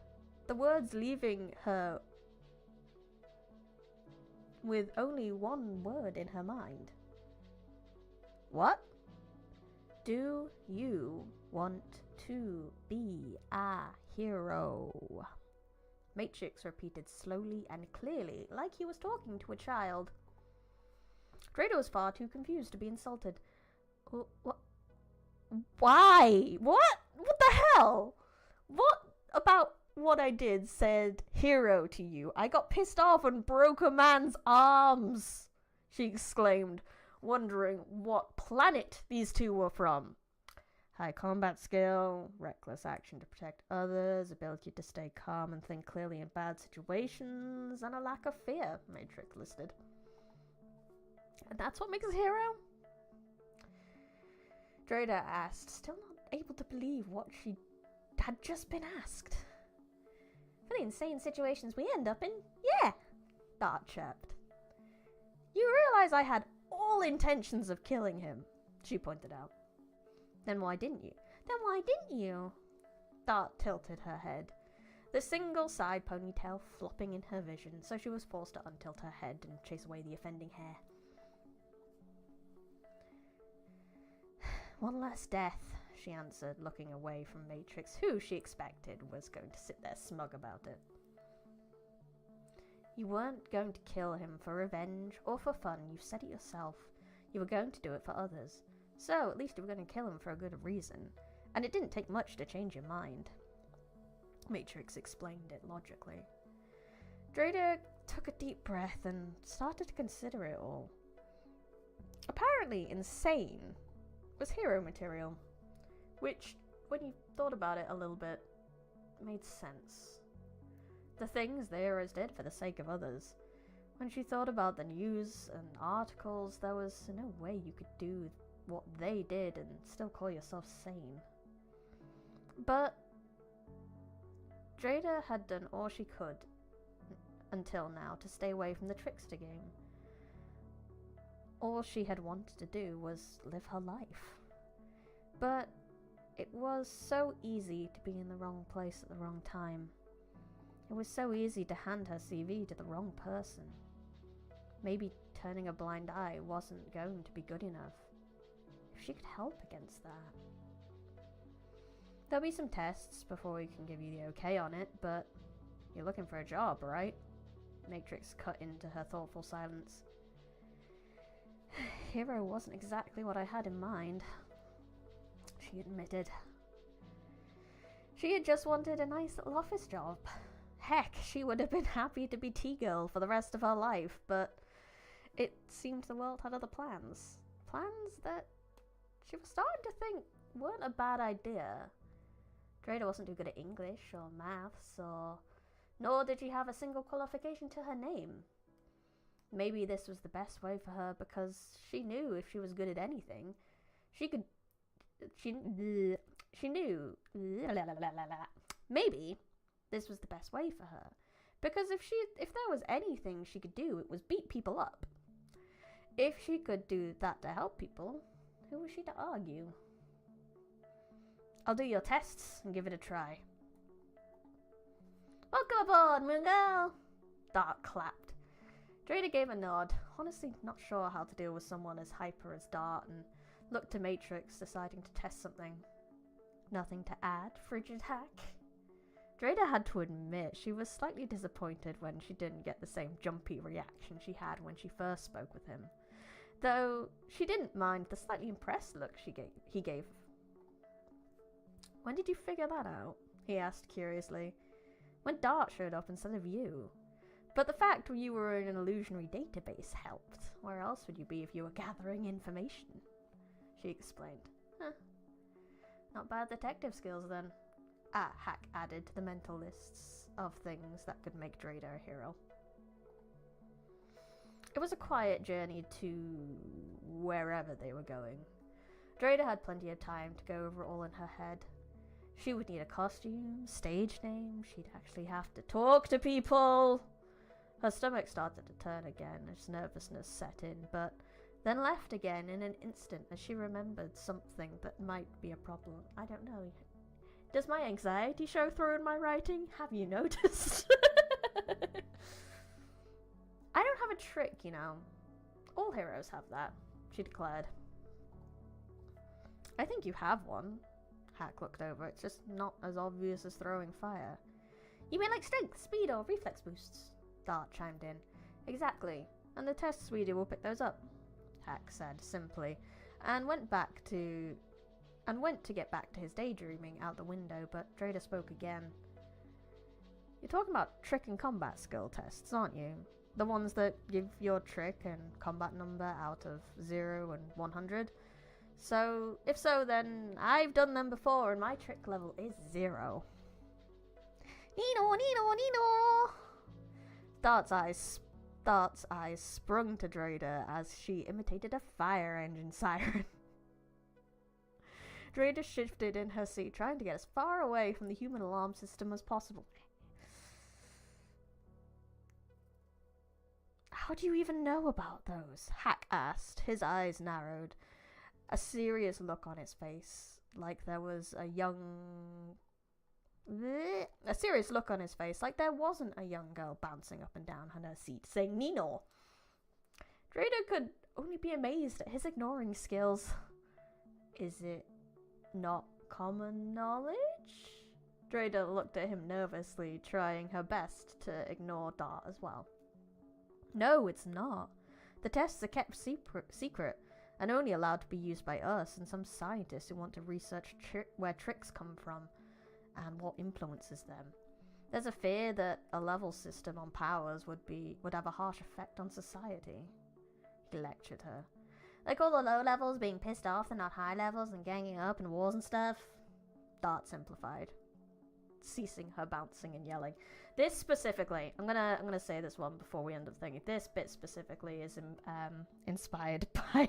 the words leaving her with only one word in her mind. What? Do you want to be a hero? Matrix repeated slowly and clearly, like he was talking to a child. Dreda was far too confused to be insulted. What? Why? What? What the hell? What about what I did said hero to you? I got pissed off and broke a man's arms, she exclaimed, wondering what planet these two were from. High combat skill, reckless action to protect others, ability to stay calm and think clearly in bad situations, and a lack of fear, Matrix listed. And that's what makes a hero? Dreda asked, still not able to believe what she had just been asked. For the insane situations we end up in, yeah, Dart chirped. You realize I had all intentions of killing him, she pointed out. Then why didn't you? Then why didn't you? Dart tilted her head, the single side ponytail flopping in her vision, so she was forced to untilt her head and chase away the offending hair. One less death, she answered, looking away from Matrix, who she expected was going to sit there smug about it. You weren't going to kill him for revenge or for fun, you said it yourself. You were going to do it for others. So, at least you were going to kill him for a good reason. And it didn't take much to change your mind. Matrix explained it logically. Dreda took a deep breath and started to consider it all. Apparently, insane was hero material. Which, when you thought about it a little bit, made sense. The things the heroes did for the sake of others. When she thought about the news and articles, there was no way you could do what they did and still call yourself sane. But Dreda had done all she could until now to stay away from the trickster game. All she had wanted to do was live her life. But it was so easy to be in the wrong place at the wrong time. It was so easy to hand her CV to the wrong person. Maybe turning a blind eye wasn't going to be good enough. If she could help against that. There'll be some tests before we can give you the okay on it, but you're looking for a job, right? Matrix cut into her thoughtful silence. Hero wasn't exactly what I had in mind, she admitted. She had just wanted a nice little office job. Heck, she would have been happy to be T-Girl for the rest of her life, but it seemed the world had other plans. Plans that she was starting to think weren't a bad idea. Drada wasn't too good at English or maths, nor did she have a single qualification to her name. Maybe this was the best way for her because she knew if she was good at anything, she knew. Maybe this was the best way for her because if there was anything she could do, it was beat people up. If she could do that to help people, who was she to argue? I'll do your tests and give it a try. Welcome aboard, Moon Girl! Dart clapped. Drada gave a nod, honestly not sure how to deal with someone as hyper as Dart, and looked to Matrix, deciding to test something. Nothing to add, frigid hack? Drada had to admit she was slightly disappointed when she didn't get the same jumpy reaction she had when she first spoke with him, though she didn't mind the slightly impressed look he gave. When did you figure that out? He asked curiously. When Dart showed up instead of you. But the fact you were in an illusionary database helped. Where else would you be if you were gathering information? She explained. Huh. Not bad detective skills then. Hack added to the mental lists of things that could make Drada a hero. It was a quiet journey to wherever they were going. Drada had plenty of time to go over it all in her head. She would need a costume, stage name, she'd actually have to talk to people. Her stomach started to turn again as nervousness set in, but then left again in an instant as she remembered something that might be a problem. I don't know. Does my anxiety show through in my writing? Have you noticed? I don't have a trick, you know. All heroes have that, she declared. I think you have one. Hack looked over. It's just not as obvious as throwing fire. You mean like strength, speed, or reflex boosts? Dart chimed in. Exactly. And the tests we do will pick those up, Hack said simply, and went to get back to his daydreaming out the window, but Drada spoke again. You're talking about trick and combat skill tests, aren't you? The ones that give your trick and combat number out of 0 and 100? So, if so, then I've done them before and my trick level is 0. Nino, Nino, Nino! Dart's eyes sprung to Drada as she imitated a fire engine siren. Drada shifted in her seat, trying to get as far away from the human alarm system as possible. How do you even know about those? Hack asked, his eyes narrowed. A serious look on his face, like there was a serious look on his face, like there wasn't a young girl bouncing up and down on her seat, saying Nino. Drada could only be amazed at his ignoring skills. Is it not common knowledge? Drada looked at him nervously, trying her best to ignore Dart as well. No, it's not. The tests are kept secret, and only allowed to be used by us and some scientists who want to research where tricks come from and what influences them. There's a fear that a level system on powers would have a harsh effect on society. He lectured her. Like all the low levels being pissed off they're not high levels and ganging up and wars and stuff. Dart simplified, ceasing her bouncing and yelling. This specifically, I'm gonna say this one before we end up thinking. This bit specifically is inspired by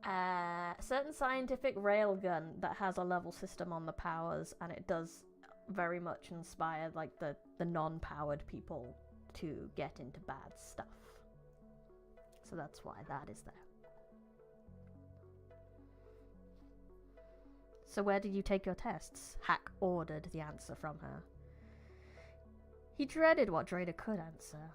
a certain scientific railgun that has a level system on the powers, and it does very much inspire like the non-powered people to get into bad stuff. So that's why that is there. So where did you take your tests? Hack ordered the answer from her. He dreaded what Drada could answer.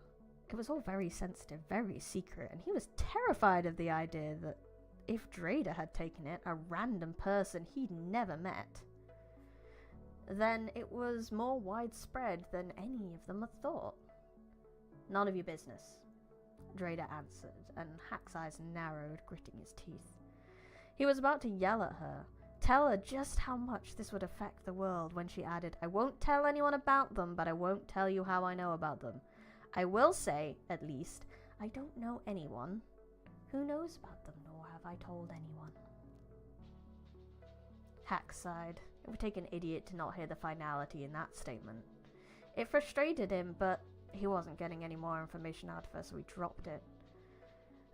It was all very sensitive, very secret, and he was terrified of the idea that if Drada had taken it, a random person he'd never met, then it was more widespread than any of them had thought. None of your business. Drader answered, and Hack's eyes narrowed, gritting his teeth. He was about to yell at her, tell her just how much this would affect the world, when she added, I won't tell anyone about them, but I won't tell you how I know about them. I will say, at least, I don't know anyone who knows about them, nor have I told anyone. Hack sighed. It would take an idiot to not hear the finality in that statement. It frustrated him, but he wasn't getting any more information out of her, so he dropped it.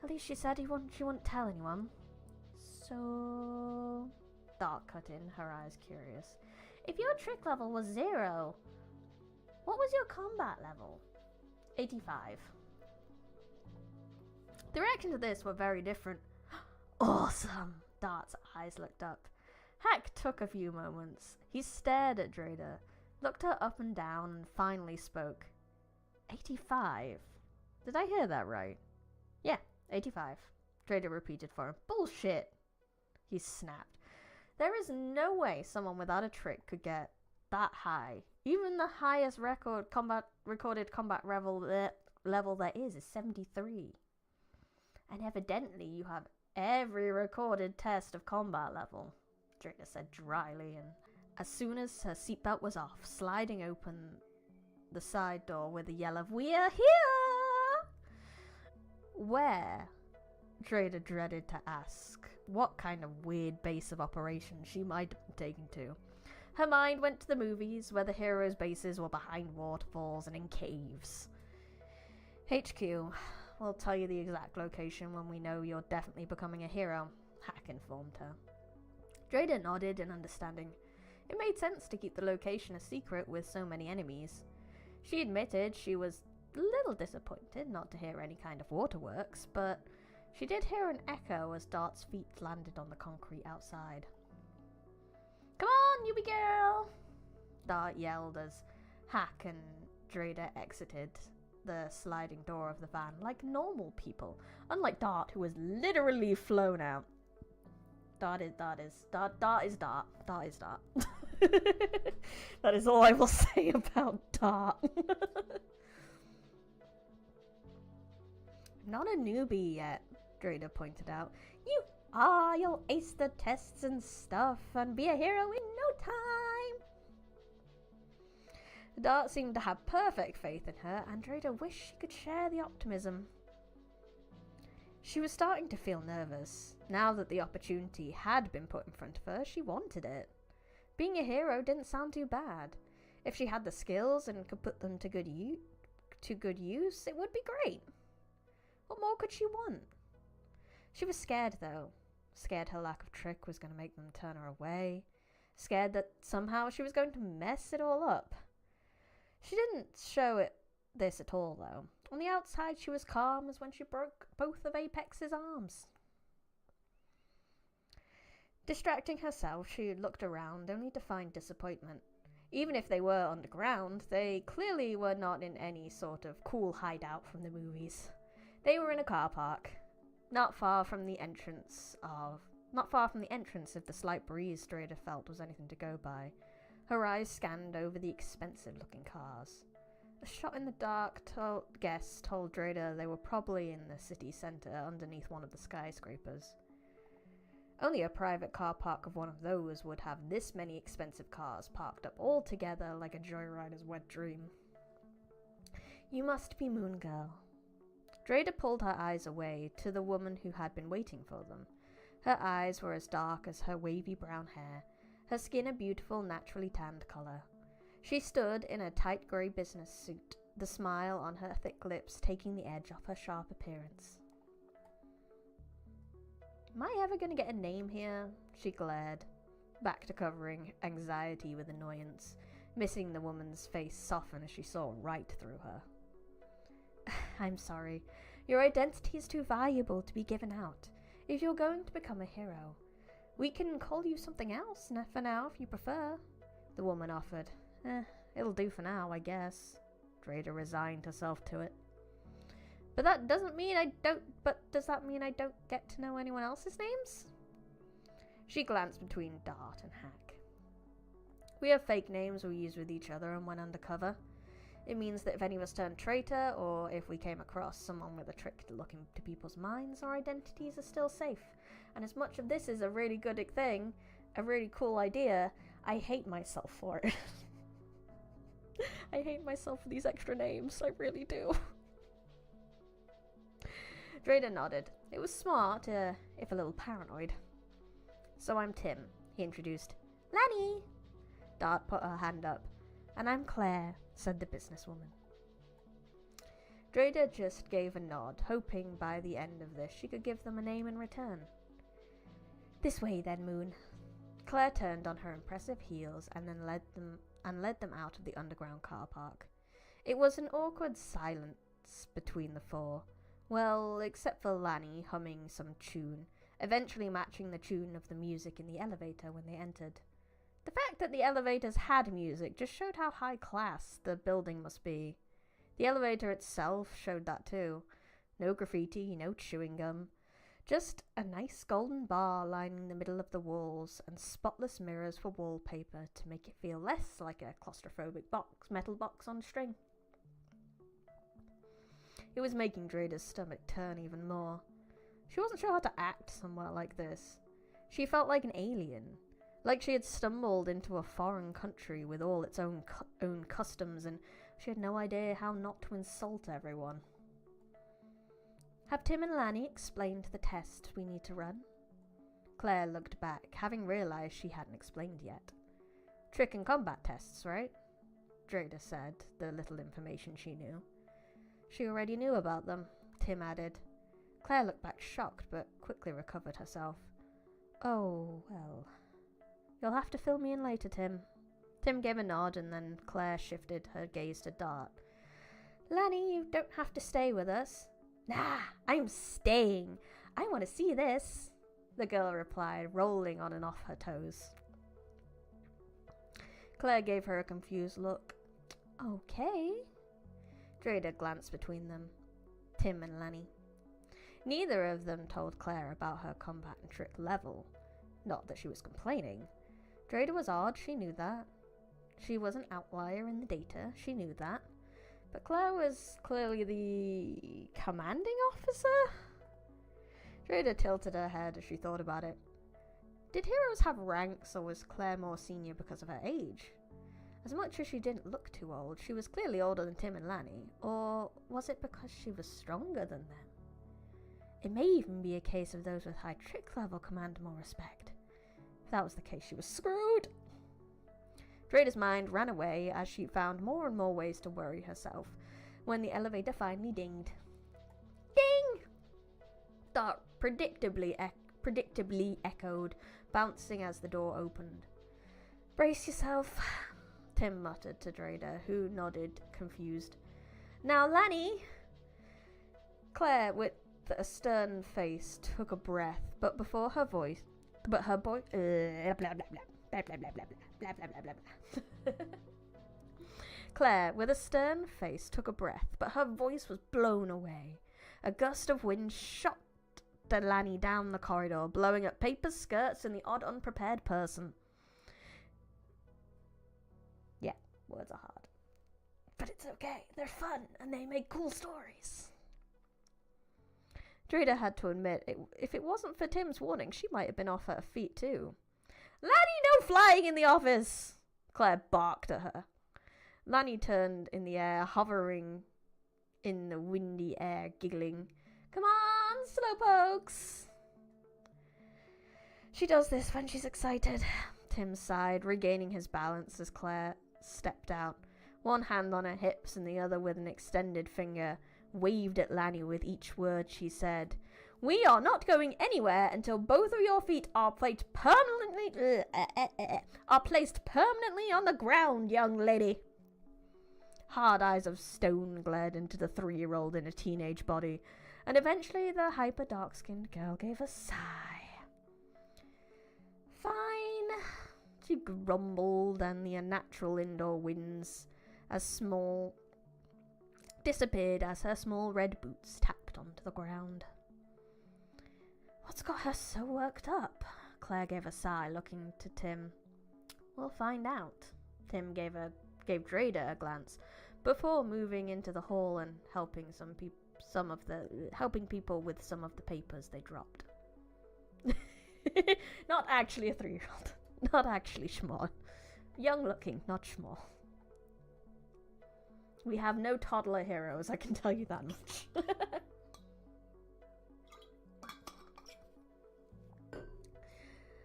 At least she said she wouldn't tell anyone. So... Dark cut in, her eyes curious. If your trick level was 0, what was your combat level? 85. The reactions to this were very different. Awesome! Dart's eyes looked up. Hack took a few moments. He stared at Drader, looked her up and down, and finally spoke. 85? Did I hear that right? Yeah, 85. Drader repeated for him. Bullshit! He snapped. There is no way someone without a trick could get that high. Even the highest recorded combat level there is 73. And evidently you have every recorded test of combat level, Drader said dryly, and as soon as her seatbelt was off, sliding open the side door with a yell of, "We are here!" Where? Drader dreaded to ask what kind of weird base of operation she might have been taken to. Her mind went to the movies, where the heroes' bases were behind waterfalls and in caves. HQ. We'll tell you the exact location when we know you're definitely becoming a hero, Hack informed her. Drader nodded in understanding. It made sense to keep the location a secret with so many enemies. She admitted she was a little disappointed not to hear any kind of waterworks, but she did hear an echo as Dart's feet landed on the concrete outside. Come on, newbie girl! Dart yelled as Hack and Drader exited the sliding door of the van like normal people, unlike Dart, who was literally flown out. Dart is Dart. That is all I will say about Dart. Not a newbie yet, Drader pointed out. You'll ace the tests and stuff and be a hero in no time. Dart seemed to have perfect faith in her, and Drader wished she could share the optimism. She was starting to feel nervous. Now that the opportunity had been put in front of her, she wanted it. Being a hero didn't sound too bad. If she had the skills and could put them to good use, it would be great. What more could she want? She was scared, though. Scared her lack of trick was going to make them turn her away. Scared that somehow she was going to mess it all up. She didn't show this at all, though. On the outside, she was calm as when she broke both of Apex's arms. Distracting herself, she looked around, only to find disappointment. Even if they were underground, they clearly were not in any sort of cool hideout from the movies. They were in a car park, not far from the entrance if the slight breeze Drader felt was anything to go by. Her eyes scanned over the expensive-looking cars. A shot in the dark told Drader they were probably in the city centre underneath one of the skyscrapers. Only a private car park of one of those would have this many expensive cars parked up all together like a joyrider's wet dream. You must be Moon Girl. Drader pulled her eyes away to the woman who had been waiting for them. Her eyes were as dark as her wavy brown hair, her skin a beautiful, naturally tanned colour. She stood in a tight grey business suit, the smile on her thick lips taking the edge off her sharp appearance. Am I ever going to get a name here? She glared, back to covering anxiety with annoyance, missing the woman's face soften as she saw right through her. I'm sorry. Your identity is too valuable to be given out. If you're going to become a hero, we can call you something else for now if you prefer, the woman offered. It'll do for now, I guess. Drader resigned herself to it. But does that mean I don't get to know anyone else's names? She glanced between Dart and Hack. We have fake names we use with each other and when undercover. It means that if any of us turned traitor, or if we came across someone with a trick to look into people's minds, our identities are still safe. And as much of this is a really good thing, a really cool idea, I hate myself for it. I hate myself for these extra names, I really do. Drayda nodded. It was smart, if a little paranoid. So I'm Tim, he introduced. Lanny! Dart put her hand up. And I'm Claire, said the businesswoman. Drayda just gave a nod, hoping by the end of this she could give them a name in return. This way then, Moon. Claire turned on her impressive heels and then led them out of the underground car park. It was an awkward silence between the four. Well, except for Lanny humming some tune, eventually matching the tune of the music in the elevator when they entered. The fact that the elevators had music just showed how high class the building must be. The elevator itself showed that too. No graffiti, no chewing gum. Just a nice golden bar lining the middle of the walls and spotless mirrors for wallpaper to make it feel less like a claustrophobic metal box on string. It was making Drayda's stomach turn even more. She wasn't sure how to act somewhere like this. She felt like an alien. Like she had stumbled into a foreign country with all its own customs, and she had no idea how not to insult everyone. Have Tim and Lanny explained the test we need to run? Claire looked back, having realised she hadn't explained yet. Trick and combat tests, right? Drayda said, the little information she knew. She already knew about them, Tim added. Claire looked back shocked, but quickly recovered herself. Oh, well... You'll have to fill me in later, Tim. Tim gave a nod, and then Claire shifted her gaze to Dart. Lanny, you don't have to stay with us. Nah, I'm staying. I want to see this, the girl replied, rolling on and off her toes. Claire gave her a confused look. Okay. Drayda glanced between them. Tim and Lanny. Neither of them told Claire about her combat and trick level. Not that she was complaining. Drayda was odd, she knew that. She was an outlier in the data, she knew that. But Claire was clearly the commanding officer? Drayda tilted her head as she thought about it. Did heroes have ranks, or was Claire more senior because of her age? As much as she didn't look too old, she was clearly older than Tim and Lanny. Or was it because she was stronger than them? It may even be a case of those with high trick level command more respect. If that was the case, she was screwed. Drayda's mind ran away as she found more and more ways to worry herself when the elevator finally dinged. Ding! Dart predictably echoed, bouncing as the door opened. Brace yourself, Tim muttered to Drayda, who nodded, confused. Now, Lanny! Claire, with a stern face, took a breath, but her voice Claire, with a stern face, took a breath, but her voice was blown away. A gust of wind shot Lanny down the corridor, blowing up paper skirts and the odd unprepared person. Yeah, words are hard. But it's okay, they're fun, and they make cool stories. Drayda had to admit, if it wasn't for Tim's warning, she might have been off her feet too. Lanny, no flying in the office! Claire barked at her. Lanny turned in the air, hovering in the windy air, giggling. Come on, slowpokes! She does this when she's excited. Tim sighed, regaining his balance as Claire stepped out, one hand on her hips and the other with an extended finger, waved at Lanny with each word she said. We are not going anywhere until both of your feet are placed permanently on the ground, young lady. Hard eyes of stone glared into the 3-year-old in a teenage body, and eventually the hyper-dark-skinned girl gave a sigh. Fine, she grumbled, and the unnatural indoor winds disappeared as her small red boots tapped onto the ground. What's got her so worked up? Claire gave a sigh, looking to Tim. We'll find out. Tim gave Drayda a glance, before moving into the hall and helping helping people with some of the papers they dropped. Not actually a 3-year-old. Not actually small. Young looking, not small. We have no toddler heroes, I can tell you that much.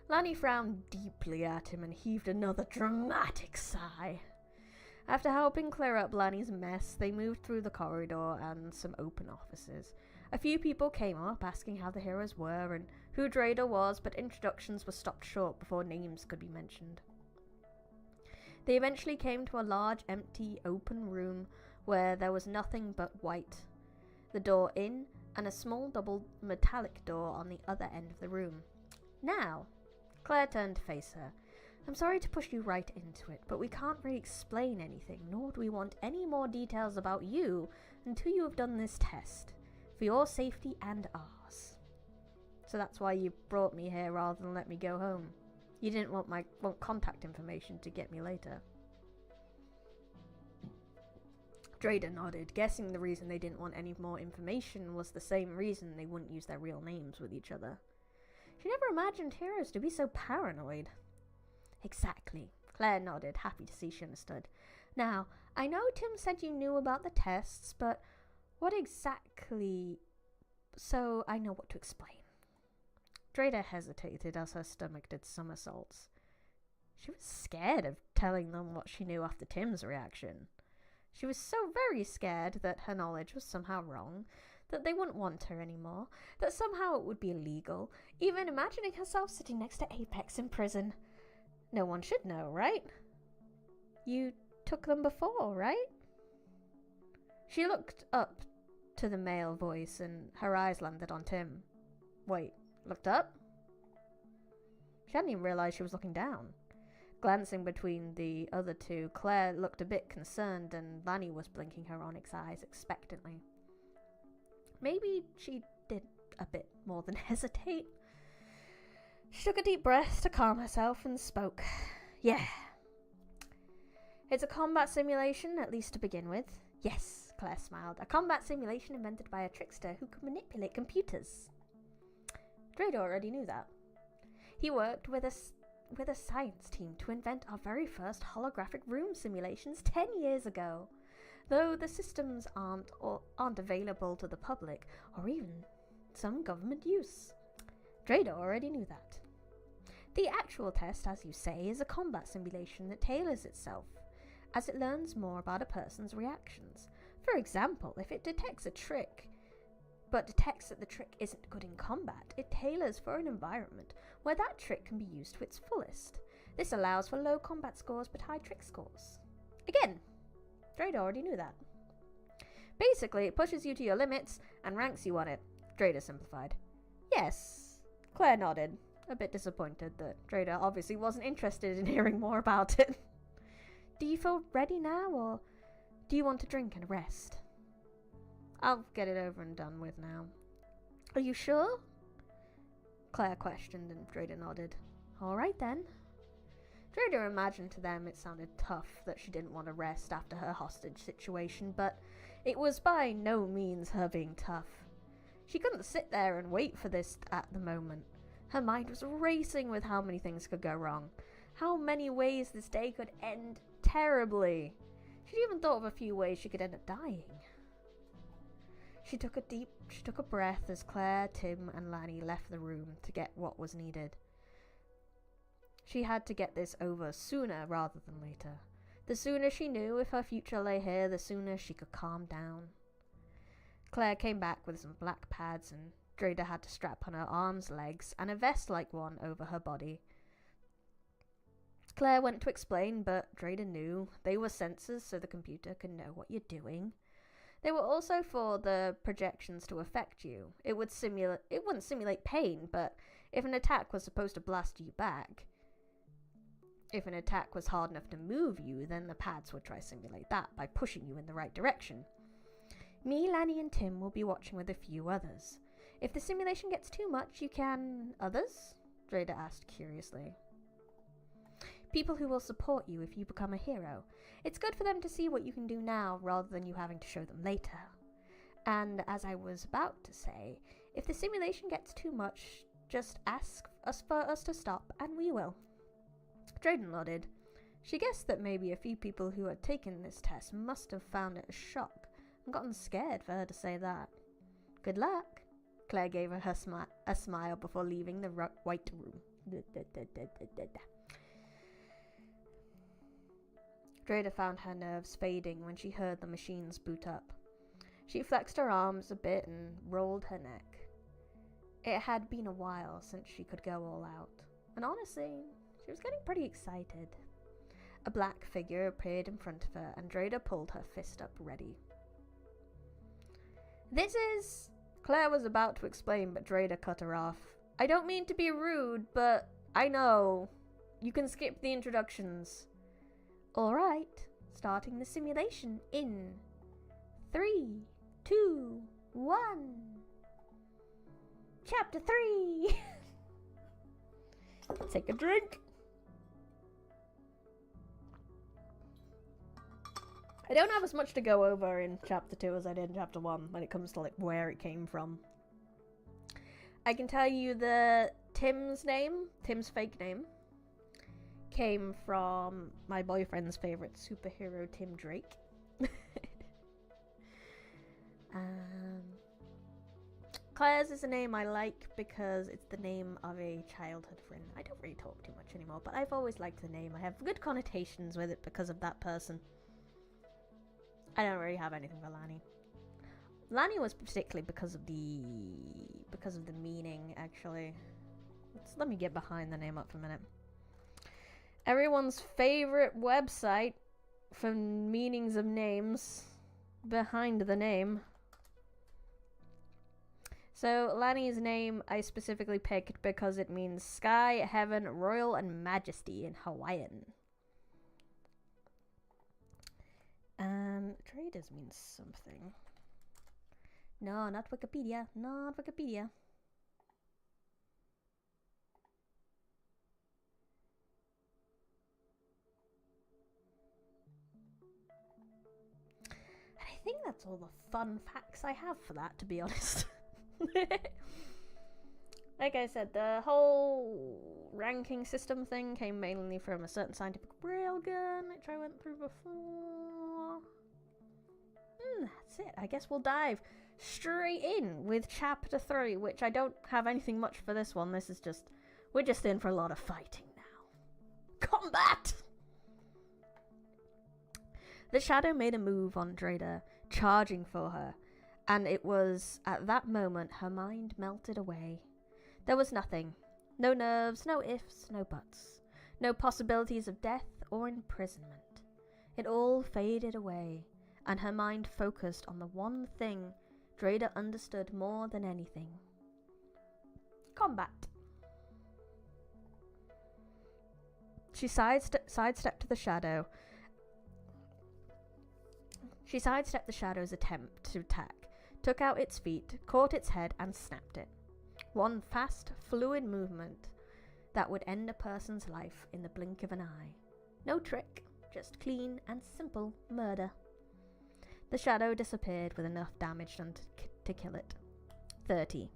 Lanny frowned deeply at him and heaved another dramatic sigh. After helping clear up Lanny's mess, they moved through the corridor and some open offices. A few people came up asking how the heroes were and who Drader was, but introductions were stopped short before names could be mentioned. They eventually came to a large, empty, open room where there was nothing but white. The door in, and a small double metallic door on the other end of the room. Now, Claire turned to face her. I'm sorry to push you right into it, but we can't really explain anything, nor do we want any more details about you until you have done this test, for your safety and ours. So that's why you brought me here rather than let me go home. You didn't want contact information to get me later. Drader nodded, guessing the reason they didn't want any more information was the same reason they wouldn't use their real names with each other. She never imagined heroes to be so paranoid. Exactly. Claire nodded, happy to see she understood. Now, I know Tim said you knew about the tests, but what exactly... So I know what to explain. Drader hesitated as her stomach did somersaults. She was scared of telling them what she knew after Tim's reaction. She was so very scared that her knowledge was somehow wrong, that they wouldn't want her anymore, that somehow it would be illegal, even imagining herself sitting next to Apex in prison. No one should know, right? You took them before, right? She looked up to the male voice and her eyes landed on Tim. Wait, looked up? She hadn't even realised she was looking down. Glancing between the other two, Claire looked a bit concerned and Lanny was blinking her onyx eyes expectantly. Maybe she did a bit more than hesitate. She took a deep breath to calm herself and spoke. Yeah. It's a combat simulation, at least to begin with. Yes, Claire smiled. A combat simulation invented by a trickster who could manipulate computers. Drader already knew that. He worked with a science team to invent our very first holographic room simulations 10 years ago, though the systems aren't available to the public or even some government use. Drader already knew that. The actual test, as you say, is a combat simulation that tailors itself as it learns more about a person's reactions. For example, if it detects a trick, but detects that the trick isn't good in combat, it tailors for an environment where that trick can be used to its fullest. This allows for low combat scores but high trick scores. Again, Drader already knew that. Basically, it pushes you to your limits and ranks you on it, Drader simplified. Yes, Claire nodded, a bit disappointed that Drader obviously wasn't interested in hearing more about it. Do you feel ready now, or do you want to drink and rest? I'll get it over and done with now. Are you sure? Claire questioned and Drader nodded. Alright then. Drader imagined to them it sounded tough that she didn't want to rest after her hostage situation, but it was by no means her being tough. She couldn't sit there and wait for this at the moment. Her mind was racing with how many things could go wrong, how many ways this day could end terribly. She'd even thought of a few ways she could end up dying. She took a breath as Claire, Tim and Lanny left the room to get what was needed. She had to get this over sooner rather than later. The sooner she knew if her future lay here, the sooner she could calm down. Claire came back with some black pads and Drader had to strap on her arms, legs and a vest-like one over her body. Claire went to explain, but Drader knew. They were sensors so the computer could know what you're doing. They were also for the projections to affect you. It wouldn't simulate pain, but if an attack was supposed to blast you back, if an attack was hard enough to move you, then the pads would try to simulate that by pushing you in the right direction. Me, Lanny and Tim will be watching with a few others. If the simulation gets too much, you can... Others? Drader asked curiously. People who will support you if you become a hero. It's good for them to see what you can do now rather than you having to show them later. And as I was about to say, if the simulation gets too much, just ask us for us to stop and we will. Drayden nodded. She guessed that maybe a few people who had taken this test must have found it a shock and gotten scared for her to say that. Good luck. Claire gave her a smile before leaving the white room. Drayden found her nerves fading when she heard the machines boot up. She flexed her arms a bit and rolled her neck. It had been a while since she could go all out, and honestly, she was getting pretty excited. A black figure appeared in front of her, and Drayden pulled her fist up ready. This is... Claire was about to explain, but Drayden cut her off. I don't mean to be rude, but I know. You can skip the introductions. Alright, starting the simulation in 3, 2, 1. Chapter 3! Take a drink. I don't have as much to go over in chapter 2 as I did in chapter 1 when it comes to like where it came from. I can tell you that Tim's fake name, came from my boyfriend's favourite superhero, Tim Drake. Claire's is a name I like because it's the name of a childhood friend. I don't really talk too much anymore, but I've always liked the name. I have good connotations with it because of that person. I don't really have anything for Lani. Lani was particularly because of the meaning, actually. Let me get behind the name up for a minute. Everyone's favorite website for meanings of names behind the name. So Lani's name I specifically picked because it means sky, heaven, royal, and majesty in Hawaiian. Traders means something. No, not Wikipedia. Not Wikipedia. I think that's all the fun facts I have for that, to be honest. Like I said, the whole ranking system thing came mainly from a certain scientific railgun, which I went through before. That's it. I guess we'll dive straight in with chapter 3, which I don't have anything much for this one. This is just, we're just in for a lot of fighting now. Combat! The shadow made a move on Drayden, charging for her, and it was at that moment her mind melted away. There was nothing. No nerves, no ifs, no buts. No possibilities of death or imprisonment. It all faded away, and her mind focused on the one thing Drayden understood more than anything. Combat. She sidestepped to the shadow. She sidestepped the shadow's attempt to attack, took out its feet, caught its head, and snapped it. One fast, fluid movement that would end a person's life in the blink of an eye. No trick, just clean and simple murder. The shadow disappeared with enough damage done to kill it. 30.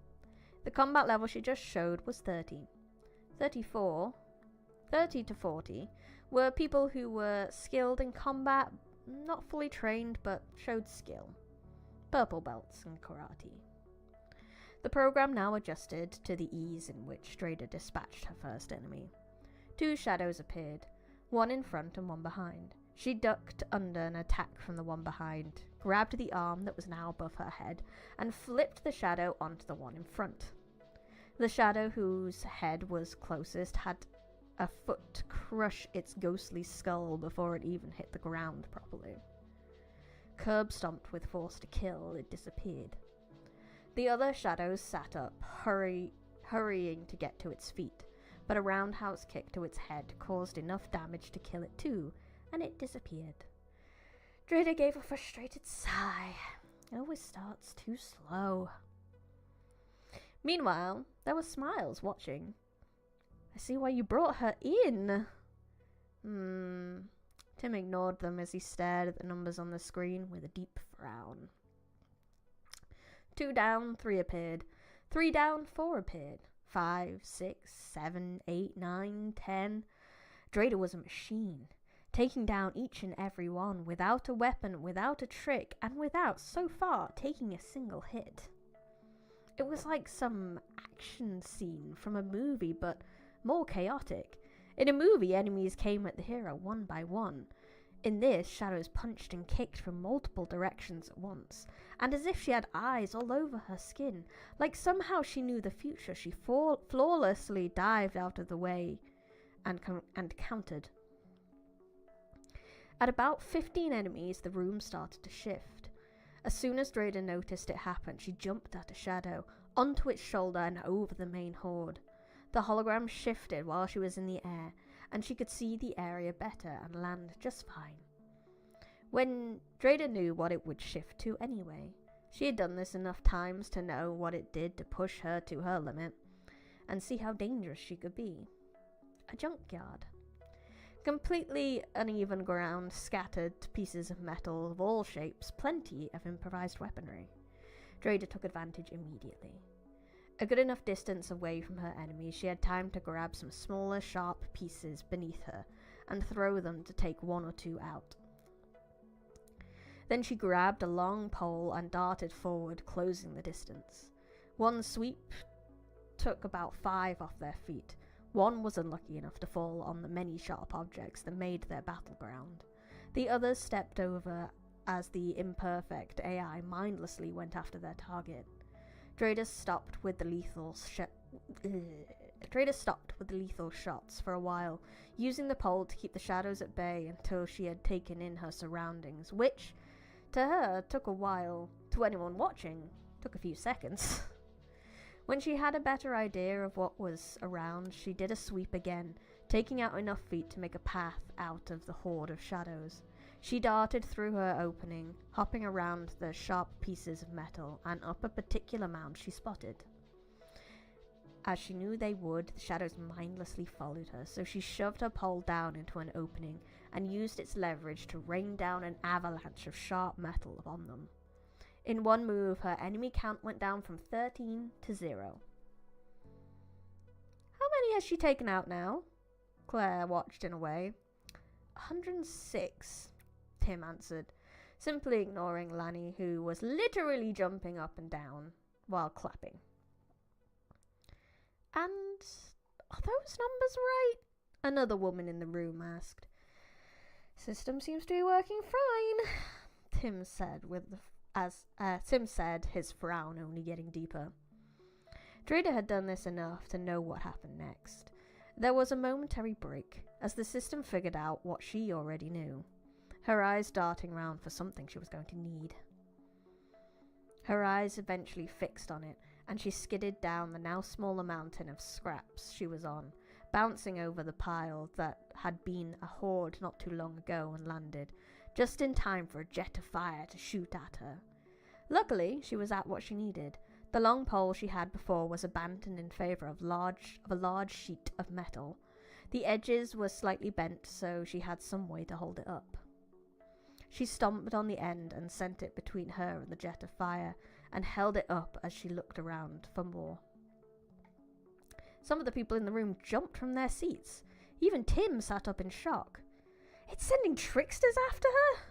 The combat level she just showed was 30. 34, 30 to 40 were people who were skilled in combat, not fully trained, but showed skill. Purple belts in karate. The program now adjusted to the ease in which Drayden dispatched her first enemy. 2 shadows appeared, one in front and one behind. She ducked under an attack from the one behind, grabbed the arm that was now above her head, and flipped the shadow onto the one in front. The shadow whose head was closest had a foot crush its ghostly skull before it even hit the ground properly. Curb stomped with force to kill, it disappeared. The other shadows sat up, hurrying to get to its feet, but a roundhouse kick to its head caused enough damage to kill it too, and it disappeared. Drayden gave a frustrated sigh. It always starts too slow. Meanwhile, there were Smiles watching. I see why you brought her in. Tim ignored them as he stared at the numbers on the screen with a deep frown. 2 down, 3 appeared. 3 down, 4 appeared. 5, 6, 7, 8, 9, 10. Drader was a machine, taking down each and every one without a weapon, without a trick, and without, so far, taking a single hit. It was like some action scene from a movie, but more chaotic. In a movie, enemies came at the hero one by one. In this, shadows punched and kicked from multiple directions at once, and as if she had eyes all over her skin, like somehow she knew the future, she flawlessly dived out of the way and countered. At about 15 enemies, the room started to shift. As soon as Drader noticed it happen, she jumped at a shadow, onto its shoulder and over the main horde. The hologram shifted while she was in the air, and she could see the area better and land just fine. When Drader knew what it would shift to anyway, she had done this enough times to know what it did to push her to her limit, and see how dangerous she could be. A junkyard. Completely uneven ground, scattered pieces of metal of all shapes, plenty of improvised weaponry. Drader took advantage immediately. A good enough distance away from her enemies, she had time to grab some smaller, sharp pieces beneath her and throw them to take 1 or 2 out. Then she grabbed a long pole and darted forward, closing the distance. One sweep took about 5 off their feet. One was unlucky enough to fall on the many sharp objects that made their battleground. The others stepped over as the imperfect AI mindlessly went after their target. Drader stopped with the lethal shots for a while, using the pole to keep the shadows at bay until she had taken in her surroundings, which, to her, took a while. To anyone watching, took a few seconds. When she had a better idea of what was around, she did a sweep again, taking out enough feet to make a path out of the horde of shadows. She darted through her opening, hopping around the sharp pieces of metal and up a particular mound she spotted. As she knew they would, the shadows mindlessly followed her, so she shoved her pole down into an opening and used its leverage to rain down an avalanche of sharp metal upon them. In one move, her enemy count went down from 13 to 0. How many has she taken out now? Claire watched in a way. 106, Tim answered, simply ignoring Lanny, who was literally jumping up and down while clapping. And are those numbers right? Another woman in the room asked. System seems to be working fine, Tim said Tim said, his frown only getting deeper. Drader had done this enough to know what happened next. There was a momentary break, as the system figured out what she already knew, her eyes darting round for something she was going to need. Her eyes eventually fixed on it, and she skidded down the now smaller mountain of scraps she was on, bouncing over the pile that had been a horde not too long ago and landed, just in time for a jet of fire to shoot at her. Luckily, she was at what she needed. The long pole she had before was abandoned in favour of a large sheet of metal. The edges were slightly bent, so she had some way to hold it up. She stomped on the end and sent it between her and the jet of fire, and held it up as she looked around for more. Some of the people in the room jumped from their seats. Even Tim sat up in shock. It's sending tricksters after her?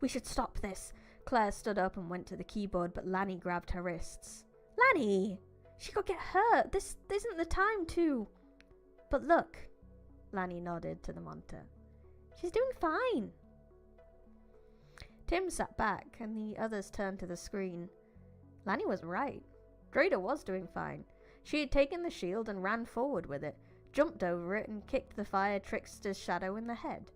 We should stop this. Claire stood up and went to the keyboard, but Lanny grabbed her wrists. Lanny! She could get hurt. This isn't the time to... But look. Lanny nodded to the monitor. She's doing fine. Tim sat back, and the others turned to the screen. Lanny was right. Drader was doing fine. She had taken the shield and ran forward with it, jumped over it, and kicked the fire trickster's shadow in the head.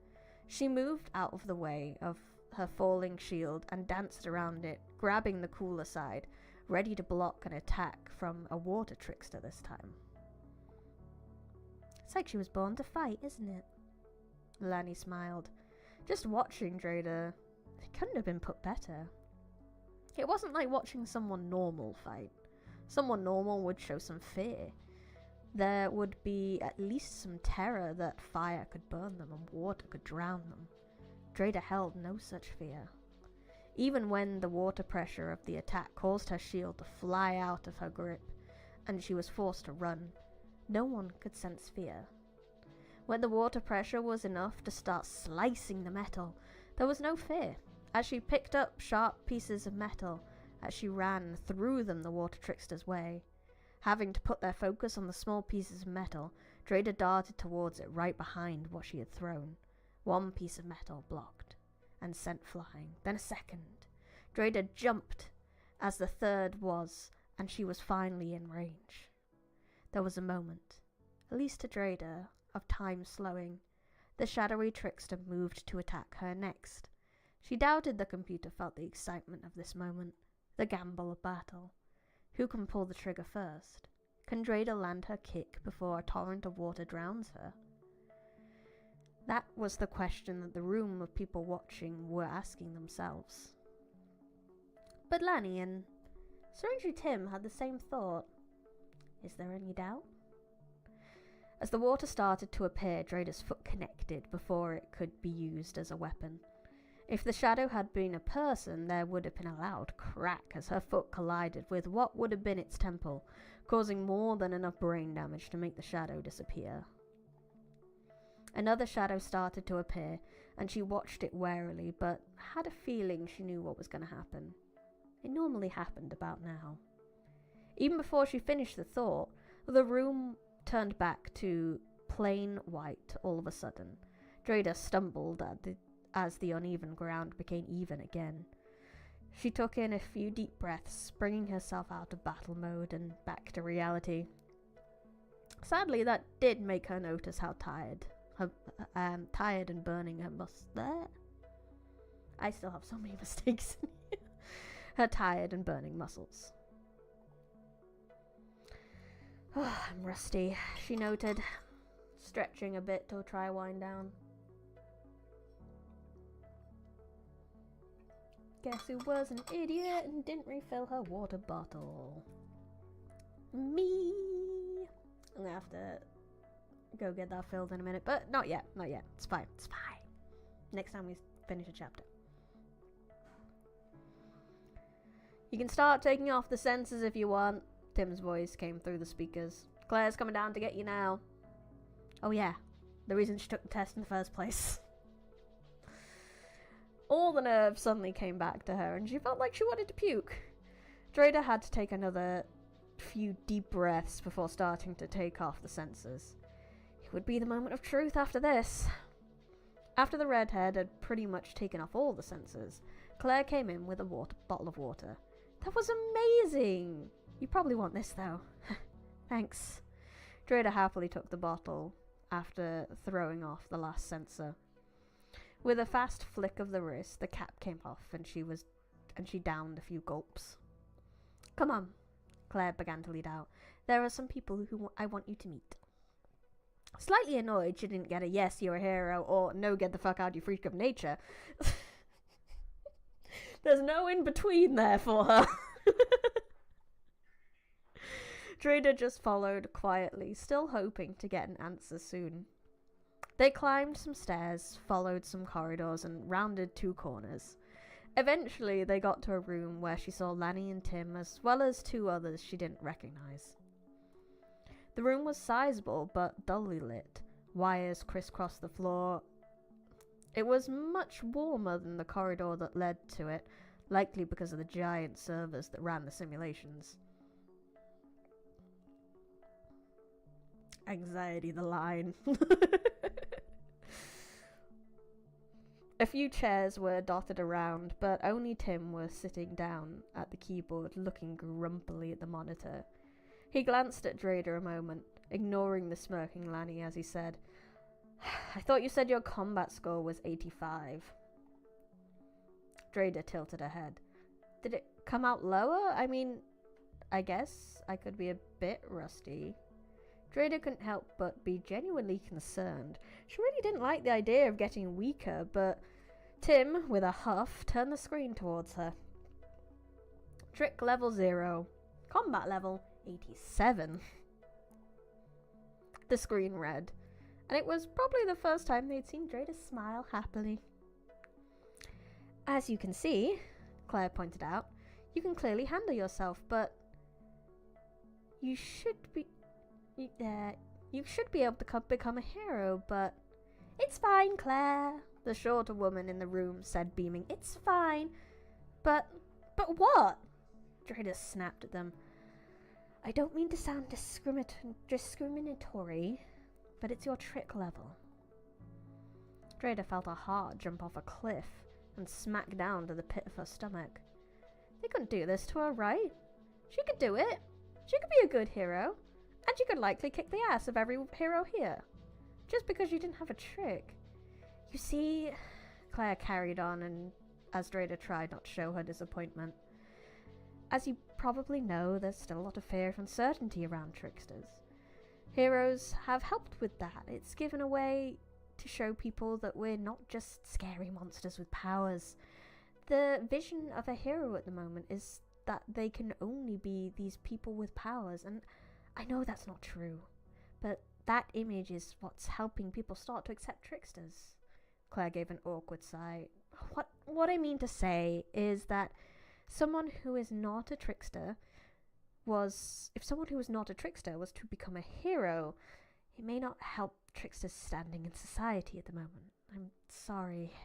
She moved out of the way of her falling shield and danced around it, grabbing the cooler side, ready to block an attack from a water trickster this time. It's like she was born to fight, isn't it? Lanny smiled. Just watching Drader, it couldn't have been put better. It wasn't like watching someone normal fight. Someone normal would show some fear. there would be at least some terror that fire could burn them and water could drown them. Dreda held no such fear. Even when the water pressure of the attack caused her shield to fly out of her grip, and she was forced to run, no one could sense fear. When the water pressure was enough to start slicing the metal, there was no fear. As she picked up sharp pieces of metal, as she ran through them the water trickster's way. Having to put their focus on the small pieces of metal, Dreda darted towards it right behind what she had thrown. One piece of metal blocked and sent flying, then a second. Dreda jumped as the third was, and she was finally in range. There was a moment, at least to Dreda, of time slowing. The shadowy trickster moved to attack her next. She doubted the computer felt the excitement of this moment, the gamble of battle. Who can pull the trigger first? Can Dreda land her kick before a torrent of water drowns her? That was the question that the room of people watching were asking themselves. But Lanny and strangely Tim had the same thought. Is there any doubt? As the water started to appear, Dreda's foot connected before it could be used as a weapon. If the shadow had been a person, there would have been a loud crack as her foot collided with what would have been its temple, causing more than enough brain damage to make the shadow disappear. Another shadow started to appear, and she watched it warily, but had a feeling she knew what was going to happen. It normally happened about now. Even before she finished the thought, the room turned back to plain white all of a sudden. Dreda stumbled as the uneven ground became even again. She took in a few deep breaths, bringing herself out of battle mode and back to reality. Sadly, that did make her notice how tired and burning her there. I still have so many mistakes in here. Her tired and burning muscles. Oh, I'm rusty, she noted, stretching a bit to try wind down. Guess who was an idiot and didn't refill her water bottle? Me! I'm gonna have to go get that filled in a minute, but not yet, not yet. It's fine, it's fine. Next time we finish a chapter. You can start taking off the sensors if you want. Tim's voice came through the speakers. Claire's coming down to get you now. Oh yeah, the reason she took the test in the first place. All the nerve suddenly came back to her, and she felt like she wanted to puke. Dreda had to take another few deep breaths before starting to take off the sensors. It would be the moment of truth after this. After the redhead had pretty much taken off all the sensors, Claire came in with a bottle of water. That was amazing! You probably want this though. Thanks. Dreda happily took the bottle after throwing off the last sensor. With a fast flick of the wrist, the cap came off and she downed a few gulps. Come on, Claire began to lead out. There are some people who I want you to meet. Slightly annoyed she didn't get a yes, you're a hero, or no, get the fuck out, you freak of nature. There's no in between there for her. Dreda just followed quietly, still hoping to get an answer soon. They climbed some stairs, followed some corridors, and rounded 2 corners. Eventually, they got to a room where she saw Lanny and Tim, as well as 2 others she didn't recognize. The room was sizable, but dully lit. Wires crisscrossed the floor. It was much warmer than the corridor that led to it, likely because of the giant servers that ran the simulations. Anxiety, the line. A few chairs were dotted around, but only Tim was sitting down at the keyboard, looking grumpily at the monitor. He glanced at Dreda a moment, ignoring the smirking Lanny as he said, I thought you said your combat score was 85. Dreda tilted her head. Did it come out lower? I mean, I guess I could be a bit rusty. Dreda couldn't help but be genuinely concerned. She really didn't like the idea of getting weaker, but Tim, with a huff, turned the screen towards her. Trick level 0. Combat level 87. the screen red. And it was probably the first time they'd seen Dreda smile happily. As you can see, Claire pointed out, you can clearly handle yourself, but you should be able to become a hero, but it's fine, Claire, the shorter woman in the room said, beaming. It's fine. But what? Dreda snapped at them. I don't mean to sound discriminatory, but it's your trick level. Dreda felt her heart jump off a cliff and smack down to the pit of her stomach. They couldn't do this to her, right? She could do it. She could be a good hero, and she could likely kick the ass of every hero here, just because you didn't have a trick. You see, Claire carried on, and as Dreda tried not to show her disappointment. As you probably know, there's still a lot of fear and uncertainty around tricksters. Heroes have helped with that. It's given a way to show people that we're not just scary monsters with powers. The vision of a hero at the moment is that they can only be these people with powers, and I know that's not true, but that image is what's helping people start to accept tricksters. Claire gave an awkward sigh. What I mean to say is that if someone who is not a trickster was to become a hero, it may not help tricksters standing in society at the moment. I'm sorry.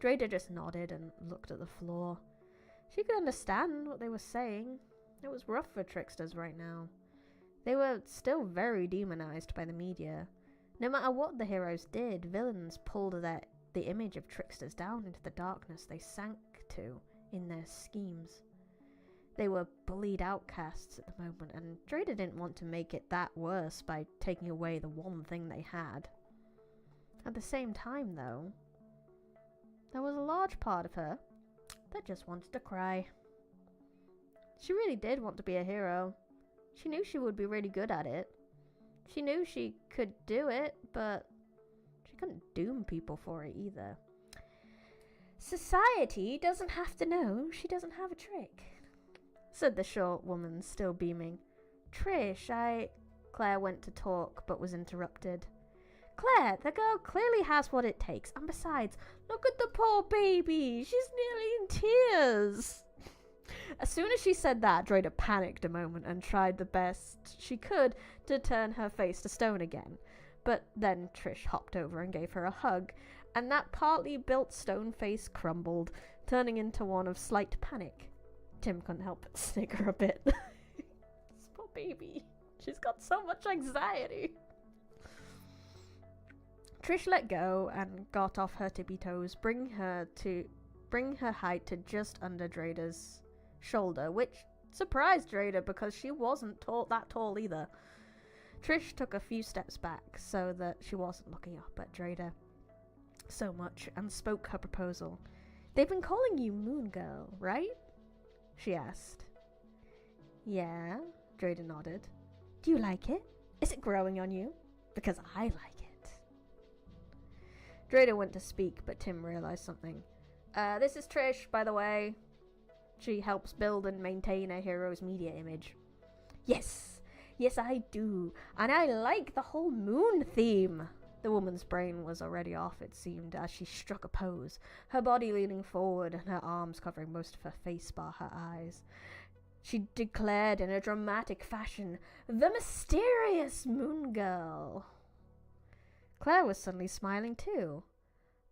Dreda just nodded and looked at the floor. She could understand what they were saying. It was rough for tricksters right now. They were still very demonized by the media. No matter what the heroes did, villains pulled the image of tricksters down into the darkness they sank to in their schemes. They were bullied outcasts at the moment, and Dreda didn't want to make it that worse by taking away the one thing they had. At the same time, though, there was a large part of her that just wanted to cry. She really did want to be a hero. She knew she would be really good at it. She knew she could do it, but she couldn't doom people for it either. Society doesn't have to know she doesn't have a trick, said the short woman, still beaming. Trish, Claire went to talk, but was interrupted. Claire, the girl clearly has what it takes, and besides, look at the poor baby. She's nearly in tears. As soon as she said that, Dreda panicked a moment and tried the best she could to turn her face to stone again. But then Trish hopped over and gave her a hug, and that partly built stone face crumbled, turning into one of slight panic. Tim couldn't help but snigger a bit. This poor baby. She's got so much anxiety. Trish let go and got off her tippy toes, bring her height to just under Dreda's shoulder, which surprised Dreda because she wasn't that tall either. Trish took a few steps back so that she wasn't looking up at Dreda so much and spoke her proposal. They've been calling you Moon Girl, right? She asked. Yeah, Dreda nodded. Do you like it? Is it growing on you? Because I like it. Dreda went to speak, but Tim realized something. This is Trish, by the way. She helps build and maintain a hero's media image. Yes, I do. And I like the whole moon theme. The woman's brain was already off, it seemed, as she struck a pose, her body leaning forward and her arms covering most of her face bar her eyes. She declared in a dramatic fashion, "The mysterious moon girl." Claire was suddenly smiling too.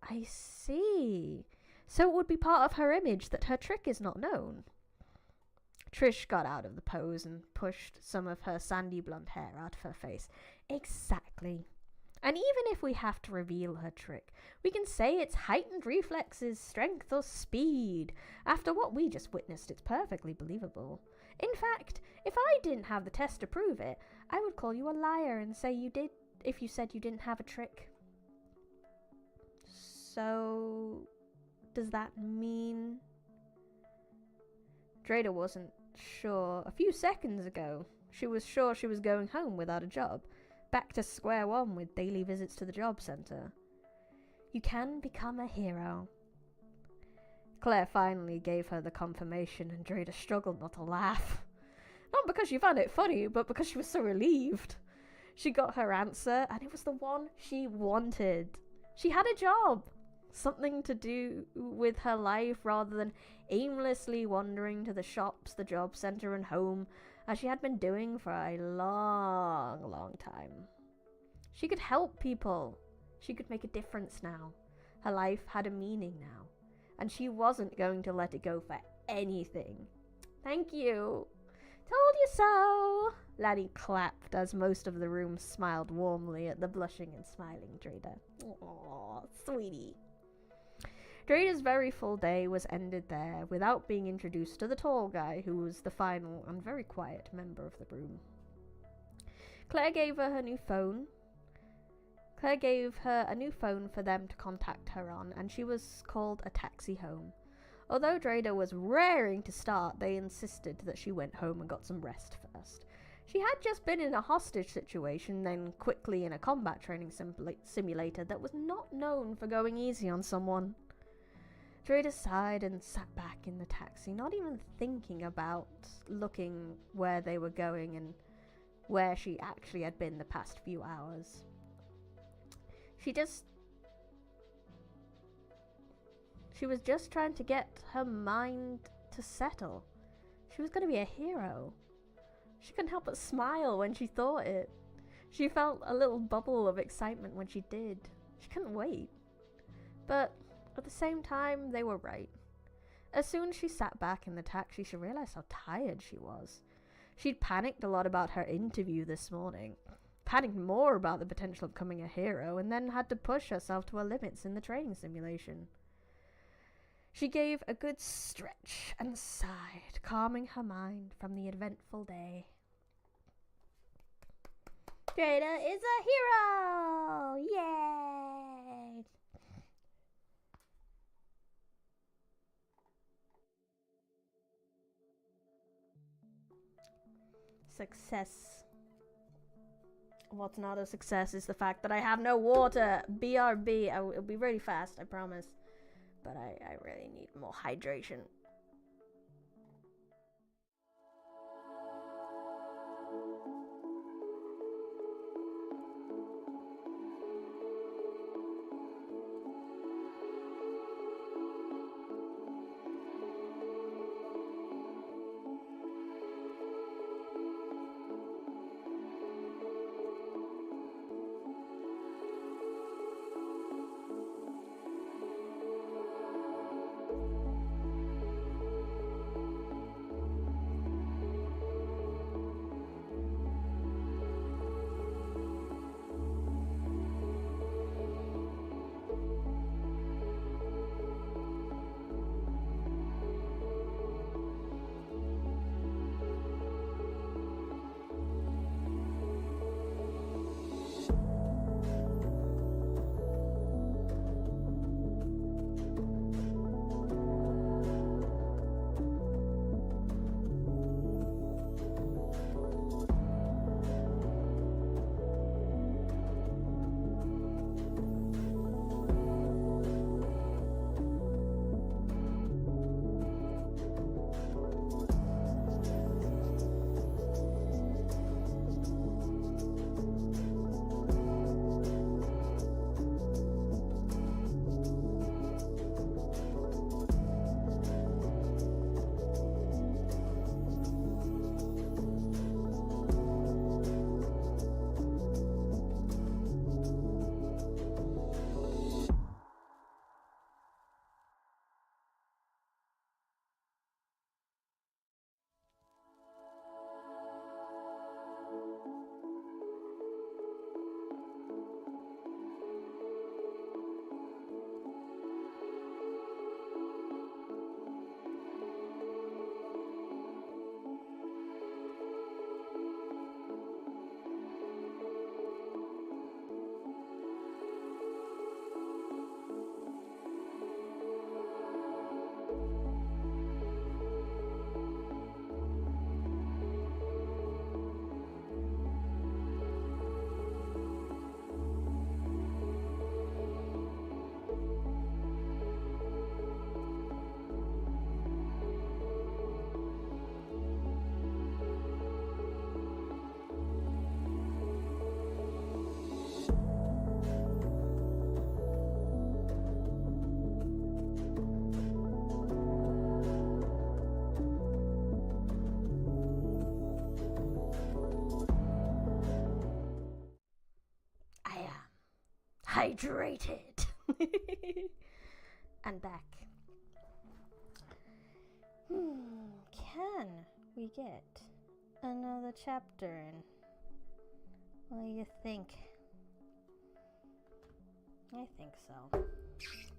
I see. So it would be part of her image that her trick is not known. Trish got out of the pose and pushed some of her sandy blonde hair out of her face. Exactly. And even if we have to reveal her trick, we can say it's heightened reflexes, strength, or speed. After what we just witnessed, it's perfectly believable. In fact, if I didn't have the test to prove it, I would call you a liar and say you did if you said you didn't have a trick. So, does that mean... Dreda wasn't sure. A few seconds ago, she was sure she was going home without a job. Back to square one with daily visits to the job centre. You can become a hero. Claire finally gave her the confirmation and Dreda struggled not to laugh. Not because she found it funny, but because she was so relieved. She got her answer, and it was the one she wanted. She had a job. Something to do with her life rather than aimlessly wandering to the shops, the job centre and home, as she had been doing for a long time. She could help people. She could make a difference now. Her life had a meaning now, and she wasn't going to let it go for anything. Thank you. Told you so. Laddie clapped as most of the room smiled warmly at the blushing and smiling Dreda. Aww, sweetie. Dreda's very full day was ended there without being introduced to the tall guy who was the final and very quiet member of the room. Claire gave her a new phone for them to contact her on, and she was called a taxi home. Although Dreda was raring to start, they insisted that she went home and got some rest first. She had just been in a hostage situation, then quickly in a combat training simulator that was not known for going easy on someone. Dreda sighed and sat back in the taxi, not even thinking about looking where they were going and where she actually had been the past few hours. She was just trying to get her mind to settle. She was going to be a hero. She couldn't help but smile when she thought it. She felt a little bubble of excitement when she did. She couldn't wait. But at the same time, they were right. As soon as she sat back in the taxi, she realized how tired she was. She'd panicked a lot about her interview this morning, panicked more about the potential of becoming a hero, and then had to push herself to her limits in the training simulation. She gave a good stretch and sighed, calming her mind from the eventful day. Dreda is a hero! Yay! Success. What's not a success is the fact that I have no water. BRB. It'll be really fast, I promise. But I really need more hydration. hydrated. And back. Can we get another chapter in? What do you think? I think so.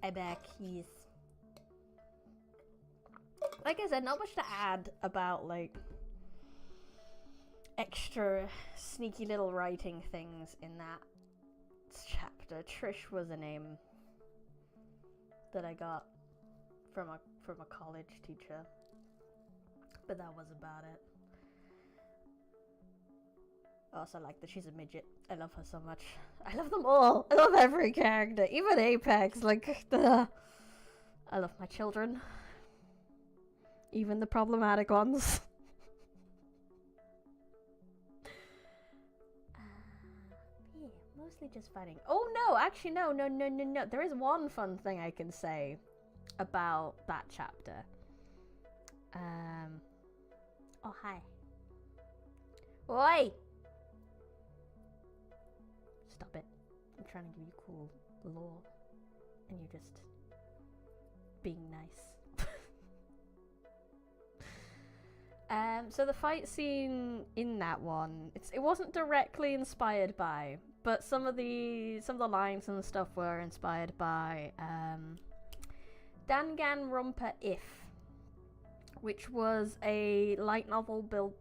I back, yes. Like I said, not much to add about, like, extra sneaky little writing things in that chapter. Trish was a name that I got from a college teacher, but that was about it. I also like that she's a midget. I love her so much. I love them all. I love every character, even Apex. Like, I love my children, even the problematic ones. Yeah, mostly just fighting. Oh no, actually no. There is one fun thing I can say about that chapter. Oh hi. Oi! Stop it. I'm trying to give you cool lore, and you're just being nice. So the fight scene in that one, it wasn't directly inspired by, but some of the lines and stuff were inspired by Danganronpa If, which was a light novel visual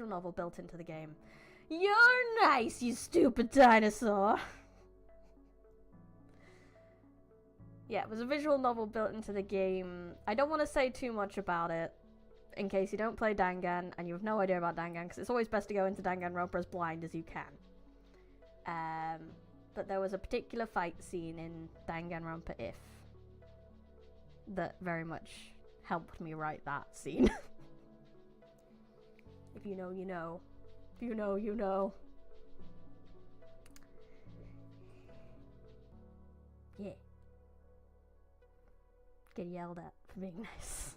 novel built into the game. You're nice, you stupid dinosaur. Yeah, it was a visual novel built into the game. I don't want to say too much about it, in case you don't play Dangan and you have no idea about Dangan, because it's always best to go into Danganronpa as blind as you can. But there was a particular fight scene in Danganronpa If that very much helped me write that scene. If you know, you know. If you know, you know. Yeah. Get yelled at for being nice.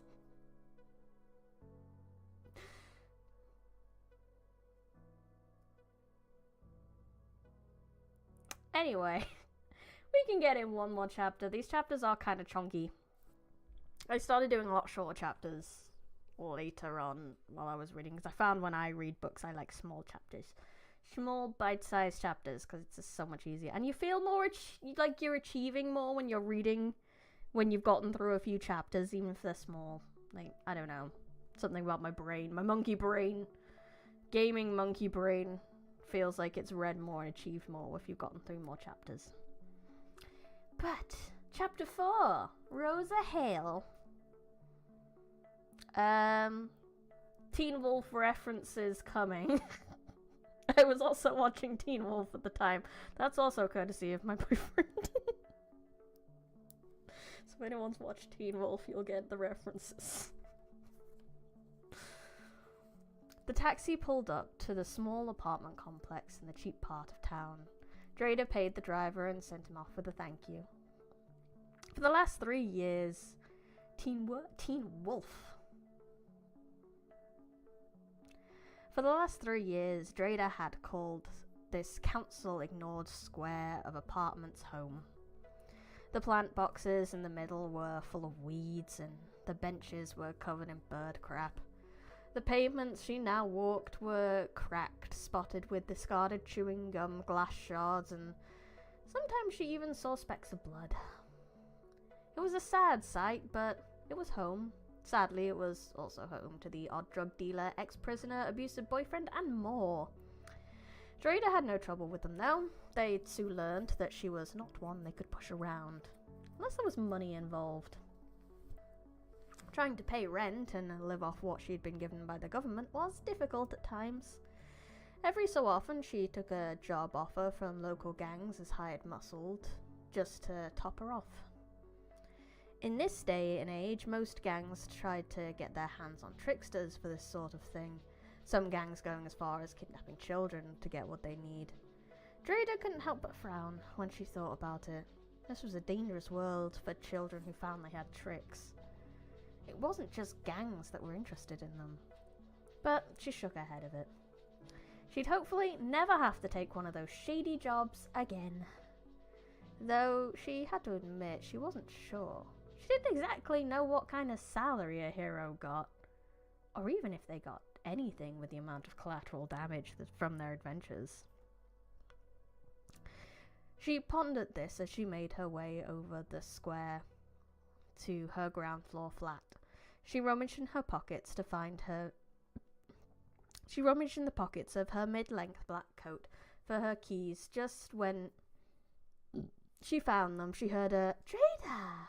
Anyway, we can get in one more chapter. These chapters are kind of chunky. I started doing a lot shorter chapters later on while I was reading, because I found when I read books I like small chapters. Small bite-sized chapters, because it's just so much easier. And you feel more like you're achieving more when you're reading, when you've gotten through a few chapters, even if they're small. Like, I don't know. Something about my brain. My monkey brain. Gaming monkey brain feels like it's read more and achieved more if you've gotten through more chapters. But, chapter 4. Rosa Hale. Teen Wolf references coming. I was also watching Teen Wolf at the time. That's also courtesy of my boyfriend. So if anyone's watched Teen Wolf, you'll get the references. The taxi pulled up to the small apartment complex in the cheap part of town. Drader paid the driver and sent him off with a thank you. For the last 3 years, Teen Wolf. For the last 3 years, Drader had called this council-ignored square of apartments home. The plant boxes in the middle were full of weeds, and the benches were covered in bird crap. The pavements she now walked were cracked, spotted with discarded chewing gum, glass shards, and sometimes she even saw specks of blood. It was a sad sight, but it was home. Sadly, it was also home to the odd drug dealer, ex-prisoner, abusive boyfriend, and more. Drader had no trouble with them, though. They soon learned that she was not one they could push around, unless there was money involved. Trying to pay rent and live off what she'd been given by the government was difficult at times. Every so often, she took a job offer from local gangs as hired muscled, just to top her off. In this day and age, most gangs tried to get their hands on tricksters for this sort of thing, some gangs going as far as kidnapping children to get what they need. Drader couldn't help but frown when she thought about it. This was a dangerous world for children who found they had tricks. It wasn't just gangs that were interested in them. But she shook her head at it. She'd hopefully never have to take one of those shady jobs again. Though she had to admit she wasn't sure. She didn't exactly know what kind of salary a hero got, or even if they got anything with the amount of collateral damage from their adventures. She pondered this as she made her way over the square to her ground floor flat. She rummaged in her pockets to find her... She rummaged in the pockets of her mid-length black coat for her keys. Just when she found them, she heard a "Trader!"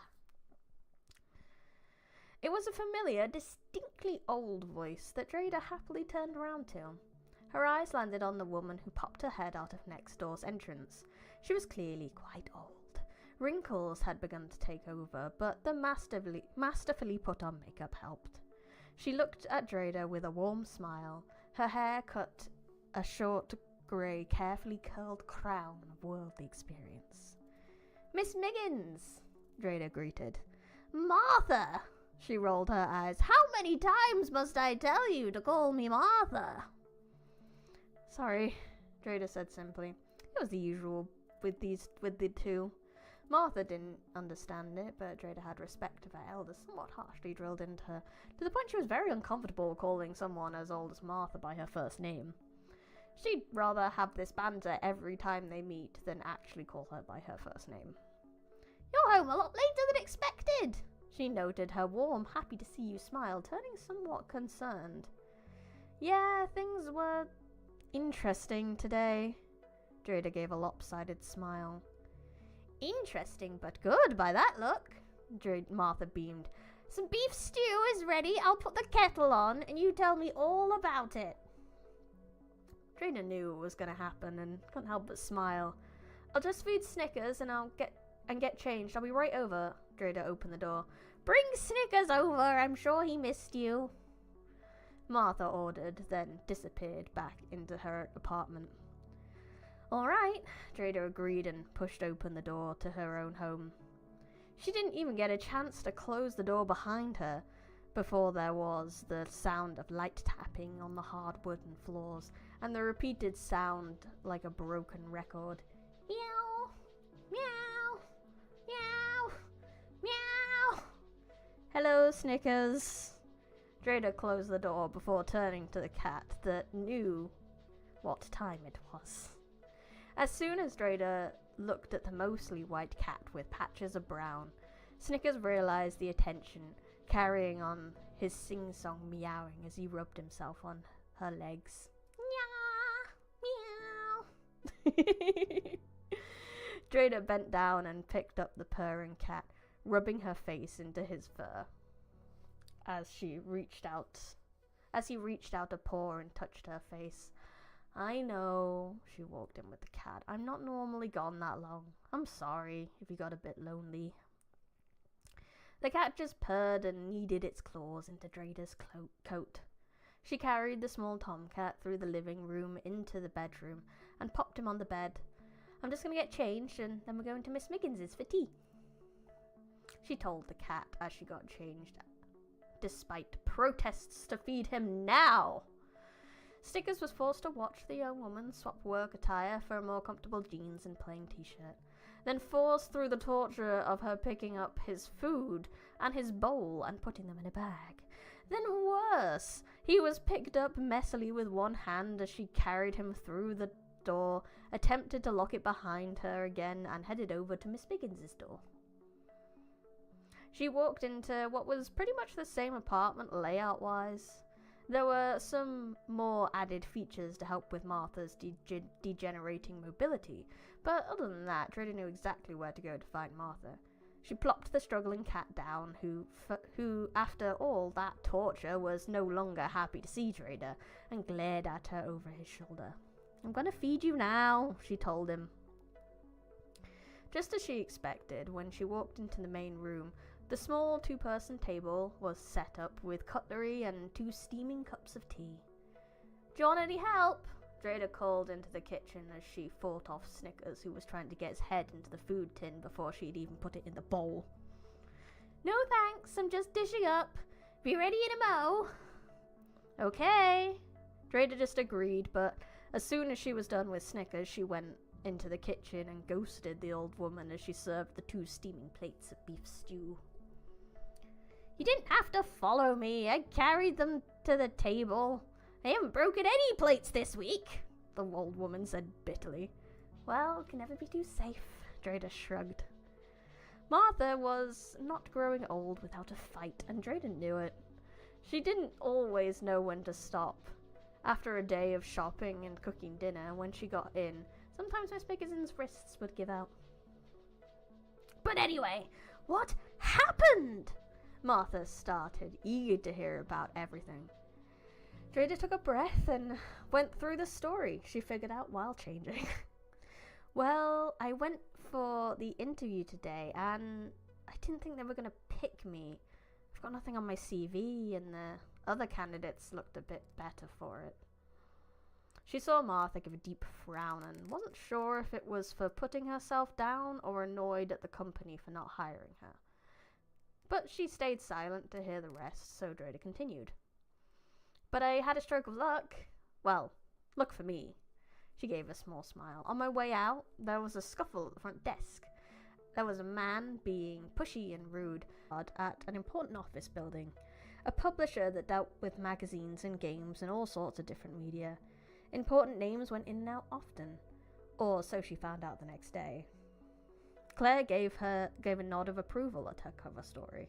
It was a familiar, distinctly old voice that Drada happily turned around to. Her eyes landed on the woman who popped her head out of next door's entrance. She was clearly quite old. Wrinkles had begun to take over, but the masterfully put on makeup helped. She looked at Drada with a warm smile, her hair cut a short, grey, carefully curled crown of worldly experience. "Miss Miggins," Drada greeted. "Martha!" She rolled her eyes. "How many times must I tell you to call me Martha?" "Sorry," Drada said simply. It was the usual with the two. Martha didn't understand it, but Drada had respect of her elders somewhat harshly drilled into her, to the point she was very uncomfortable calling someone as old as Martha by her first name. She'd rather have this banter every time they meet than actually call her by her first name. "You're home a lot later than expected," she noted, her warm, happy to see you smile turning somewhat concerned. "Yeah, things were interesting today." Drada gave a lopsided smile. "Interesting but good by that look," Martha beamed. "Some beef stew is ready. I'll put the kettle on and you tell me all about it." Drada knew what was going to happen and couldn't help but smile. "I'll just feed Snickers and get changed. I'll be right over." Drada opened the door. "Bring Snickers over. I'm sure he missed you." Martha ordered, then disappeared back into her apartment. "All right," Drada agreed and pushed open the door to her own home. She didn't even get a chance to close the door behind her before there was the sound of light tapping on the hard wooden floors and the repeated sound like a broken record. Meow, meow, meow, meow. "Hello, Snickers." Drada closed the door before turning to the cat that knew what time it was. As soon as Drada looked at the mostly white cat with patches of brown, Snickers realized the attention, carrying on his sing-song meowing as he rubbed himself on her legs. Meow, meow. Drada bent down and picked up the purring cat, rubbing her face into his fur. As he reached out a paw and touched her face. "I know," she walked in with the cat. "I'm not normally gone that long. I'm sorry if you got a bit lonely." The cat just purred and kneaded its claws into Drada's coat. She carried the small tomcat through the living room into the bedroom and popped him on the bed. "I'm just going to get changed and then we're going to Miss Miggins's for tea," she told the cat as she got changed, despite protests to feed him now. Snickers was forced to watch the young woman swap work attire for a more comfortable jeans and plain t-shirt, then forced through the torture of her picking up his food and his bowl and putting them in a bag. Then worse, he was picked up messily with one hand as she carried him through the door, attempted to lock it behind her again, and headed over to Miss Miggins's door. She walked into what was pretty much the same apartment layout-wise. There were some more added features to help with Martha's degenerating mobility, but other than that, Drada knew exactly where to go to find Martha. She plopped the struggling cat down, who, after all that torture, was no longer happy to see Drada, and glared at her over his shoulder. "I'm gonna feed you now," she told him. Just as she expected, when she walked into the main room, the small two-person table was set up with cutlery and 2 steaming cups of tea. "Do you want any help?" Drada called into the kitchen as she fought off Snickers, who was trying to get his head into the food tin before she'd even put it in the bowl. "No thanks, I'm just dishing up. Be ready in a mo." "Okay." Drada just agreed, but As soon as she was done with Snickers, she went into the kitchen and ghosted the old woman as she served the 2 steaming plates of beef stew. You didn't have to follow me. I carried them to the table. I haven't broken any plates this week, the old woman said bitterly. Well, can never be too safe, Dreda shrugged. Martha was not growing old without a fight, and Dreda knew it. She didn't always know when to stop. After a day of shopping and cooking dinner, when she got in, sometimes Miss Biggerson's wrists would give out. But anyway, what happened? Martha started, eager to hear about everything. Dreda took a breath and went through the story she figured out while changing. Well, I went for the interview today and I didn't think they were going to pick me. I've got nothing on my CV and the other candidates looked a bit better for it. She saw Martha give a deep frown and wasn't sure if it was for putting herself down or annoyed at the company for not hiring her. But she stayed silent to hear the rest, so Dreda continued. But I had a stroke of luck. Well, luck for me. She gave a small smile. On my way out, there was a scuffle at the front desk. There was a man being pushy and rude at an important office building, a publisher that dealt with magazines and games and all sorts of different media. Important names went in and out often, or so she found out the next day. Claire gave a nod of approval at her cover story.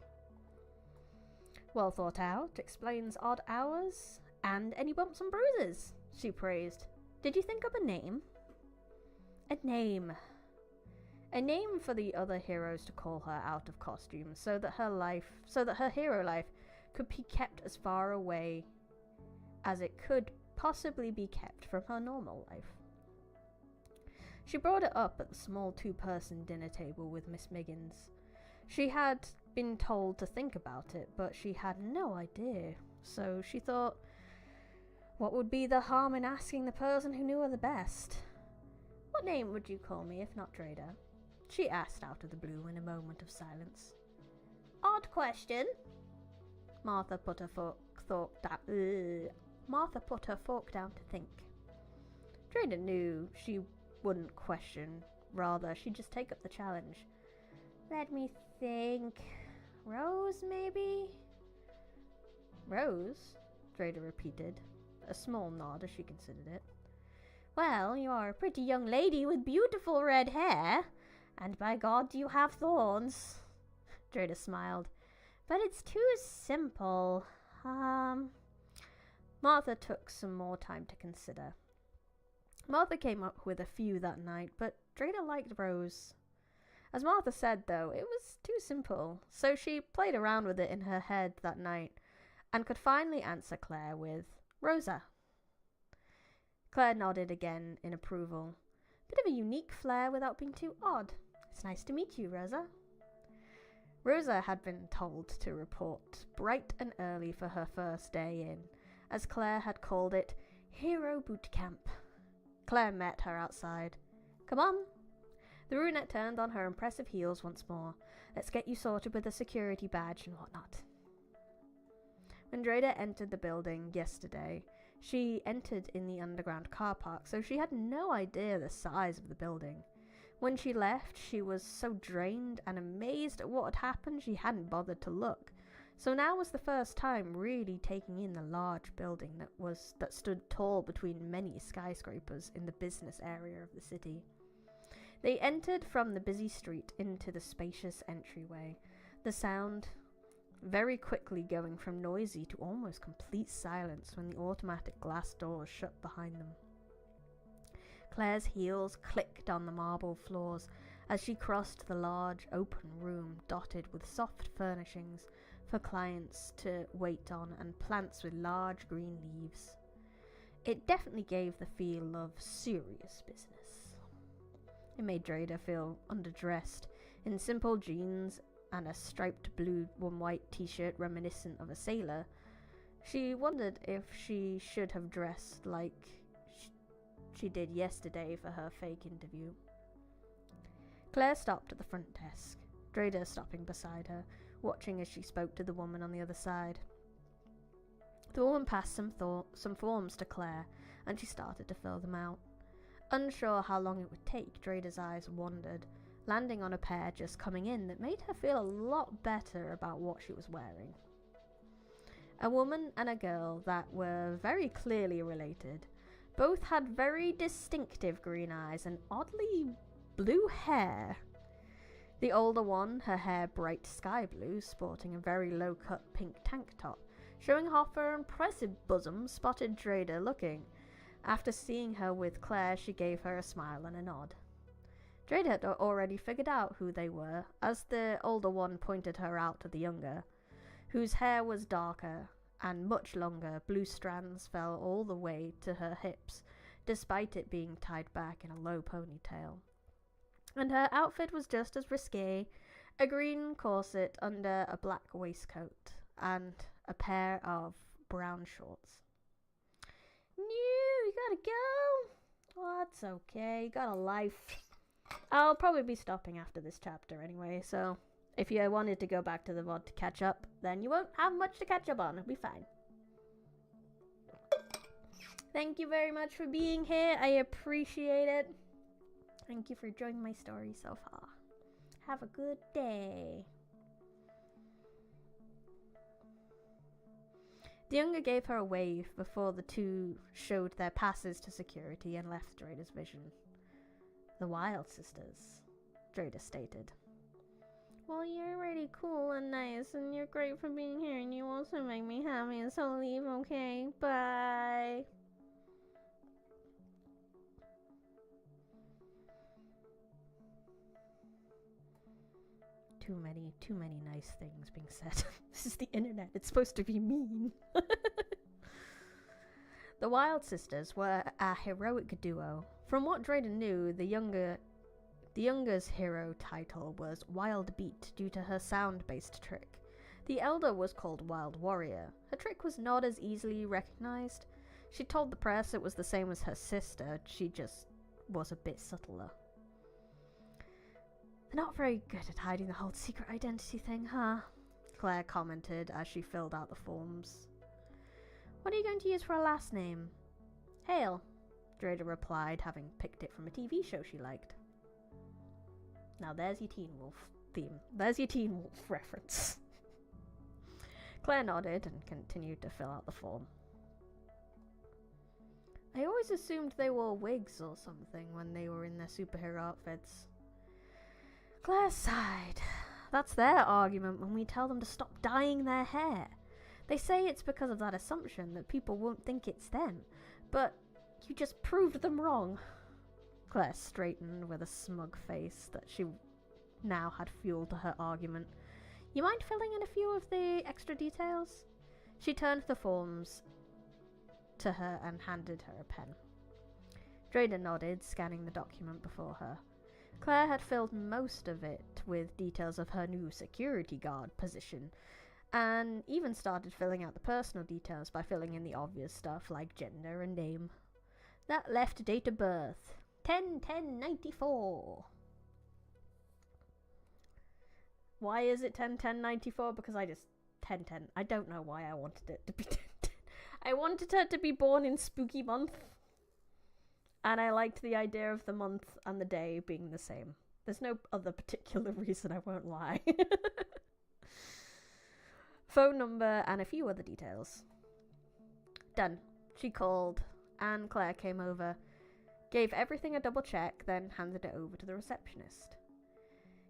Well thought out, explains odd hours, and any bumps and bruises, she praised. Did you think up a name? A name. A name for the other heroes to call her out of costume, so that her hero life could be kept as far away as it could possibly be kept from her normal life. She brought it up at the small 2-person dinner table with Miss Miggins. She had been told to think about it, but she had no idea, so she thought, what would be the harm in asking the person who knew her the best? What name would you call me if not Dreda? She asked out of the blue in a moment of silence. Odd question. Martha put her fork down to think. Dreda knew she wouldn't question, rather she'd just take up the challenge. Let me think. Rose, maybe? Rose? Dreda repeated, a small nod as she considered it. Well, you are a pretty young lady with beautiful red hair, and by God you have thorns. Dreda smiled. But it's too simple. Martha took some more time to consider. Martha came up with a few that night, but Dreda liked Rose. As Martha said, though, it was too simple, so she played around with it in her head that night, and could finally answer Claire with Rosa. Claire nodded again in approval. Bit of a unique flair without being too odd. It's nice to meet you, Rosa. Rosa had been told to report bright and early for her first day in, as Claire had called it, Hero Boot Camp. Claire met her outside. Come on. The brunette turned on her impressive heels once more. Let's get you sorted with a security badge and whatnot. When Dreda entered the building yesterday, she entered in the underground car park, so she had no idea the size of the building. When she left, she was so drained and amazed at what had happened she hadn't bothered to look. So now was the first time really taking in the large building that stood tall between many skyscrapers in the business area of the city. They entered from the busy street into the spacious entryway, the sound very quickly going from noisy to almost complete silence when the automatic glass doors shut behind them. Claire's heels clicked on the marble floors as she crossed the large open room dotted with soft furnishings for clients to wait on and plants with large green leaves. It definitely gave the feel of serious business. It made Dreda feel underdressed in simple jeans and a striped blue and white t-shirt reminiscent of a sailor. She wondered if she should have dressed like she did yesterday for her fake interview. Claire stopped at the front desk, Dreda stopping beside her, watching as she spoke to the woman on the other side. The woman passed some forms to Claire, and she started to fill them out. Unsure how long it would take, Drada's eyes wandered, landing on a pair just coming in that made her feel a lot better about what she was wearing. A woman and a girl that were very clearly related. Both had very distinctive green eyes and oddly blue hair. The older one, her hair bright sky blue, sporting a very low-cut pink tank top, showing off her impressive bosom, spotted Drada looking. After seeing her with Claire, she gave her a smile and a nod. Drada had already figured out who they were, as the older one pointed her out to the younger, whose hair was darker and much longer. Blue strands fell all the way to her hips, despite it being tied back in a low ponytail. And her outfit was just as risque, a green corset under a black waistcoat, and a pair of brown shorts. No, you gotta go. Oh, that's okay, you got a life. I'll probably be stopping after this chapter anyway, so if you wanted to go back to the VOD to catch up, then you won't have much to catch up on. It'll be fine. Thank you very much for being here. I appreciate it. Thank you for enjoying my story so far. Have a good day. The younger gave her a wave before the two showed their passes to security and left Drada's vision. The Wild Sisters, Drada stated. Well, you're really cool and nice, and you're great for being here, and you also make me happy, so leave, okay? Bye. Too many nice things being said. This is the internet. It's supposed to be mean. The Wild Sisters were a heroic duo. From what Drada knew, the younger's hero title was Wild Beat due to her sound-based trick. The elder was called Wild Warrior. Her trick was not as easily recognized. She told the press it was the same as her sister, she just was a bit subtler. They're not very good at hiding the whole secret identity thing, huh? Claire commented as she filled out the forms. What are you going to use for a last name? Hale, Drada replied, having picked it from a TV show she liked. Now there's your Teen Wolf theme. There's your Teen Wolf reference. Claire nodded and continued to fill out the form. I always assumed they wore wigs or something when they were in their superhero outfits. Claire sighed. That's their argument when we tell them to stop dyeing their hair. They say it's because of that assumption that people won't think it's them, but you just proved them wrong. Claire straightened with a smug face that she now had fuel to her argument. You mind filling in a few of the extra details? She turned the forms to her and handed her a pen. Drada nodded, scanning the document before her. Claire had filled most of it with details of her new security guard position, and even started filling out the personal details by filling in the obvious stuff like gender and name. That left date of birth, 10/10/94. Why is it 10/10/94? Because I just 10/10. I don't know why I wanted it to be 10/10. I wanted her to be born in spooky month. And I liked the idea of the month and the day being the same. There's no other particular reason, I won't lie. Phone number and a few other details. Done. She called, and Claire came over, gave everything a double check, then handed it over to the receptionist.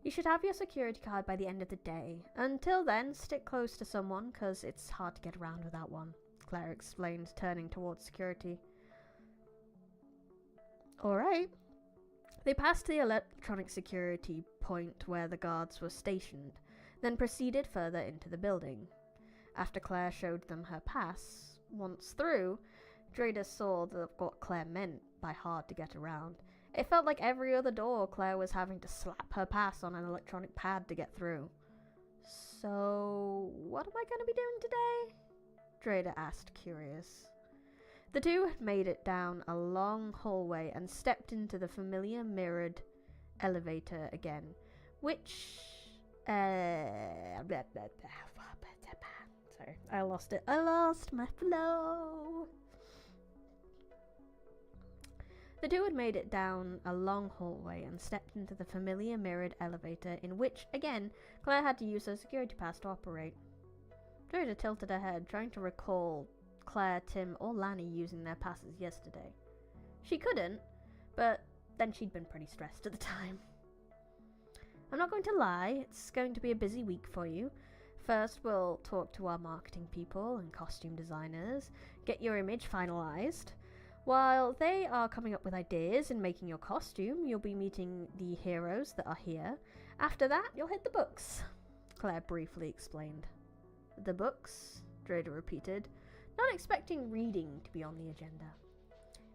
You should have your security card by the end of the day. Until then, stick close to someone, because it's hard to get around without one, Claire explained, turning towards security. Alright. They passed the electronic security point where the guards were stationed, then proceeded further into the building. After Claire showed them her pass, once through, Drada saw what Claire meant by hard to get around. It felt like every other door Claire was having to slap her pass on an electronic pad to get through. So, what am I going to be doing today? Drada asked, curious. The two had made it down a long hallway and stepped into the familiar mirrored elevator again, which... Sorry, I lost it. I lost my flow. The two had made it down a long hallway and stepped into the familiar mirrored elevator in which, again, Claire had to use her security pass to operate. Droida tilted her head, trying to recall Claire, Tim, or Lanny using their passes yesterday. She couldn't, but then she'd been pretty stressed at the time. I'm not going to lie, it's going to be a busy week for you. First, we'll talk to our marketing people and costume designers, get your image finalized. While they are coming up with ideas and making your costume, you'll be meeting the heroes that are here. After that, you'll hit the books, Claire briefly explained. The books? Droida repeated, not expecting reading to be on the agenda.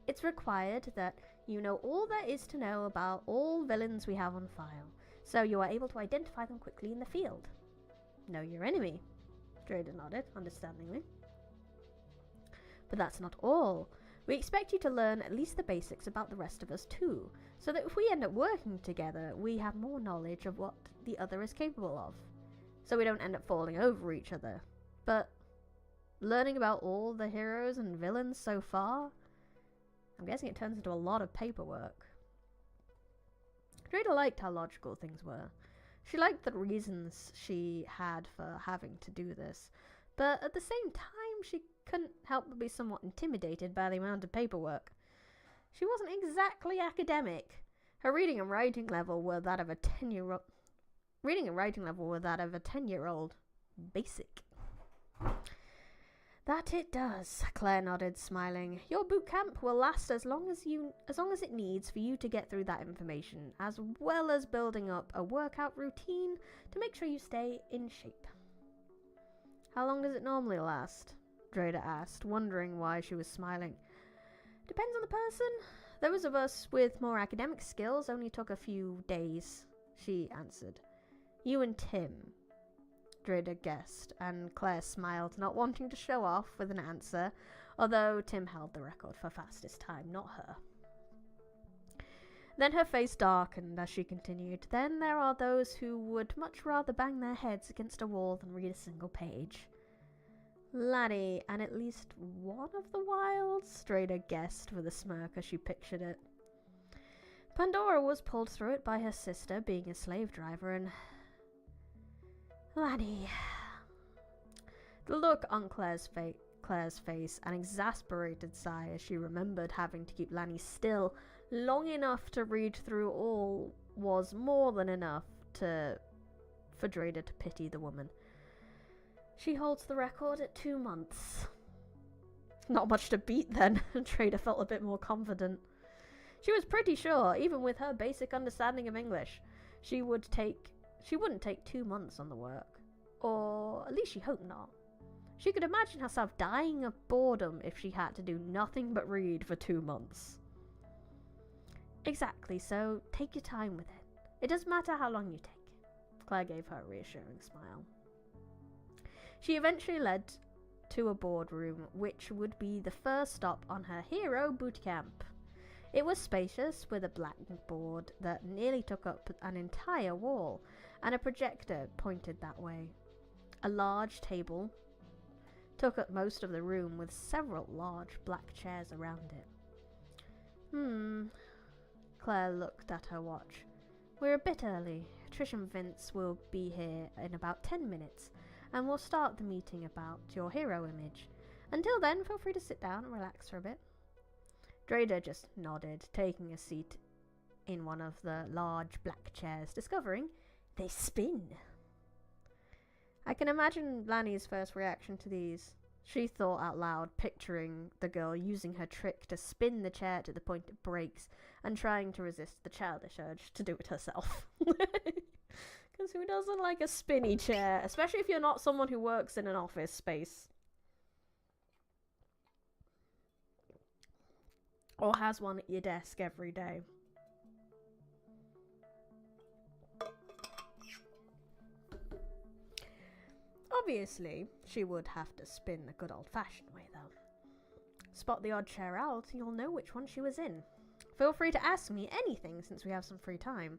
It's required that you know all there is to know about all villains we have on file, so you are able to identify them quickly in the field. Know your enemy, Droida nodded, understandingly. But that's not all. We expect you to learn at least the basics about the rest of us too, so that if we end up working together, we have more knowledge of what the other is capable of. So we don't end up falling over each other. But learning about all the heroes and villains so far, I'm guessing it turns into a lot of paperwork. Droida liked how logical things were. She liked the reasons she had for having to do this, but at the same time she couldn't help but be somewhat intimidated by the amount of paperwork. She wasn't exactly academic. Her reading and writing level were that of a 10-year-old. Basic. That it does, Claire nodded, smiling. Your boot camp will last as long as it needs for you to get through that information, as well as building up a workout routine to make sure you stay in shape. How long does it normally last? Droida asked, wondering why she was smiling. Depends on the person. Those of us with more academic skills only took a few days, she answered. You and Tim, Droida guessed, and Claire smiled, not wanting to show off with an answer, although Tim held the record for fastest time, not her. Then her face darkened as she continued. Then there are those who would much rather bang their heads against a wall than read a single page. Laddie, and at least one of the wilds, Droida guessed with a smirk as she pictured it. Pandora was pulled through it by her sister being a slave driver, and Laddie. The look on Claire's face, an exasperated sigh as she remembered having to keep Lanny still long enough to read through all, was more than enough for Droida to pity the woman. She holds the record at 2 months. Not much to beat then, Droida felt a bit more confident. She was pretty sure, even with her basic understanding of English, she wouldn't take 2 months on the work. Or at least she hoped not. She could imagine herself dying of boredom if she had to do nothing but read for 2 months. Exactly, so take your time with it. It doesn't matter how long you take. Claire gave her a reassuring smile. She eventually led to a boardroom, which would be the first stop on her hero boot camp. It was spacious, with a blackboard that nearly took up an entire wall, and a projector pointed that way. A large table took up most of the room, with several large black chairs around it. Claire looked at her watch. We're a bit early. Trish and Vince will be here in about 10 minutes, and we'll start the meeting about your hero image. Until then, feel free to sit down and relax for a bit. Droida just nodded, taking a seat in one of the large black chairs, discovering they spin. I can imagine Lanny's first reaction to these. She thought out loud, picturing the girl using her trick to spin the chair to the point it breaks, and trying to resist the childish urge to do it herself. Because who doesn't like a spinny chair, especially if you're not someone who works in an office space? Or has one at your desk every day. Obviously, she would have to spin the good old-fashioned way, though. Spot the odd chair out, and you'll know which one she was in. Feel free to ask me anything since we have some free time.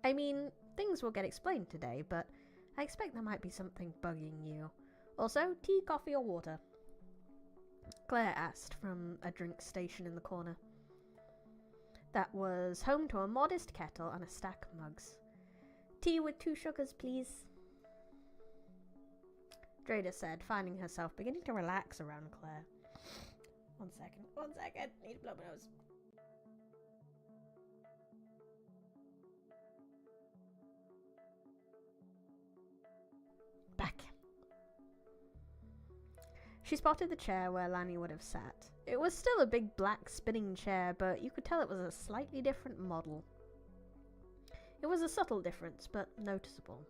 I mean, things will get explained today, but I expect there might be something bugging you. Also, tea, coffee, or water? Claire asked from a drink station in the corner. that was home to a modest kettle and a stack of mugs. Tea with 2 sugars, please. Dreda said, finding herself beginning to relax around Claire. One second. Need to blow my nose. Back. She spotted the chair where Lanny would have sat. It was still a big black spinning chair, but you could tell it was a slightly different model. It was a subtle difference, but noticeable.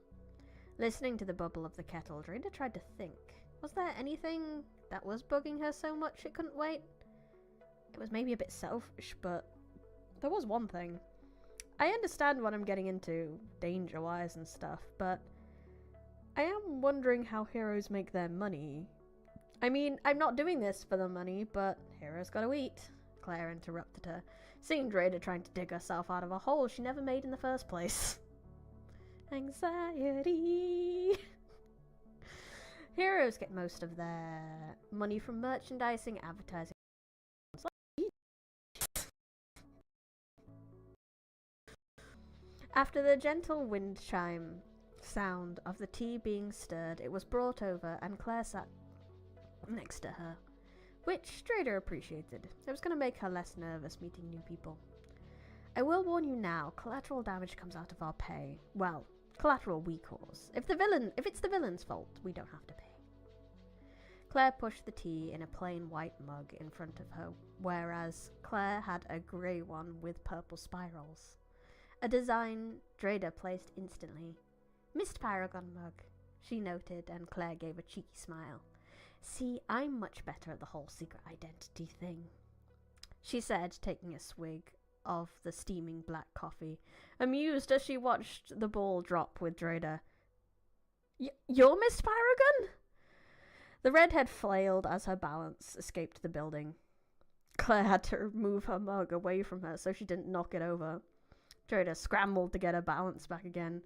Listening to the bubble of the kettle, Dreda tried to think. Was there anything that was bugging her so much it couldn't wait? It was maybe a bit selfish, but there was one thing. I understand what I'm getting into, danger-wise and stuff, but I am wondering how heroes make their money. I mean, I'm not doing this for the money, but heroes gotta eat, Claire interrupted her, seeing Dreda trying to dig herself out of a hole she never made in the first place. Anxiety. Heroes get most of their money from merchandising, advertising. After the gentle wind chime sound of the tea being stirred, it was brought over and Claire sat next to her, which Dreda appreciated. It was going to make her less nervous meeting new people. I will warn you now, collateral damage comes out of our pay. Well, collateral we cause. If it's the villain's fault, we don't have to pay. Claire pushed the tea in a plain white mug in front of her, whereas Claire had a grey one with purple spirals. A design Dreda placed instantly. Missed Paragon mug, she noted, and Claire gave a cheeky smile. See, I'm much better at the whole secret identity thing, she said, taking a swig of the steaming black coffee, amused as she watched the ball drop with Dreda. You're Miss Paragon? The redhead flailed as her balance escaped the building. Claire had to move her mug away from her so she didn't knock it over. Dreda scrambled to get her balance back again,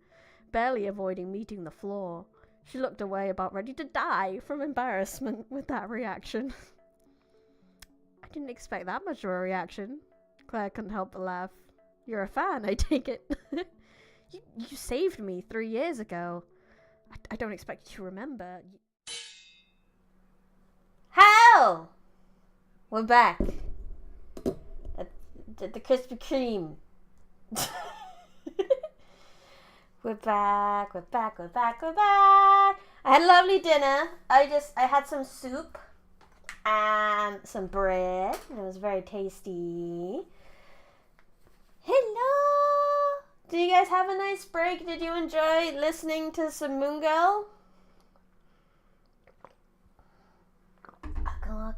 barely avoiding meeting the floor. She looked away, about ready to die from embarrassment with that reaction. I didn't expect that much of a reaction. Claire couldn't help but laugh. You're a fan, I take it. You saved me 3 years ago. I don't expect you to remember. How? We're back. At the Krispy Kreme. We're back. I had a lovely dinner. I had some soup and some bread, and it was very tasty. Hello! Did you guys have a nice break? Did you enjoy listening to some Moon Girl?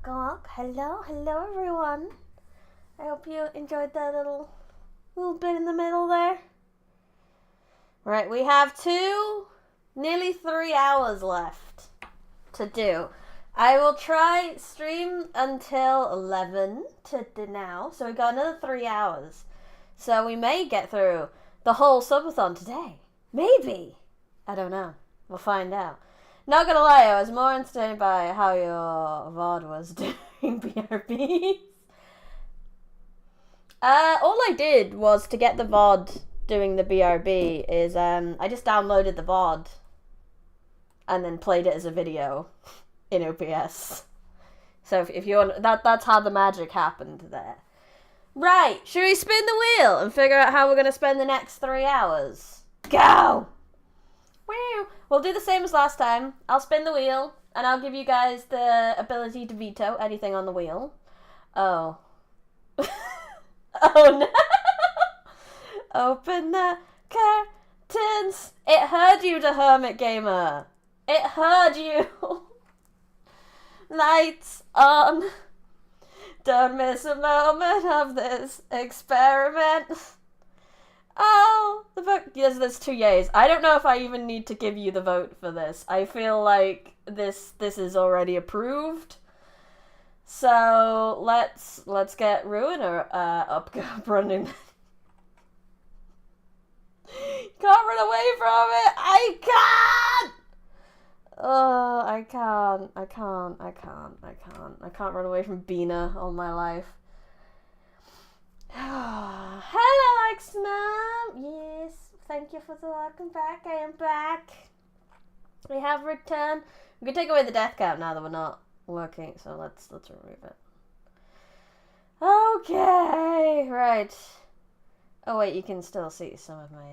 Hello everyone. I hope you enjoyed that little bit in the middle there. Right, we have nearly 3 hours left to do. I will try stream until 11 to now, so we got another 3 hours. So we may get through the whole subathon today. Maybe. I don't know. We'll find out. Not gonna lie, I was more entertained by how your VOD was doing BRBs. All I did was to get the VOD doing the BRB is I just downloaded the VOD and then played it as a video in OBS. So if you want, that's how the magic happened there. Right, should we spin the wheel and figure out how we're gonna spend the next 3 hours? Go! Woo! We'll do the same as last time. I'll spin the wheel and I'll give you guys the ability to veto anything on the wheel. Oh. Oh no! Open the curtains. It heard you, the Hermit Gamer. It heard you. Lights on. Don't miss a moment of this experiment. Oh, the vote. Yes, there's 2 yays. I don't know if I even need to give you the vote for this. I feel like this is already approved. So let's get Ruiner up running. Can't run away from it. I can't. Oh, I can't run away from Bina all my life. hello, X-Mom! Yes, thank you for the welcome back. I am back. We have returned. We can take away the death count now that we're not working, so let's remove it. Okay, right. Oh wait, you can still see some of my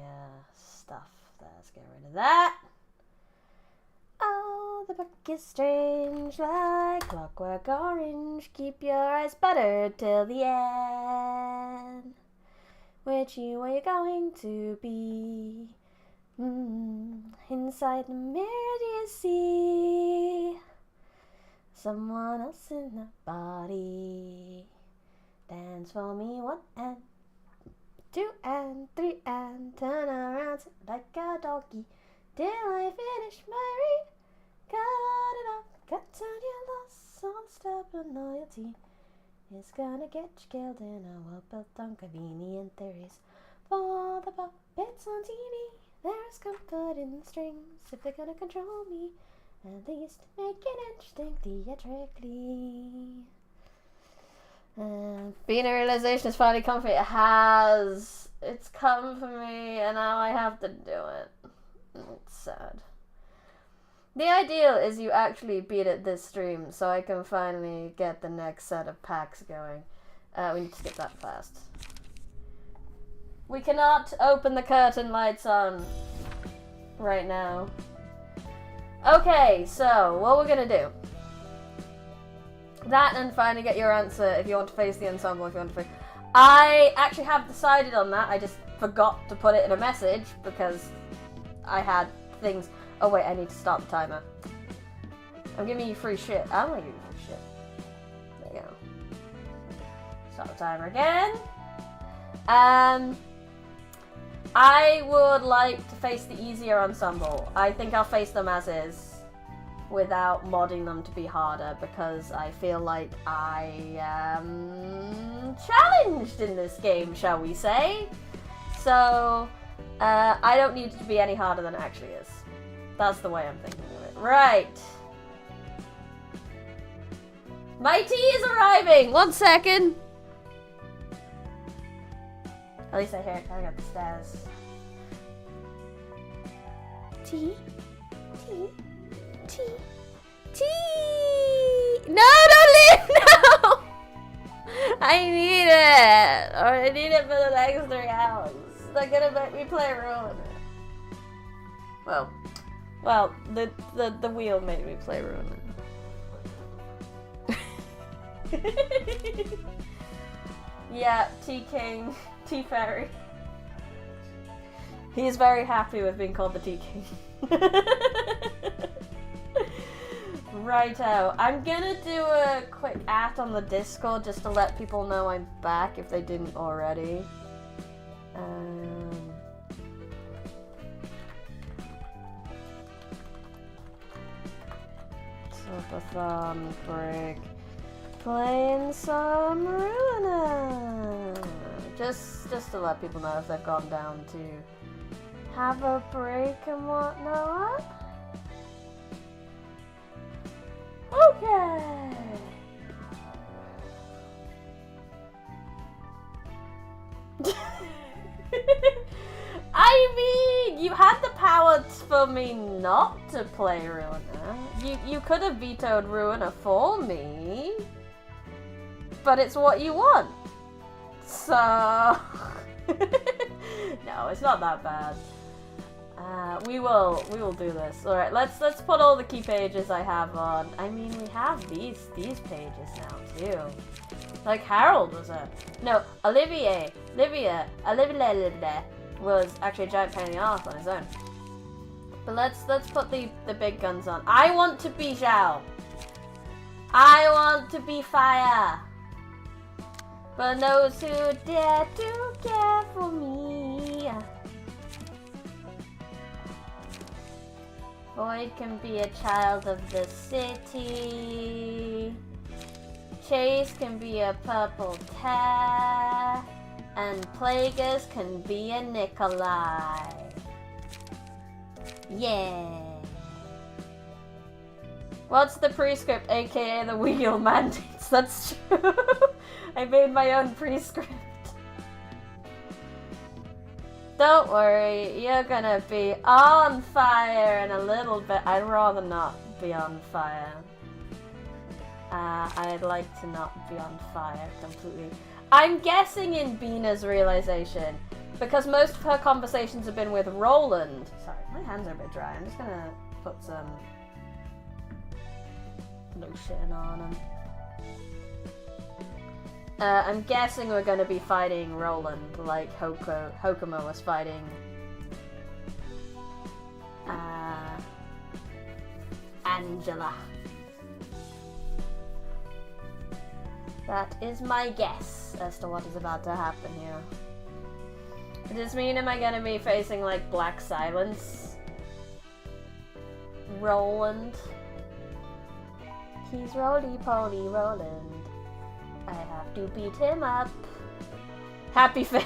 stuff. Let's get rid of that. Oh, the book is strange, like clockwork orange. Keep your eyes buttered till the end. Which you are you going to be? Inside the mirror do you see someone else in the body? Dance for me 1 and 2 and 3 and turn around like a doggy till I finish my read. Cut it off, cut on your loss, all stubborn loyalty is gonna get you killed in a world built on convenient theories. For the puppets on TV, there's comfort in the strings. If they're gonna control me, at least make it interesting theatrically. Being a realization has finally come for me. It has. It's come for me, and now I have to do it. It's sad. The ideal is you actually beat it this stream, so I can finally get the next set of packs going. We need to skip that fast. We cannot open the curtain lights on right now. Okay, so what we're gonna do. That and finally get your answer if you want to face the ensemble, if you want to face... I actually have decided on that, I just forgot to put it in a message because I had things... Oh wait, I need to start the timer. I'm giving you free shit. I'm gonna give you free shit. There you go. Start the timer again. I would like to face the easier ensemble. I think I'll face them as is, without modding them to be harder, because I feel like I am challenged in this game, shall we say. So, I don't need it to be any harder than it actually is. That's the way I'm thinking of it. Right. My tea is arriving! 1 second! At least I hear it coming up the stairs. Tea? Tea? Tea? Tea! No, don't leave! No! I need it! Or I need it for the next 3 hours. They're gonna make me play Ruin. Well, the wheel made me play Ruin. Yeah, T-King, T-Fairy. He's very happy with being called the T-King. Righto. I'm gonna do a quick act on the Discord just to let people know I'm back if they didn't already. Subathon break. Playing some Ruiner. Just to let people know if they've gone down to have a break and whatnot. Okay. I mean, you had the power for me not to play Ruiner. You could have vetoed Ruiner for me. But it's what you want. So no, it's not that bad. We will do this. Alright, let's put all the key pages I have on. I mean, we have these pages now too. Like Harold was Olivia was actually a giant pain in the arse on his own. But let's put the big guns on. I want to be Zhao. I want to be Fire. But those who dare to care for me. Void can be a child of the city. Chase can be a purple tear. And Plagueis can be a Nikolai. Yeah. What's the prescript, aka the wheel mandates? That's true. I made my own prescript. Don't worry, you're gonna be on fire in a little bit. I'd rather not be on fire. I'd like to not be on fire completely. I'm guessing in Bina's realization, because most of her conversations have been with Roland. Sorry, my hands are a bit dry. I'm just gonna put some lotion on them. I'm guessing we're gonna be fighting Roland like Hokumo was fighting Angela. That is my guess as to what is about to happen here. Does this mean am I gonna be facing like Black Silence? Roland. He's roly-poly Roland. I have to beat him up. Happy face.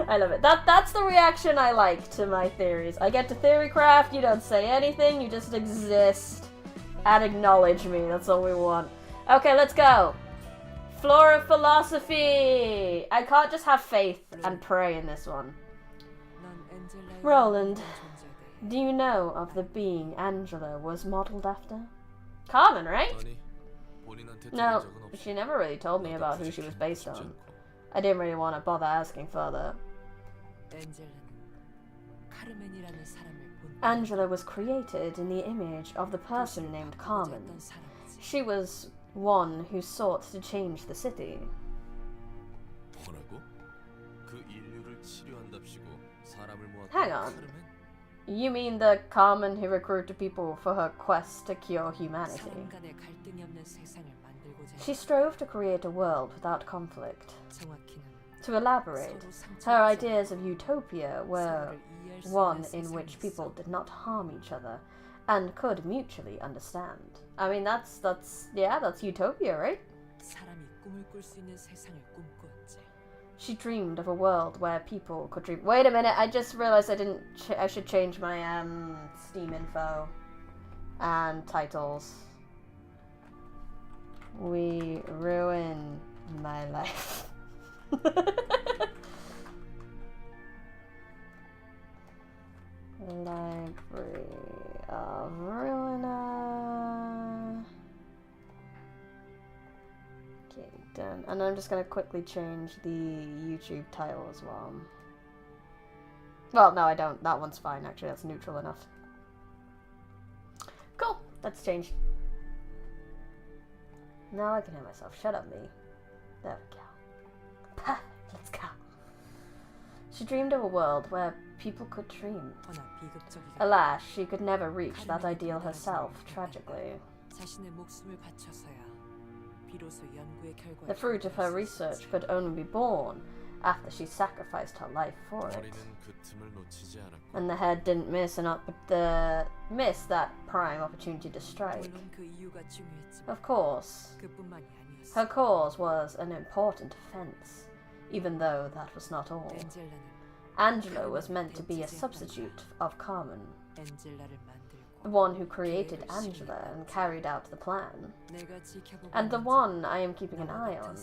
I love it. That's the reaction I like to my theories. I get to theorycraft, you don't say anything, you just exist and acknowledge me. That's all we want. Okay, let's go. Floor of Philosophy. I can't just have faith and pray in this one. Roland, do you know of the being Angela was modeled after? Carmen, right? No, she never really told me about who she was based on. I didn't really want to bother asking further. Angela was created in the image of the person named Carmen. She was one who sought to change the city. Hang on. You mean the Carmen who recruited people for her quest to cure humanity? She strove to create a world without conflict. To elaborate, her ideas of utopia were one in which people did not harm each other and could mutually understand. I mean, that's utopia, right? She dreamed of a world where people could dream. Wait a minute, I just realized I should change my Steam info and titles. We ruin my life. Library of Ruina. Okay, done. And I'm just gonna quickly change the YouTube title as well. Well, no, I don't. That one's fine, actually. That's neutral enough. Cool. That's changed. Now I can hear myself. Shut up, me. There we go. Perfect. Let's go. She dreamed of a world where people could dream. Alas, she could never reach that ideal herself, tragically. The fruit of her research could only be born after she sacrificed her life for it. And the head didn't miss that prime opportunity to strike. Of course, her cause was an important offense, even though that was not all. Angela was meant to be a substitute of Carmen, the one who created Angela and carried out the plan, and the one I am keeping an eye on.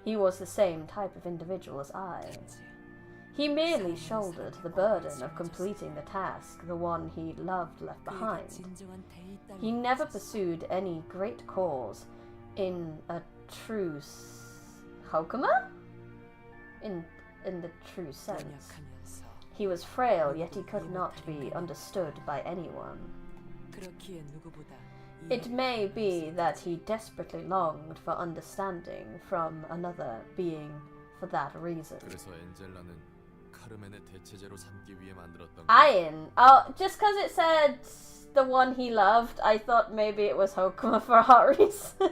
He was the same type of individual as I. He merely shouldered the burden of completing the task the one he loved left behind. He never pursued any great cause in a true Hokuma? In the true sense. He was frail, yet he could not be understood by anyone. It may be that he desperately longed for understanding from another being for that reason. Oh, just because it said the one he loved, I thought maybe it was Hokuma for a hot reason.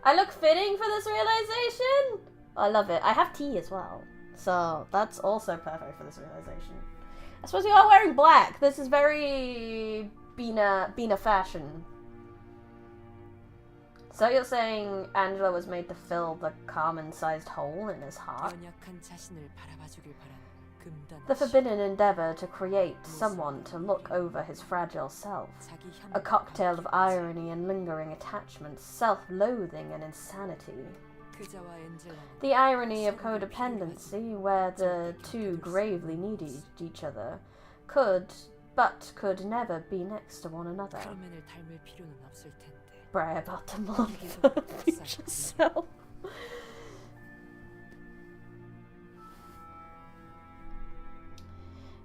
I look fitting for this realization. I love it. I have tea as well, so that's also perfect for this realization. I suppose you are wearing black. This is very Bina fashion. So you're saying Angela was made to fill the Carmen-sized hole in his heart? The forbidden endeavor to create someone to look over his fragile self. A cocktail of irony and lingering attachments, self-loathing and insanity. The irony of codependency, where the two gravely needed each other, could never be next to one another. Bray about to mourn for future self.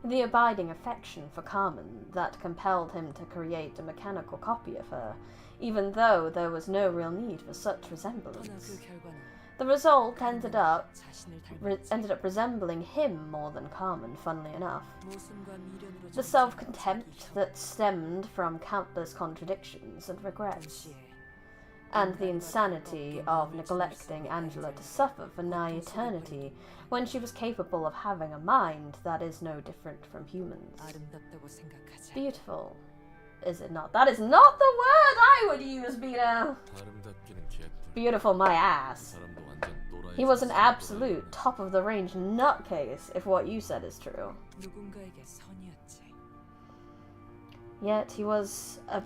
The abiding affection for Carmen that compelled him to create a mechanical copy of her, even though there was no real need for such resemblance. The result ended up resembling him more than Carmen, funnily enough. The self-contempt that stemmed from countless contradictions and regrets, and the insanity of neglecting Angela to suffer for nigh eternity when she was capable of having a mind that is no different from humans. Beautiful, is it not? That is not the word I would use, Bina! Beautiful my ass. He was an absolute top-of-the-range nutcase, if what you said is true. Yet he was a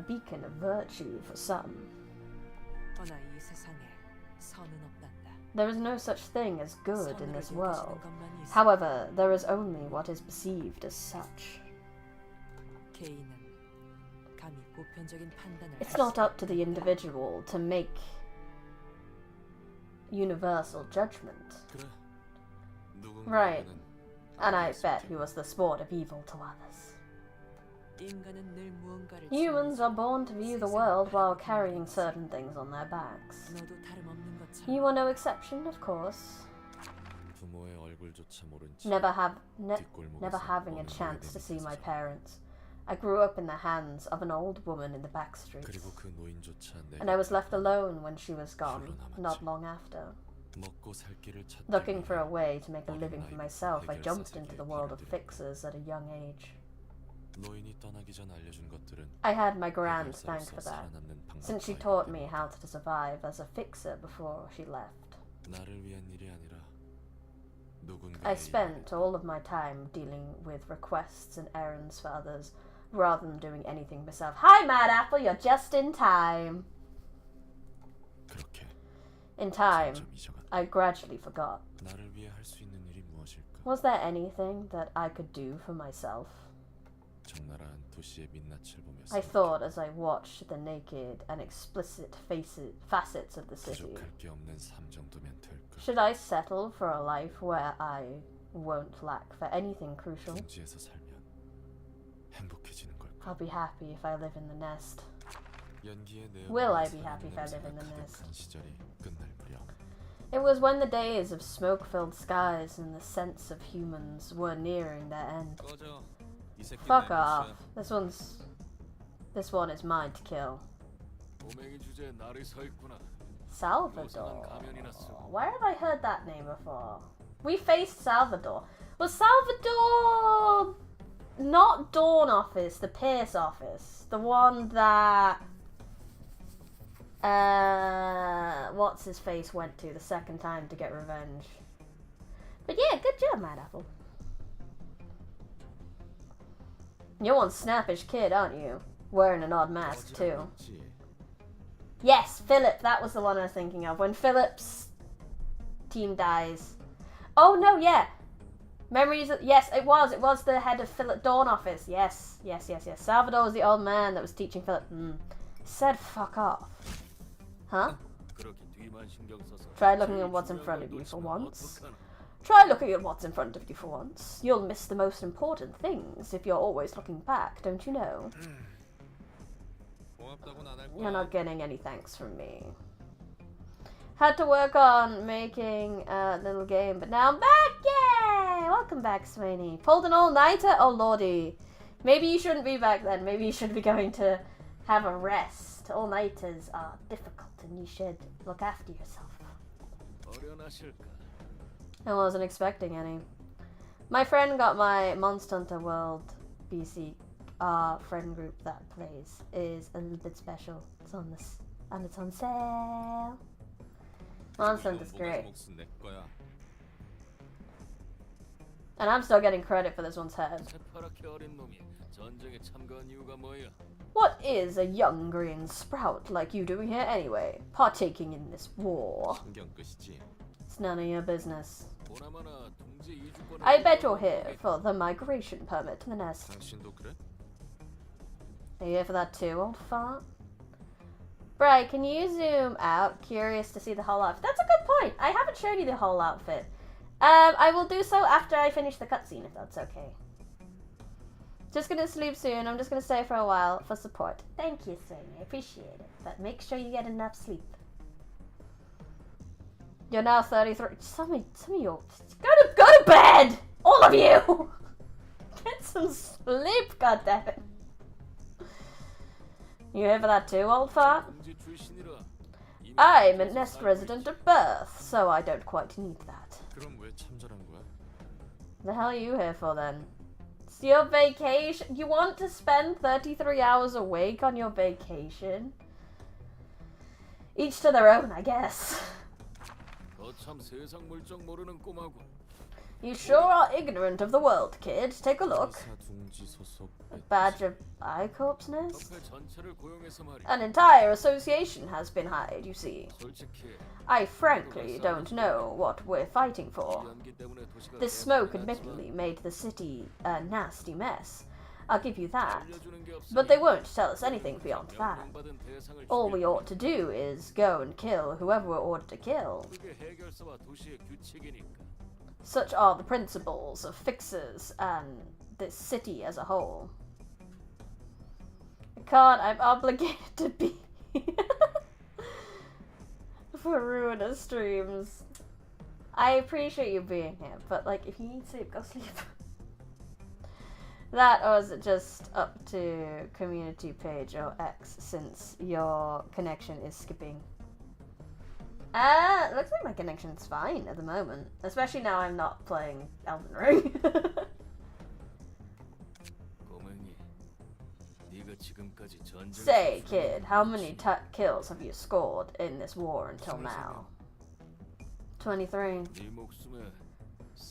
beacon of virtue for some. There is no such thing as good in this world. However, there is only what is perceived as such. It's not up to the individual to make universal judgment. Right. And I bet he was the sport of evil to others. Humans are born to view the world while carrying certain things on their backs. You are no exception, of course. Never having a chance to see my parents. I grew up in the hands of an old woman in the back streets, and I was left alone when she was gone, not long after. Looking for a way to make a living for myself, I jumped into the world of fixers at a young age. I had my grand thank for that, since she taught me how to survive as a fixer before she left. I spent all of my time dealing with requests and errands for others, rather than doing anything myself. Hi, Mad Apple, you're just in time. In time, I gradually forgot. Was there anything that I could do for myself? I thought as I watched the naked and explicit facets of the city. Should I settle for a life where I won't lack for anything crucial? I'll be happy if I live in the nest. Will I be happy if I live in the nest? It was when the days of smoke-filled skies and the sense of humans were nearing their end. Fuck off. This one is mine to kill. Salvador. Where have I heard that name before? We faced Salvador. Was Salvador not Dawn office, the Pierce office? The one that what's his face went to the second time to get revenge. But yeah, good job, Mad Apple. You're one snappish kid, aren't you? Wearing an odd mask, too. Yes, Philip, that was the one I was thinking of. When Philip's team dies. Oh, no, yeah. Memories of... Yes, it was the head of Philip Dawn office. Yes. Salvador was the old man that was teaching Philip. Said fuck off. Huh? Try looking at what's in front of you for once. Try looking at what's in front of you for once. You'll miss the most important things if you're always looking back, don't you know? You're not getting any thanks from me. Had to work on making a little game, but now I'm back! Yay! Welcome back, Swainy. Pulled an all-nighter? Oh, lordy. Maybe you shouldn't be back then. Maybe you should be going to have a rest. All-nighters are difficult, and you should look after yourself. I wasn't expecting any. My friend got my Monster Hunter World BC friend group that plays is a little bit special. It's on this, and it's on sale. Monster Hunter's great. And I'm still getting credit for this one's head. 새파랗게 어린 놈이 전쟁에 참가한 이유가 뭐야? What is a young green sprout like you doing here anyway? Partaking in this war? 신경 끄시지. It's none of your business. 보나마나 동지 이주권을 I bet you're here for the migration permit to the nest. 당신도 그래? Are you here for that too, old fart? Bri, can you zoom out? Curious to see the whole outfit. That's a good point. I haven't shown you the whole outfit. I will do so after I finish the cutscene, if that's okay. Just gonna sleep soon. I'm just gonna stay for a while for support. Thank you, Swing. I appreciate it. But make sure you get enough sleep. You're now 33. Some of you. Go to bed! All of you! Get some sleep, goddammit. You here for that too, old fart? 동지 출신이라. 이미 I'm a nest resident of birth, so I don't quite need that. 그럼 왜 참전한 거야? The hell are you here for then? It's your vacation. You want to spend 33 hours a week on your vacation? Each to their own, I guess. 너 참 세상 물정 모르는 꼬마고. You sure are ignorant of the world, kid. Take a look. 의사 둥지 소속 Badge of I-Corp's nest? 협회 전체를 고용해서 말이야. An entire association has been hired, you see. 솔직히 I frankly don't know what we're fighting for. 연기 때문에 도시가 This smoke admittedly made the city a nasty mess. I'll give you that. 알려주는 게 없으니 But they won't tell us anything beyond that. 명령받은 대상을 All 죽이고 we ought to do is go and kill whoever we're ordered to kill. 그게 해결사와 도시의 규칙이니까. Such are the principles of fixers and this city as a whole. I can't, I'm obligated to be for ruinous streams. I appreciate you being here, but like, if you need sleep, go sleep. That, or is it just up to community page or X since your connection is skipping? Looks like my connection's fine at the moment. Especially now I'm not playing Elden Ring. 꼬맹이, 네가 지금까지 전쟁 Say, kid, how many kills have you scored in this war until now? 23. 네 목숨에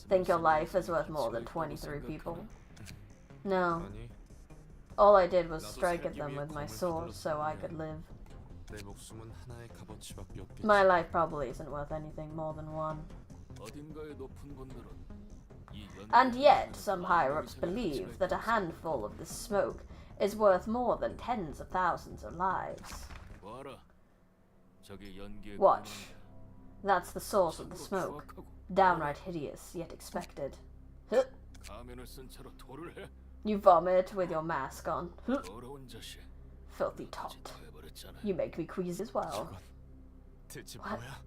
Think your life is worth more than 23 people? No. 아니, All I did was strike at them with my sword so I could live. 내 목숨은 하나의 값어치밖에 없겠지. My life probably isn't worth anything more than one. 어딘가의 높은 분들은 이 연기 And yet, some higher-ups believe that a handful of this smoke is worth more than tens of thousands of lives. 봐라. 저게 연기의 Watch. 근원이야. That's the source of the 참으로 smoke. 추악하고 Downright hideous, yet expected. Huh. 가면을 쓴 채로 토를 해. You vomit with your mask on. Huh. 더러운 자식. Filthy tot. 토해버렸잖아. You make me queasy as well. 대체 What? 뭐야?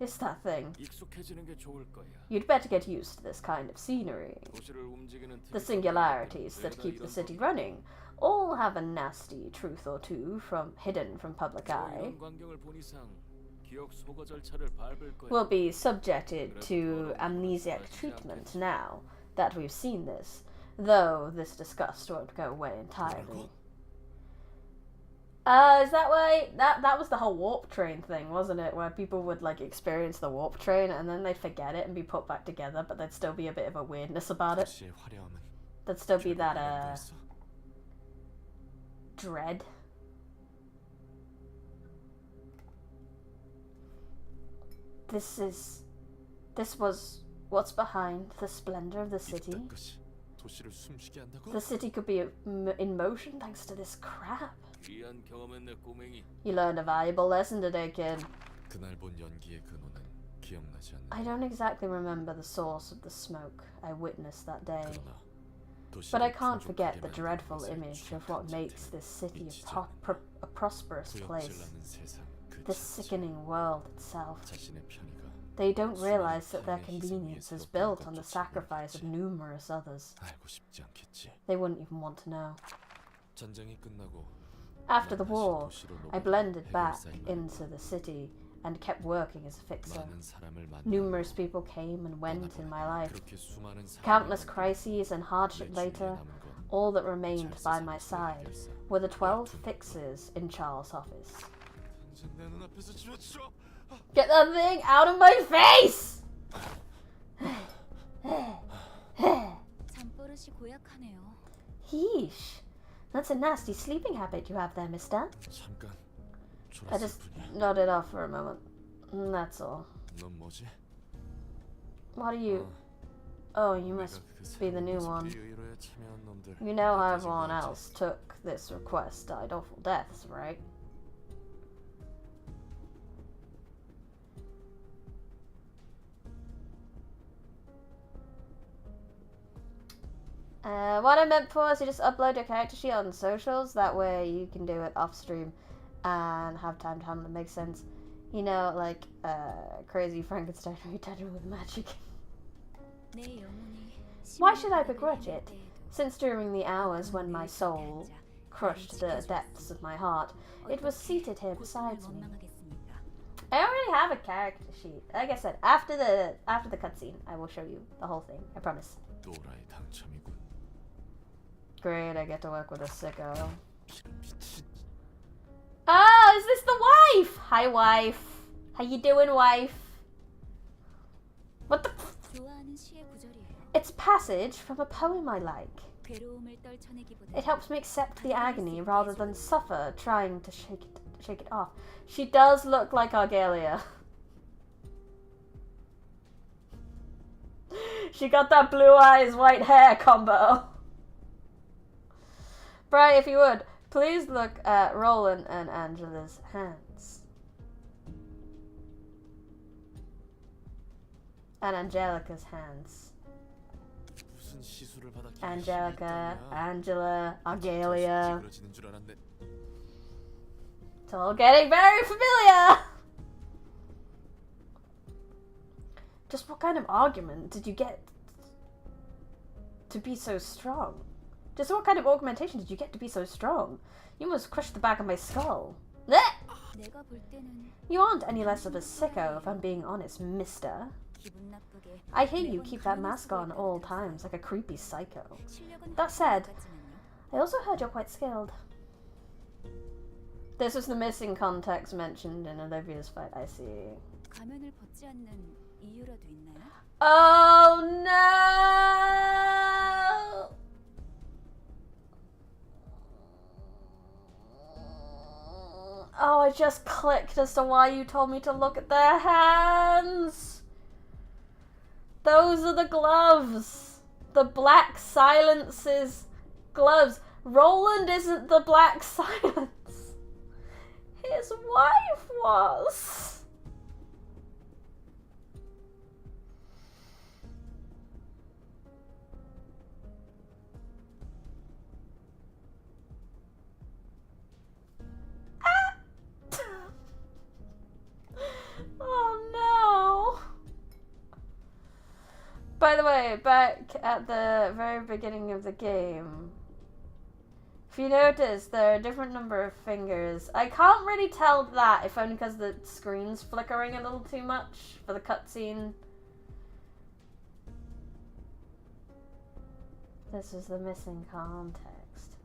It's that thing. 익숙해지는 게 좋을 거야. You'd better get used to this kind of scenery. 도시를 움직이는 The TV singularities that 죄다 keep the 이런 city 소리. running all have a nasty truth or two hidden from public eye. 이런 광경을 본 이상 기억 소거 절차를 밟을 거야. Will be subjected to amnesiac treatment now that we've seen this, though this disgust won't go away entirely. Is that why that was the whole warp train thing, wasn't it? Where people would like experience the warp train and then they'd forget it and be put back together, but there'd still be a bit of a weirdness about it. 도시의 화려함은 There'd still be that 결국은 있어. dread. This was what's behind the splendor of the city. 이것까지 도시를 숨쉬게 한다고? The city could be in motion thanks to this crap. 귀한 경험했네 꼬맹이. You learned a valuable lesson today, kid. 그날 본 연기의 근원은 기억나지 않는다. I don't exactly remember the source of the smoke I witnessed that day, 그러나 but I 도시를 can't forget the 풍족하게 dreadful 만드는 image of 것을 what 추악한 makes 자들은 this city 잊히지 a prosperous place. 구역질나는 세상 그 The 자체. sickening world itself. 자신의 편의가 They don't realize that their 수많은 희생에 convenience is 의해서 built 어떤 on the 것조차 sacrifice of 모르겠지. numerous others. 알고 싶지 않겠지. They wouldn't even want to know. 전쟁이 끝나고 After the 난 다시 war, 도시로 I 녹아든 blended back 해결사인 into the city and kept working as a fixer. 많은 사람을 만나고 Numerous people came and went in my life. 그렇게 수많은 사람을 Countless 만나고 crises and hardship 내 주위에 later, 남은 건 all that remained 잘 by my 세상에서 side 해결사. were the 12 fixers in Charles' office. 당장 내 눈앞에서 지워줘. Get that thing out of my face! 버릇이 고약하네요. Heesh. That's a nasty sleeping habit you have there, mister. 잠깐 I 졸았을 just 뿐이야. nodded off for a moment. That's all. 넌 뭐지? What are you? Oh, you must be the new one. 의로에 참여한 놈들. You know how 몇 가지 everyone 모았지? else took this request died awful deaths, right? What I meant for is you just upload your character sheet on socials. That way you can do it off stream and have time to handle it. Makes sense. You know, like crazy Frankenstein retender with magic. Why should I begrudge it? Since during the hours when my soul crushed the depths of my heart, it was seated here beside me. I don't really have a character sheet. Like I said, after the cutscene, I will show you the whole thing. I promise. 노라의 당첨이군. Great, I get to work with a sicko. Oh, is this the wife? Hi, wife. How you doing, wife? What the? It's passage from a poem I like. It helps me accept the agony rather than suffer trying to shake it off. She does look like Argelia. She got that blue eyes, white hair combo. Bri, if you would, please look at Roland and Angela's hands. And Angelica's hands. 무슨 시술을 받았길래 Angelica, 힘이 있다냐? Angela, Argelia. 찌그러지는 줄 알았네. It's all getting very familiar! Just what kind of argument did you get to be so strong? Just what kind of augmentation did you get to be so strong? You almost crushed the back of my skull. Blech! You aren't any less of a sicko, if I'm being honest, mister. I hear you keep that mask on all times like a creepy psycho. That said, I also heard you're quite skilled. This was the missing context mentioned in Olivia's fight, I see. Oh no! Oh, I just clicked as to why you told me to look at their hands! Those are the gloves! The Black Silence's gloves. Roland isn't the Black Silence. His wife was. Oh no. By the way, back at the very beginning of the game, if you notice, there are a different number of fingers. I can't really tell that, if only because the screen's flickering a little too much for the cutscene. This is the missing context.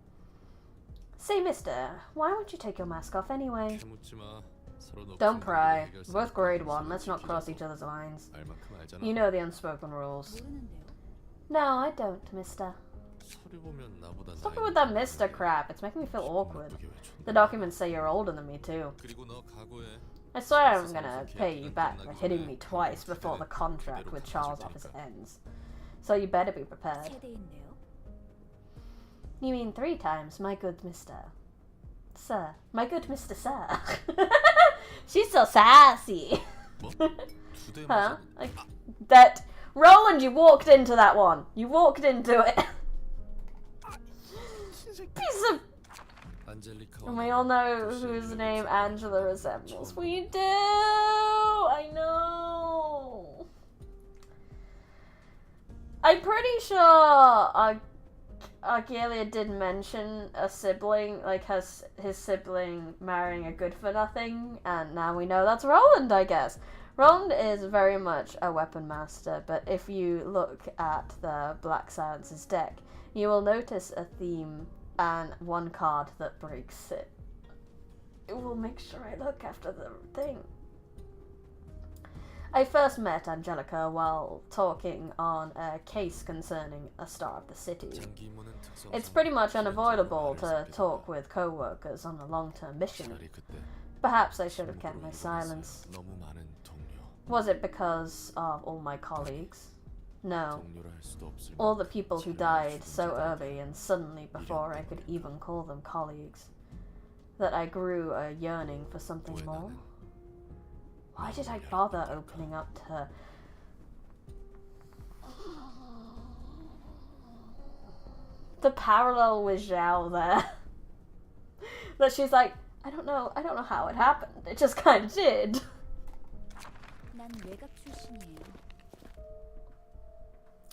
Say, mister, why won't you take your mask off anyway? 묻지 마. 서로 높은 Don't pry. 관계를 We're both grade 1. 서로 Let's not cross 지키자고. each other's lines. 알 만큼 알잖아. You know the unspoken rules. No, I don't, mister. 서류 보면 나보다 Stop 나이 it with that 많은 mister 사람들. crap. It's making me feel awkward. 나쁘게 왜 줬나? The documents say you're older than me, too. 그리고 너 각오해. I swear I'm gonna pay you back for hitting me twice before the contract with Charles' office ends. So you better be prepared. You mean 3 times, my good mister. Sir. My good Mr. Sir. She's so sassy. 뭐? 2대 Huh? 맞아. Like, that. Roland, you walked into that one. You walked into it. Piece of. 안젤리카. And we all know whose name Angela resembles. We do! I know! I'm pretty sure Argelia did mention a sibling, like his sibling marrying a good-for-nothing, and now we know that's Roland, I guess. Roland is very much a weapon master, but if you look at the Black Silence's deck, you will notice a theme and one card that breaks it. It will make sure I look after the thing. I first met Angelica while talking on a case concerning a star of the city. It's pretty much unavoidable to talk with co-workers on a long-term mission. Perhaps I should have kept my silence. Was it because of all my colleagues? No. All the people who died so early and suddenly before I could even call them colleagues. That I grew a yearning for something more. Why did I bother opening up to her? The parallel with Zhao there. That she's like, I don't know how it happened. It just kind of did. 난 외곽 출신이에요.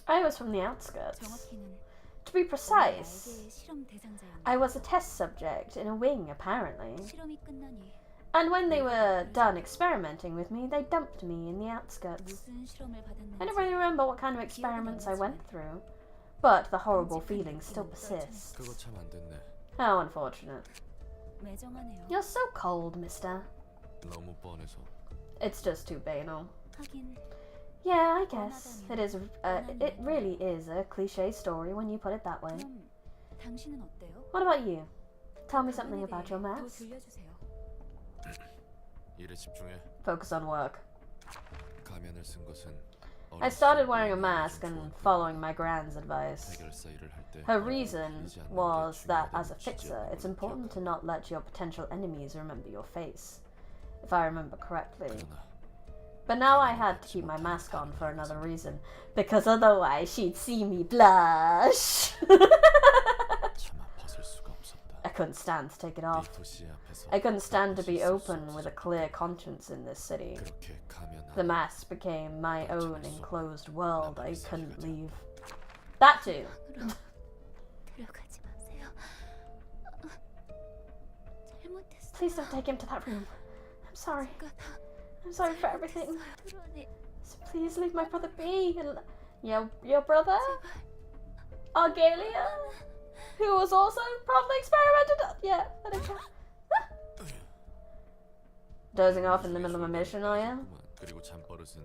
I was from the outskirts. 정확히는 To be precise, 나에게 실험 대상자였는데 I was a test subject in a wing, apparently. 실험이 끝나니 And when they were done experimenting with me, they dumped me in the outskirts. 무슨 실험을 I don't 받았는지 really remember what kind of experiments I went through, but the horrible feelings still persist. 그거 참 안 됐네. How unfortunate. 매정하네요. You're so cold, mister. 너무 뻔해서. It's just too banal. 하긴 Yeah, I guess. It really is a cliche story when you put it that way. 그럼 당신은 어때요? What about you? Tell me something about your 더 mask. 들려주세요. 일에 집중해. Focus on work. 가면을 쓴 것은 I started wearing a mask and following my grand's advice. 해결사 일을 할 때 Her reason was that as a fixer, it's important to not let your potential enemies remember your face, if I remember correctly. But now I had to keep my mask on for another reason, because otherwise she'd see me blush. 차마 벗을 수가 없었다. I couldn't stand to take it off. 도시 앞에서 I couldn't stand to be open with a clear conscience in this city. 그렇게 가면 The mask became my own enclosed world I couldn't leave. That too. 데려가지 마세요. 잘못했어요. Please don't take him to that room. I'm sorry. I'm sorry for everything. 그러니 So please leave my brother be. And your brother? Argalia? Who was also probably experimented on? Yeah, I don't care. Dozing off in the middle of a mission, are you? 그리고 잠버릇은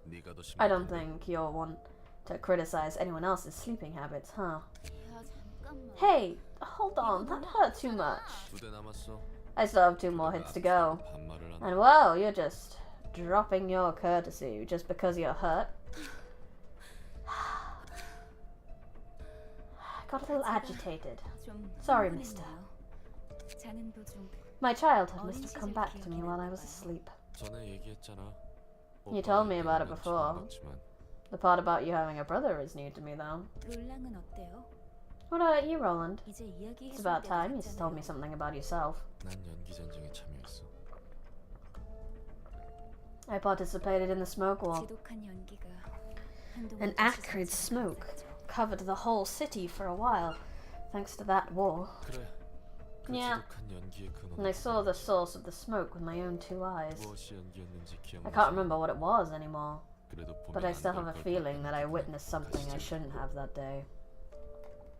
네가 더 I don't think you'll want to criticize anyone else's sleeping habits, huh? 야 잠깐만. Hey, hold on, that hurt too much. 2대 남았어. I still have 2 more hits to go. 반말을 한. And well, you're just dropping your courtesy just because you're hurt. I got a little agitated. 좀 Sorry, 흥분했네요. mister. 자는 도중 My childhood must have come back to me while I was asleep. 전에 얘기했잖아. You told me about it 오빠는 before. 처음 봤지만 The part about you having a brother is new to me, though. 롤랑은 어때요? What about you, Roland? 이제 이야기해 It's about time you told me something about yourself. 난 연기 전쟁에 참여했어. I participated in the smoke war. 지독한 연기가 한동안 An acrid smoke covered the whole city for a while, thanks to that war. 그래. 그 Yeah. 지독한 연기의 근원. And I saw the source of the smoke with my own 2 eyes. 무엇이 연기였는지 I 기억나지? can't remember what it was anymore, 그래도 but I still have a feeling that I witnessed something I shouldn't have that day.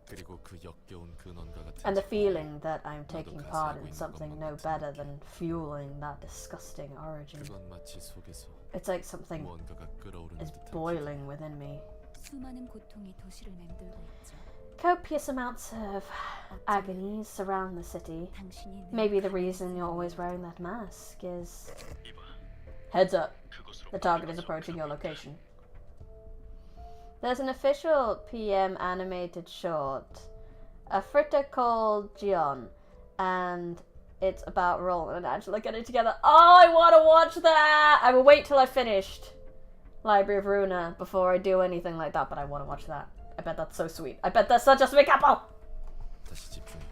그리고 그 역겨운 근원과 같은 And the feeling that I'm taking part in something no better than fueling that disgusting origin. 그건 마치 속에서 It's like something 무언가가 끓어오르는 is 듯한 boiling within me. 수많은 고통이 도시를 맴돌고 있죠. Copious amounts of agonies surround the city. 당신이 늘 Maybe the reason you're always wearing that mask is... Heads up. The target is approaching your location. There's an official PM animated short. A fritter called Gion. And it's about Roland and Angela getting together. Oh, I want to watch that! I will wait till I've finished Library of Runa before I do anything like that, but I want to watch that. I bet that's so sweet. I bet that's such a sweet couple! 다시 집중해.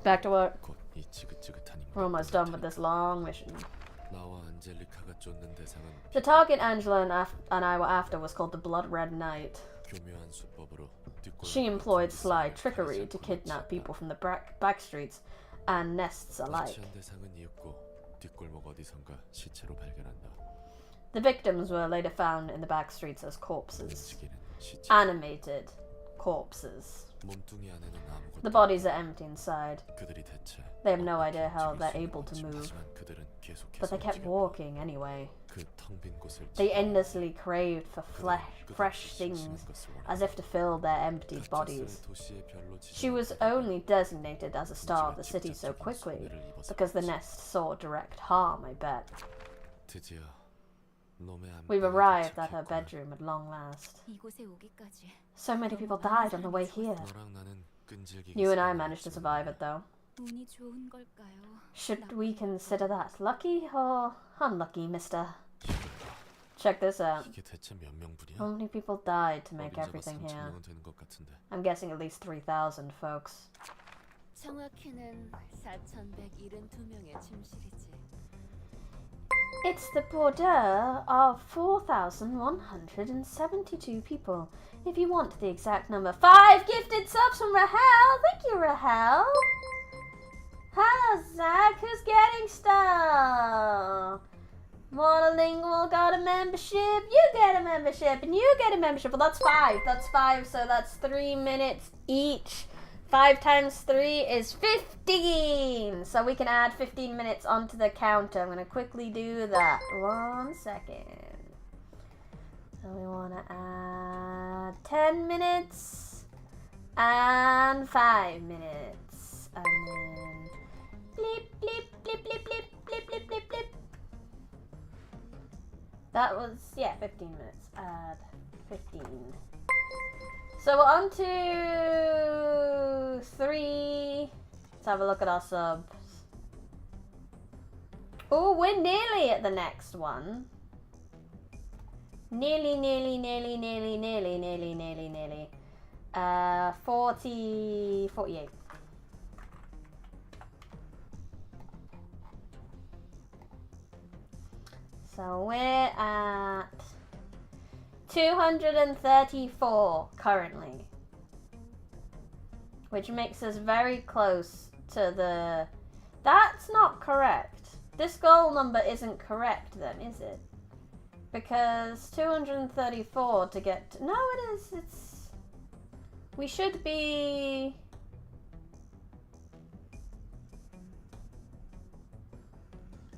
Back to work. 곧 이 지긋지긋한 We're almost done with this long mission. 나와 안젤리카가 쫓는 대상은 The target Angela and I were after was called the Blood Red Knight. 교묘한 수법으로 She employed sly trickery to kidnap people from the back streets and nests alike. 처치한 대상은 이윽고 뒷골목 어디선가 시체로 발견한다. The victims were later found in the back streets as corpses. 움직이는 시체. Animated corpses. 몸뚱이 안에는 아무것도 The bodies are empty inside. 그들이 대체 They have no idea how 움직일 they're 수 able to 있는지. move, 하지만 그들은 계속해서 but they kept 움직였고 walking anyway. 그 텅 빈 곳을 They 지키고 endlessly craved for 그들은 fresh 끝없이 things, 싱싱한 것을 원했고 as if to fill their empty 각자의 bodies. 도시의 별로 She was 지정된 only designated as a star of the city so 직접적인 quickly 손해를 입어서 because the 그렇지. nest saw direct harm, I bet. 드디어 놈의 We've 안방에 arrived at her 도착했구나. bedroom at long last. 이곳에 오기까지 So many people died on the way here. 너랑 나는 끈질기게 You and I 싸우고 managed to 있었는데 survive it though. 운이 좋은 걸까요? Should we consider that lucky or unlucky, mister? Check this out. 이게 대체 몇 명분이야? How many people died to make 어린자가 everything here? 3,000명은 되는 것 같은데. I'm guessing at least 3,000 folks. 정확히는 4,172명의 침실이지. It's the border of 4,172 people. If you want the exact number. 5 gifted subs from Rahel! Thank you, Rahel! Hello, Zach! Who's getting stuff? Monolingual got a membership. You get a membership. And you get a membership. Well, that's 5. That's 5, so that's 3 minutes each. 5 times 3 is 15! So we can add 15 minutes onto the counter. I'm going to quickly do that. 1 second. So we want to add 10 minutes and 5 minutes. And then bleep, bleep, bleep, bleep, bleep, bleep, bleep, bleep, bleep. That was, yeah, 15 minutes. Add 15. So we're on to 3. Let's have a look at our subs. Oh, we're nearly at the next one. Nearly. 48. So we're at 234 currently, which makes us very close to the... That's not correct. This goal number isn't correct then, is it? Because 234 to get... No, it is. It's... We should be...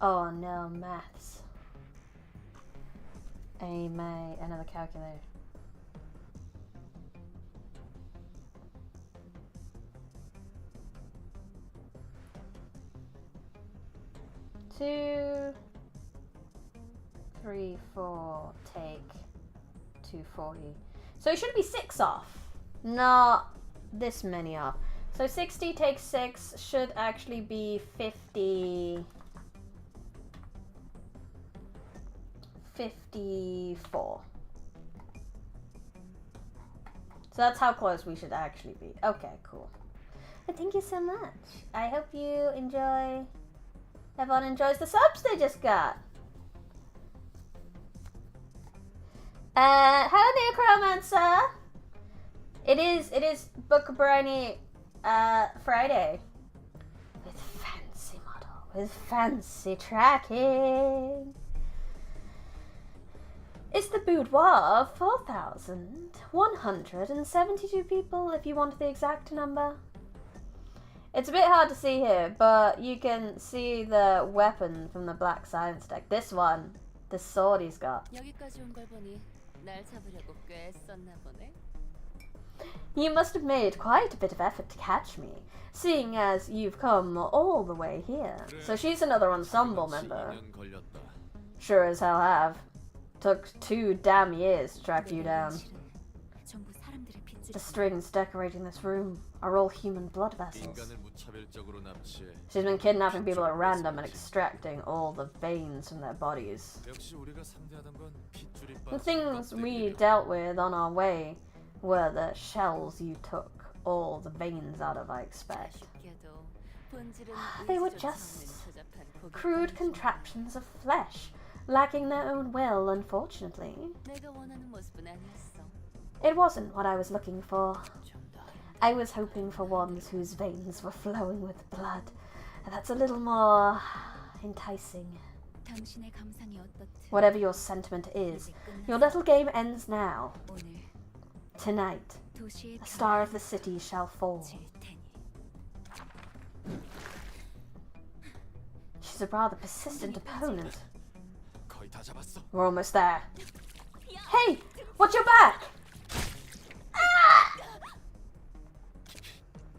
Oh no, maths. Another calculator. Two, 3, 4, take 240. So it should be 6 off, not this many off. So 60 takes 6 should actually be 50. 54. So that's how close we should actually be. Okay, cool. Thank you so much. I hope you enjoy. Everyone enjoys the subs they just got. Hello, Necromancer. It is Book Briny Friday with fancy model with fancy tracking. It's the boudoir of 4,172 people, if you want the exact number. It's a bit hard to see here, but you can see the weapon from the Black Science deck. This one, the sword he's got. 여기까지 온 걸 보니 날 잡으려고 꽤 썼나 보네. You must have made quite a bit of effort to catch me, seeing as you've come all the way here. So she's another ensemble member. 2년 걸렸다. Sure as hell have. Took 2 damn years to track you down. 전부 사람들의 핏줄. The strings decorating this room are all human blood vessels. 인간을 무차별적으로 납치해. She's been kidnapping people at random and extracting all the veins from their bodies. 역시 우리가 상대하던 건 핏줄이 The 빠진 things we 껍데기들이었다. dealt with on our way were the shells you took all the veins out of, I expect. 아쉽게도 본질은 They were 의지조차 just 없는 조잡한 고객 crude contraptions of flesh, lacking their own will, unfortunately. 내가 원하는 모습은 아니었어. It wasn't what I was looking for. 좀더 I was hoping for ones whose veins were flowing with blood. That's a little more enticing. 당신의 감상이 어떻든 Whatever your sentiment is, your little game ends now. 오늘 Tonight. 도시의 The star of the city shall fall. 질 테니. She's a rather persistent opponent. 거의 다 잡았어. We're almost there. Hey! Watch your back!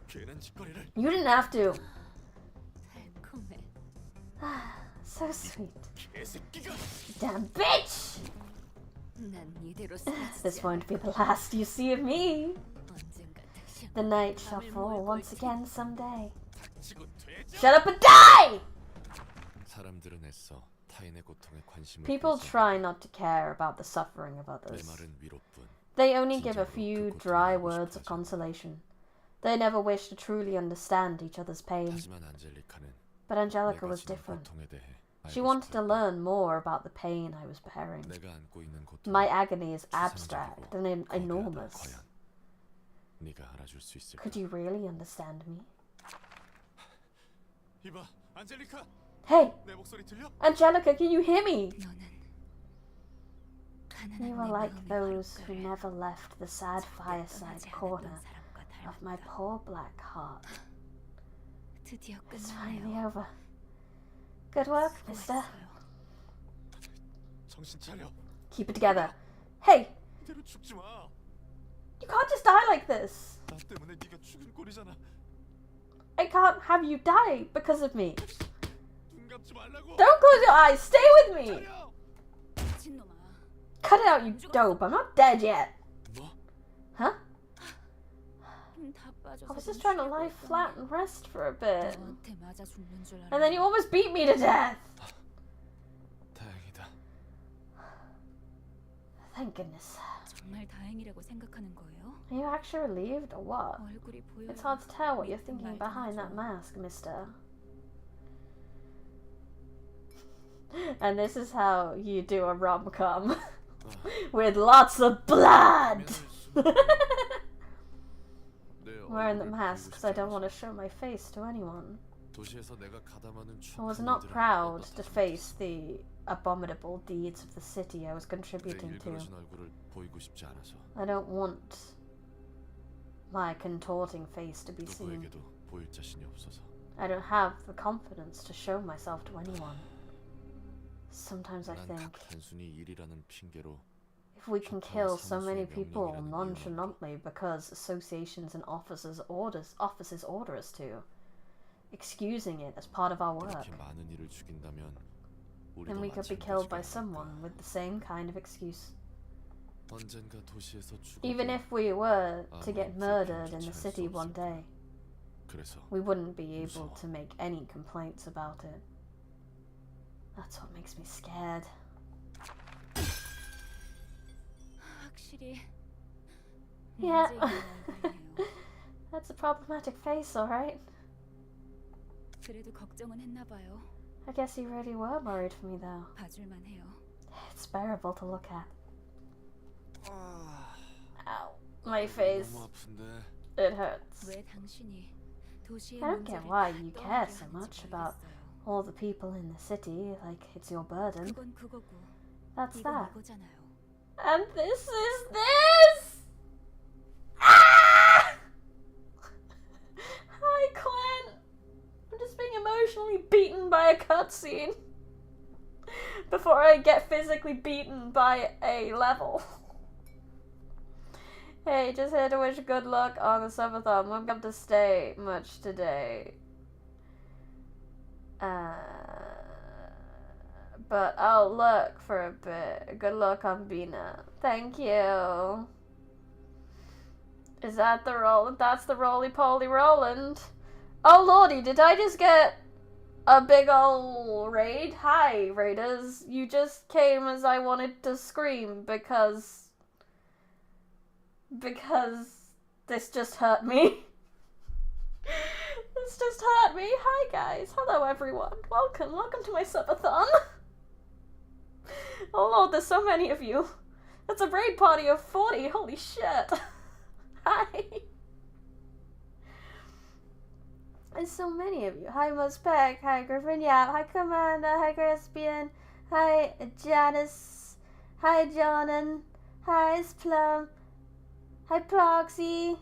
괜한 짓거리를. You didn't have to. 달콤해. So sweet. 개새끼가. Damn bitch! 난 이대로 This 쓰러지지 won't be the last you see of me. 언젠가 다시 The night shall fall once again someday. 닥치고 되자. Shut up and die! 사람들은 애써 타인의 고통에 관심을 People 끌지. try not to care about the suffering of 내 others. 말은 위로뿐. They only give a few dry words of consolation. They never wish to truly understand each other's pain. 하지만 안젤리카는 But Angelica 내가 was 지닌 different. 고통에 대해 She 알고 wanted to 싶었다. learn more about the pain I was bearing. 내가 안고 있는 고통. My agony is abstract and enormous. 과연 네가 알아줄 수 있을까? Could you really understand me? 이봐, 안젤리카. Hey, 내 목소리 들려? Angelica, can you hear me? 너는 You 가난한 are 내 like 마음의 those who 화롯가를 never left the sad 절대 fireside 떠나지 corner 않았던 사람과 of my 닮았다. poor black heart. 드디어 It's finally 끝났네요. over. Good work, mister. 수고했어요. 정신 차려. Keep it together. Hey, 이대로 죽지 마. you can't just die like this. 나 때문에 네가 죽을 꼴이잖아. I can't have you die because of me. 눈 감지 말라고. Don't close your eyes. Stay with me. 차려. 미친놈아. Cut it out, you dope. I'm not dead yet. 뭐? Huh? 다 빠져서 I was just trying to lie flat and rest for a bit. 너한테 맞아 죽는 줄 알아. And then you almost beat me to death. 다행이다. Thank goodness. 정말 다행이라고 생각하는 거예요? Are you actually relieved or what? 얼굴이 보여요. It's hard to tell what you're 믿든 thinking 말든 behind that 하죠. mask, mister. And this is how you do a rom-com. With lots of blood! Wearing the mask because I don't want to show my face to anyone. 도시에서 내가 가담하는 I was 추악한 not 일들을 proud 떳떳하지 to face the abominable deeds of the city I was 내 contributing to. 일그러진 얼굴을 보이고 싶지 않아서 I don't want my contorting face to be seen. 누구에게도 보일 자신이 없어서. I don't have the confidence to show myself to anyone. Sometimes I 난 think 단순히 일이라는 핑계로 if we can kill so many people nonchalantly because associations and officers order us to, excusing it as part of our work, 그렇게 많은 일을 죽인다면 then we could be killed by someone with the same kind of excuse. 언젠가 도시에서 Even if we were to get murdered in the city one day, 그래서 we wouldn't be able to make any complaints about it. That's what makes me scared. 확실히 Yeah. 문제 있는 얼굴이네요. That's a problematic face, alright. 그래도 걱정은 했나 봐요. I guess you really were worried for me though. 봐줄만 해요. It's bearable to look at. Ow. My face. 너무 아픈데. It hurts. 왜 당신이 도시의 I don't get 문제를 why you 떠안으려 care so 하는지 much about 모르겠어요. all the people in the city like it's your burden. 그건 그거고 That's 이건 that. 이거잖아요. And this is this! Ah! Hi, Clint! I'm just being emotionally beaten by a cutscene before I get physically beaten by a level. Hey, just here to wish good luck on the subathon. Won't be able to stay much today. But I'll look for a bit. Good luck on Bina. Thank you. Is that the Roland? That's the roly-poly Roland. Oh lordy, did I just get a big ol' raid? Hi, raiders. You just came as I wanted to scream because this just hurt me. This just hurt me. Hi guys. Hello everyone. Welcome to my subathon. Oh lord, there's so many of you. That's a raid party of 40. Holy shit. Hi. There's so many of you. Hi Muspec. Hi Griffin Yap. Hi Commander. Hi Graspian. Hi Janice. Hi Jonan. Hi Plum. Hi, Proxy.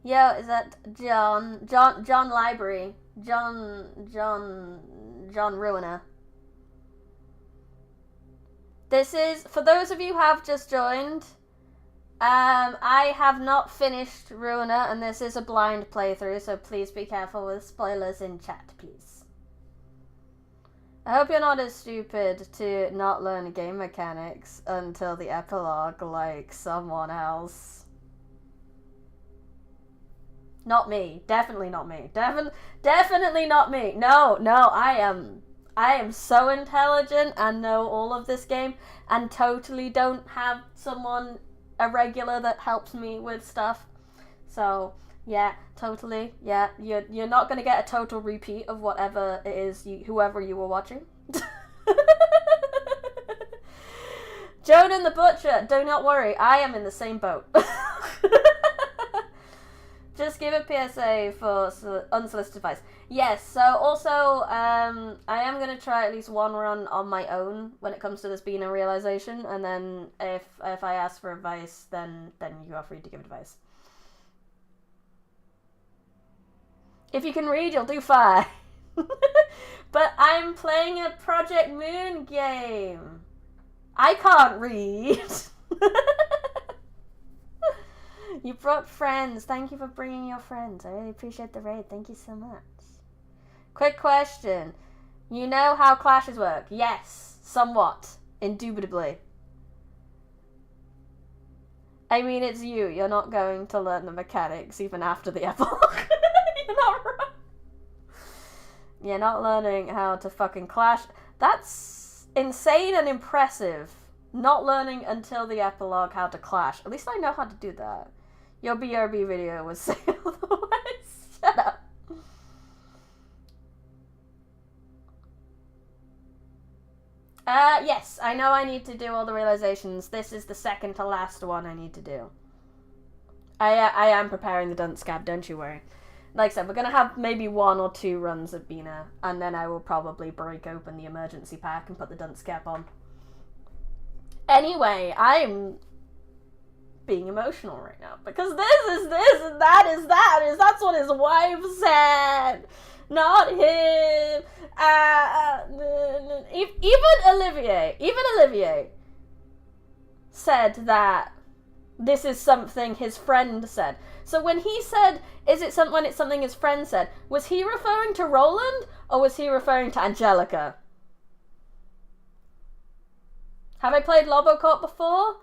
Yo, is that John Library? John Ruiner. This is, for those of you who have just joined, I have not finished Ruiner, and this is a blind playthrough, so please be careful with spoilers in chat, please. I hope you're not as stupid to not learn game mechanics until the epilogue like someone else. Not me. Definitely not me. Definitely not me. No, I am so intelligent and know all of this game and totally don't have someone, a regular, that helps me with stuff. So, yeah, totally. Yeah, you're not going to get a total repeat of whatever it is, whoever you were watching. Joan and the Butcher, do not worry, I am in the same boat. Just give a PSA for unsolicited advice. Yes, so also, I am going to try at least one run on my own when it comes to this being a realization, and then if I ask for advice, then you are free to give advice. If you can read, you'll do fine. But I'm playing a Project Moon game. I can't read. You brought friends. Thank you for bringing your friends. I really appreciate the raid. Thank you so much. Quick question. You know how clashes work? Yes, somewhat. Indubitably. I mean, it's you. You're not going to learn the mechanics even after the epilogue. You're not right. You're not learning how to fucking clash. That's insane and impressive. Not learning until the epilogue how to clash. At least I know how to do that. Your BRB video was saying otherwise. Shut up. Yes, I know I need to do all the realizations. This is the second to last one I need to do. I am preparing the dunce scab, don't you worry. Like I said, we're going to have maybe 1 or 2 runs of Bina, and then I will probably break open the emergency pack and put the dunce scab on. Anyway, I'm being emotional right now, because this is this, and that is that, that's what his wife said, not him. Even Olivier said that this is something his friend said. So when he said, when it's something his friend said, was he referring to Roland, or was he referring to Angelica? Have I played Lobocop before?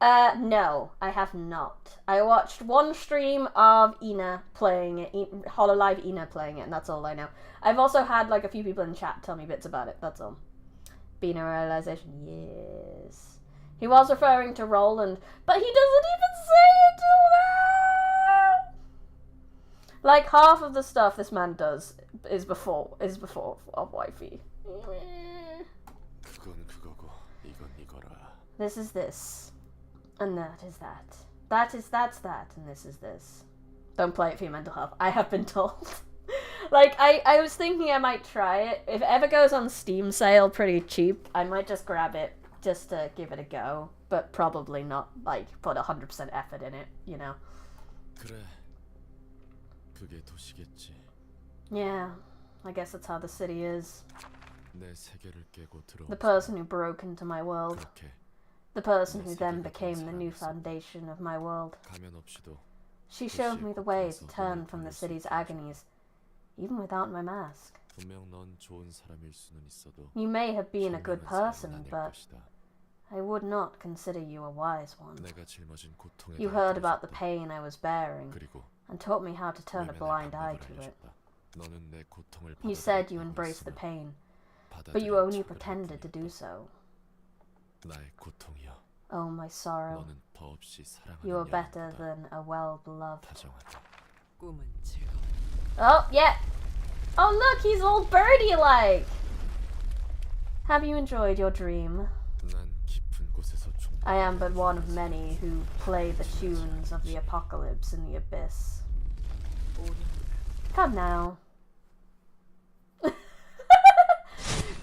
No, I have not. I watched one stream of Ina playing it, Hololive Ina playing it, and that's all I know. I've also had like a few people in chat tell me bits about it, that's all. Bina realization, yes. He was referring to Roland, but he doesn't even say it till now! Like, half of the stuff this man does is before of wifey. This is this. And that is that. That's that, and this is this. Don't play it for your mental health. I have been told. Like, I was thinking I might try it. If it ever goes on Steam sale pretty cheap, I might just grab it just to give it a go. But probably not, like, put 100% effort in it, you know? Yeah, I guess that's how the city is. The person who broke into my world. The person who then became the new foundation of my world. She showed me the way to turn from the city's agonies, even without my mask. You may have been a good person, but I would not consider you a wise one. You heard about the pain I was bearing, and taught me how to turn a blind eye to it. You said you embraced the pain, but you only pretended to do so. Oh, my sorrow. You are better than a well-beloved. Oh, yeah. Oh, look, he's all birdie-like. Have you enjoyed your dream? I am but one of many who play the tunes of the apocalypse in the abyss. Come now.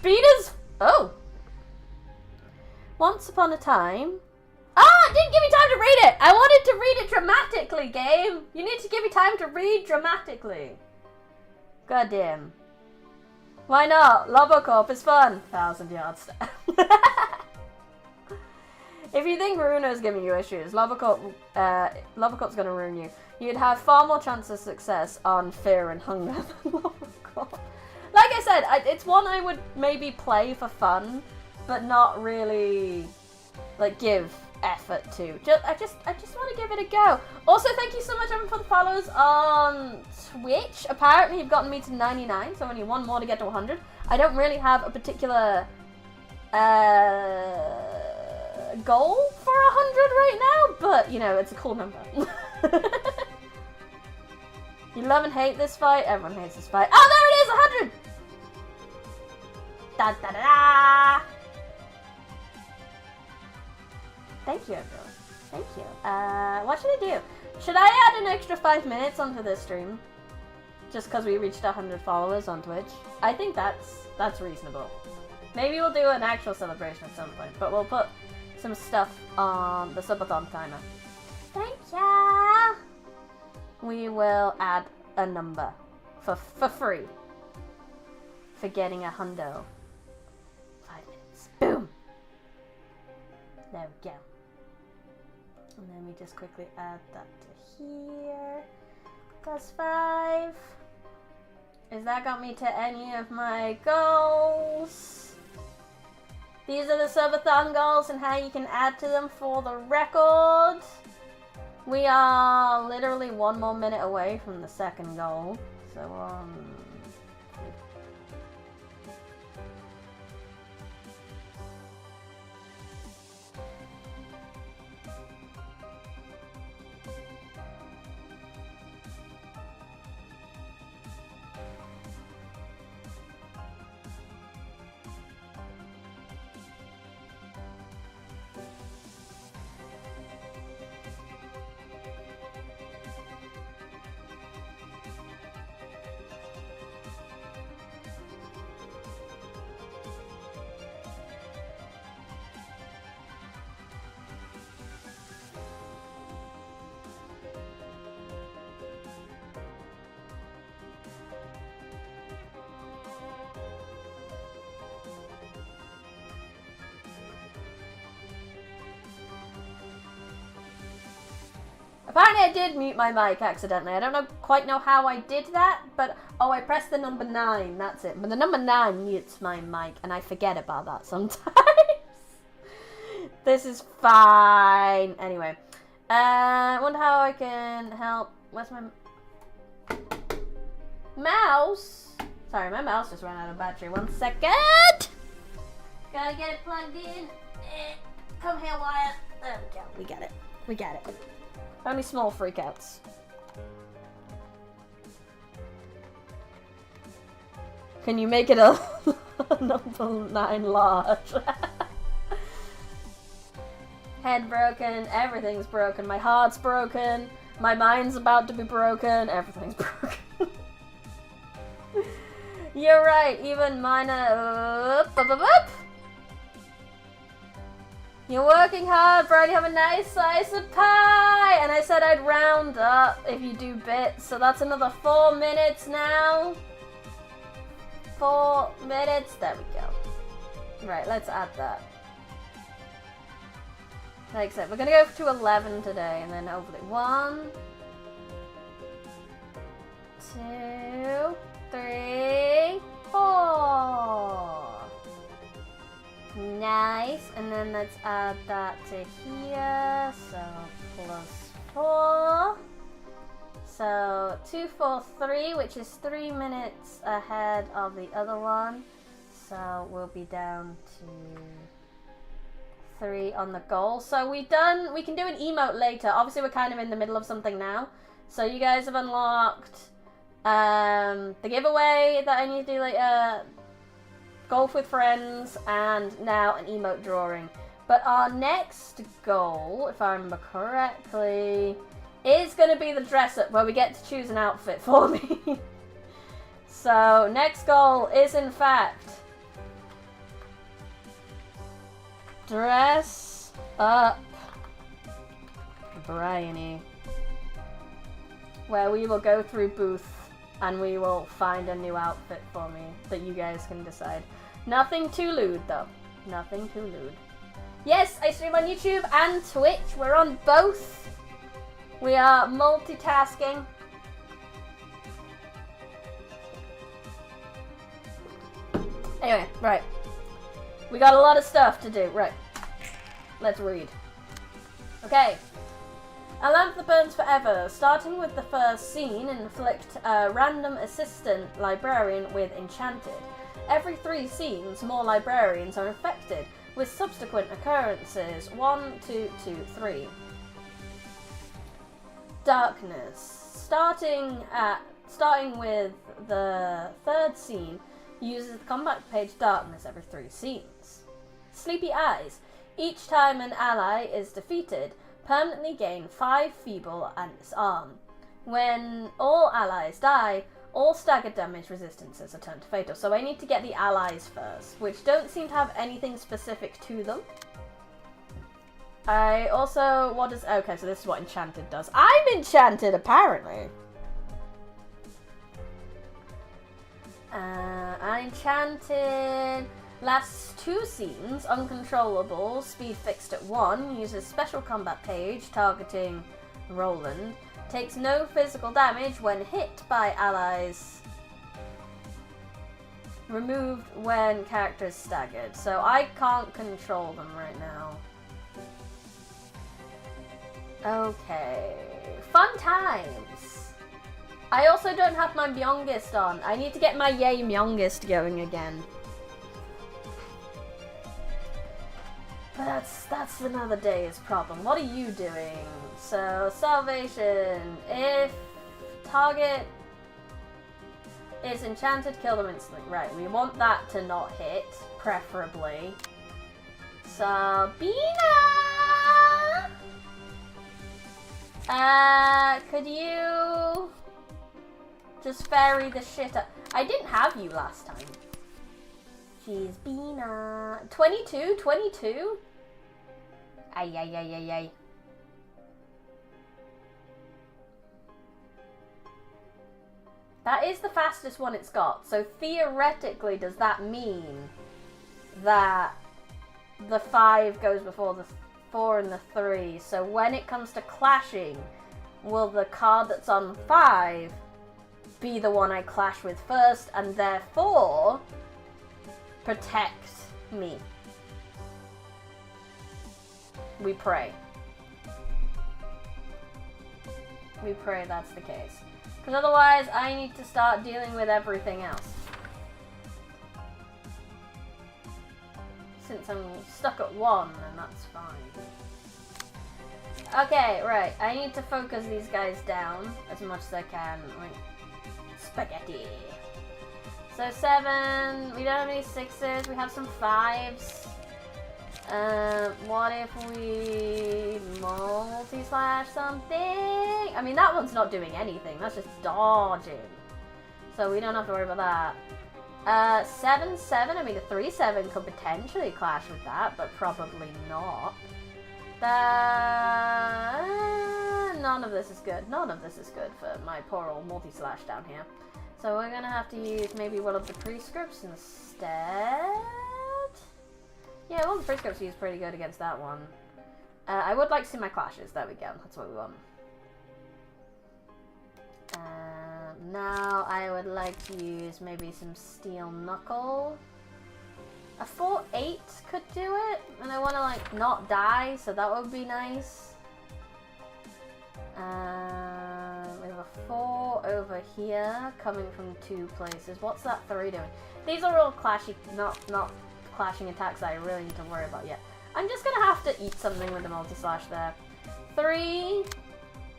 Beaters. Oh. Once upon a time, Ah, it didn't give me time to read it! I wanted to read it dramatically, game! You need to give me time to read dramatically. Goddamn. Why not? Lobocorp is fun. 1,000 yards. If you think Ruino's giving you issues, Lobocorp's gonna ruin you. You'd have far more chance of success on fear and hunger than Lobocorp. Like I said, it's one I would maybe play for fun, but not really, like, give effort to. I just want to give it a go. Also, thank you so much everyone for the follows on Twitch. Apparently, you've gotten me to 99, so only one more to get to 100. I don't really have a particular goal for 100 right now, but you know, it's a cool number. You love and hate this fight. Everyone hates this fight. Oh, there it is, 100. Da da da da. Thank you, everyone. Thank you. What should I do? Should I add an extra 5 minutes onto this stream? Just because we reached 100 followers on Twitch? I think that's reasonable. Maybe we'll do an actual celebration at some point, but we'll put some stuff on the subathon timer. Thank ya! We will add a number for free for getting a hundo. 5 minutes. Boom! There we go. And then we just quickly add that to here. +5. Is that got me to any of my goals? These are the subathon goals and how you can add to them for the record. We are literally 1 more minute away from the second goal. So, apparently I did mute my mic accidentally. I don't quite know how I did that, but oh, I pressed the number 9, that's it. But the number 9 mutes my mic, and I forget about that sometimes. This is fine. Anyway, I wonder how I can help. Where's my mouse? Sorry, my mouse just ran out of battery. 1 second. Gotta get it plugged in. Come here, Wyatt. There we go. We got it. We got it. Only small freakouts. Can you make it a number 9 large? Head broken, everything's broken, my heart's broken, my mind's about to be broken, everything's broken. You're right, even mine up. You're working hard, Brian. You have a nice slice of pie. And I said I'd round up if you do bits. So that's another 4 minutes now. 4 minutes. There we go. Right, let's add that. Like I said, we're going to go to 11 today. And then hopefully 1, 2, 3, 4. Nice, and then let's add that to here, so +4. So 2, 4, 3, which is 3 minutes ahead of the other one. So we'll be down to 3 on the goal. So we can do an emote later. Obviously we're kind of in the middle of something now. So you guys have unlocked the giveaway that I need to do later. Golf with friends, and now an emote drawing. But our next goal, if I remember correctly, is going to be the dress up, where we get to choose an outfit for me. So, next goal is in fact dress up Bryony, where we will go through booth and we will find a new outfit for me that you guys can decide. Nothing too lewd though. Nothing too lewd. Yes, I stream on YouTube and Twitch. We're on both. We are multitasking. Anyway, right. We got a lot of stuff to do. Right. Let's read. Okay. A lamp that burns forever. Starting with the first scene, inflict a random assistant librarian with enchanted. Every 3 scenes, more librarians are infected, with subsequent occurrences. 1, 2, 2, 3. Darkness. Starting with the 3rd scene, uses the combat page Darkness every 3 scenes. Sleepy Eyes. Each time an ally is defeated, permanently gain 5 feeble and disarm. When all allies die, all staggered damage resistances are turned to fatal. So I need to get the allies first, which don't seem to have anything specific to them. I also, okay, so this is what Enchanted does. I'm Enchanted, apparently. Enchanted lasts 2 scenes, uncontrollable, speed fixed at 1, uses special combat page targeting Roland, takes no physical damage when hit by allies, removed when character is staggered. So I can't control them right now. Okay, fun times. I also don't have my Myongist on. I need to get my Yay Myongist going again. But that's another day's problem. What are you doing? So, Salvation. If target is enchanted, kill them instantly. Right, we want that to not hit, preferably. Sabina! Could you just ferry the shit up? I didn't have you last time. She's Bina. 22? 22? Ay, ay, ay, ay, ay. That is the fastest one it's got. So theoretically, does that mean that the 5 goes before the 4 and the 3? So when it comes to clashing, will the card that's on 5 be the one I clash with first, and therefore protect me? We pray. We pray that's the case. Because otherwise, I need to start dealing with everything else. Since I'm stuck at 1, then that's fine. Okay, right. I need to focus these guys down as much as I can. Like, spaghetti. So 7, we don't have any 6s, we have some 5s. What if we multi-slash something? I mean, that one's not doing anything, that's just dodging. So we don't have to worry about that. 7, 7, I mean, a 3, 7 could potentially clash with that, but probably not. None of this is good. None of this is good for my poor old multi-slash down here. So we're gonna have to use maybe one of the prescripts instead. Yeah, one of the prescripts is pretty good against that one. I would like to see my clashes. There we go. That's what we want. Now I would like to use maybe some steel knuckle. A 4-8 could do it, and I want to like not die, so that would be nice. We have a 4 over here, coming from 2 places. What's that 3 doing? These are all clashy, not clashing attacks that I really need to worry about yet. I'm just gonna have to eat something with the multi-slash there. 3.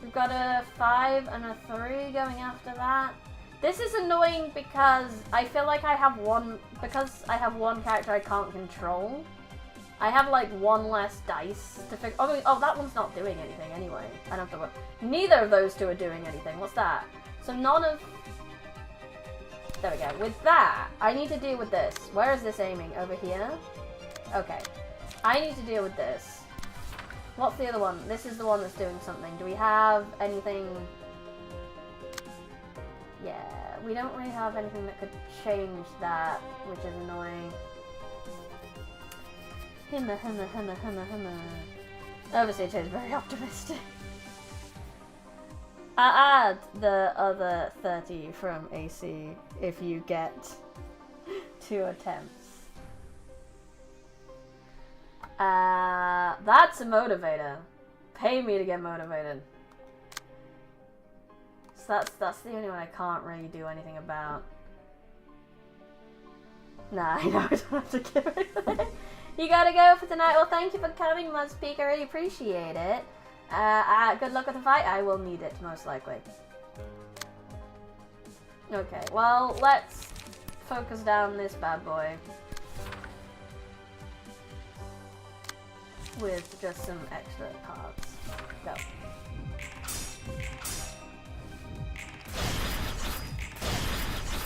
We've got a 5 and a 3 going after that. This is annoying because I feel like I have one character I can't control. I have like 1 less dice to figure. Oh, that one's not doing anything anyway. I don't have to worry. Neither of those 2 are doing anything. What's that? So none of. There we go. With that, I need to deal with this. Where is this aiming? Over here? Okay. I need to deal with this. What's the other one? This is the one that's doing something. Do we have anything? Yeah, we don't really have anything that could change that, which is annoying. Himma. Obviously, it is very optimistic. I add the other 30 from AC if you get 2 attempts. That's a motivator. Pay me to get motivated. So that's the only one I can't really do anything about. Nah, I know I don't have to give it. You gotta go for tonight. Well, thank you for coming, Mudspeak. I really appreciate it. Good luck with the fight. I will need it, most likely. Okay, well, let's focus down this bad boy. With just some extra cards. Go.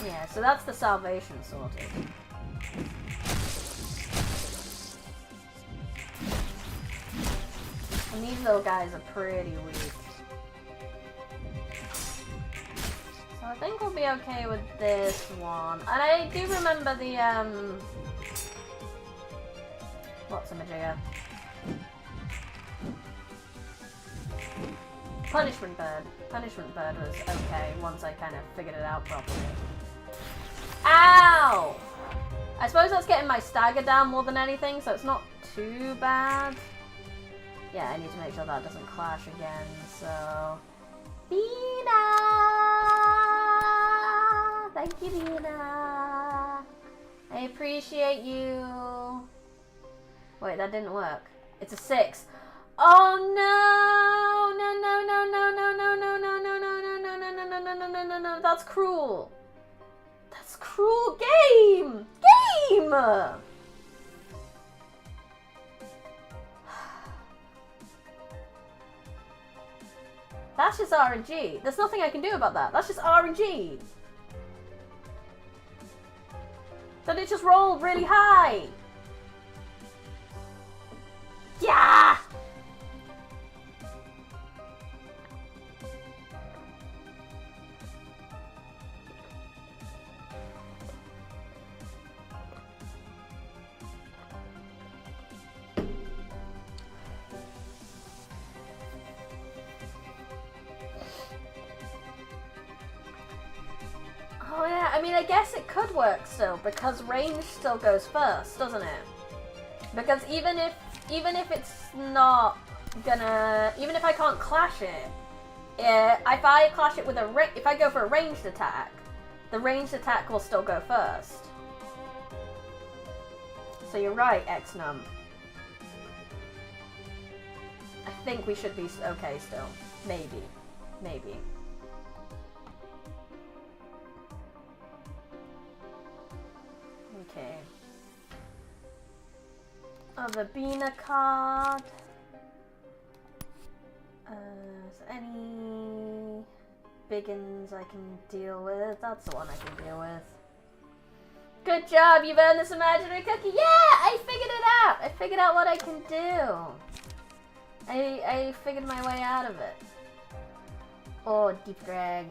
Yeah, so that's the salvation sorted. And these little guys are pretty weak. So I think we'll be okay with this one. And I do remember the, what's-a-majigger? Punishment Bird. Punishment Bird was okay once I kind of figured it out properly. Ow! I suppose that's getting my stagger down more than anything, so it's not too bad. Yeah, I need to make sure that doesn't clash again, so... Bina! Thank you, Bina! I appreciate you! Wait, that didn't work. It's a 6. Oh no! No! That's cruel! That's cruel! Game! Game! That's just RNG. There's nothing I can do about that. That's just RNG. Then it just rolled really high. Yeah! Oh yeah, I mean, I guess it could work still, because range still goes first, doesn't it? Because even if it's not gonna, even if I can't clash it, if I clash it with if I go for a ranged attack, the ranged attack will still go first. So you're right, Xnum. I think we should be okay still. Maybe. Maybe. Okay. Other Bina card. Is there any biggins I can deal with? That's the one I can deal with. Good job, you've earned this imaginary cookie. Yeah, I figured it out. I figured out what I can do. I figured my way out of it. Oh, deep drag.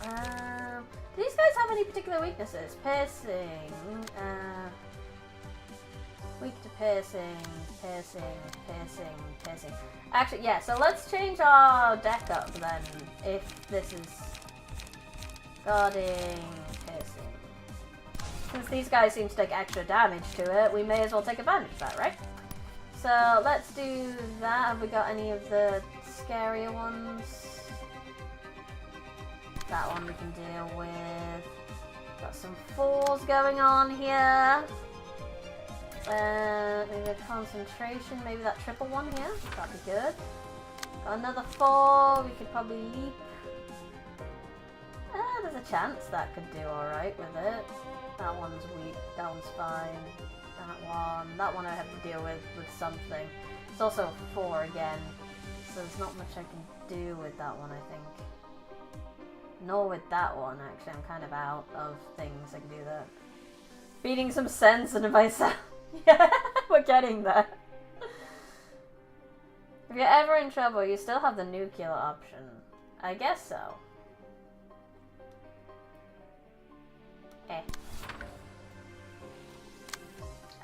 Do these guys have any particular weaknesses? Piercing. Weak to piercing, piercing. Actually, yeah, so let's change our deck up then, if this is guarding, piercing. Since these guys seem to take extra damage to it, we may as well take advantage of that, right? So let's do that. Have we got any of the scarier ones? That one we can deal with. Got some 4s going on here. Maybe a concentration, maybe that triple one here. That'd be good. Got another 4, we could probably leap. There's a chance that could do alright with it. That one's weak, that one's fine. That one I have to deal with something. It's also a 4 again, so there's not much I can do with that one, I think. Nor with that one, actually. I'm kind of out of things I can do that. Beating some sense into myself. Yeah, we're getting there. If you're ever in trouble, you still have the nuclear option. I guess so.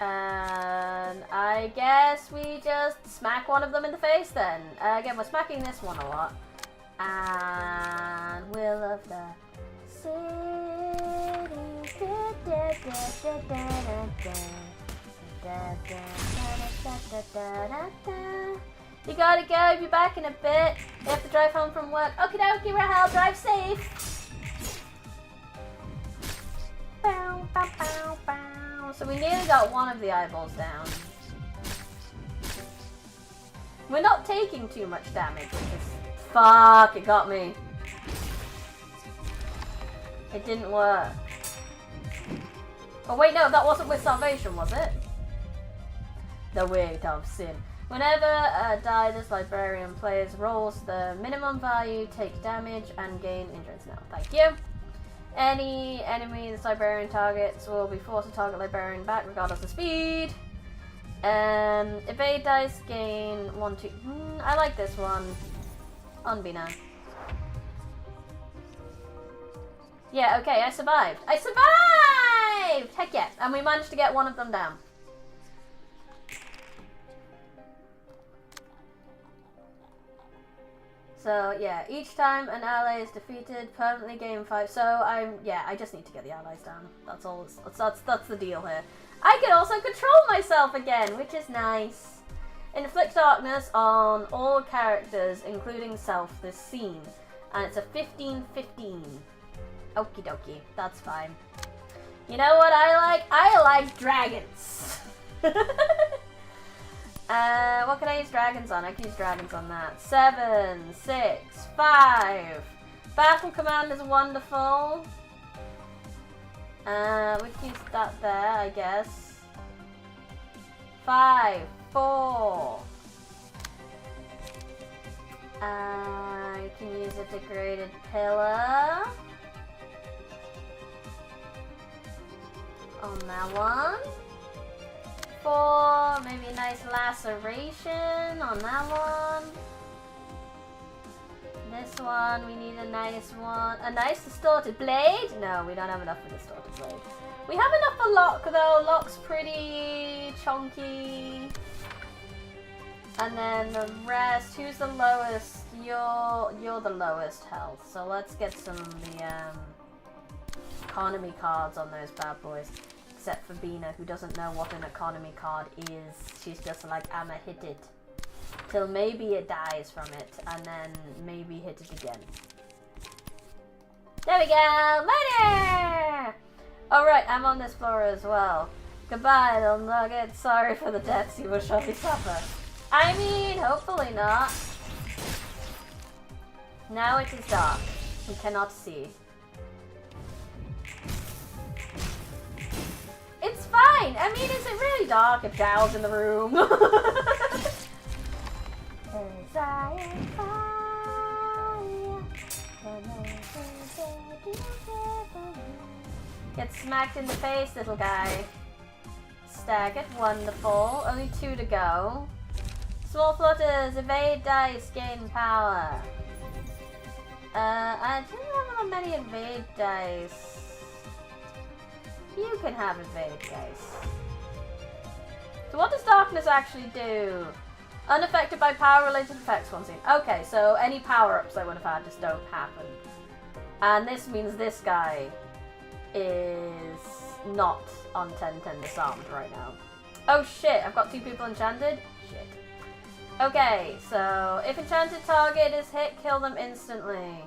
And I guess we just smack one of them in the face then. Again, we're smacking this one a lot. And Will of the City. You gotta go, be back in a bit. You have to drive home from work. Okie dokie, Rahel, drive safe. Bow, bow, bow, bow. So we nearly got one of the eyeballs down. We're not taking too much damage, which is... Fuck, it got me. It didn't work. Oh wait, no, that wasn't with salvation, was it? The weight of sin. Whenever a die this librarian plays rolls the minimum value, take damage, and gain endurance now. Thank you. Any enemy this librarian targets will be forced to target librarian back regardless of speed. Evade dice gain 1, 2. I like this one. Unbina. Yeah, okay, I survived. I survived! Heck yeah. And we managed to get one of them down. So yeah, each time an ally is defeated, permanently gain 5. So I just need to get the allies down. That's all. That's the deal here. I can also control myself again, which is nice. Inflict darkness on all characters, including self, this scene, and it's a 15/15. Okie dokie, that's fine. You know what I like? I like dragons. What can I use dragons on? I can use dragons on that. 7, 6, 5. Battle command is wonderful. We can use that there, I guess. 5, 4. I can use a decorated pillar. On that one. 4, maybe a nice laceration on that one. This one, we need a nice one. A nice distorted blade? No, we don't have enough for distorted blade. We have enough for Lock though. Lock's pretty chunky. And then the rest, who's the lowest? You're the lowest health. So let's get some of the economy cards on those bad boys. Except for Bina, who doesn't know what an economy card is. She's just like, I'ma hit it. Till maybe it dies from it, and then maybe hit it again. There we go! Later! Alright, I'm on this floor as well. Goodbye, little nugget. Sorry for the deaths you will surely suffer. I mean, hopefully not. Now it is dark. We cannot see. It's fine! I mean, is it really dark if Zhao's in the room? Get smacked in the face, little guy. Staggered, wonderful. Only 2 to go. Small flutters, evade dice, gain power. I didn't have that many evade dice. You can have evade dice. So what does darkness actually do? Unaffected by power-related effects one scene. Okay, so any power-ups I would have had just don't happen. And this means this guy is not on 10/10 disarmed right now. Oh shit, I've got 2 people enchanted? Shit. Okay, so if enchanted target is hit, kill them instantly.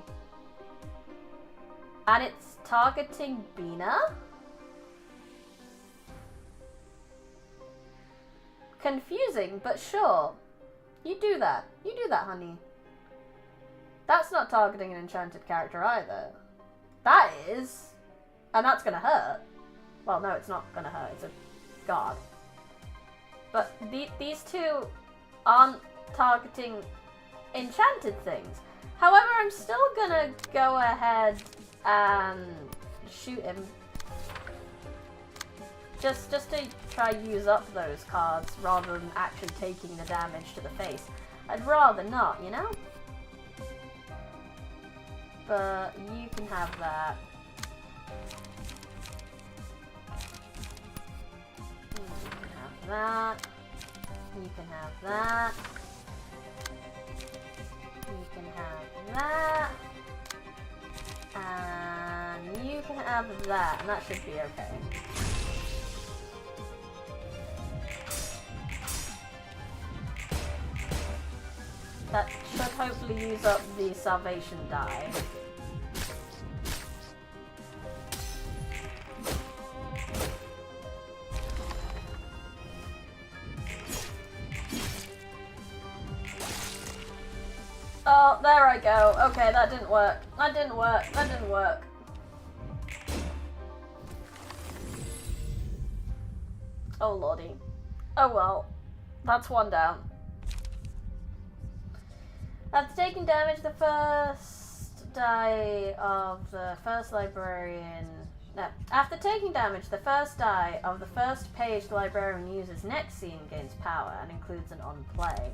And it's targeting Bina? Confusing, but sure. You do that. You do that, honey. That's not targeting an enchanted character either. That is. And that's gonna hurt. Well, no, it's not gonna hurt. It's a god. But these 2 aren't targeting enchanted things. However, I'm still gonna go ahead and shoot him. Just to try use up those cards rather than actually taking the damage to the face. I'd rather not, you know? But you can have that. You can have that. You can have that. You can have that. And you can have that. And that should be okay. That should hopefully use up the salvation die. Oh, there I go. Okay, that didn't work. That didn't work. That didn't work. Oh lordy. Oh well. That's one down. After taking damage, the first die of the first librarian... No. After taking damage, the first die of the first page the librarian uses next scene gains power and includes an on-play.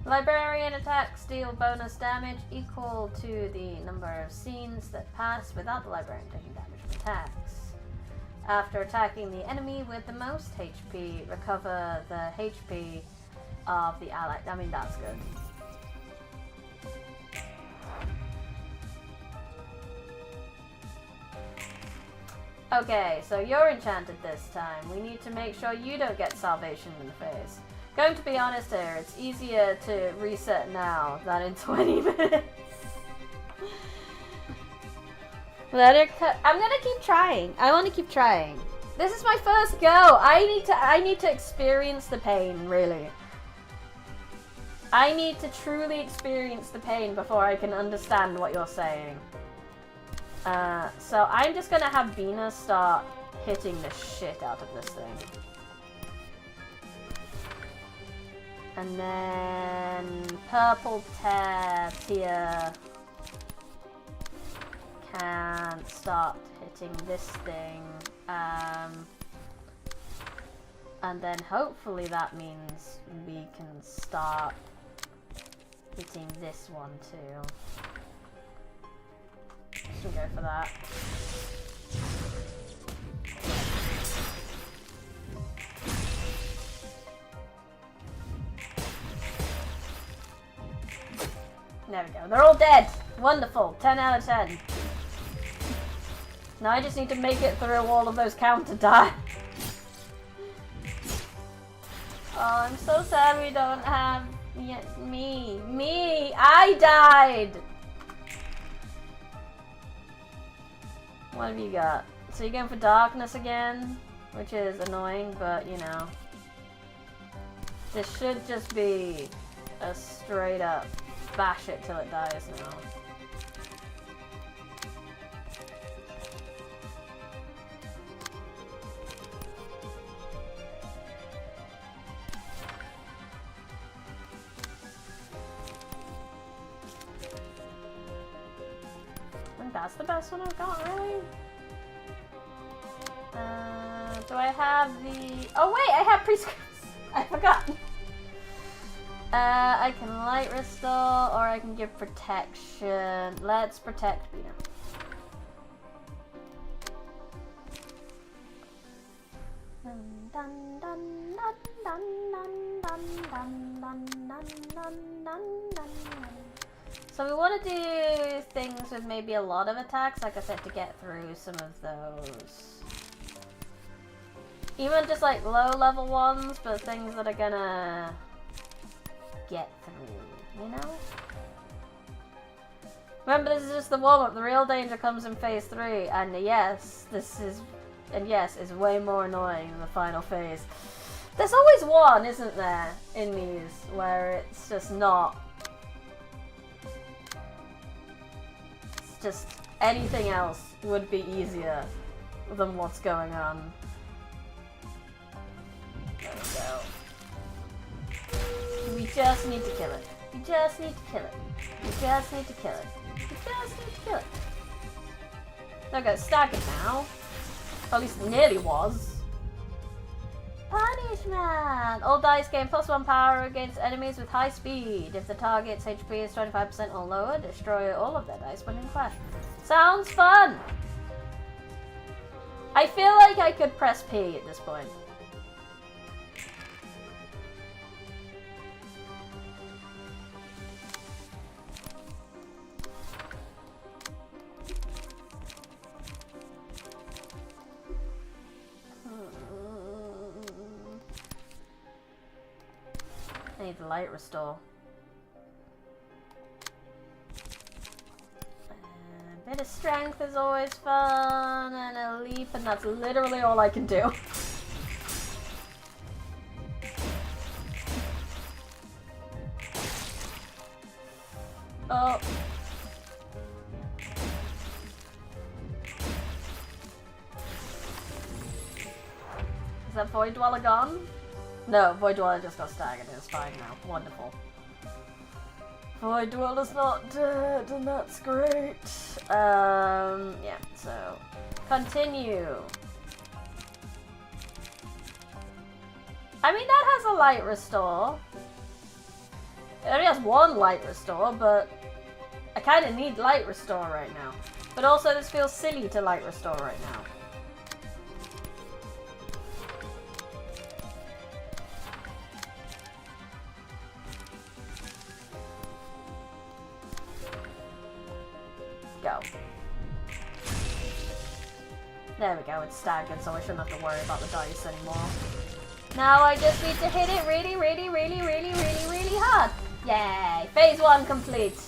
Librarian attacks deal bonus damage equal to the number of scenes that pass without the librarian taking damage from attacks. After attacking the enemy with the most HP, recover the HP of the ally. I mean, that's good. Okay, so you're enchanted this time. We need to make sure you don't get salvation in the face. Going to be honest here, it's easier to reset now than in 20 minutes. I'm gonna keep trying. I want to keep trying. This is my first go. I need to experience the pain, really. I need to truly experience the pain before I can understand what you're saying. So I'm just gonna have Bina start hitting the shit out of this thing. And then Purple Tear can start hitting this thing. And then hopefully that means we can start hitting this one too. Should go for that. There we go. They're all dead. Wonderful. 10 out of 10. Now I just need to make it through all of those counter die. Oh, I'm so sad we don't have me. I died. What have you got? So you're going for darkness again, which is annoying, but you know. This should just be a straight up bash it till it dies now. I think that's the best one I've got, really. Do I have the... Oh wait, I have prescripts! I forgot! I can light restore, or I can give protection. Let's protect Bina. So we want to do things with maybe a lot of attacks, like I said, to get through some of those. Even just like low level ones, but things that are gonna get through, you know? Remember, this is just the warm-up. The real danger comes in phase 3, and yes, is way more annoying than the final phase. There's always one, isn't there, in these, where it's just not... It's just anything else would be easier than what's going on. There we go. We just need to kill it. We just need to kill it. We just need to kill it. We just need to kill it. There we go, staggered now. Or at least nearly was. Punishment! All dice gain +1 power against enemies with high speed. If the target's HP is 25% or lower, destroy all of their dice when in clash. Sounds fun! I feel like I could press P at this point. I need the light restore. A bit of strength is always fun, and a leap, and that's literally all I can do. Oh. Is that Void Dweller gone? No, Void Dweller just got staggered. It's fine now. Wonderful. Void Dweller's not dead, and that's great. Yeah, so continue. I mean, that has a light restore. It only has one light restore, but I kind of need light restore right now. But also, this feels silly to light restore right now. Go. There we go, it's staggered, so I shouldn't have to worry about the dice anymore. Now I just need to hit it really hard. Yay! Phase 1 complete.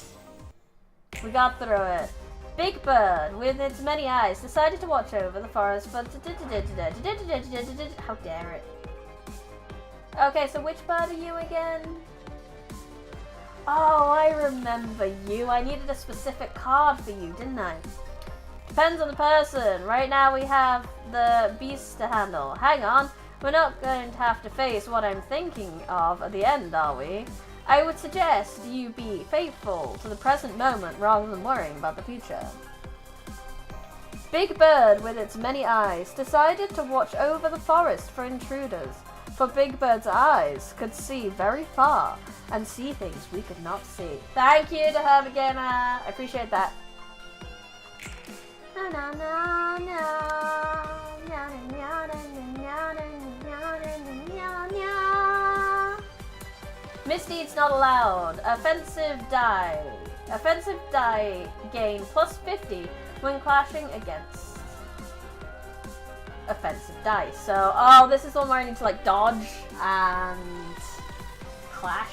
We got through it. Big Bird, with its many eyes, decided to watch over the forest, but how dare it. Okay, so which bird are you again? Oh, I remember you. I needed a specific card for you, didn't I? Depends on the person. Right now we have the beast to handle. Hang on. We're not going to have to face what I'm thinking of at the end, are we? I would suggest you be faithful to the present moment rather than worrying about the future. Big Bird, with its many eyes, decided to watch over the forest for intruders. For Big Bird's eyes could see very far and see things we could not see. Thank you to Hermagamer. I appreciate that. Misdeeds not allowed. Offensive die. Offensive die gain +50 when clashing against offensive dice. So, oh, this is the one where I need to like dodge and clash.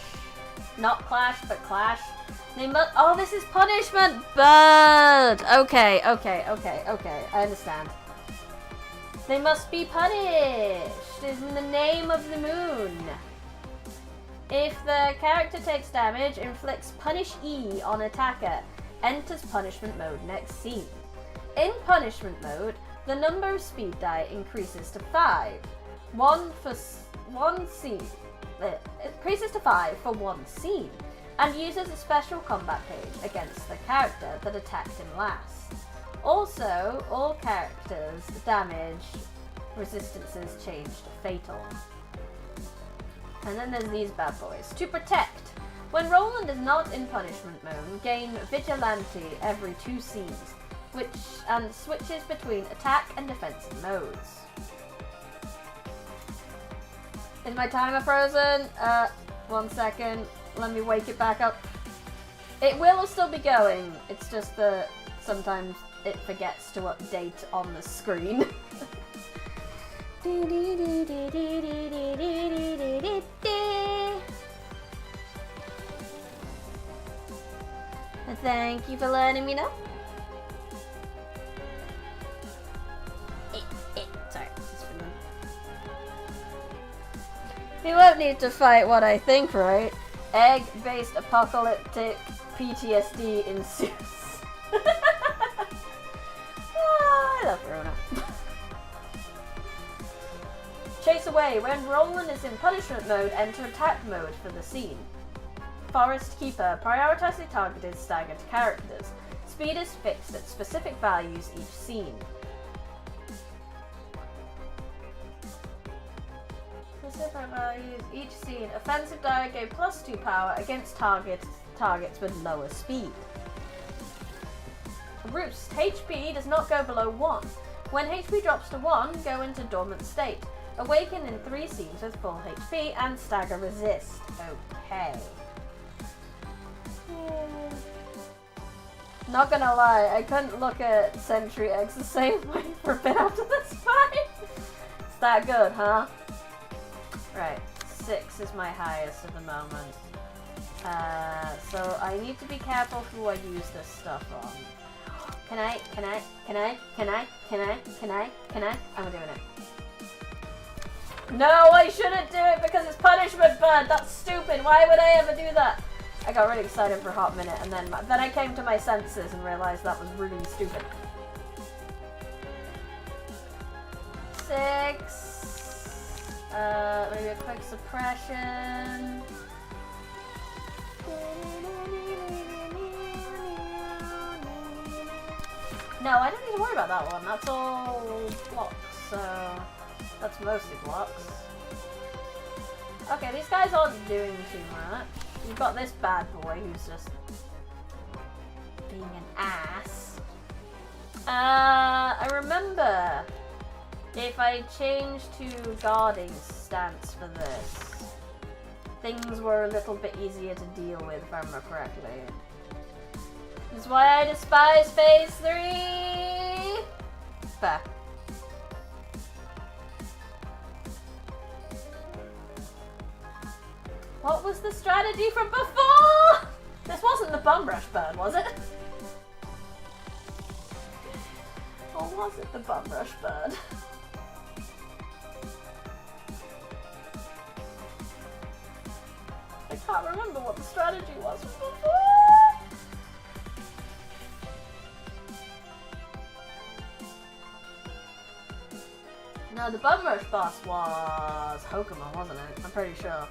Not clash, but clash. They must. Oh, this is punishment, bird. Okay. I understand. They must be punished in the name of the moon. If the character takes damage, inflicts punish E on attacker, enters punishment mode next scene. In punishment mode, the number of speed die increases to 5. One scene. It increases to 5 for one scene, and uses a special combat page against the character that attacked him last. Also, all characters' damage resistances change to fatal. And then there's these bad boys. To protect. When Roland is not in punishment mode, gain Vigilante every 2 scenes, and switches between attack and defensive modes. Is my timer frozen? 1 second. Let me wake it back up. It will still be going. It's just that sometimes it forgets to update on the screen. Thank you for letting me know. Sorry. We won't need to fight what I think, right? Egg-based apocalyptic PTSD ensues. I love Verona. Chase away. When Roland is in punishment mode, enter attack mode for the scene. Forest Keeper. Prioritize the targeted staggered characters. Speed is fixed at specific values each scene. specific values each scene. Offensive die gain +2 power against targets with lower speed. Roost. HP does not go below 1. When HP drops to 1, go into dormant state. Awaken in 3 scenes with full HP and stagger resist. Okay. Not gonna lie, I couldn't look at Sentry Eggs the same way for a bit after this fight. It's that good, huh? Right, 6 is my highest at the moment. So I need to be careful who I use this stuff on. Can I? I'm doing it. No, I shouldn't do it because it's punishment bird. That's stupid. Why would I ever do that? I got really excited for a hot minute and then I came to my senses and realized that was really stupid. 6. Maybe a quick suppression. No, I don't need to worry about that one. That's all blocks, so that's mostly blocks. Okay, these guys aren't doing too much. You've got this bad boy who's just being an ass. I remember if I changed to guarding stance for this, things were a little bit easier to deal with, if I remember correctly. That's why I despise phase 3! Fair. What was the strategy from before? This wasn't the bum rush bird, was it? Or was it the bum rush bird? I can't remember what the strategy was from before. No, the bum rush boss was Pokemon, wasn't it? I'm pretty sure.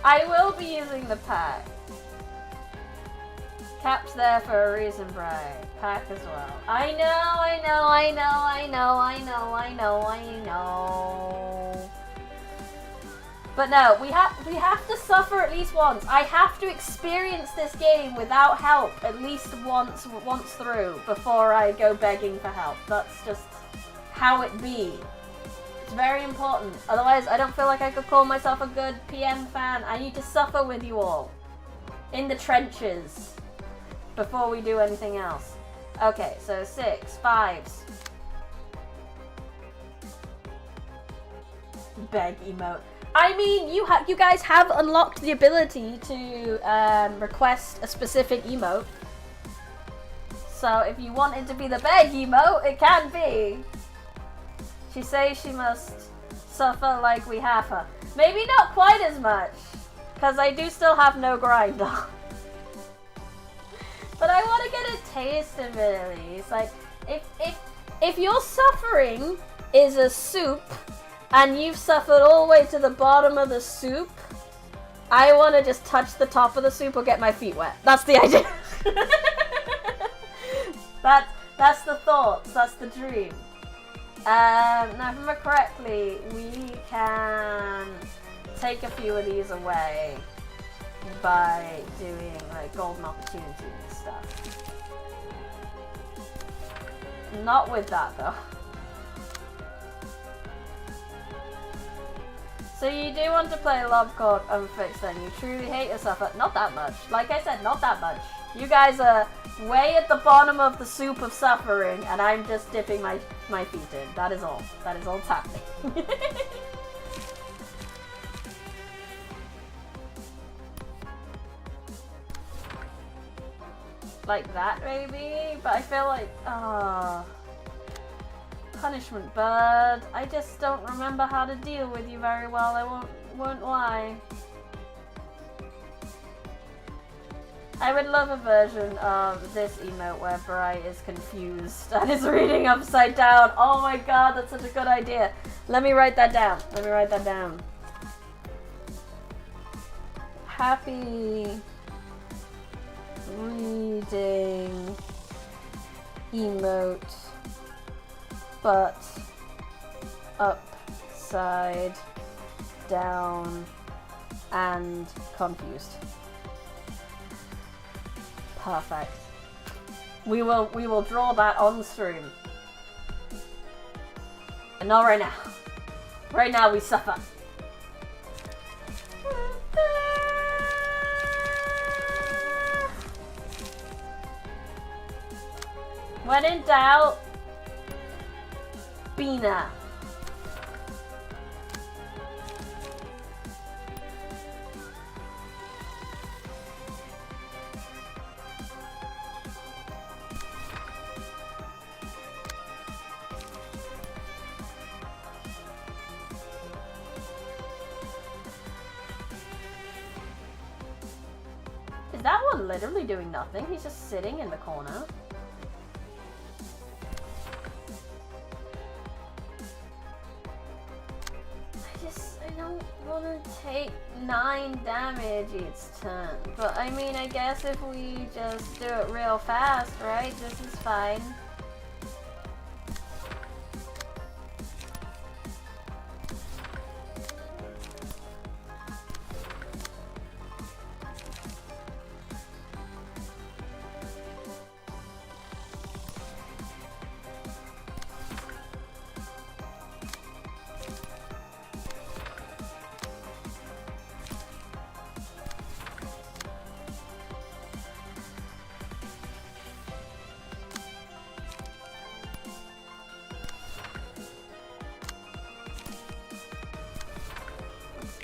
I will be using the pack. Cap's there for a reason, Brian. Pack as well. I know. But no, we have to suffer at least once. I have to experience this game without help at least once through before I go begging for help. That's just how it be. It's very important. Otherwise, I don't feel like I could call myself a good PM fan. I need to suffer with you all. In the trenches. Before we do anything else. Okay, so 6, 5s. Beg emote. I mean, you guys have unlocked the ability to request a specific emote. So if you want it to be the beg emote, it can be. She says she must suffer like we have her. Maybe not quite as much, because I do still have no grinder. But I want to get a taste of it at least. Like, if your suffering is a soup, and you've suffered all the way to the bottom of the soup, I want to just touch the top of the soup or get my feet wet. That's the idea. That's the thoughts. That's the dream. Now, if I remember correctly, we can take a few of these away by doing like golden opportunity and stuff. Not with that though. So you do want to play Lobcock Unfixed then? You truly hate yourself? Not that much. Like I said, not that much. You guys are way at the bottom of the soup of suffering, and I'm just dipping my feet in. That is all. That is all that's happening. Like that, maybe? But I feel like, punishment bird. I just don't remember how to deal with you very well, I won't lie. I would love a version of this emote where Bri is confused and is reading upside down. Oh my god, that's such a good idea. Let me write that down. Happy reading emote, but upside down and confused. Perfect. We will draw that on stream. And not right now. Right now we suffer. When in doubt, Bina. Is that one literally doing nothing? He's just sitting in the corner. I don't want to take 9 damage each turn. But I mean, I guess if we just do it real fast, right? This is fine.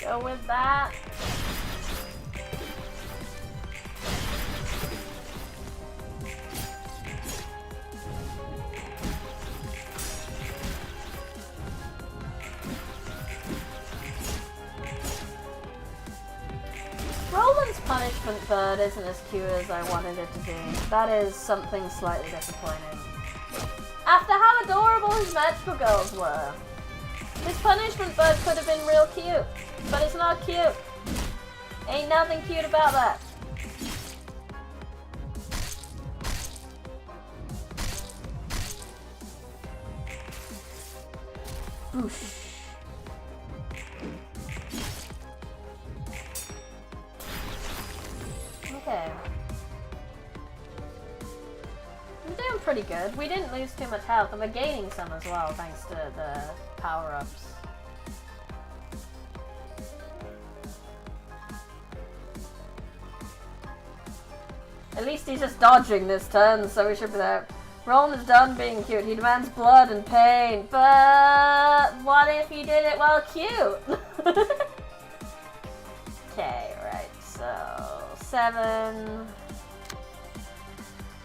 Go with that. Roland's punishment bird isn't as cute as I wanted it to be. That is something slightly disappointing. After how adorable his magical girls were. This punishment bird could have been real cute, but it's not cute. Ain't nothing cute about that. Boosh. Okay. I'm doing pretty good. We didn't lose too much health, and we're gaining some as well thanks to the power-ups. At least he's just dodging this turn, so we should be there. Roland is done being cute. He demands blood and pain. But what if you did it while cute? Okay, right. So 7.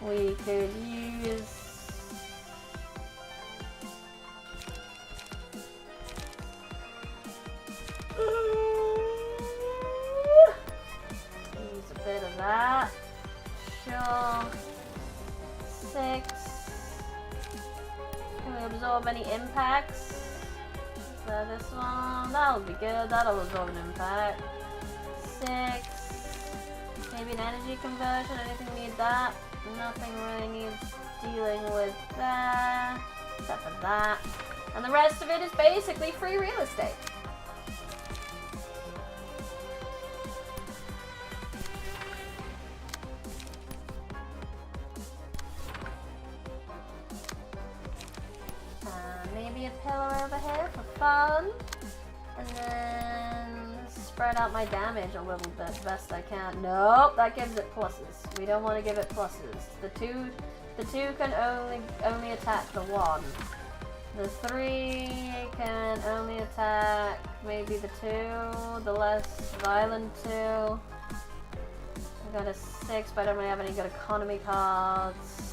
We could use. Use a bit of that. Sure. 6. Can we absorb any impacts? Is that this one? That'll be good. That'll absorb an impact. 6. Maybe an energy conversion. Anything need that? Nothing really needs dealing with that. Except for that. And the rest of it is basically free real estate. Maybe a pillar over here for fun. And then spread out my damage a little bit best I can. Nope, that gives it pluses. We don't want to give it pluses. The two can only attack the 1. The 3 can only attack maybe the 2, the less violent 2. I got a 6, but I don't really have any good economy cards.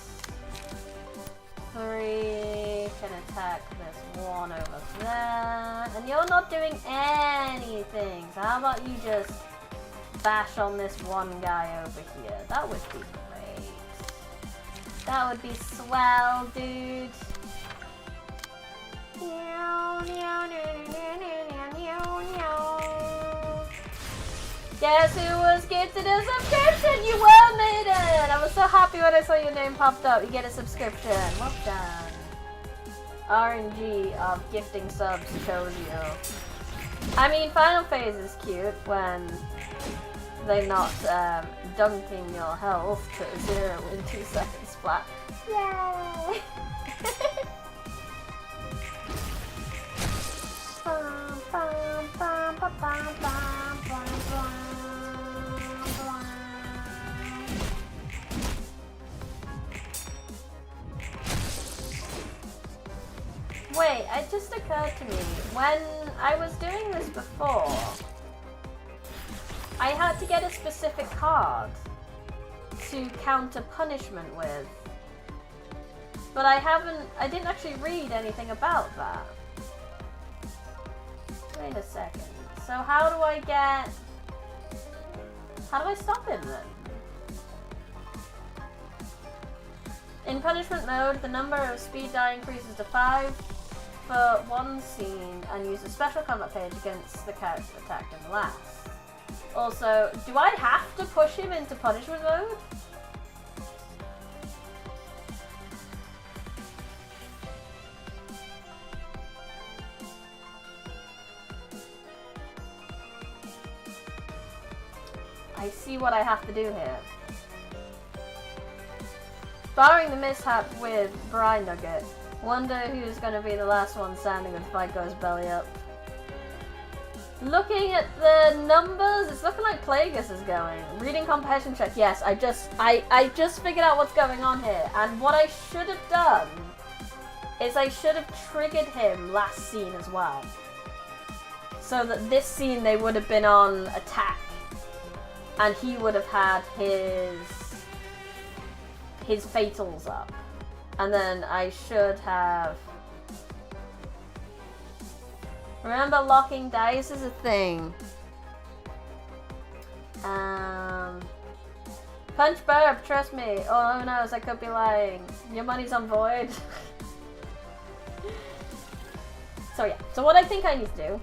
3 can attack this 1 over there. And you're not doing anything. So how about you just bash on this one guy over here? That would be great. That would be swell, dude. Guess who was gifted a subscription? You were, maiden! I was so happy when I saw your name popped up. You get a subscription. Well done. RNG of gifting subs chose you. I mean, final phase is cute when they're not dunking your health to 0 in 2 seconds flat. Yay! Bum, bum, bum, bum, bum, bum, bum, bum. Wait, it just occurred to me, when I was doing this before, I had to get a specific card to counter punishment with. But I didn't actually read anything about that. Wait a second. So how do I stop him then? In punishment mode, the number of speed die increases to 5 for one scene and use a special combat page against the character attacked in the last. Also, do I have to push him into punishment mode? I see what I have to do here. Barring the mishap with Brine Nugget, wonder who's gonna be the last one standing when the fight goes belly up. Looking at the numbers, it's looking like Plagueis is going. Reading comprehension check, yes, I just figured out what's going on here. And what I should have done is I should have triggered him last scene as well. So that this scene they would have been on attack. And he would have had his fatals up. And then I should have... Remember, locking dice is a thing. Punch burp, trust me. Oh, who knows, I could be lying. Your money's on void. So yeah, so what I think I need to do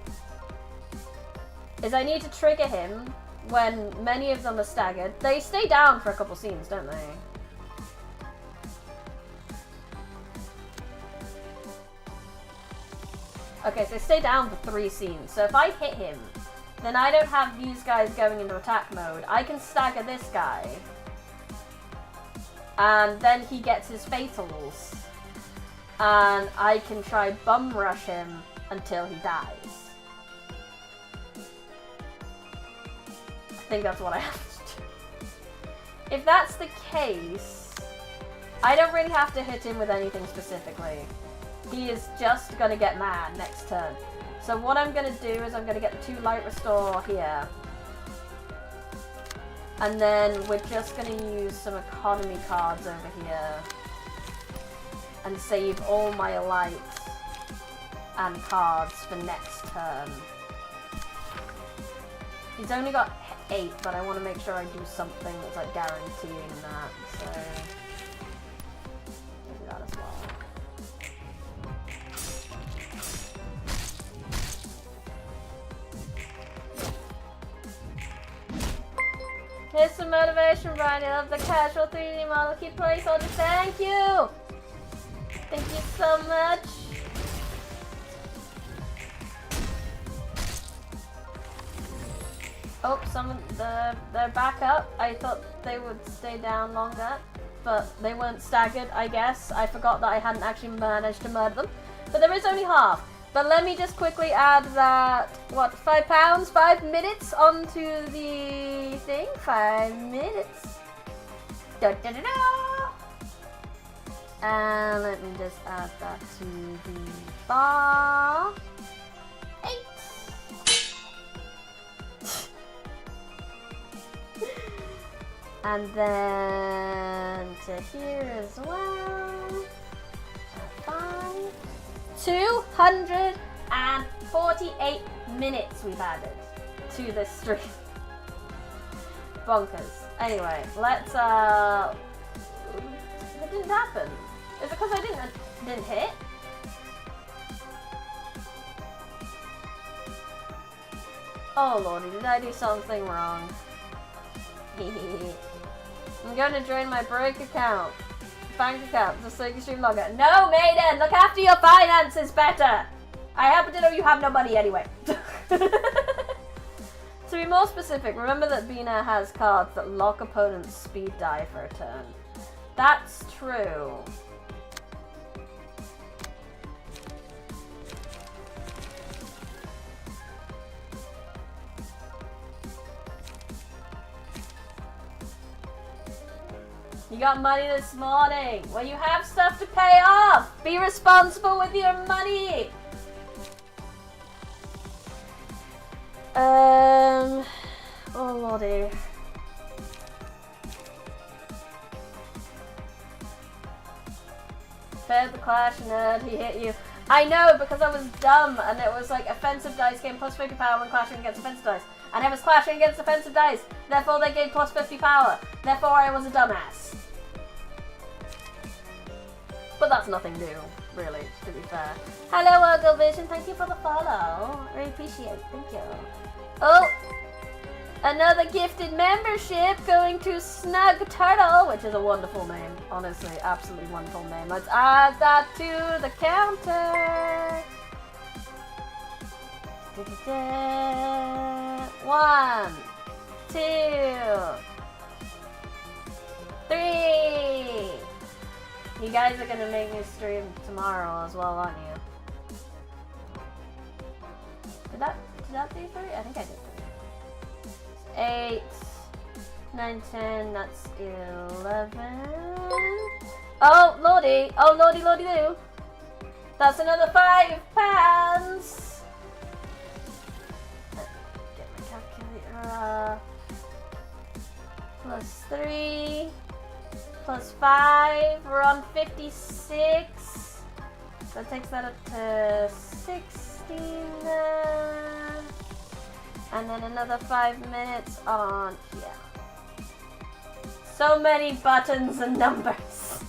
is I need to trigger him when many of them are staggered. They stay down for a couple scenes, don't they? Okay, so stay down for 3 scenes. So if I hit him, then I don't have these guys going into attack mode. I can stagger this guy. And then he gets his fatals. And I can try bum rush him until he dies. I think that's what I have to do. If that's the case, I don't really have to hit him with anything specifically. He is just gonna get mad next turn. So what I'm gonna do is I'm gonna get the 2 light restore here. And then we're just gonna use some economy cards over here. And save all my lights and cards for next turn. He's only got 8, but I want to make sure I do something that's like guaranteeing that. So we'll do that as well. Here's some motivation, Brian. I love the casual 3D model. Keep Plays Eldern. Thank you! Thank you so much! Oh, they're back up. I thought they would stay down longer, but they weren't staggered, I guess. I forgot that I hadn't actually managed to murder them. But there is only half. But let me just quickly add that, what, £5, 5 minutes onto the thing? 5 minutes. Da da da da! And let me just add that to the bar. 8. And then to here as well. 5. 248 minutes we've added to this stream. Bonkers. Anyway, let's it didn't happen. Is it because I didn't hit? Oh lordy, did I do something wrong? I'm gonna join my break account. bank account just so you can stream longer. No, Maiden, look after your finances better. I happen to know you have no money anyway. To be more specific, remember that Bina has cards that lock opponents' speed die for a turn. That's true. You got money this morning. Well, you have stuff to pay off. Be responsible with your money. Oh lordy. Failed the clash, nerd. He hit you. I know, because I was dumb, and it was like offensive dice gain plus 50 power when clashing against offensive dice. And I was clashing against offensive dice. Therefore, they gained plus 50 power. Therefore, I was a dumbass. But that's nothing new, really, to be fair. Hello, Ergo Vision. Thank you for the follow. I really appreciate it. Thank you. Oh, another gifted membership going to Snug Turtle, which is a wonderful name. Honestly, absolutely wonderful name. Let's add that to the counter. 1, 2, 3. You guys are gonna make me stream tomorrow as well, aren't you? Did that do 3? I think I did 3. 8, 9, 10, that's 11. Oh, lordy. Oh, lordy, lordy loo. That's another £5. Get my calculator. Plus 3. Plus 5. We're on 56. That takes that up to 16 there. And then another 5 minutes on here. So many buttons and numbers.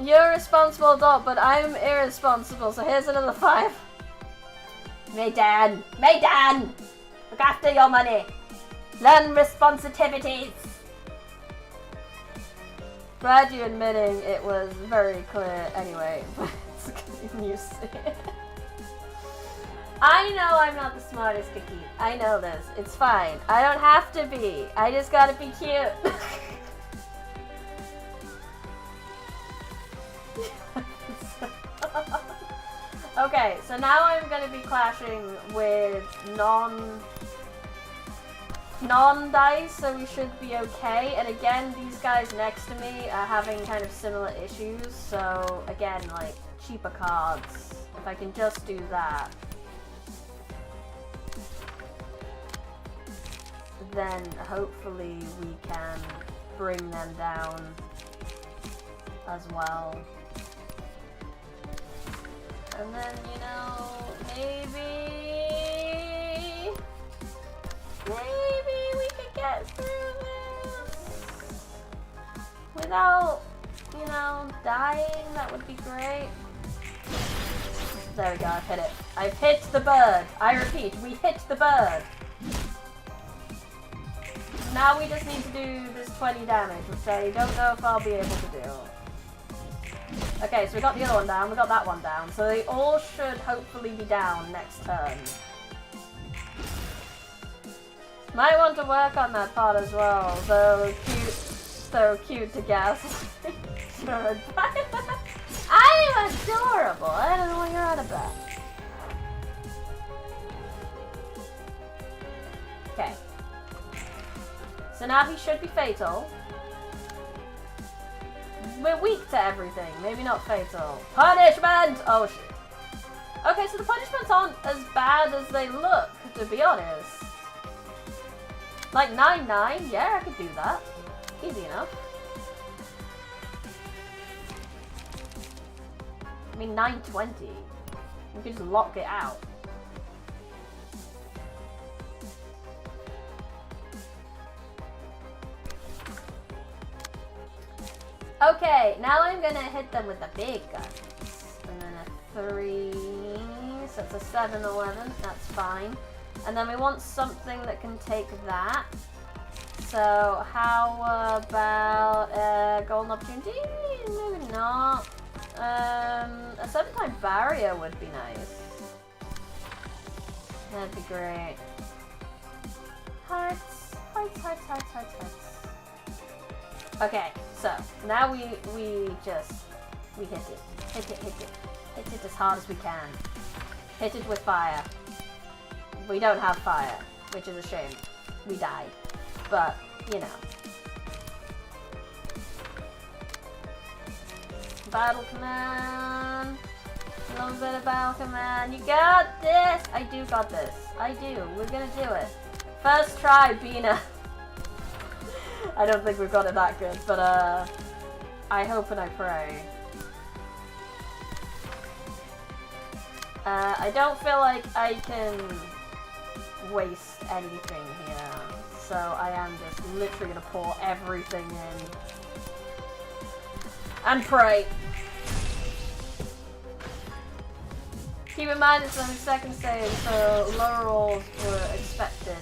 You're responsible, Dot, but I'm irresponsible, so here's another 5. Maydan! Maydan! Look after your money! Learn responsibilities! Glad you admitting it was very clear anyway, but it's getting used to it. I know I'm not the smartest cookie. I know this. It's fine. I don't have to be. I just gotta be cute. Okay, so now I'm gonna be clashing with non-dice, so we should be okay. And again, these guys next to me are having kind of similar issues, so again, like, cheaper cards. If I can just do that, then hopefully we can bring them down as well. And then, you know, maybe we could get through this without, you know, dying. That would be great. There we go, I've hit it. I've hit the bird. I repeat, we hit the bird. Now we just need to do this 20 damage, which I don't know if I'll be able to do. Okay, so we got the other one down, we got that one down, so they all should hopefully be down next turn. Might want to work on that part as well, so cute to guess. Sure. I'm adorable, I don't know what you're on about. Okay. So now he should be fatal. We're weak to everything. Maybe not fatal. Punishment! Oh shit. Okay, so the punishments aren't as bad as they look, to be honest. Like 9-9? Yeah, I could do that. Easy enough. I mean 9-20. You could just lock it out. Okay, now I'm gonna hit them with the big guns. And then a 3, so it's a 7-11, that's fine. And then we want something that can take that. So how about a golden opportunity? Maybe not. A 7-time barrier would be nice. That'd be great. Hearts, hearts, hearts, hearts, hearts, hearts. Okay, so now we hit it. Hit it as hard as we can. Hit it with fire. We don't have fire, which is a shame. We died, but you know. Battle command. A little bit of battle command. You got this. I do got this. I do. We're gonna do it. First try, Bina. I don't think we've got it that good, but I hope and I pray. I don't feel like I can waste anything here, so I am just literally gonna pour everything in and pray. Keep in mind it's only second stage, so lower rolls were expected.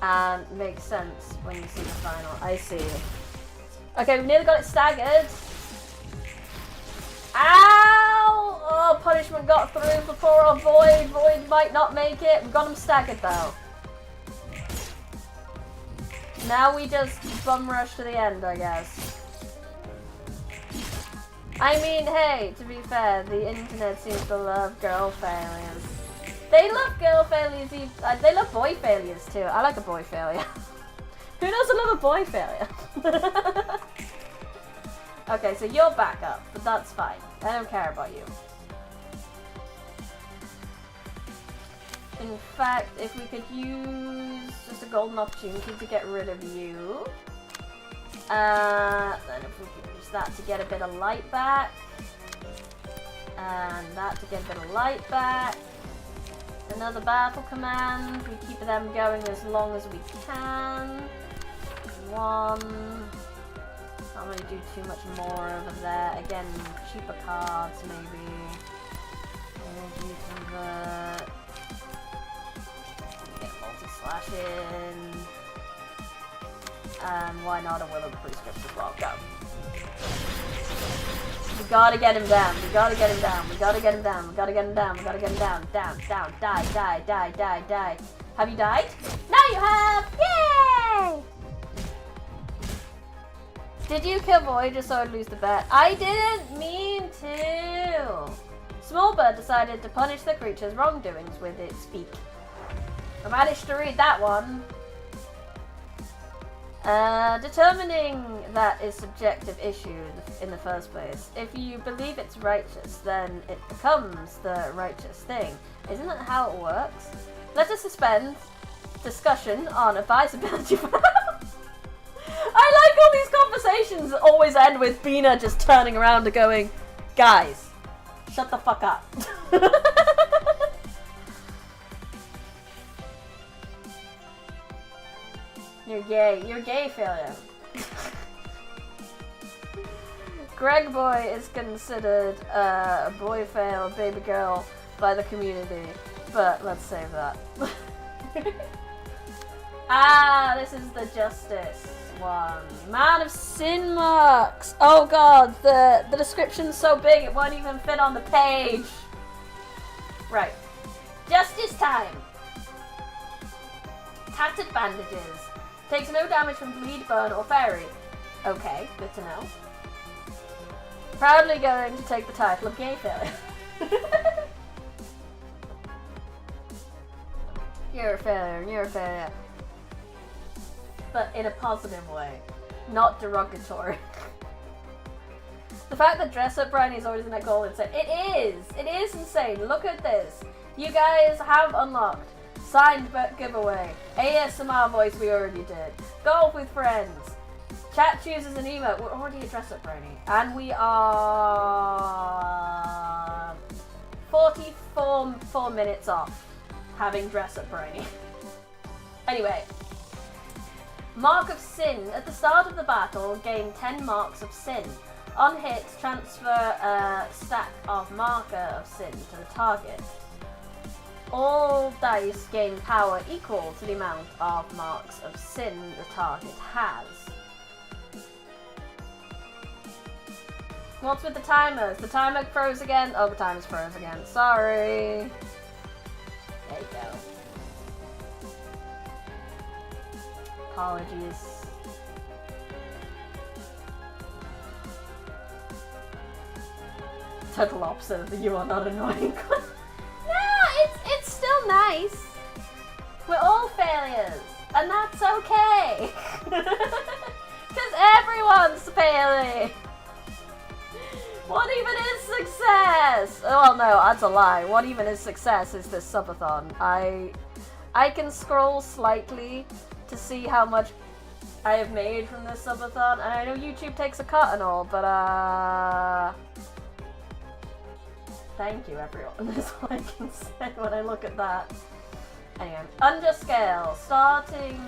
And makes sense when you see the final. I see. Okay, we've nearly got it staggered. Ow! Oh, punishment got through for poor old Void. Void might not make it. We've got him staggered though. Now we just bum rush to the end, I guess. I mean, hey, to be fair, the internet seems to love girl failures. They love girl failures, they love boy failures too. I like a boy failure. Who doesn't love a boy failure? Okay, so you're back up, but that's fine. I don't care about you. In fact, if we could use just a golden opportunity to get rid of you. Then if we could use that to get a bit of light back. And that to get a bit of light back. Another battle command. We keep them going as long as we can. One. Can't really do too much more over there. Again, cheaper cards maybe. Energy convert. Get multi-slash in. And why not a Will of the Prescript as well? Go. We gotta get him down. We gotta get him down. We gotta get him down. We gotta get him down. We gotta get him down. Down, down. Die, die, die, die, die. Have you died? Now you have! Yay! Did you kill Void just so I'd lose the bet? I didn't mean to! Smallbird decided to punish the creature's wrongdoings with its beak. I managed to read that one. Determining that is subjective issue in the first place. If you believe it's righteous, then it becomes the righteous thing. Isn't that how it works? Let us suspend discussion on advisability for now. I like all these conversations that always end with Bina just turning around and going, guys, shut the fuck up. You're gay. You're gay, failure. Greg Boy is considered a boy fail, baby girl by the community, but let's save that. Ah, this is the justice one. Man of sin marks. Oh god, the description's so big it won't even fit on the page. Right. Justice time. Tattered bandages. Takes no damage from bleed, burn, or fairy. Okay, good to know. Proudly going to take the title of gay failure. You're a failure, you're a failure. But in a positive way, not derogatory. The fact that Dress Up Briny is always in that goal insane. It is insane. Look at this. You guys have unlocked signed giveaway, ASMR voice we already did, golf with friends, chat chooses an emote, we're already a Dress Up Brony, and we are 44 minutes off having Dress Up Brony. Anyway, Mark of Sin. At the start of the battle, gain 10 marks of sin. On hit, transfer a stack of marker of sin to the target. All dice gain power equal to the amount of marks of sin the target has. What's with the timers? The timer froze again? Oh, the timer's froze again. Sorry. There you go. Apologies. Total opposite of the you are not annoying. No, it's still nice. We're all failures, and that's okay. Because everyone's failing. What even is success? Oh no, that's a lie. What even is success is this subathon. I can scroll slightly to see how much I have made from this subathon, and I know YouTube takes a cut and all, but thank you everyone, is all I can say when I look at that. Anyway, under scale, starting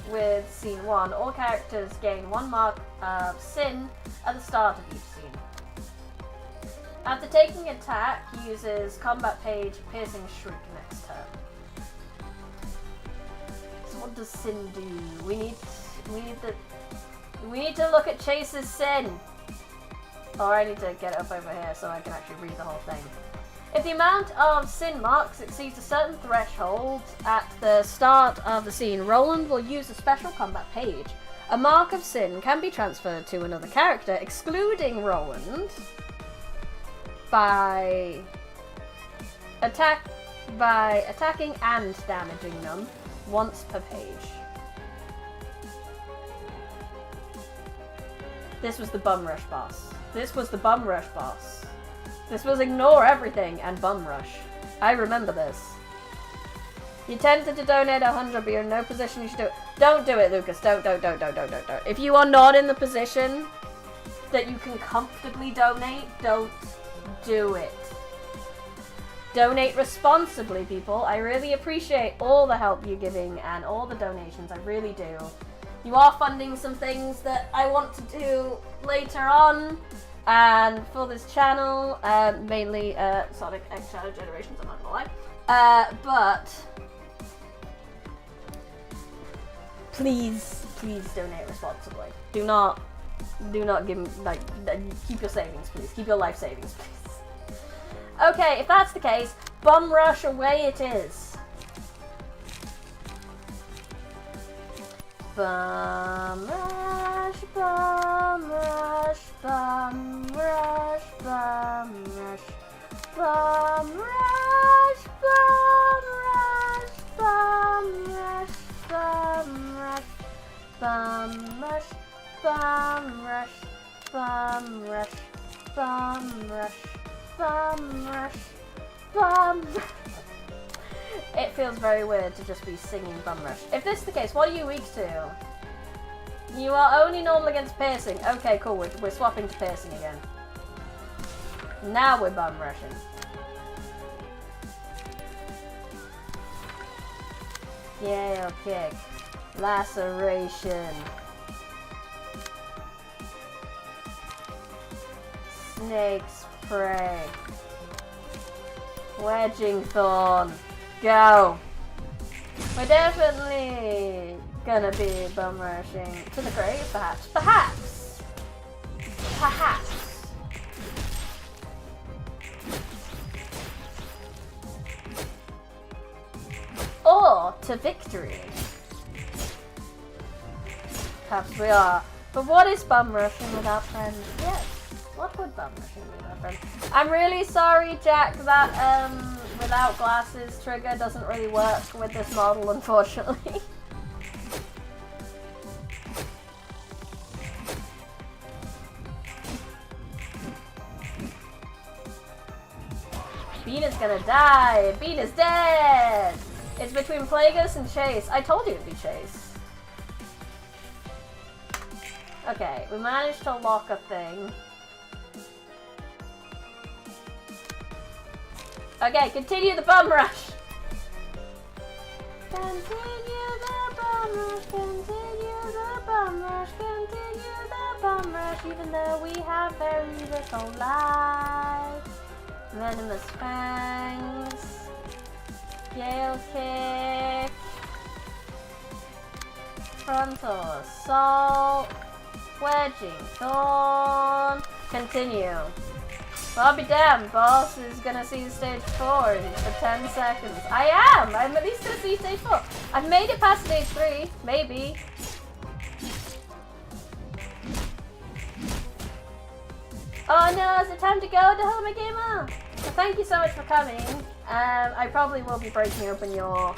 with scene 1, all characters gain 1 mark of sin at the start of each scene. After taking attack, he uses combat page piercing shriek next turn. So what does sin do? We need to look at Chase's sin. Or I need to get it up over here so I can actually read the whole thing. If the amount of sin marks exceeds a certain threshold at the start of the scene, Roland will use a special combat page. A mark of sin can be transferred to another character, excluding Roland, by attacking and damaging them once per page. This was the bum rush boss. This was the bum rush boss. This was ignore everything and bum rush. I remember this. You're tempted to donate 100, but you're in no position you should do it. Don't do it, Lucas. Don't. If you are not in the position that you can comfortably donate, don't do it. Donate responsibly, people. I really appreciate all the help you're giving and all the donations. I really do. You are funding some things that I want to do later on. And for this channel, mainly Sonic X Shadow Generations, I'm not gonna lie. But please donate responsibly. Do not give me, keep your savings, please. Keep your life savings, please. Okay, if that's the case, bum rush away it is. Bum rush, bum rush, bum rush, bum rush, bum rush, bum rush, bum rush, bum rush, bum rush, bum rush, bum rush, bum rush, bum rush, bum rush. It feels very weird to just be singing bum rush. If this is the case, what are you weak to? You are only normal against piercing. Okay, cool. We're swapping to piercing again. Now we're bum rushing. Yale kick. Laceration. Snake's prey. Wedging thorn. Go. We're definitely gonna be bum rushing to the grave, perhaps. Perhaps. Or to victory. Perhaps we are. But what is bum rushing without friends? Yes. What would bum rushing be without friends? I'm really sorry, Jack, that without glasses trigger doesn't really work with this model, unfortunately. Bean is gonna die! Bean is dead! It's between Plagueis and Chase. I told you it'd be Chase. Okay, we managed to lock a thing. Okay, continue the bum rush! Continue the bum rush, continue the bum rush, continue the bum rush, even though we have very little life. Venomous fangs. Gale kick. Frontal assault. Wedging thorn. Continue. Well, I'll be damned, boss is gonna see stage 4 for 10 seconds. I am! I'm at least gonna see stage 4. I've made it past stage 3, maybe. Oh no, is it time to go? Hello, my gamer! Well, thank you so much for coming. I probably will be breaking open your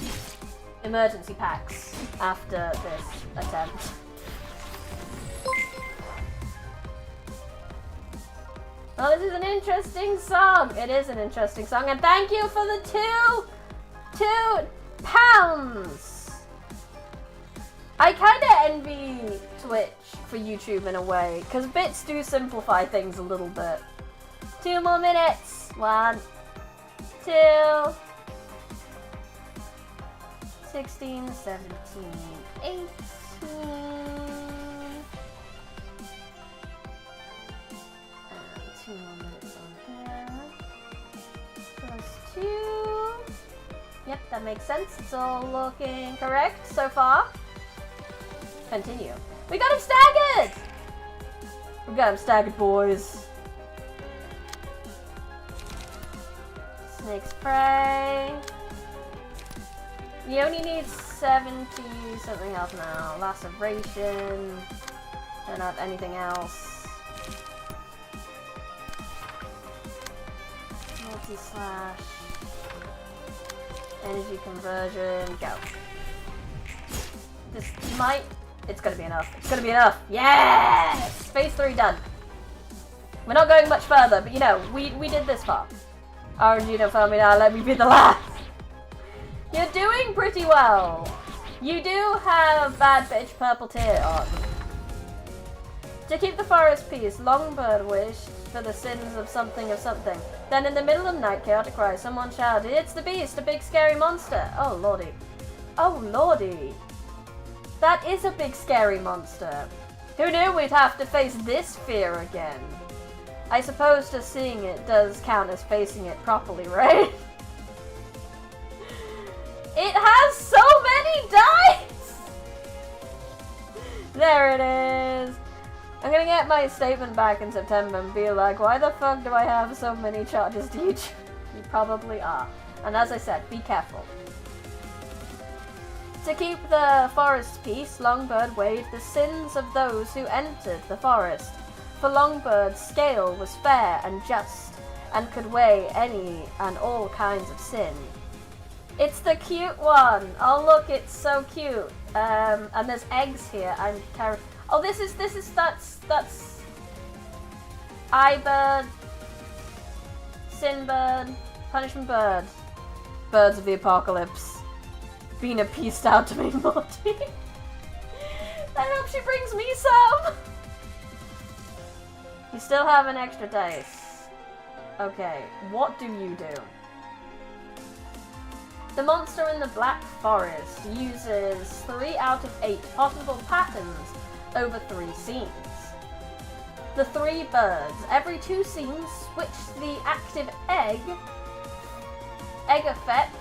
emergency packs after this attempt. Well, this is an interesting song. It is an interesting song, and thank you for the £2 pounds. I kind of envy Twitch for YouTube in a way, because bits do simplify things a little bit. 2 more minutes. 1, 2, 16, 17, 18. And 2 more minutes on here. +2. Yep, that makes sense. It's all looking correct so far. Continue. We got him staggered! We got him staggered, boys. Snake spray. You only need 70 something else now. Laceration. Don't have anything else. Multi-slash. Energy conversion. Go. This might... It's gonna be enough. It's gonna be enough. Yes! Phase 3 done. We're not going much further, but you know, we did this far. RNG don't fail me now, let me be the last. You're doing pretty well. You do have bad bitch purple tear on. To keep the forest peace, Longbird wished for the sins of something. Then in the middle of the night, chaotic cry, someone shouted, "It's the beast, a big scary monster." Oh lordy. Oh lordy. That is a big scary monster. Who knew we'd have to face this fear again? I suppose just seeing it does count as facing it properly, right? It has so many dice! There it is. I'm gonna get my statement back in September and be like, why the fuck do I have so many charges to YouTube? You probably are. And as I said, be careful. To keep the forest peace, Longbird weighed the sins of those who entered the forest. For Longbird's scale was fair and just, and could weigh any and all kinds of sin. It's the cute one. Oh look, it's so cute. And there's eggs here. Oh, that's I-bird, Sin-bird, Punishment bird, birds of the apocalypse. Bina pieced out to me, Morty. I hope she brings me some. You still have an extra dice. Okay, what do you do? The monster in the Black Forest uses 3 out of 8 possible patterns over 3 scenes. The 3 birds. Every 2 scenes, switch the active egg effect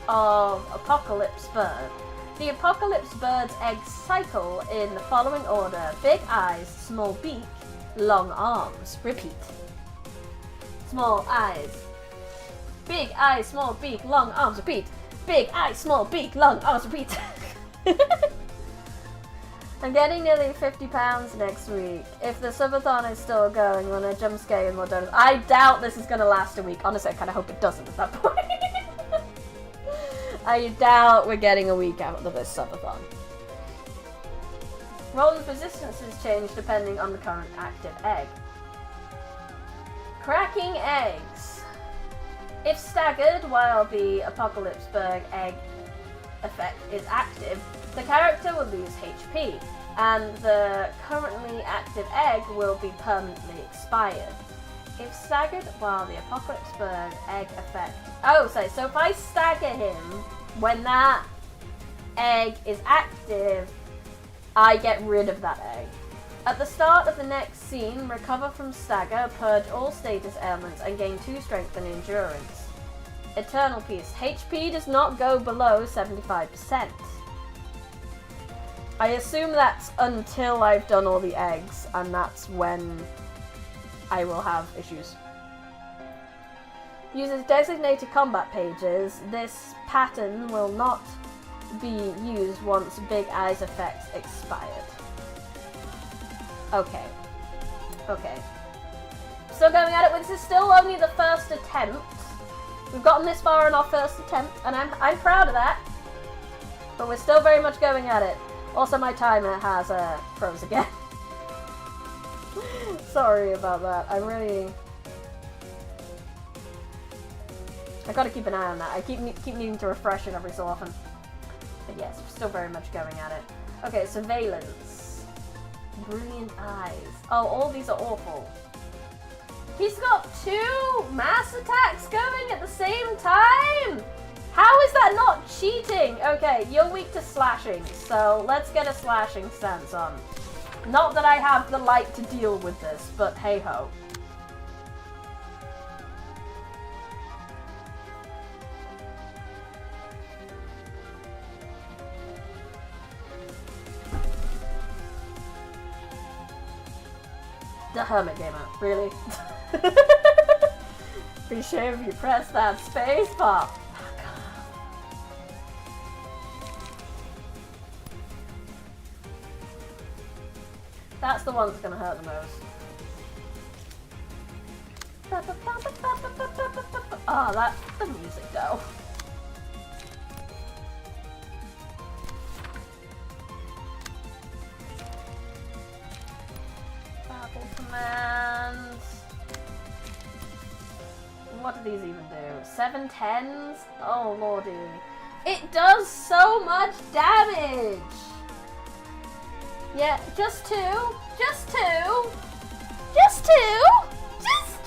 of Apocalypse Bird. The Apocalypse Bird's eggs cycle in the following order: big eyes, small beak, long arms. Repeat. Small eyes. Big eyes, small beak, long arms. Repeat. Big eyes, small beak, long arms. Repeat. I'm getting nearly £50 next week. If the subathon is still going, when I jump scare and more donors. I doubt this is going to last a week. Honestly, I kind of hope it doesn't at that point. I doubt we're getting a week out of this subathon. Roll's resistances change depending on the current active egg. Cracking eggs. If staggered while the Apocalypse Bird egg effect is active, the character will lose HP, and the currently active egg will be permanently expired. If staggered while the Apocalypse Bird egg effect... Oh, so if I stagger him when that egg is active, I get rid of that egg. At the start of the next scene, recover from stagger, purge all status ailments, and gain 2 strength and endurance. Eternal Peace. HP does not go below 75%. I assume that's until I've done all the eggs, and that's when I will have issues. Uses designated combat pages. This pattern will not be used once Big Eyes effects expired. Okay. Okay. Still going at it. This is still only the first attempt. We've gotten this far on our first attempt, and I'm proud of that. But we're still very much going at it. Also, my timer has froze again. Sorry about that. I gotta keep an eye on that. I keep needing to refresh it every so often. But yes, we're still very much going at it. Okay, surveillance. Brilliant eyes. Oh, all these are awful. He's got 2 mass attacks going at the same time? How is that not cheating? Okay, you're weak to slashing, so let's get a slashing stance on. Not that I have the light to deal with this, but hey ho. The Hermit Gamer, really? Be sure if you press that space bar. That's the one that's gonna hurt the most. Oh, that's the music though. Battle commands. What do these even do? 7 10s? Oh lordy. It does so much damage! Yeah, just 2. Just 2. Just 2. Just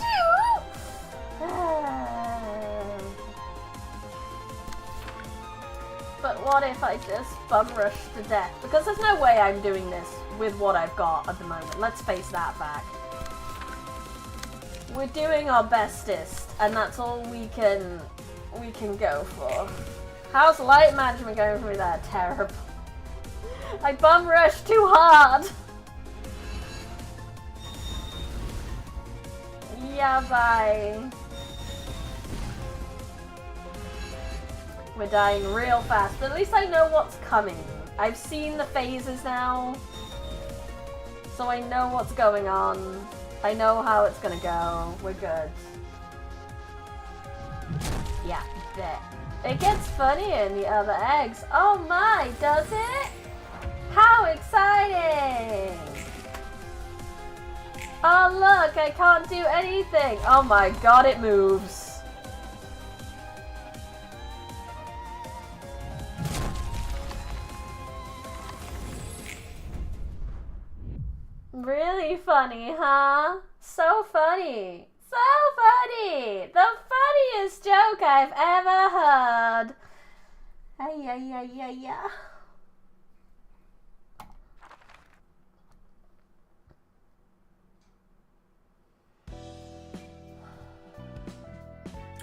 2. But what if I just bum rush to death? Because there's no way I'm doing this with what I've got at the moment. Let's face that fact. We're doing our bestest, and that's all we can go for. How's light management going for me there? Terrible. I bum rushed too hard. Yeah, bye. We're dying real fast, but at least I know what's coming. I've seen the phases now, so I know what's going on. I know how it's gonna go. We're good. Yeah, bet. It gets funnier in the other eggs. Oh my, does it? How exciting! Oh look, I can't do anything. Oh my god, it moves. Really funny, huh? So funny. So funny! The funniest joke I've ever heard. Yeah.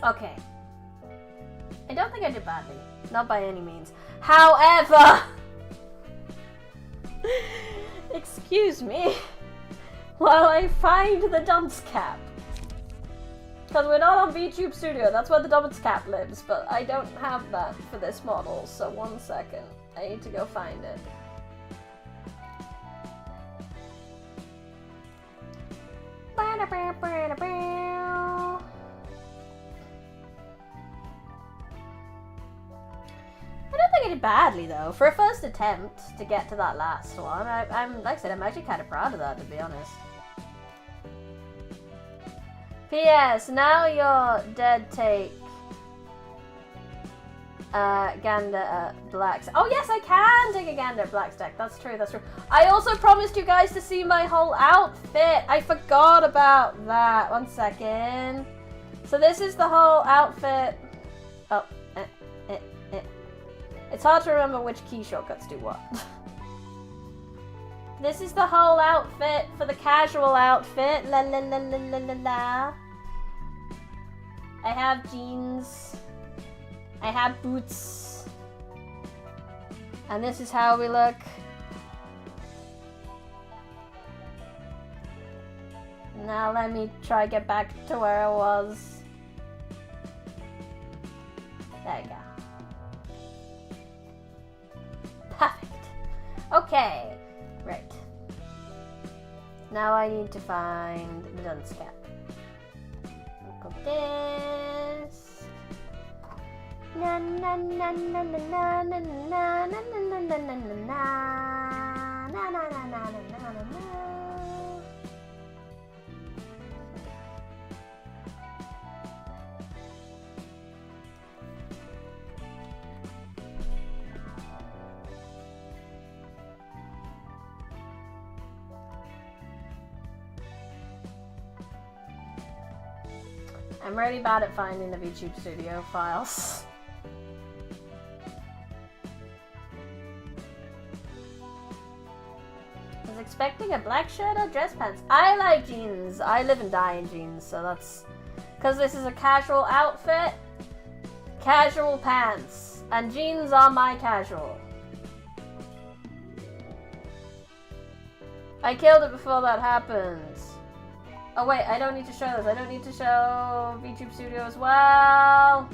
Okay. I don't think I did badly. Not by any means. However... Excuse me. While I find the dunce cap. Because we're not on VTube Studio. That's where the dunce cap lives. But I don't have that for this model. So 1 second. I need to go find it. I don't think I did badly though. For a first attempt to get to that last one, I'm like I said, I'm actually kind of proud of that, to be honest. P.S. Now you're dead. Take Gander Black. Oh yes, I can take a Gander Black stack. That's true. That's true. I also promised you guys to see my whole outfit. I forgot about that. 1 second. So this is the whole outfit. Oh. It's hard to remember which key shortcuts do what. This is the whole outfit for the casual outfit. La la la la la la la. I have jeans. I have boots. And this is how we look. Now let me try get back to where I was. There you go. Perfect. Okay. Right. Now I need to find the dunce cap. Look at this. Na na na na na na na na na na na na na na na na na na na. I'm really bad at finding the VTube Studio files. I was expecting a black shirt or dress pants. I like jeans. I live and die in jeans, so that's... Because this is a casual outfit, casual pants, and jeans are my casual. I killed it before that happened. Oh wait, I don't need to show this. I don't need to show VTube Studio as well.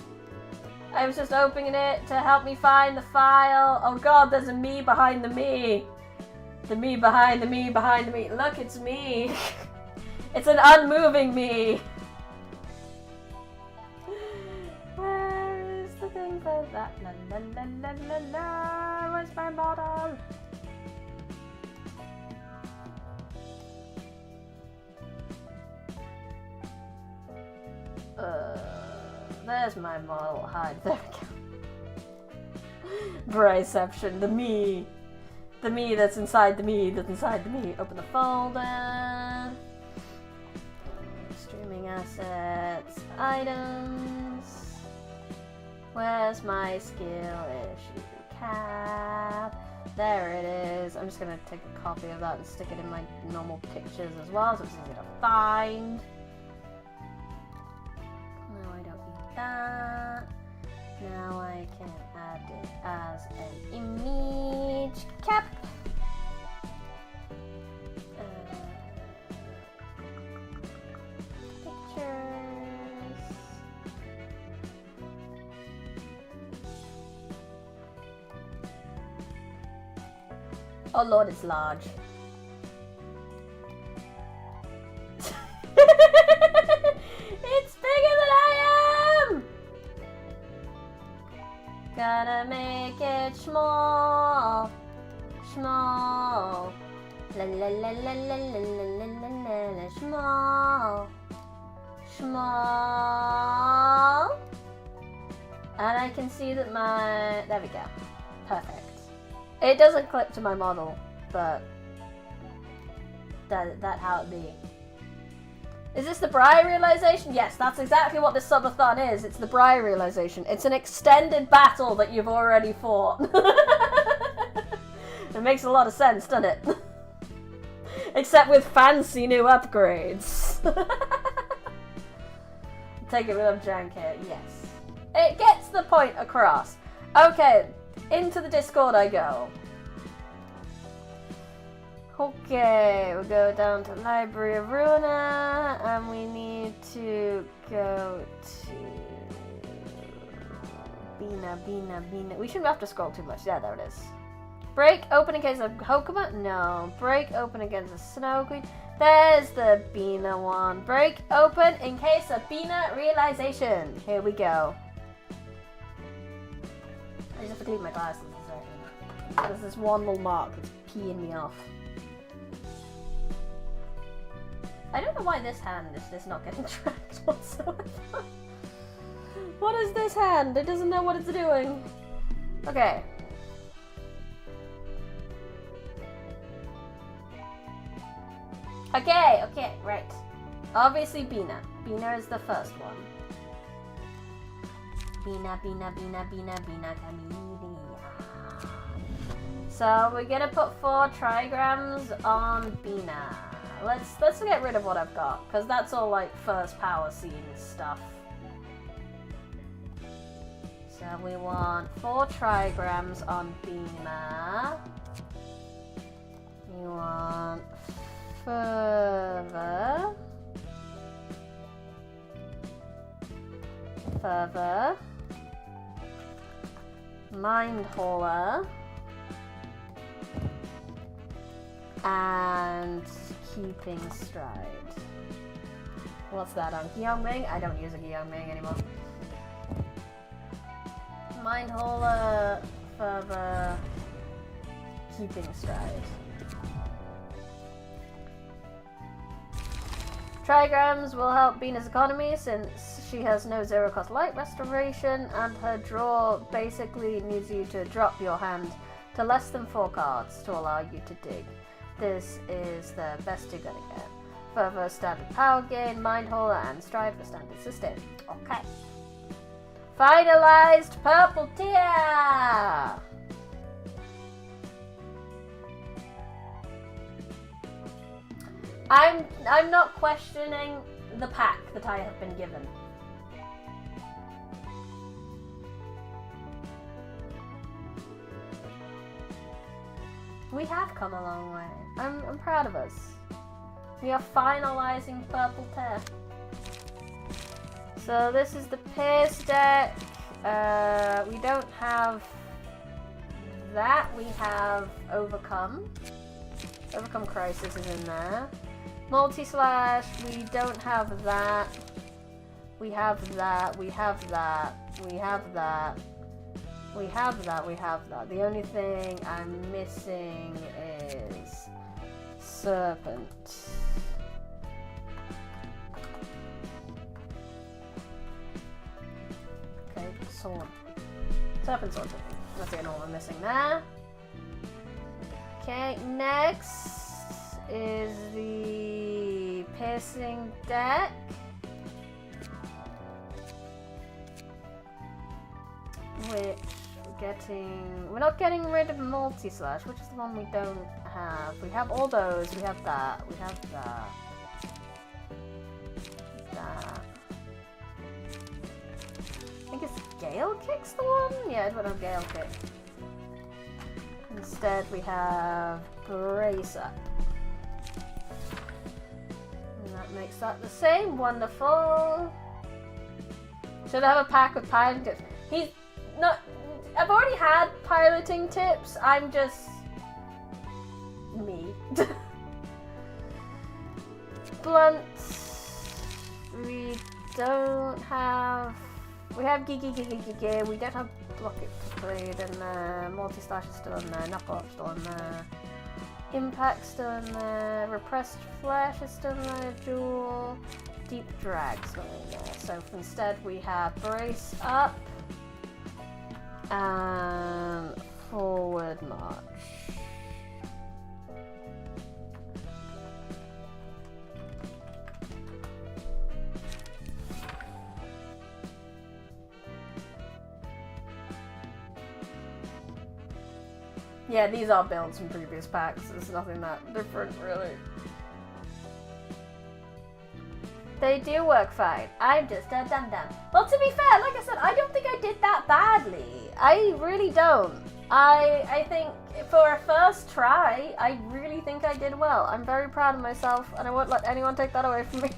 I was just opening it to help me find the file. Oh god, there's a me behind the me. The me behind the me behind the me. Look, it's me. It's an unmoving me. Where is the thing for that? La la la la la la. Where's my model? There's my model. Hide. There we go. Briception. The me. The me that's inside the me that's inside the me. Open the folder. Streaming assets. Items. Where's my skill issue cap? There it is. I'm just gonna take a copy of that and stick it in my normal pictures as well, so it's easy to find. That. Now I can add it as an image cap. Pictures. Oh lord, it's large. It's bigger than I am! Gotta make it small. Small. La la la la la la la la la la. Small. Small. And I can see that my... There we go. Perfect. It doesn't clip to my model, but that how it be. Is this the Bri realization? Yes, that's exactly what this subathon is. It's the Bri realization. It's an extended battle that you've already fought. It makes a lot of sense, doesn't it? Except with fancy new upgrades. Take it with a jank here, yes. It gets the point across. Okay, into the Discord I go. Okay, we'll go down to Library of Ruina, and we need to go to Bina. We shouldn't have to scroll too much. Yeah, there it is. Break open in case of Hokuma? No. Break open against a Snow Queen. There's the Bina one. Break open in case of Bina realization. Here we go. I just have to clean my glasses a second. There's this one little mark that's peeing me off. I don't know why this hand is just not getting tracked whatsoever. What is this hand? It doesn't know what it's doing. Okay. Okay, right. Obviously Bina. Bina is the first one. Bina, Camellia. So we're gonna put 4 trigrams on Bina. Let's get rid of what I've got, because that's all like first power scene stuff. So we want 4 trigrams on Beamer. We want further. Mind Hauler. And Keeping Stride. What's that on Gyongming? I don't use a Gyongming anymore. Mind Hauler, further, Keeping Stride. Trigrams will help Bina's economy since she has no zero cost light restoration, and her draw basically needs you to drop your hand to less than 4 cards to allow you to dig. This is the best you're gonna get. Further standard power gain, Mind Hauler, and Stride for standard sustain. Okay. Finalized purple tier! I'm not questioning the pack that I have been given. We have come a long way. I'm proud of us. We are finalizing purple tear. So this is the Pierce deck. We don't have that. We have Overcome. Overcome Crisis is in there. Multi-slash, we don't have that. We have that. We have that. We have that. We have that. We have that. The only thing I'm missing is Serpent. Okay, Sword. Serpent Sword. That's the only one I'm missing there. Okay, next is the Piercing deck. Which we're not getting rid of Multi-slash, which is the one we don't have. We have all those, we have that, we have that. That. I think it's Gale Kick's the one? Yeah, I don't know Gale Kick. Instead we have Brace Up. And that makes that the same. Wonderful. Should I have a pack with piloting tips? I've already had piloting tips. I'm just me. Blunt. We don't have. We have Gigi. We don't have Blocket to Blade in there. Multi-slash is still in there. Knuckle Up still in there. Impact still in there. Repressed Flesh is still in there. Jewel. Deep Drag still in there. So instead we have Brace Up and Forward March. Yeah, these are builds from previous packs. There's nothing that different, really. They do work fine. I'm just a dum-dum. Well, to be fair, like I said, I don't think I did that badly. I really don't. I think for a first try, I really think I did well. I'm very proud of myself, and I won't let anyone take that away from me.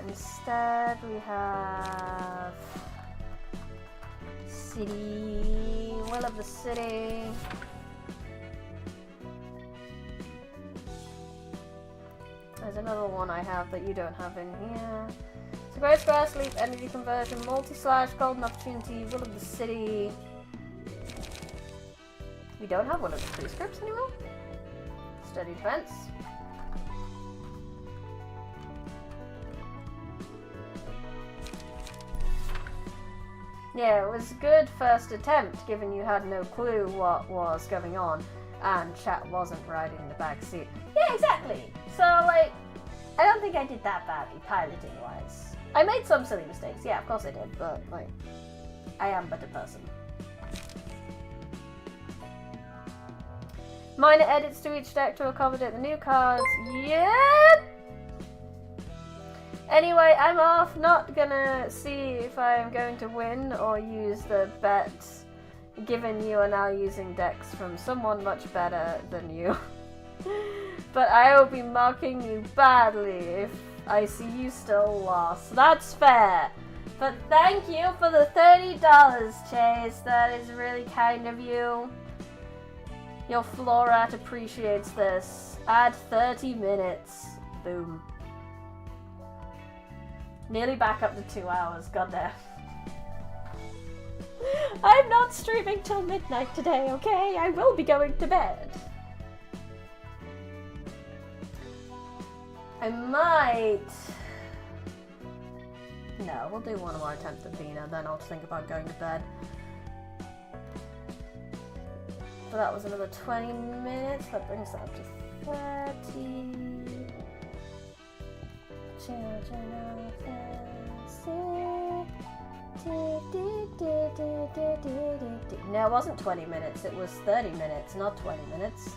Instead, we have City, Will of the City. There's another one I have that you don't have in here. So Grace Grass, Leap, Energy Conversion, Multi-slash, Golden Opportunity, Will of the City. We don't have one of the 2 scripts anymore. Steady Defense. Yeah, it was a good first attempt, given you had no clue what was going on, and chat wasn't riding in the back seat. Yeah, exactly! So, like, I don't think I did that badly, piloting-wise. I made some silly mistakes, yeah, of course I did, but, like, I am a better person. Minor edits to each deck to accommodate the new cards. Yep! Anyway, I'm off. Not gonna see if I'm going to win or use the bet, given you are now using decks from someone much better than you. But I will be mocking you badly if I see you still lost. That's fair. But thank you for the $30, Chase. That is really kind of you. Your Florat appreciates this. Add 30 minutes. Boom. Nearly back up to 2 hours. Goddamn. I'm not streaming till midnight today, okay? I will be going to bed. I might... No, we'll do one more attempt at Vina, then I'll think about going to bed. But that was another 20 minutes, that brings that up to 30. No, it wasn't 20 minutes, it was 30 minutes, not 20 minutes.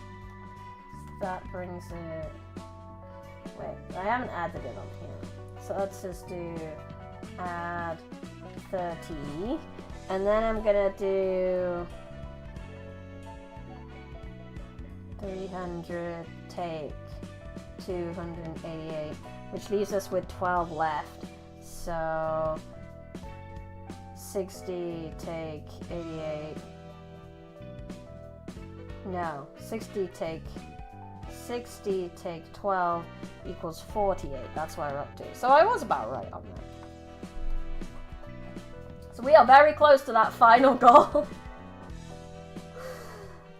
That brings it... Wait, I haven't added it on here. So let's just do add 30. And then I'm gonna do 300, take 288, which leaves us with 12 left. So 60, take 88. No, 60, take 12 equals 48. That's where we're up to. So I was about right on that. So we are very close to that final goal.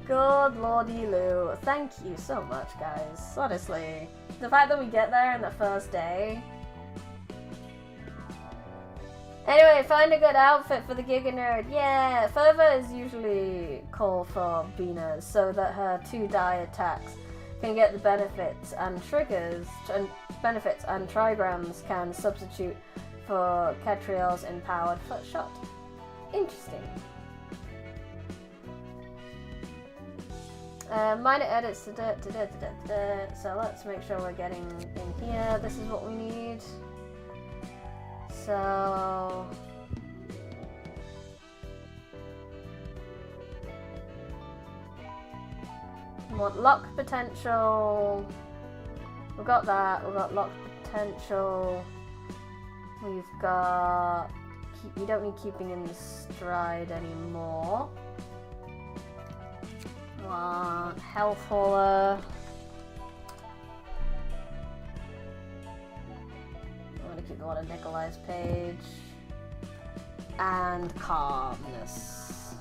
Good lordy Lou. Thank you so much, guys. Honestly, the fact that we get there in the first day. Anyway, find a good outfit for the Giga Nerd. Yeah, Fervor is usually called for Vina so that her 2-die attacks can get the benefits, and triggers and benefits and trigrams can substitute for Catriel's empowered foot shot. Interesting. Minor edits. So let's make sure we're getting in here. This is what we need. So we want lock potential. We've got that. We've got lock potential. We've got... We don't need keeping in the stride anymore. We want health hauler. I'm going to keep the one on Nikolai's page. And calmness.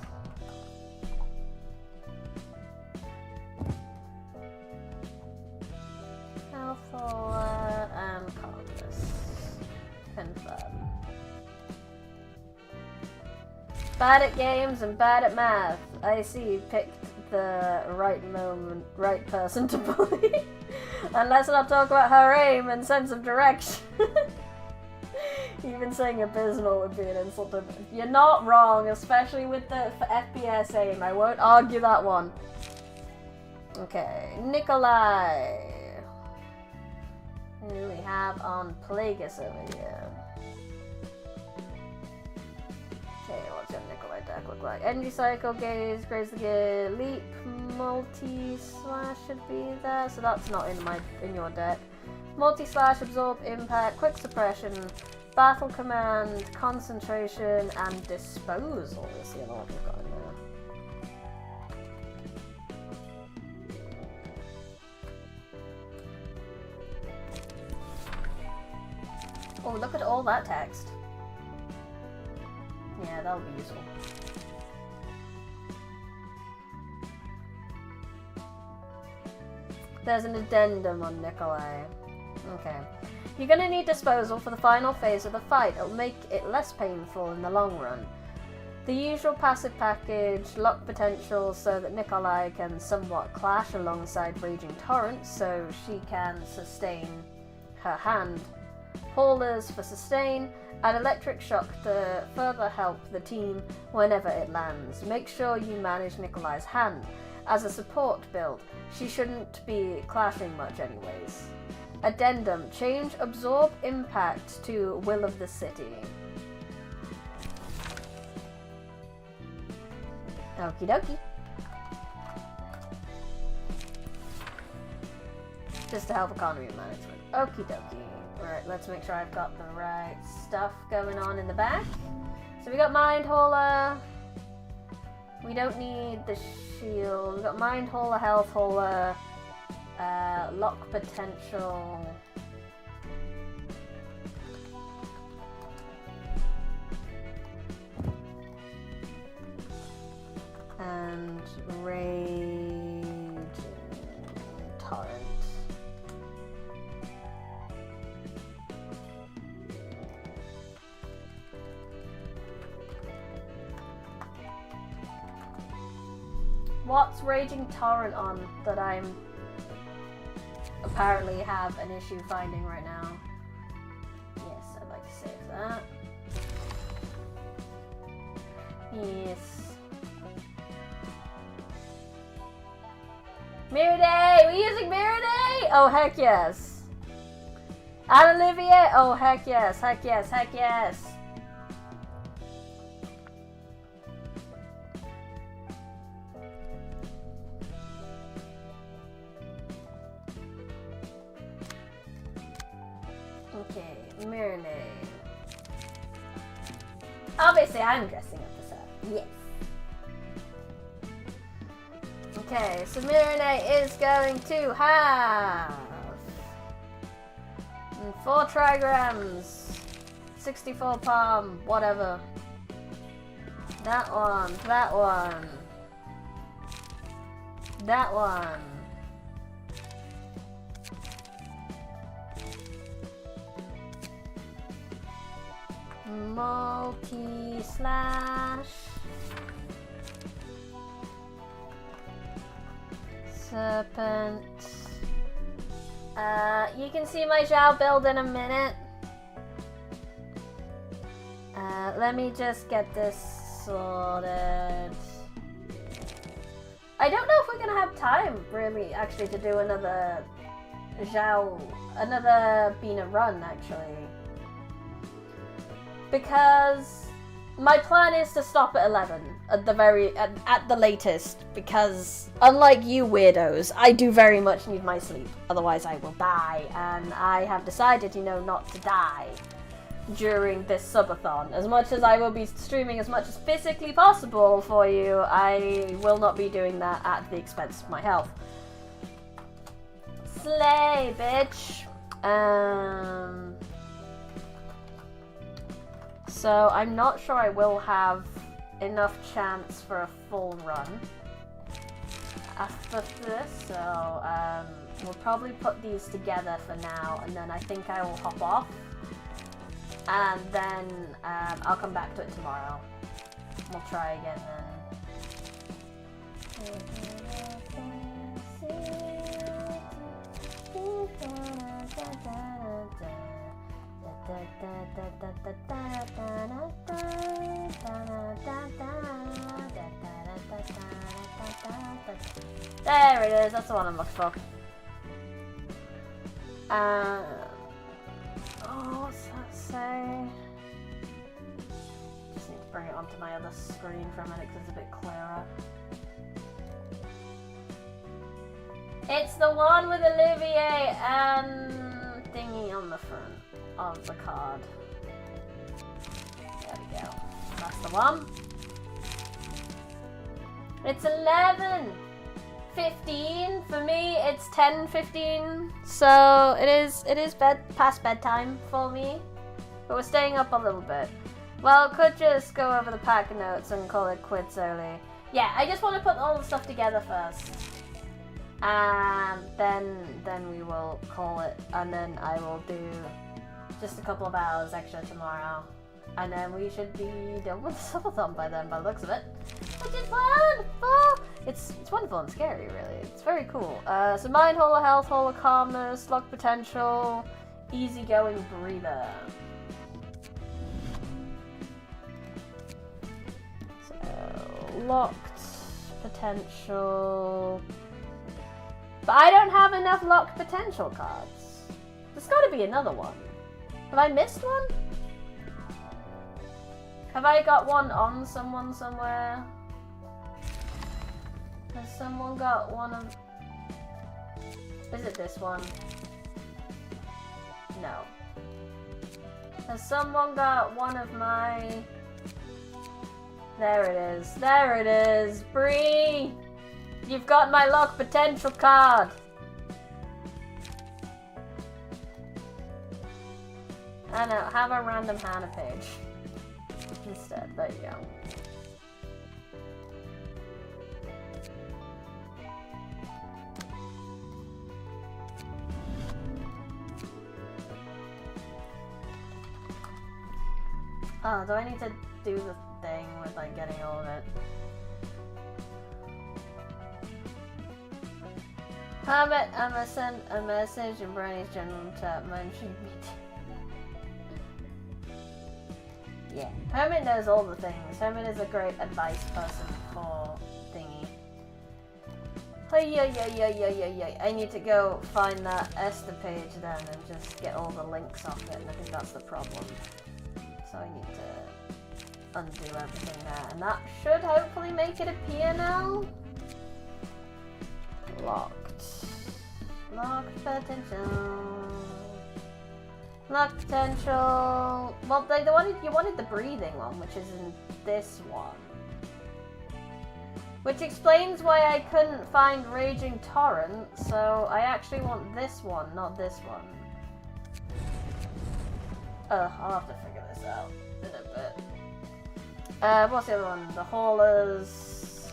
Health hauler and calmness. Confirm. Bad at games and bad at math. I see you picked the right moment, right person to bully. And let's not talk about her aim and sense of direction. Even saying abysmal would be an insult to... You're not wrong, especially with the FPS aim. I won't argue that one. Okay, Nikolai. Who do we have on Plagueis over here? Okay, what's your Nikolai deck look like? Energy Cycle, Gaze, Graze the Gear, Leap, Multi-Slash should be there, so that's not in your deck. Multi-Slash, Absorb, Impact, Quick Suppression, Battle Command, Concentration, and Disposal is the other one we've got in there. Oh, look at all that text. Yeah, that'll be useful. There's an addendum on Nikolai. Okay. You're gonna need disposal for the final phase of the fight. It'll make it less painful in the long run. The usual passive package, lock potential so that Nikolai can somewhat clash alongside Raging Torrent so she can sustain her hand. Haulers for sustain, and Electric Shock to further help the team whenever it lands. Make sure you manage Nikolai's hand. As a support build, she shouldn't be clashing much anyways. Addendum. Change absorb impact to will of the city. Okie dokie. Just to help economy management. Okie dokie. Alright, let's make sure I've got the right stuff going on in the back. So we got Mind Hauler. We don't need the shield. We got Mind Hauler, Health Hauler, Lock Potential. And Rage Torrent. What's Raging Torrent on that I'm apparently have an issue finding right now? Yes, I'd like to save that. Yes. Mirror Day! We're using Mirror Day? Oh, heck yes. And Olivier? Oh, heck yes, heck yes, heck yes. Okay, Mirror Day. Obviously, I'm dressing up the set. Yes. Okay, so Mirane is going to have 4 trigrams, 64 palm, whatever. That one, that one, that one. Multi-slash. Serpent. You can see my Zhao build in a minute. Let me just get this sorted. I don't know if we're gonna have time, really, actually, to do another Zhao, another Bina run, actually. Because my plan is to stop at 11 at the latest, because unlike you weirdos, I do very much need my sleep, otherwise I will die, and I have decided, you know, not to die during this subathon. As much as I will be streaming as much as physically possible for you, I will not be doing that at the expense of my health. Slay, bitch! So I'm not sure I will have enough chance for a full run after this, so we'll probably put these together for now, and then I think I will hop off, and then I'll come back to it tomorrow. We'll try again then. There it is, that's the one I'm looking for. Oh, what's that say? Just need to bring it onto my other screen for a minute because it's a bit clearer. It's the one with Olivier and thingy on the front of the card. There we go. That's the one. It's 11:15 for me. It's 10:15, so it is past bedtime for me. But we're staying up a little bit. Well, could just go over the pack notes and call it quits early. Yeah, I just want to put all the stuff together first, and then we will call it, and then I will do just a couple of hours extra tomorrow, and then we should be done with the subathon by then, by the looks of it. Which is fun! Oh, it's wonderful and scary, really. It's very cool. So Mind Hauler, Health Hauler, Calmness, Lock Potential, Easygoing Breather. So, Locked Potential. But I don't have enough Locked Potential cards. There's gotta be another one. Have I missed one? Have I got one on someone somewhere? Has someone got one of... Is it this one? No. Has someone got one of my... There it is. There it is. Bree! You've got my lock potential card. I know, have a random Hannah page instead. There you go. Oh, do I need to do the thing with like getting all of it? Habit, I'm gonna send a message in Brownie's general chat mentioning me. Yeah, Hermit knows all the things. Hermit is a great advice person for thingy. I need to go find that Esther page then and just get all the links off it, and I think that's the problem. So I need to undo everything there, and that should hopefully make it appear now. Locked. Locked potential. Locked potential. Well, you wanted the breathing one, which is in this one. Which explains why I couldn't find Raging Torrent, so I actually want this one, not this one. I'll have to figure this out in a bit. What's the other one? The Haulers.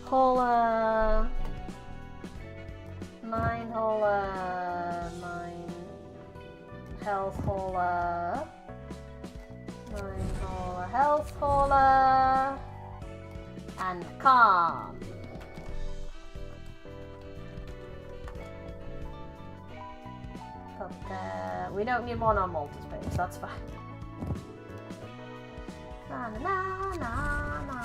Hauler. Mine Hauler. Mine Health Hauler. Mine Hauler. Health Hauler. And Calm. But we don't need one on Malta's page, that's fine. Na na na na na.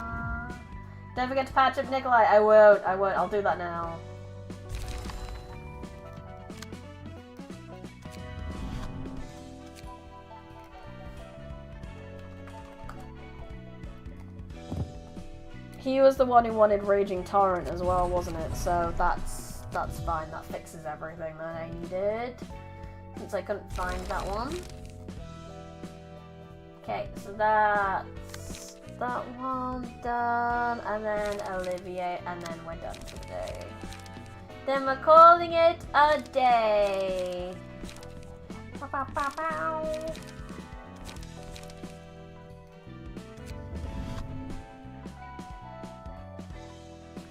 Don't forget to patch up Nikolai. I won't. I'll do that now. He was the one who wanted Raging Torrent as well, wasn't it? So that's fine. That fixes everything that I needed. Since I couldn't find that one. Okay, so that's that one done, and then Olivier, and then we're done for the day. Then we're calling it a day. Bow, bow, bow, bow.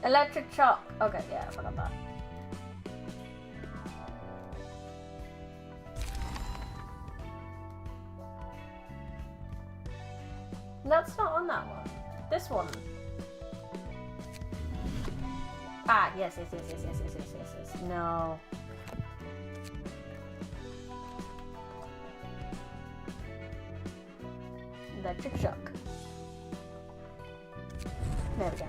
Electric shock. Okay, yeah, I forgot that. That's not on that one. This one. Ah, yes. No. Electric shock. There we go.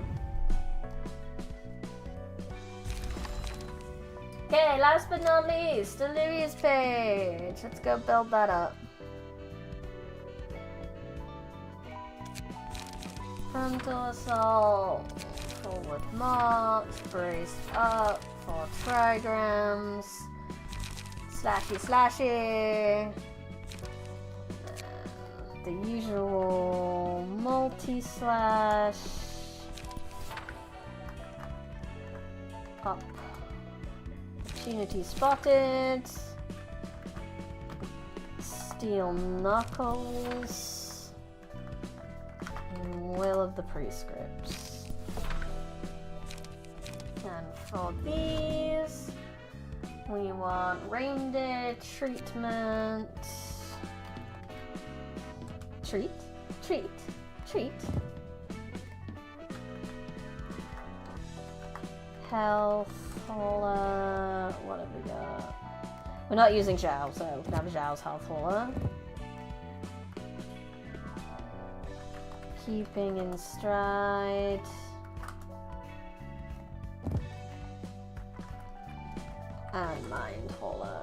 Okay, last but not least, Olivia's page. Let's go build that up. Frontal assault, forward march, braced up, 4 trigrams, slashy. The usual multi-slash. Up. Opportunity spotted. Steel knuckles. Will of the Prescripts. And for these, we want reindeer treatment. Treat. Health. What have we got? We're not using Zhao, so we can have Zhao's health hauler. Keeping in stride. And Mind Hauler.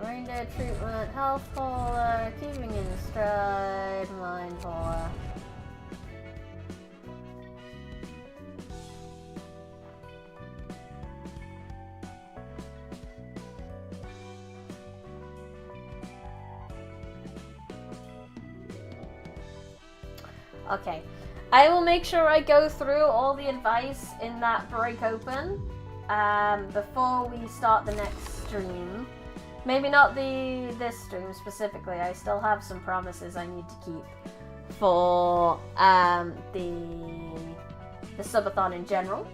Reindeer treatment, health hauler, keeping in stride, mind hauler. Okay, I will make sure I go through all the advice in that break open before we start the next stream. Maybe not this stream specifically. I still have some promises I need to keep for the subathon in general.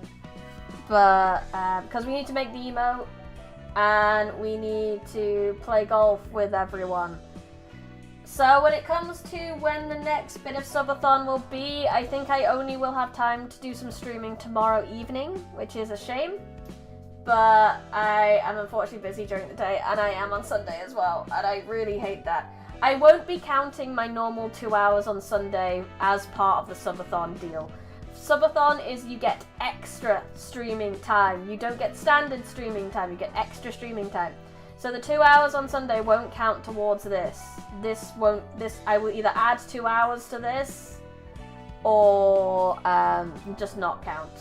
But because we need to make the emote and we need to play golf with everyone. So when it comes to when the next bit of subathon will be, I think I only will have time to do some streaming tomorrow evening, which is a shame. But I am unfortunately busy during the day, and I am on Sunday as well, and I really hate that. I won't be counting my normal 2 hours on Sunday as part of the subathon deal. Subathon is you get extra streaming time. You don't get standard streaming time, you get extra streaming time. So the 2 hours on Sunday won't count towards this. I will either add 2 hours to this, or just not count.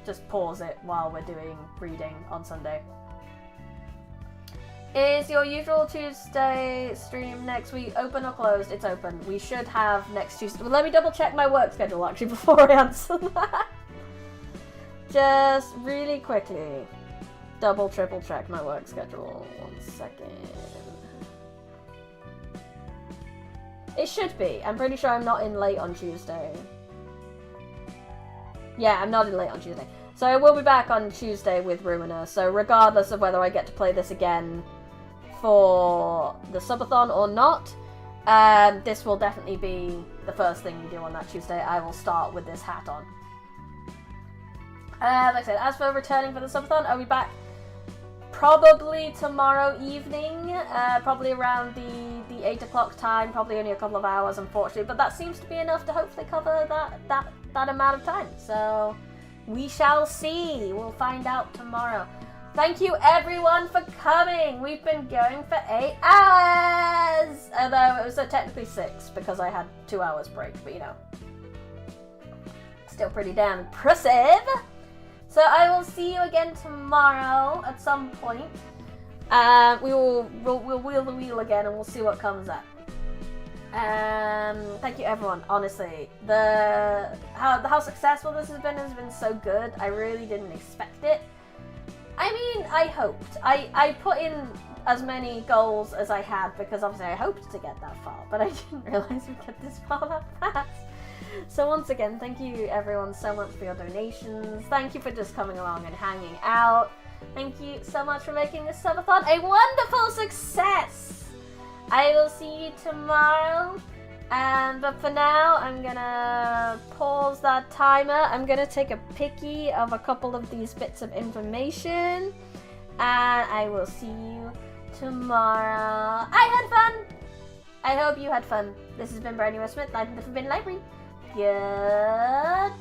Just pause it while we're doing reading on Sunday. Is your usual Tuesday stream next week open or closed? It's open. We should have next Tuesday. Well, let me double check my work schedule actually before I answer that. Just really quickly. Triple check my work schedule. 1 second. It should be. I'm pretty sure I'm not in late on Tuesday. Yeah, I'm not in late on Tuesday. So I will be back on Tuesday with Ruiner. So regardless of whether I get to play this again for the subathon or not, this will definitely be the first thing we do on that Tuesday. I will start with this hat on. Like I said, as for returning for the subathon, I'll be back probably tomorrow evening, probably around the 8 o'clock time, probably only a couple of hours unfortunately, but that seems to be enough to hopefully cover that amount of time. So we shall see. We'll find out tomorrow. Thank you everyone for coming. We've been going for 8 hours, although it was technically 6 because I had 2 hours break, but you know, still pretty damn impressive. So I will see you again tomorrow at some point. We'll wheel the wheel again and we'll see what comes up. Thank you everyone, honestly. How successful this has been so good. I really didn't expect it. I mean, I hoped. I put in as many goals as I had because obviously I hoped to get that far, but I didn't realise we'd get this far that fast. So once again, thank you everyone so much for your donations. Thank you for just coming along and hanging out. Thank you so much for making this subathon a wonderful success. I will see you tomorrow. But for now, I'm gonna pause that timer. I'm gonna take a picky of a couple of these bits of information. And I will see you tomorrow. I had fun. I hope you had fun. This has been Brandywell Smith, Live in the Forbidden Library. Goodbye!